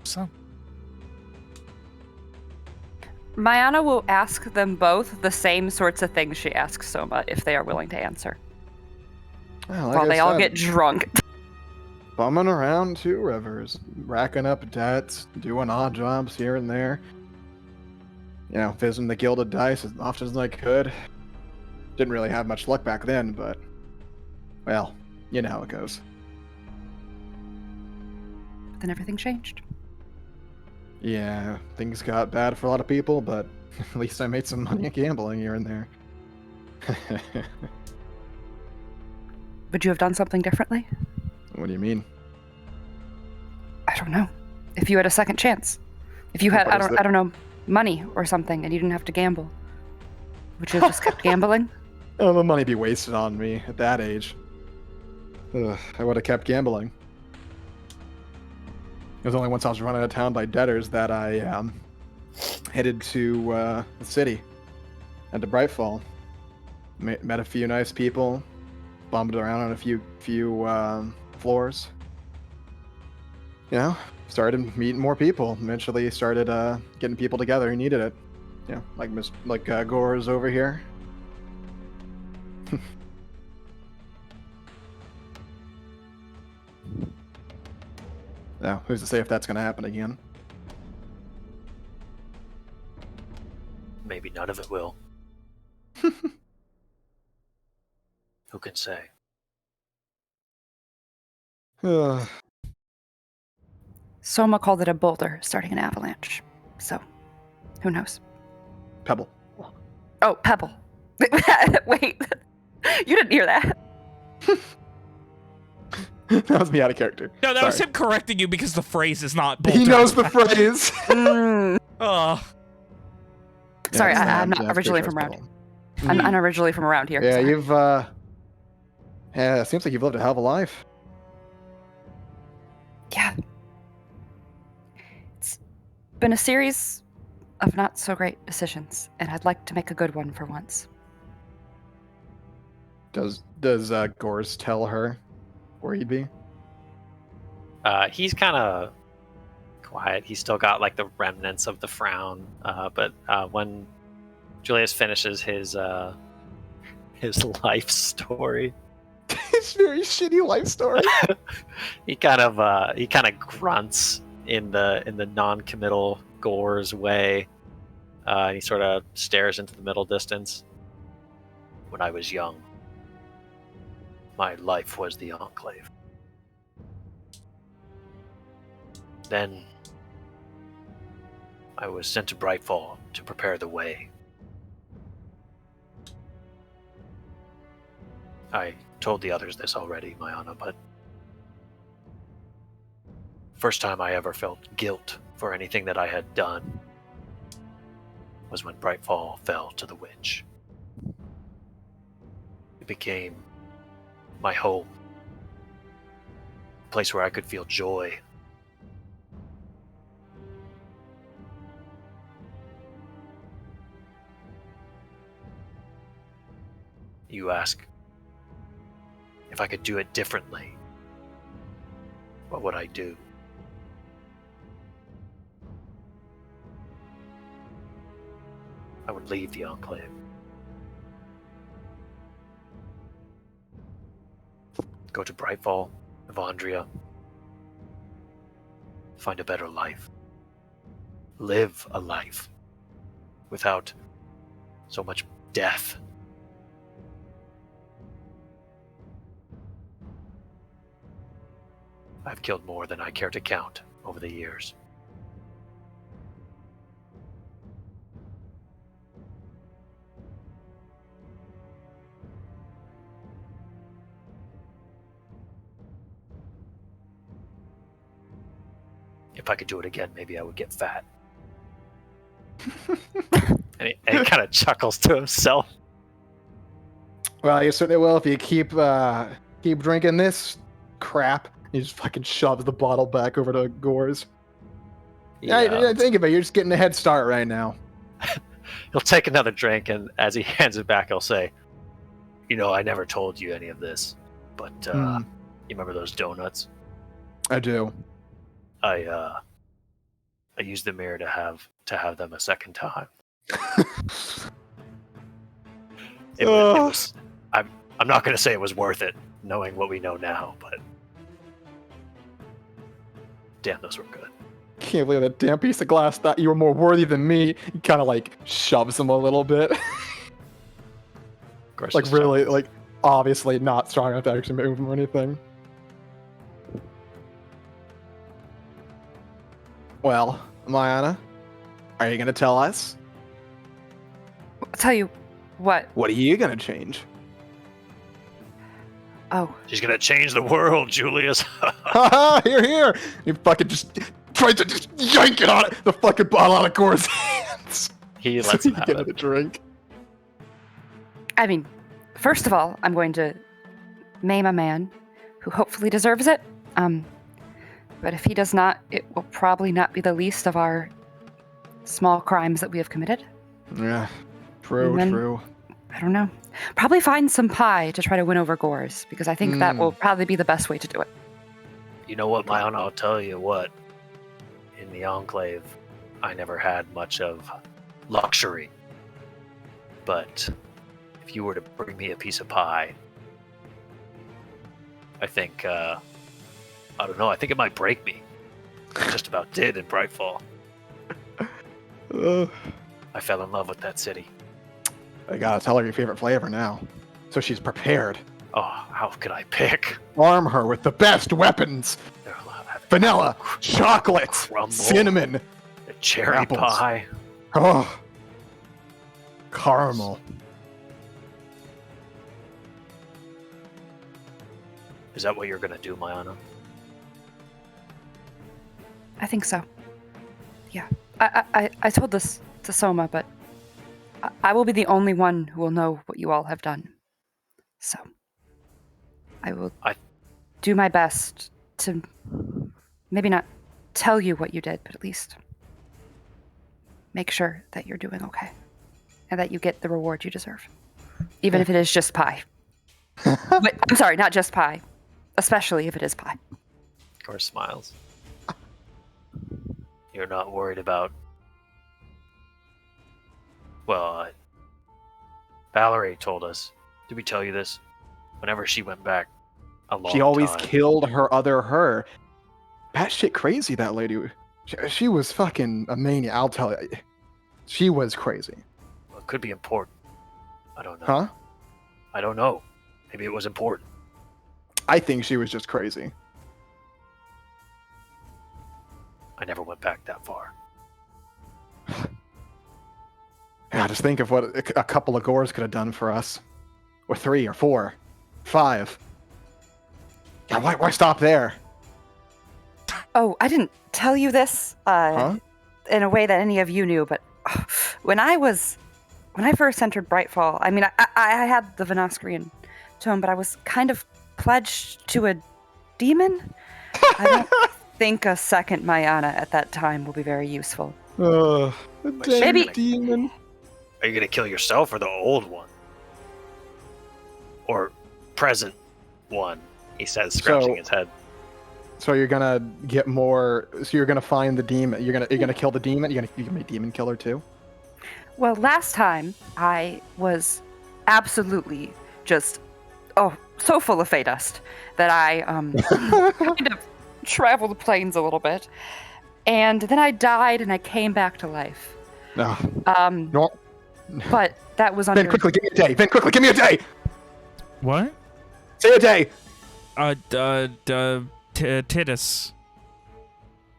So, Mayana will ask them both the same sorts of things she asks Soma if they are willing to answer. Well, like While I they all said, get drunk. bumming around 2 rivers, racking up debts, doing odd jobs here and there. You know, visiting the Gilded Dice as often as I could. Didn't really have much luck back then, but well, you know how it goes. Then everything changed. Yeah, things got bad for a lot of people, but at least I made some money gambling here and there. Would you have done something differently? What do you mean? I don't know. If you had a second chance. If you had, What is I don't know, money or something, and you didn't have to gamble. Would you have just kept gambling? Oh, the money be wasted on me at that age. Ugh, I would have kept gambling. It was only once I was run out of town by debtors that I headed to the city and to Brightfall. Met a few nice people, bummed around on a few floors. You know, started meeting more people. Eventually, started getting people together who needed it. You know, like Gore's over here. Now, who's to say if that's going to happen again? Maybe none of it will. Who can say? Ugh. Soma called it a boulder starting an avalanche. So, who knows? Pebble. Oh, pebble. Wait. You didn't hear that. That was me out of character. No, that was Sorry. him correcting you because the phrase is not He boulder. knows the phrase. Oh. Sorry, Yeah, I'm not Jeff, originally good from around. Pebble. I'm originally from around here. Yeah, sorry. you've yeah, it seems like you've lived a hell of a life. Yeah. It's been a series of not so great decisions, and I'd like to make a good one for once. Does Gores tell her where he'd be? He's kind of quiet. He's still got like the remnants of the frown. But when Julius finishes his life story, It's a very shitty life story. he kind of grunts in the non-committal Gore's way. And he sort of stares into the middle distance. When I was young, my life was the Enclave. Then I was sent to Brightfall to prepare the way. I told the others this already, Mayana, but first time I ever felt guilt for anything that I had done was when Brightfall fell to the witch. It became my home, a place where I could feel joy. You ask if I could do it differently. What would I do? I would leave the Enclave. Go to Brightfall, Evandria. Find a better life. Live a life without so much death. I've killed more than I care to count over the years. If I could do it again, maybe I would get fat. and he kind of chuckles to himself. Well, you certainly will if you keep drinking this crap. He just fucking shoves the bottle back over to Gores. Yeah, think of it. You're just getting a head start right now. He'll take another drink, and as he hands it back, he'll say, "You know, I never told you any of this, but you remember those donuts? I do. I used the mirror to have them a second time. It was I'm not going to say it was worth it, knowing what we know now, but damn, those were good." Can't believe that damn piece of glass thought you were more worthy than me. He kind of like shoves him a little bit. Gorse Like just really, chuckles. like obviously not strong enough to actually move him or anything. Well, Mayana, are you gonna tell us? I'll tell you what. What are you gonna change? Oh, She's gonna change the world, Julius. Haha, here. You fucking just tried to just yank it out of the fucking bottle out of Gore's hands. He So lets he him can have get it. a drink. I mean, first of all, I'm going to maim a man who hopefully deserves it. But if he does not, it will probably not be the least of our small crimes that we have committed. Yeah, true, And then- true. I don't know. Probably find some pie to try to win over Gores, because I think that will probably be the best way to do it. You know what, Mayana? I'll tell you what. In the Enclave, I never had much of luxury. But if you were to bring me a piece of pie, I think, I don't know, I think it might break me. It just about did in Brightfall. I fell in love with that city. I gotta tell her your favorite flavor now, so she's prepared. Oh, how could I pick? Arm her with the best weapons: vanilla, chocolate, Crumble. cinnamon, A cherry Apples. pie. oh, caramel. Is that what you're gonna do, Mayana? I think so. Yeah. I told this to Soma, but I will be the only one who will know what you all have done. So I will do my best to maybe not tell you what you did, but at least make sure that you're doing okay and that you get the reward you deserve, even if it is just pie. But, I'm sorry, not just pie, especially if it is pie. Gorse smiles. You're not worried about. Well, Valerie told us. Did we tell you this? Whenever she went back a long She always time. killed her other her. Batshit crazy, that lady. She was fucking a maniac. I'll tell you, she was crazy. Well, it could be important. I don't know. Huh? I don't know. Maybe it was important. I think she was just crazy. I never went back that far. Yeah, just think of what a couple of Gores could have done for us. Or 3 or 4, 5. Yeah, why stop there? Oh, I didn't tell you this in a way that any of you knew, but when I first entered Brightfall, I mean, I had the Venoscrian tome, but I was kind of pledged to a demon. I don't think a second Mayana at that time will be very useful. A Maybe- demon. Are you gonna kill yourself or the old one? Or present one? He says, scratching his head. So you're gonna get more. So you're gonna find the demon. You're gonna kill the demon. You can be demon killer too. Well, last time I was absolutely just so full of Fey-dust that I kind of traveled the plains a little bit, and then I died and I came back to life. No. Um, but that was under. Vin, quickly, give me a day. Vin, quickly, give me a day. What? Say a day. Titus.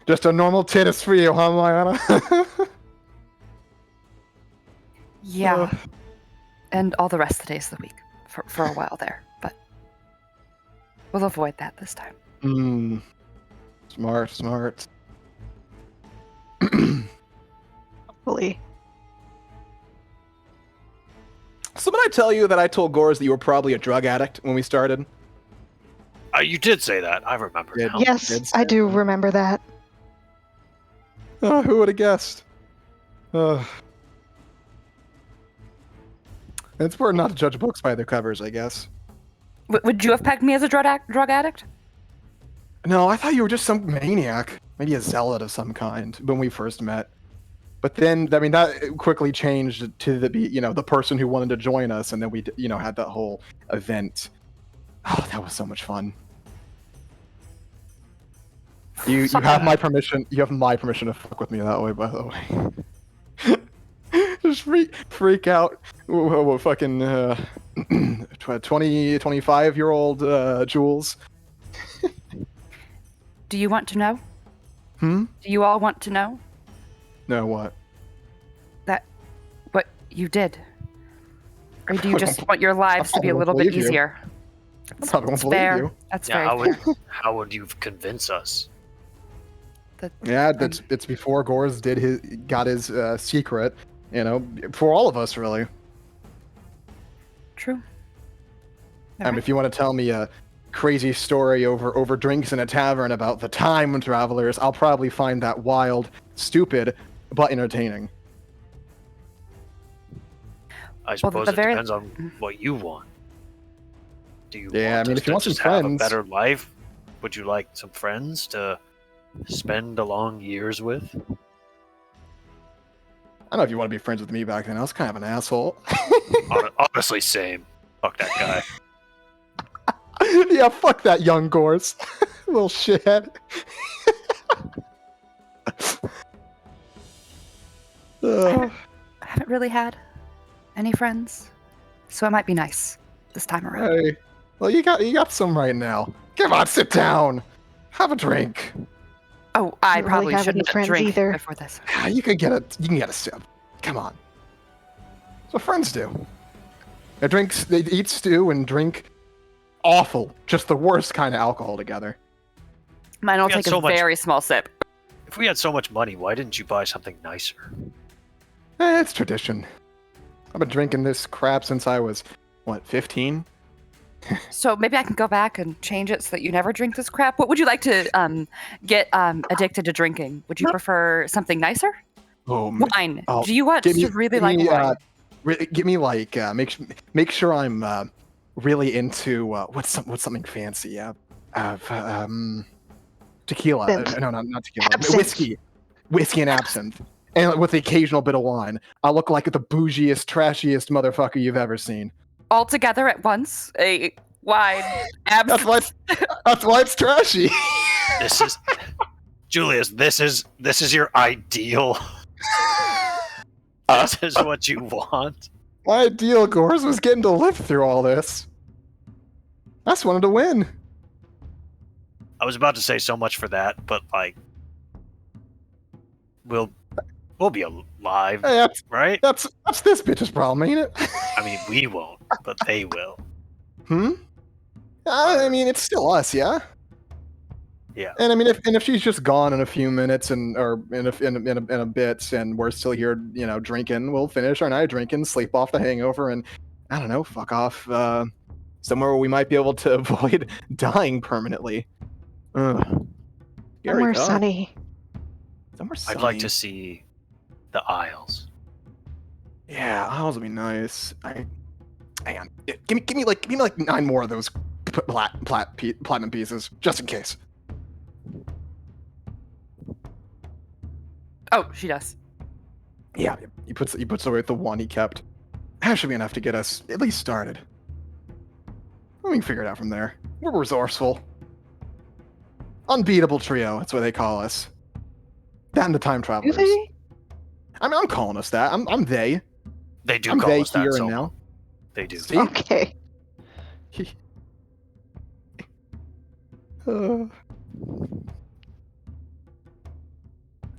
Just a normal titus for you, huh, Mayana? Yeah, and all the rest of the days of the week for a while there, but we'll avoid that this time. Smart. Hopefully. So did I tell you that I told Gores that you were probably a drug addict when we started? You did say that. I remember Yeah. now. Yes, I do remember that. Oh, who would have guessed? It's important not to judge books by their covers, I guess. Would you have pegged me as a drug addict? No, I thought you were just some maniac, maybe a zealot of some kind when we first met. But then, I mean, that quickly changed to the person who wanted to join us, and then we, had that whole event. Oh, that was so much fun. You have my permission. You have my permission to fuck with me that way, by the way. Just freak out. Fucking 25-year-old Jules. Do you want to know? Hmm? Do you all want to know No, what? what you did? Or do you I just don't- want your lives to be a won't little bit believe you. easier? I probably won't That's believe fair. you. That's Yeah, very fair. how would you convince us? Yeah, it's before Gors got his secret. You know, for all of us, really. True. If you want to tell me a crazy story over drinks in a tavern about the time travelers, I'll probably find that wild, stupid, but entertaining. I suppose the it very- depends on what you want. Do you Yeah, want I mean, us if you to want some just have a friends- better life? Would you like some friends to spend a long years with? I don't know if you want to be friends with me back then. I was kind of an asshole. Honestly, same. Fuck that guy. Yeah, fuck that young Gors. Little shithead. Ugh. I haven't really had any friends, so it might be nice this time around. Hey, well, you got some right now. Come on, sit down. Have a drink. Oh, I Don't really probably have any shouldn't friends drink either. before this. Ah, you can get a sip. Come on. That's what friends do. They eat stew and drink awful, just the worst kind of alcohol together. Mine will We got take a so much- very small sip. If we had so much money, why didn't you buy something nicer? It's tradition. I've been drinking this crap since I was, 15? So maybe I can go back and change it so that you never drink this crap. What would you like to get addicted to drinking? Would you prefer something nicer? Oh, Wine. Oh, Do you want give me- to really give like me, wine? give me like make sure I'm really into what's something fancy. Tequila. Absinthe. No, not tequila. Absinthe. Whiskey and absinthe, and with the occasional bit of wine. I look like the bougiest, trashiest motherfucker you've ever seen. All together at once? A wine. That's why it's trashy. This is Julius. This is your ideal. This is what you want. My ideal, Gors, was getting to live through all this. I just wanted to win. I was about to say so much for that, but like, we'll be alive, Hey, right? that's this bitch's problem, ain't it? I mean, we won't, but they will. Hmm. I mean, it's still us, yeah. Yeah. And I mean, if she's just gone in a few minutes or in a bit, and we're still here, drinking, we'll finish our night drinking, sleep off the hangover, and I don't know, fuck off somewhere where we might be able to avoid dying permanently. Ugh. Scary Somewhere thought. sunny. Somewhere I'd sunny. like to see the Isles. Yeah, Isles would be nice. Hang on. Yeah, give me like 9 more of those platinum pieces, just in case. Oh, she does. Yeah, he puts away the one he kept. That should be enough to get us at least started. We can figure it out from there. We're resourceful. Unbeatable trio, that's what they call us. That and the time Do travelers. they? I mean, I'm calling us that. I'm they. They do I'm call they us that. here So and now. they do. See? Okay.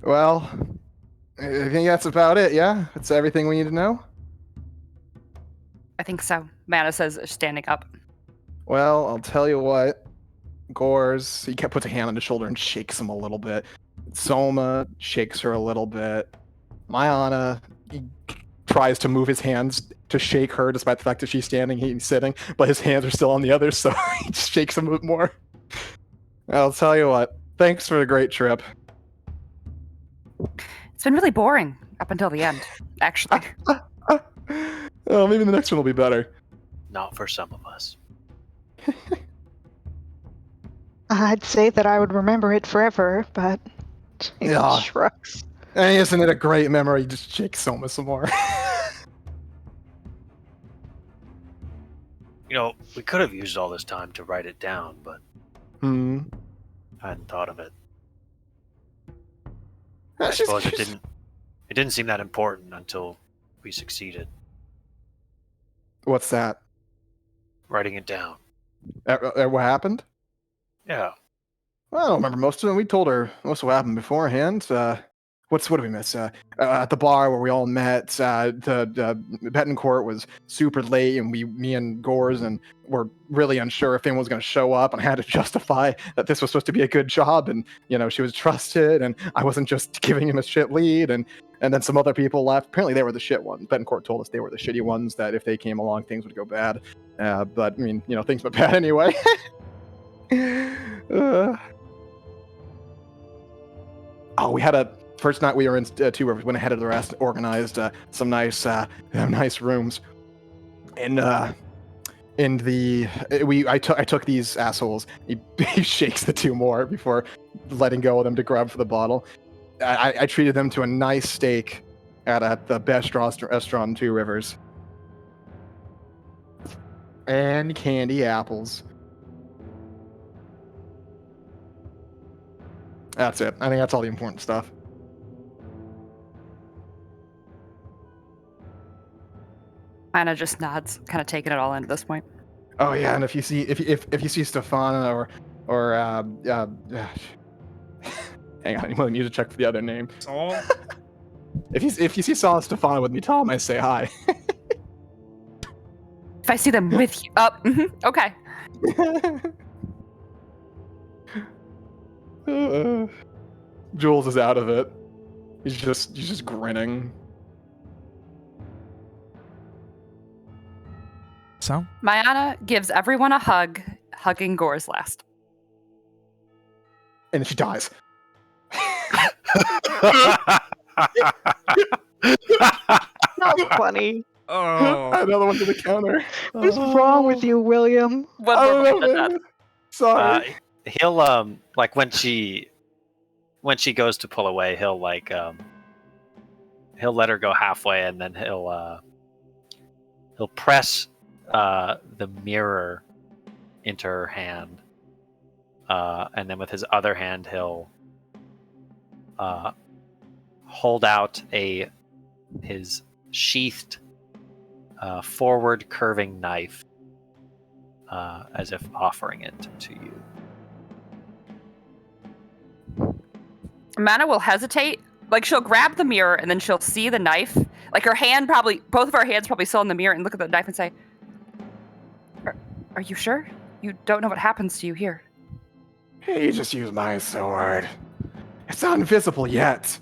Well, I think that's about it, yeah? That's everything we need to know? I think so. Mana says, standing up. Well, I'll tell you what. Gors, he puts a hand on his shoulder and shakes him a little bit. Soma shakes her a little bit. Mayana, he tries to move his hands to shake her despite the fact that she's standing, he's sitting, but his hands are still on the others, so he just shakes him a bit more. I'll tell you what. Thanks for the great trip. It's been really boring up until the end, actually. Oh, maybe the next one will be better. Not for some of us. I'd say that I would remember it forever, but he Yeah. shrugs. And isn't it a great memory? Just shake Soma some more. You know, we could have used all this time to write it down, but Hmm. I hadn't thought of it. I That's just- suppose it didn't seem that important until we succeeded. What's that? writing it down. What happened? Yeah. Well, I don't remember most of it. We told her most of what happened beforehand. What did we miss? At the bar where we all met, the Betancourt was super late, and me and Gores and were really unsure if anyone was going to show up, and I had to justify that this was supposed to be a good job, and she was trusted, and I wasn't just giving him a shit lead, and then some other people left. Apparently, they were the shit ones. Betancourt told us they were the shitty ones. That if they came along, things would go bad. But I mean, things went bad anyway. We had a first night we were in Two Rivers. Went ahead of the rest, organized some nice rooms, and I took these assholes. He shakes the two more before letting go of them to grab for the bottle. I treated them to a nice steak at the best restaurant in Two Rivers, and candy apples. That's it. I think that's all the important stuff. Anna just nods, kind of taking it all in at this point. Oh yeah, and if you see Stefana or hang on, you need to check for the other name. Saul? If you see Saul and Stefana with me, tell them I say hi. If I see them with you, okay. Jules is out of it. He's just grinning. So? Mayana gives everyone a hug, hugging Gores last. And then she dies. That was funny. Oh. Another one to the counter. What's wrong with you, William? I don't know, man. Sorry. He'll like when she goes to pull away, he'll let her go halfway, and then he'll press the mirror into her hand, and then with his other hand he'll hold out his sheathed forward curving knife, as if offering it to you. Mana will hesitate. Like, she'll grab the mirror and then she'll see the knife. Like, both of her hands probably still in the mirror, and look at the knife and say, Are you sure? You don't know what happens to you here. Hey, just use my sword. It's not invisible yet.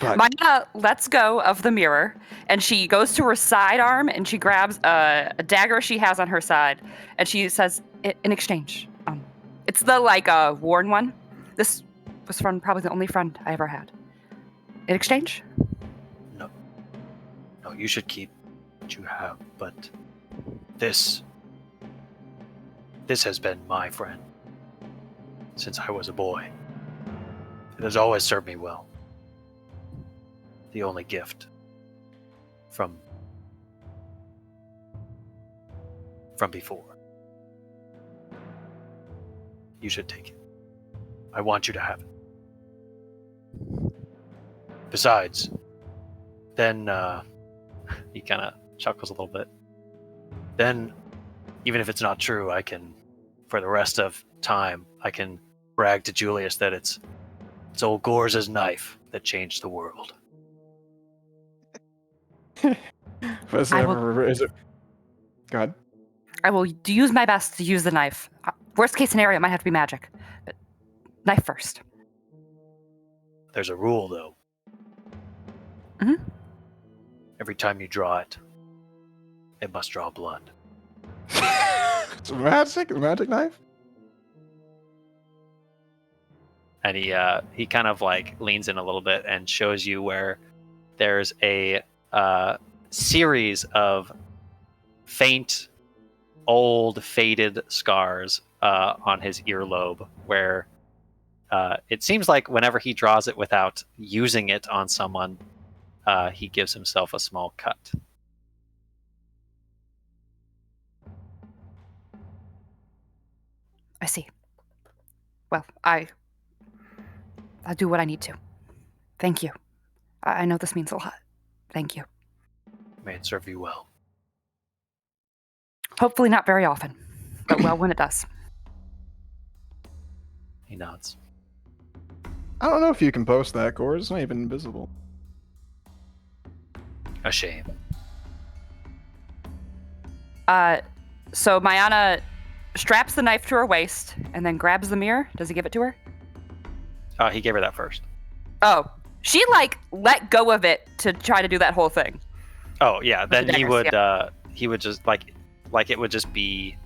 But Mana lets go of the mirror, and she goes to her sidearm, and she grabs a dagger she has on her side, and she says, in exchange. It's the, worn one. This was from probably the only friend I ever had. In exchange? No, you should keep what you have, but this has been my friend since I was a boy. It has always served me well. The only gift from before. You should take it. I want you to have it. Besides, then he kind of chuckles a little bit. Then, even if it's not true, I can, for the rest of time, I can brag to Julius that it's old Gores' knife that changed the world. Go ahead. I will use my best to use the knife. Worst case scenario, it might have to be magic, but knife first. There's a rule, though. Mm-hmm. Every time you draw it, it must draw blood. It's magic? A magic knife? And he kind of leans in a little bit and shows you where there's a series of faint, old, faded scars on his earlobe, where it seems like whenever he draws it without using it on someone, he gives himself a small cut. I see. Well, I'll do what I need to. Thank you. I know this means a lot. Thank you. May it serve you well. Hopefully not very often. but well when it does. He nods. I don't know if you can post that, Gors. It's not even invisible. A shame. So Mayana straps the knife to her waist and then grabs the mirror. Does he give it to her? He gave her that first. Oh, she like let go of it to try to do that whole thing. Oh yeah, then he daggers, would he would just like it would just be,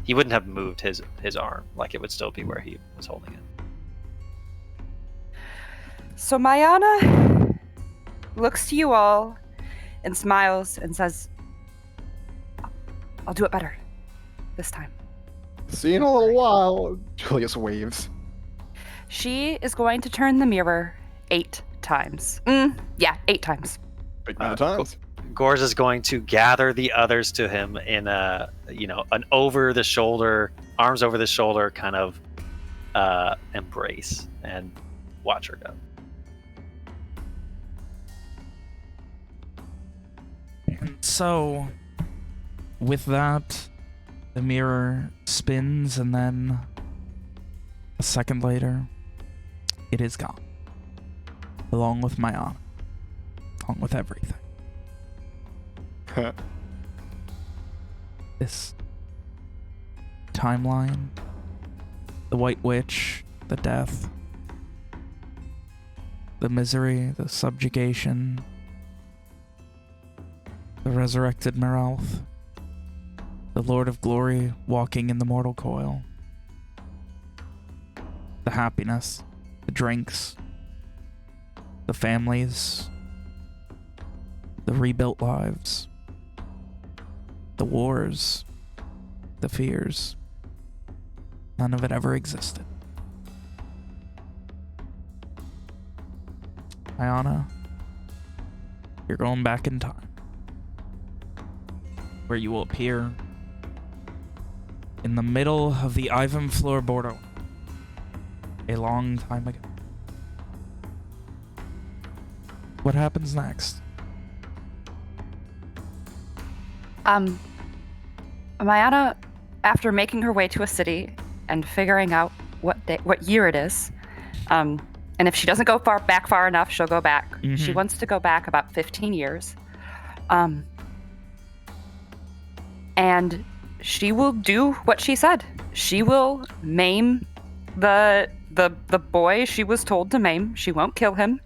he wouldn't have moved his arm, like it would still be where he was holding it. So Mayana looks to you all and smiles and says, I'll do it better this time. See you in a little while. Julius waves. She is going to turn the mirror 8 times. 8 times. Big amount of times. Gors is going to gather the others to him in a, an over the shoulder, arms over the shoulder kind of embrace and watch her go. So, with that, the mirror spins, and then a second later, it is gone. Along with Mayana. Along with everything. This timeline, the White Witch, the death, the misery, the subjugation, the resurrected Meralth, the Lord of Glory walking in the mortal coil, the happiness, the drinks, the families, the rebuilt lives, the wars, the fears. None of it ever existed. Ayana, you're going back in time, where you will appear in the middle of the Ivanfleur border a long time ago. What happens next? Mayana, after making her way to a city and figuring out what year it is, and if she doesn't go far enough, she'll go back. Mm-hmm. She wants to go back about 15 years. And she will do what she said. She will maim the boy she was told to maim. She won't kill him.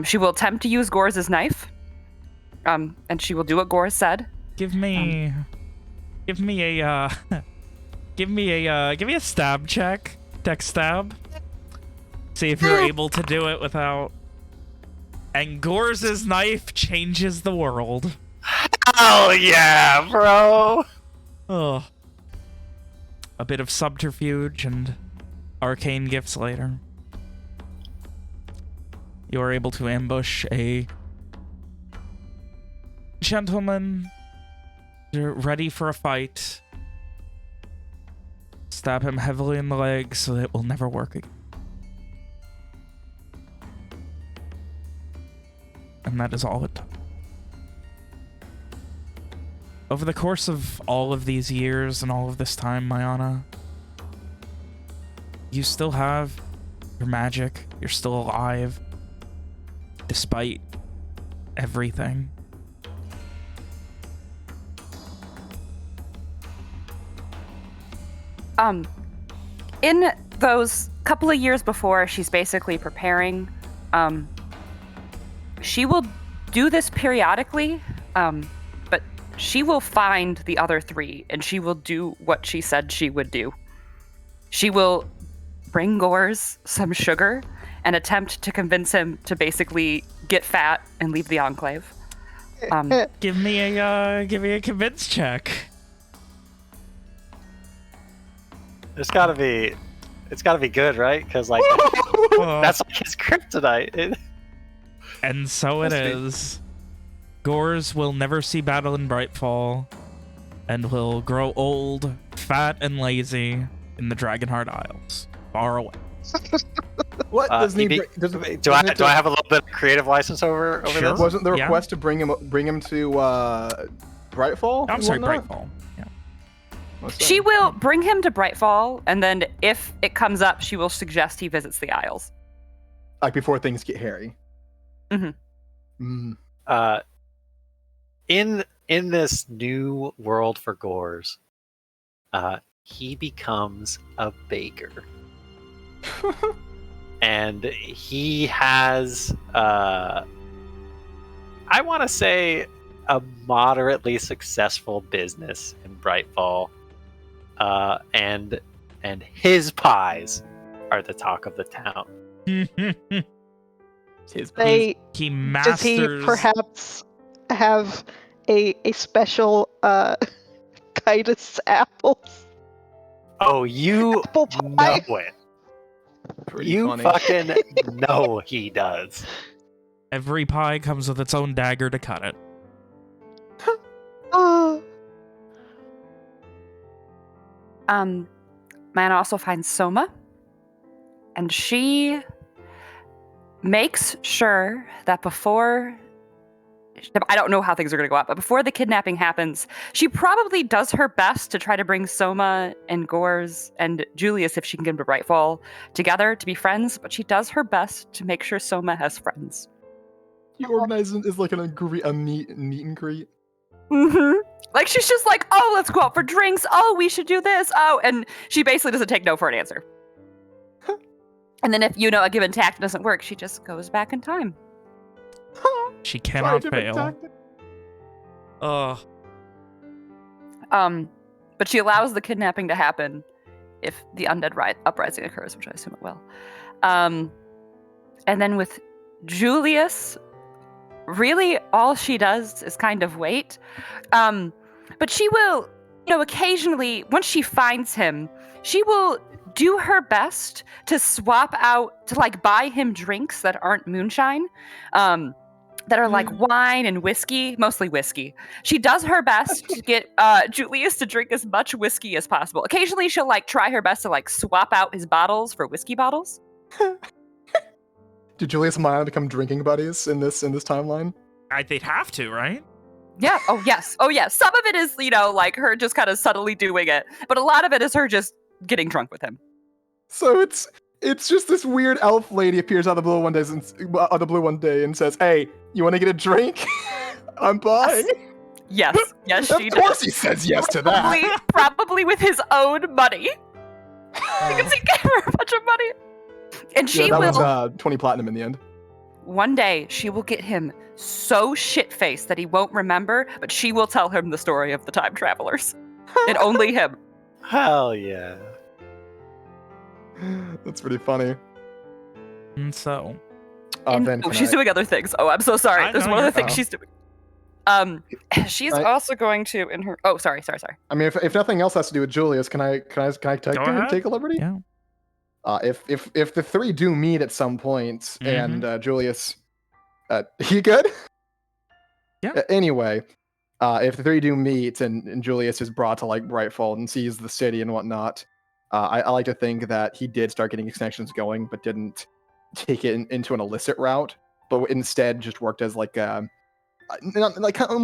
She will attempt to use Gors' knife. And she will do what Gors said. Give me a stab check. Dex stab. See if you're able to do it without. And Gors' knife changes the world. Oh yeah, bro. Oh. A bit of subterfuge and arcane gifts later. You are able to ambush a gentleman ready for a fight. Stab him heavily in the leg so that it will never work again. And that is all it took. Over the course of all of these years and all of this time, Mayana, you still have your magic. You're still alive, despite everything. In those couple of years before she's basically preparing, she will do this periodically, but she will find the other 3 and she will do what she said she would do. She will bring Gors some sugar and attempt to convince him to basically get fat and leave the Enclave. Give me a convince check. It's gotta be good, right? Because like that's like his kryptonite. And so it is. Gors will never see battle in Brightfall, and will grow old, fat, and lazy in the Dragonheart Isles, far away. What does do I have a little bit of creative license over Sure. this? Wasn't the Yeah. request to bring him to Brightfall? I'm and sorry, whatnot? Brightfall. Yeah. Most She certainly. will bring him to Brightfall, and then if it comes up, she will suggest he visits the Isles. Like before things get hairy. Mhm. Mm. In this new world for Gores, he becomes a baker. And he has I want to say a moderately successful business in Brightfall. And his pies are the talk of the town. His They He does he masters. perhaps have a special Kitus apples? Oh, you Apple pie. know it. pretty You funny. fucking know he does. Every pie comes with its own dagger to cut it. Oh, Man also finds Soma, and she makes sure that before, I don't know how things are going to go out, but before the kidnapping happens, she probably does her best to try to bring Soma and Gores and Julius, if she can get him to Brightfall, together to be friends, but she does her best to make sure Soma has friends. He organizes is like a meet and greet. Mm-hmm. Like, she's just like, oh, let's go out for drinks. Oh, we should do this. Oh, and she basically doesn't take no for an answer. And then if, a given tact doesn't work, she just goes back in time. She cannot Scientific fail. tactic. But she allows the kidnapping to happen if the undead uprising occurs, which I assume it will. And then with Julius, really all she does is kind of wait. But she will, occasionally, once she finds him, she will do her best to swap out, to buy him drinks that aren't moonshine. That are like wine and whiskey, mostly whiskey. She does her best to get Julius to drink as much whiskey as possible. Occasionally, she'll try her best to swap out his bottles for whiskey bottles. Do Julius and Maya become drinking buddies in this timeline? They'd have to, right? Yeah. Oh yes. Oh yes. Some of it is her just kind of subtly doing it, but a lot of it is her just getting drunk with him. So it's just this weird elf lady appears out of the blue one day and says, "Hey, you want to get a drink? I'm buying." Yes. Yes, she Of does. course, he says yes to that. Probably with his own money. Because he gave her a bunch of money. And she that will. was 20 platinum in the end. One day, she will get him so shit-faced that he won't remember, but she will tell him the story of the time travelers. And only him. Hell yeah. That's pretty funny. And so, Then She's doing other things. Oh, I'm so sorry. I There's know one other you're thing fine. she's doing. She's I- also going to in her. Oh, sorry. I mean, if nothing else has to do with Julius, can I Go ahead. take a liberty? yeah. If the three do meet at some point, Mhm. and Julius, he good? Yeah. Anyway, if the three do meet and Julius is brought to Brightfall and sees the city and whatnot, I like to think that he did start getting extensions going, but didn't take it into an illicit route, but instead just worked as almost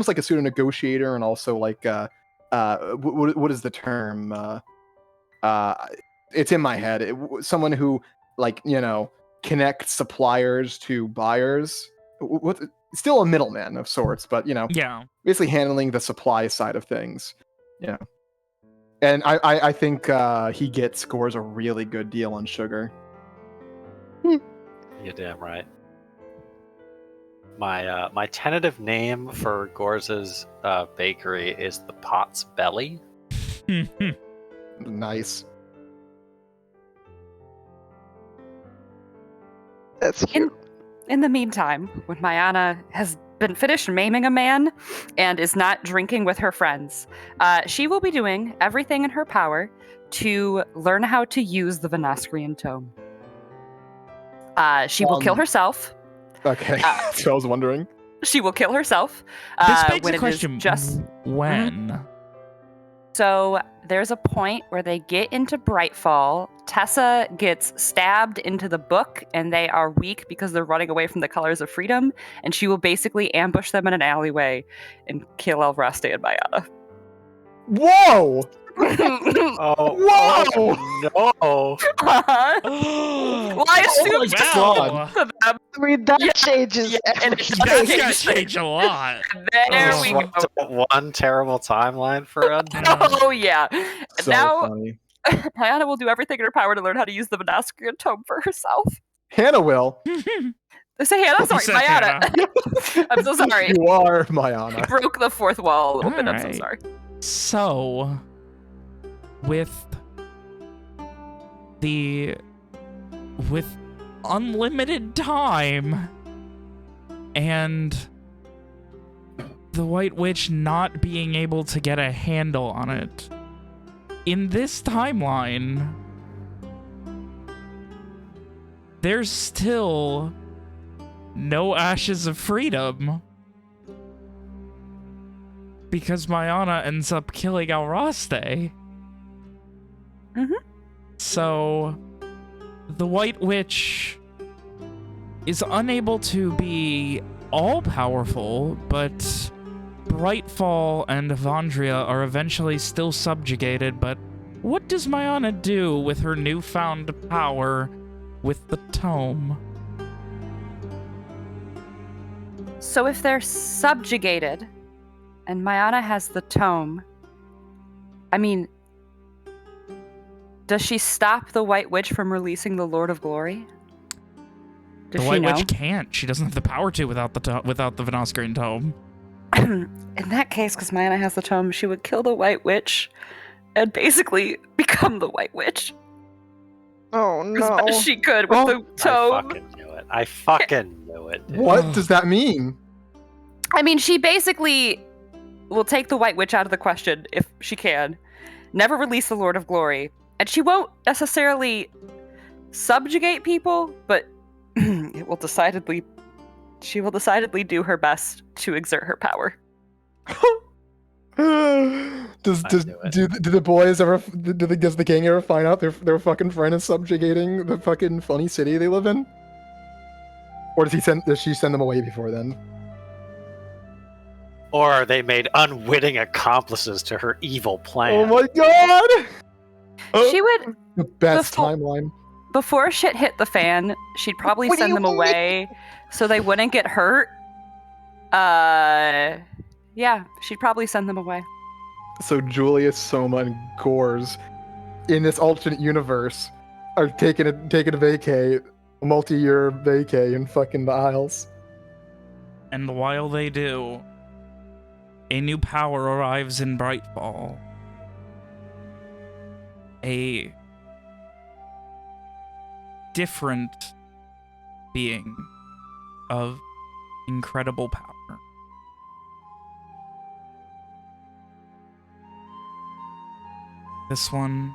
like a pseudo negotiator, and also what is the term? It's in my head. Someone who connects suppliers to buyers. Still a middleman of sorts, but Yeah. basically handling the supply side of things. Yeah. And I think he scores a really good deal on sugar. You're damn right. My tentative name for Gorza's bakery is the Pot's Belly. Nice. that's cute. In the meantime, when Mayana has been finished maiming a man and is not drinking with her friends, she will be doing everything in her power to learn how to use the Venaskrian tome. She will kill herself. Okay. So I was wondering. She will kill herself. This begs when the it is question: just when? So there's a point where they get into Brightfall. Tessa gets stabbed into the book, and they are weak because they're running away from the colors of freedom. And she will basically ambush them in an alleyway and kill Elvraste and Mayana. Whoa! Oh, Whoa! no! Well, I assumed wow. to them. I mean, that Yeah, changes and everything. That's gonna change a lot. There Oh. we go. Swapped out one terrible timeline for a Oh yeah. So Now funny. Diana will do everything in her power to learn how to use the Venaskrian tome for herself. Hannah will. Say Hannah, sorry, said Mayana. I'm so sorry. You are Mayana. Broke the fourth wall a little bit. I'm so Alright. sorry. So, with unlimited time and the White Witch not being able to get a handle on it, in this timeline, there's still no Ashes of Freedom because Mayana ends up killing Alraste. Mhm. So, the White Witch is unable to be all-powerful, but Brightfall and Evandria are eventually still subjugated, but what does Mayana do with her newfound power with the tome? So if they're subjugated, and Mayana has the tome, I mean, does she stop the White Witch from releasing the Lord of Glory? Does The she White know? Witch can't. She doesn't have the power to without the Venaskrian tome. In that case, because Mayana has the tome, she would kill the White Witch and basically become the White Witch Oh as no. much as she could with Oh, the I tome. fucking knew it. I fucking knew it. Dude. What does that mean? I mean, she basically will take the White Witch out of the question if she can, never release the Lord of Glory, and she won't necessarily subjugate people, but it will decidedly, she will decidedly do her best to exert her power. does I knew it. do the boys ever does the king ever find out their fucking friend is subjugating the fucking funny city they live in? Or does she send them away before then? Or are they made unwitting accomplices to her evil plan? Oh my god! She would, The best Before- timeline. before shit hit the fan, she'd probably What do send you them mean? away so they wouldn't get hurt. Yeah, she'd probably send them away. So Julius, Soma, and Gores in this alternate universe are taking a vacay, a multi-year vacay in fucking the Isles. And while they do, a new power arrives in Brightfall. A different being of incredible power. This one,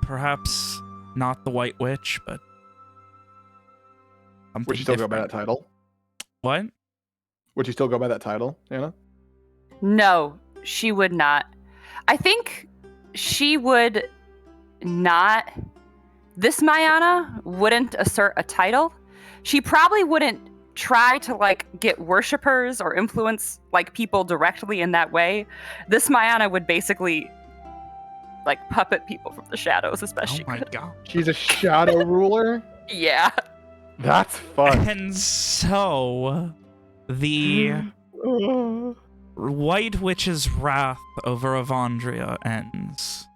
perhaps not the White Witch, but something Would you still go by different. that title? What? Would you still go by that title, Anna? No, she would not. I think she would not. This Mayana wouldn't assert a title. She probably wouldn't try to like get worshippers or influence like people directly in that way. This Mayana would basically like puppet people from the shadows as best Oh she my could. god. She's a shadow ruler? Yeah. That's fun. And so, the White Witch's wrath over Evandria ends.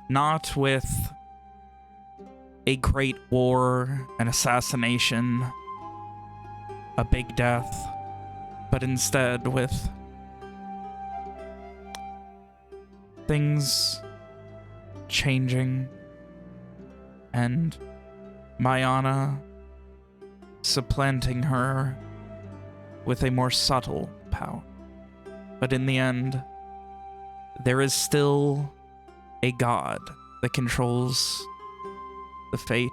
Not with a great war, an assassination, a big death, but instead with things changing and Mayana supplanting her with a more subtle power. But in the end, there is still a god that controls the fate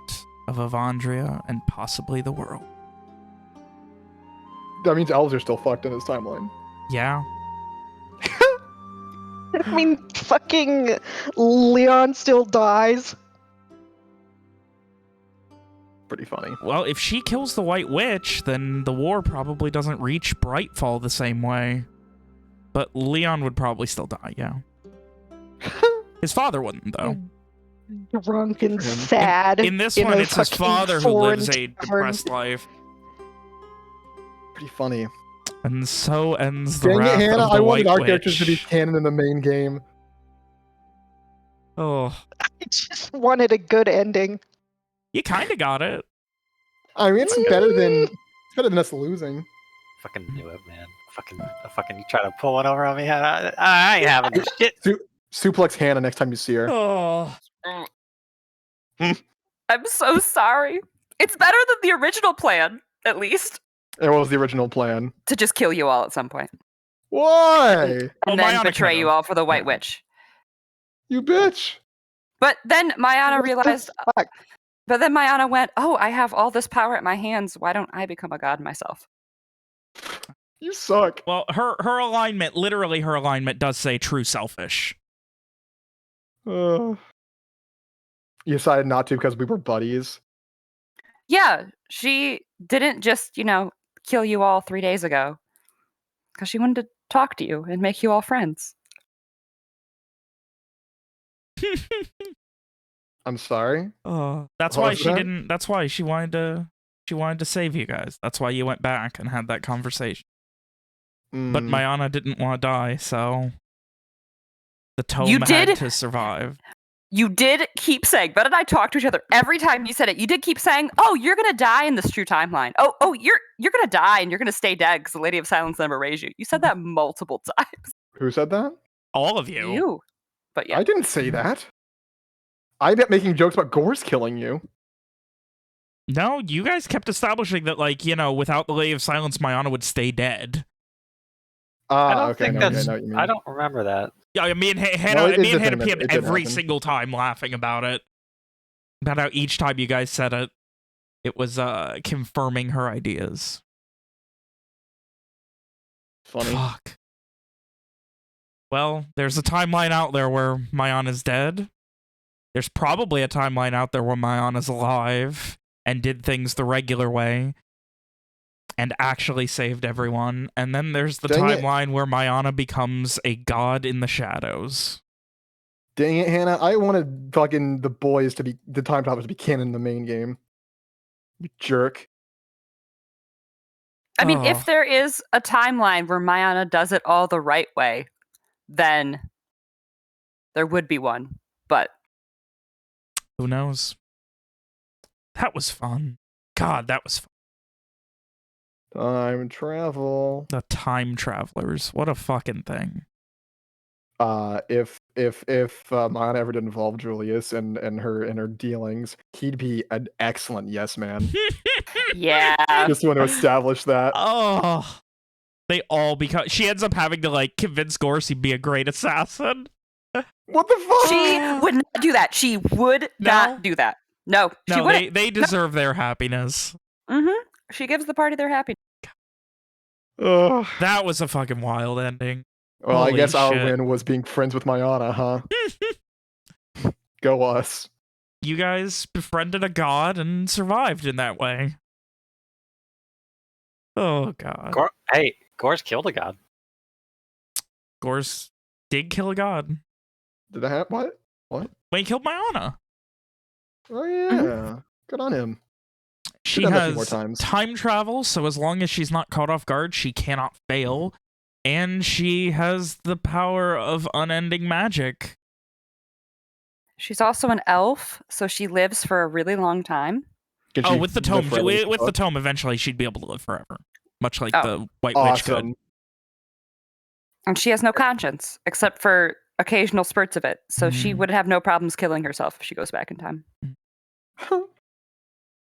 of Evandria and possibly the world. That means elves are still fucked in this timeline. Yeah. I mean, fucking Leon still dies. Pretty funny. Well, if she kills the White Witch, then the war probably doesn't reach Brightfall the same way. But Leon would probably still die, yeah. His father wouldn't, though. Drunk and him. sad. In this in one, a it's his fucking father who foreign lives a tavern. depressed life. Pretty funny. And so ends the Dang it, wrath Hannah! of the I wanted White our characters to be Witch. canon in the main game. Oh, I just wanted a good ending. you kind of got it. I mean, it's better than us losing. Fucking knew it, man. Fucking, you try to pull one over on me, Hannah. I ain't having this shit. Suplex Hannah next time you see her. Oh. I'm so sorry. It's better than the original plan, at least, It was the original plan. to just kill you all at some point Why? and Well, then Mayana betray could've. you all for the White Yeah. Witch. You bitch. But then Mayana What the realized. fuck? But then Mayana went, "Oh, I have all this power at my hands. Why don't I become a god myself?" You suck. Well, her alignment, literally her alignment, does say true selfish. You decided not to because we were buddies. Yeah, she didn't just, kill you all 3 days ago because she wanted to talk to you and make you all friends. I'm sorry. That's What why was she that? didn't. That's why she wanted to save you guys. That's why you went back and had that conversation. But Mm, Mayana didn't want to die, so the tome You had did? to survive. You did keep saying, Ben and I talked to each other every time you said it. You did keep saying, "Oh, you're gonna die in this true timeline. Oh, you're gonna die and you're gonna stay dead because the Lady of Silence never raised you." You said that multiple times. who said that? All of you. But yeah, I didn't say that. I bet making jokes about Gorse killing you. No, you guys kept establishing that, without the Lady of Silence, Mayana would stay dead. I don't Okay, think no, okay, that's. I know what you mean. I don't remember that. Yeah, me and No, Hannah, it me and did Hannah happen. PM'd It did every happen. single time laughing about it. About how each time you guys said it, it was confirming her ideas. Funny. Fuck. Well, there's a timeline out there where Mayana's dead. There's probably a timeline out there where Mayana's alive and did things the regular way and actually saved everyone. And then there's the Dang it. timeline where Mayana becomes a god in the shadows. Dang it, Hannah. I wanted fucking the boys to be the time travelers to be canon in the main game. You jerk. I mean, Oh. if there is a timeline where Mayana does it all the right way, then there would be one. But Who knows? That was fun. God, that was fun. Time travel. The time travelers. What a fucking thing. If Mayana ever did involve Julius and her dealings, he'd be an excellent yes man. yeah, Just want to establish that. Oh. They all become. She ends up having to, convince Gorse he'd be a great assassin. What the fuck? she would not do that. She would not do that. No, she No, wouldn't. they deserve their happiness. She gives the party their happiness. Ugh. That was a fucking wild ending. Well, I Holy guess our shit. win was being friends with Mayana, huh? Go us. You guys befriended a god and survived in that way. Oh, God. Hey, Gorse killed a god. Gorse did kill a god. Did I have what? When he killed Mayana. Oh yeah. Good on him. She done that a few more has times. time travel, so as long as she's not caught off guard, she cannot fail. And she has the power of unending magic. She's also an elf, so she lives for a really long time. Can Oh, she with the live tome, forever with the fuck? tome, eventually she'd be able to live forever, much like Oh. the White Witch could. Awesome. And she has no conscience, except for occasional spurts of it. So she Mhm. would have no problems killing herself if she goes back in time.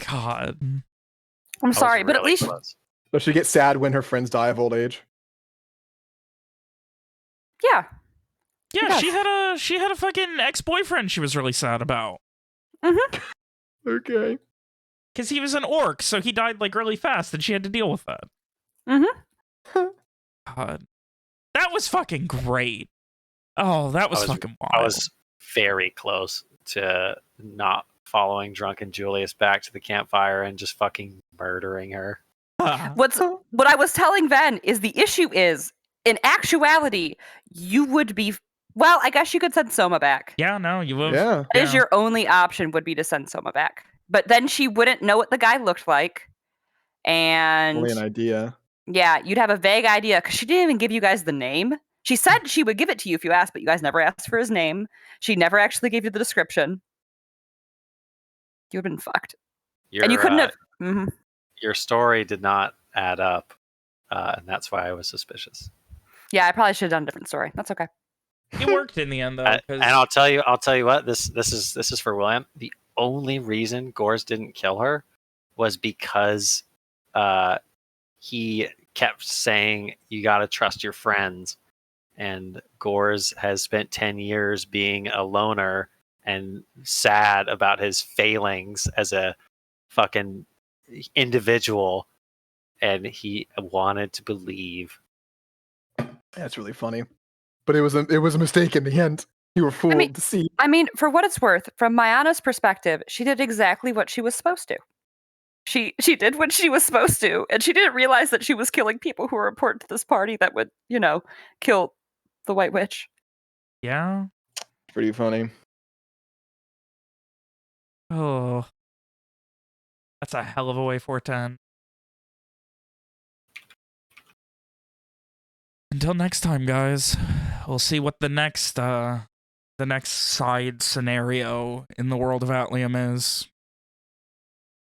God. I'm That was sorry, but at really least close. Does she get sad when her friends die of old age? yeah. Yeah, does. she had a fucking ex-boyfriend she was really sad about. Okay. Because he was an orc, so he died really fast, and she had to deal with that. God. That was fucking great. Oh, that was fucking wild. I was very close to not following drunken Julius back to the campfire and just fucking murdering her. What I was telling Ven is the issue is in actuality, you would be. Well, I guess you could send Soma back. Yeah, no, you would. Yeah. That is your only option would be to send Soma back. But then she wouldn't know what the guy looked like. And Only an idea. yeah, you'd have a vague idea because she didn't even give you guys the name. She said she would give it to you if you asked, but you guys never asked for his name. She never actually gave you the description. You'd have been fucked. And you couldn't have. Mhm. Your story did not add up, and that's why I was suspicious. Yeah, I probably should have done a different story. That's okay. It worked in the end, though. And I'll tell you what. This is for William. The only reason Gores didn't kill her was because he kept saying you got to trust your friends, and Gores has spent 10 years being a loner and sad about his failings as a fucking individual, and he wanted to believe. That's really funny. But it was a mistake in the end. You were fooled to see. I mean, for what it's worth, from Mayana's perspective, she did exactly what she was supposed to. She did what she was supposed to, and she didn't realize that she was killing people who were important to this party that would, kill the White Witch. Yeah. Pretty funny. Oh. That's a hell of a way 410. Until next time, guys. We'll see what the next side scenario in the world of Atlium is.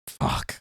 Fuck.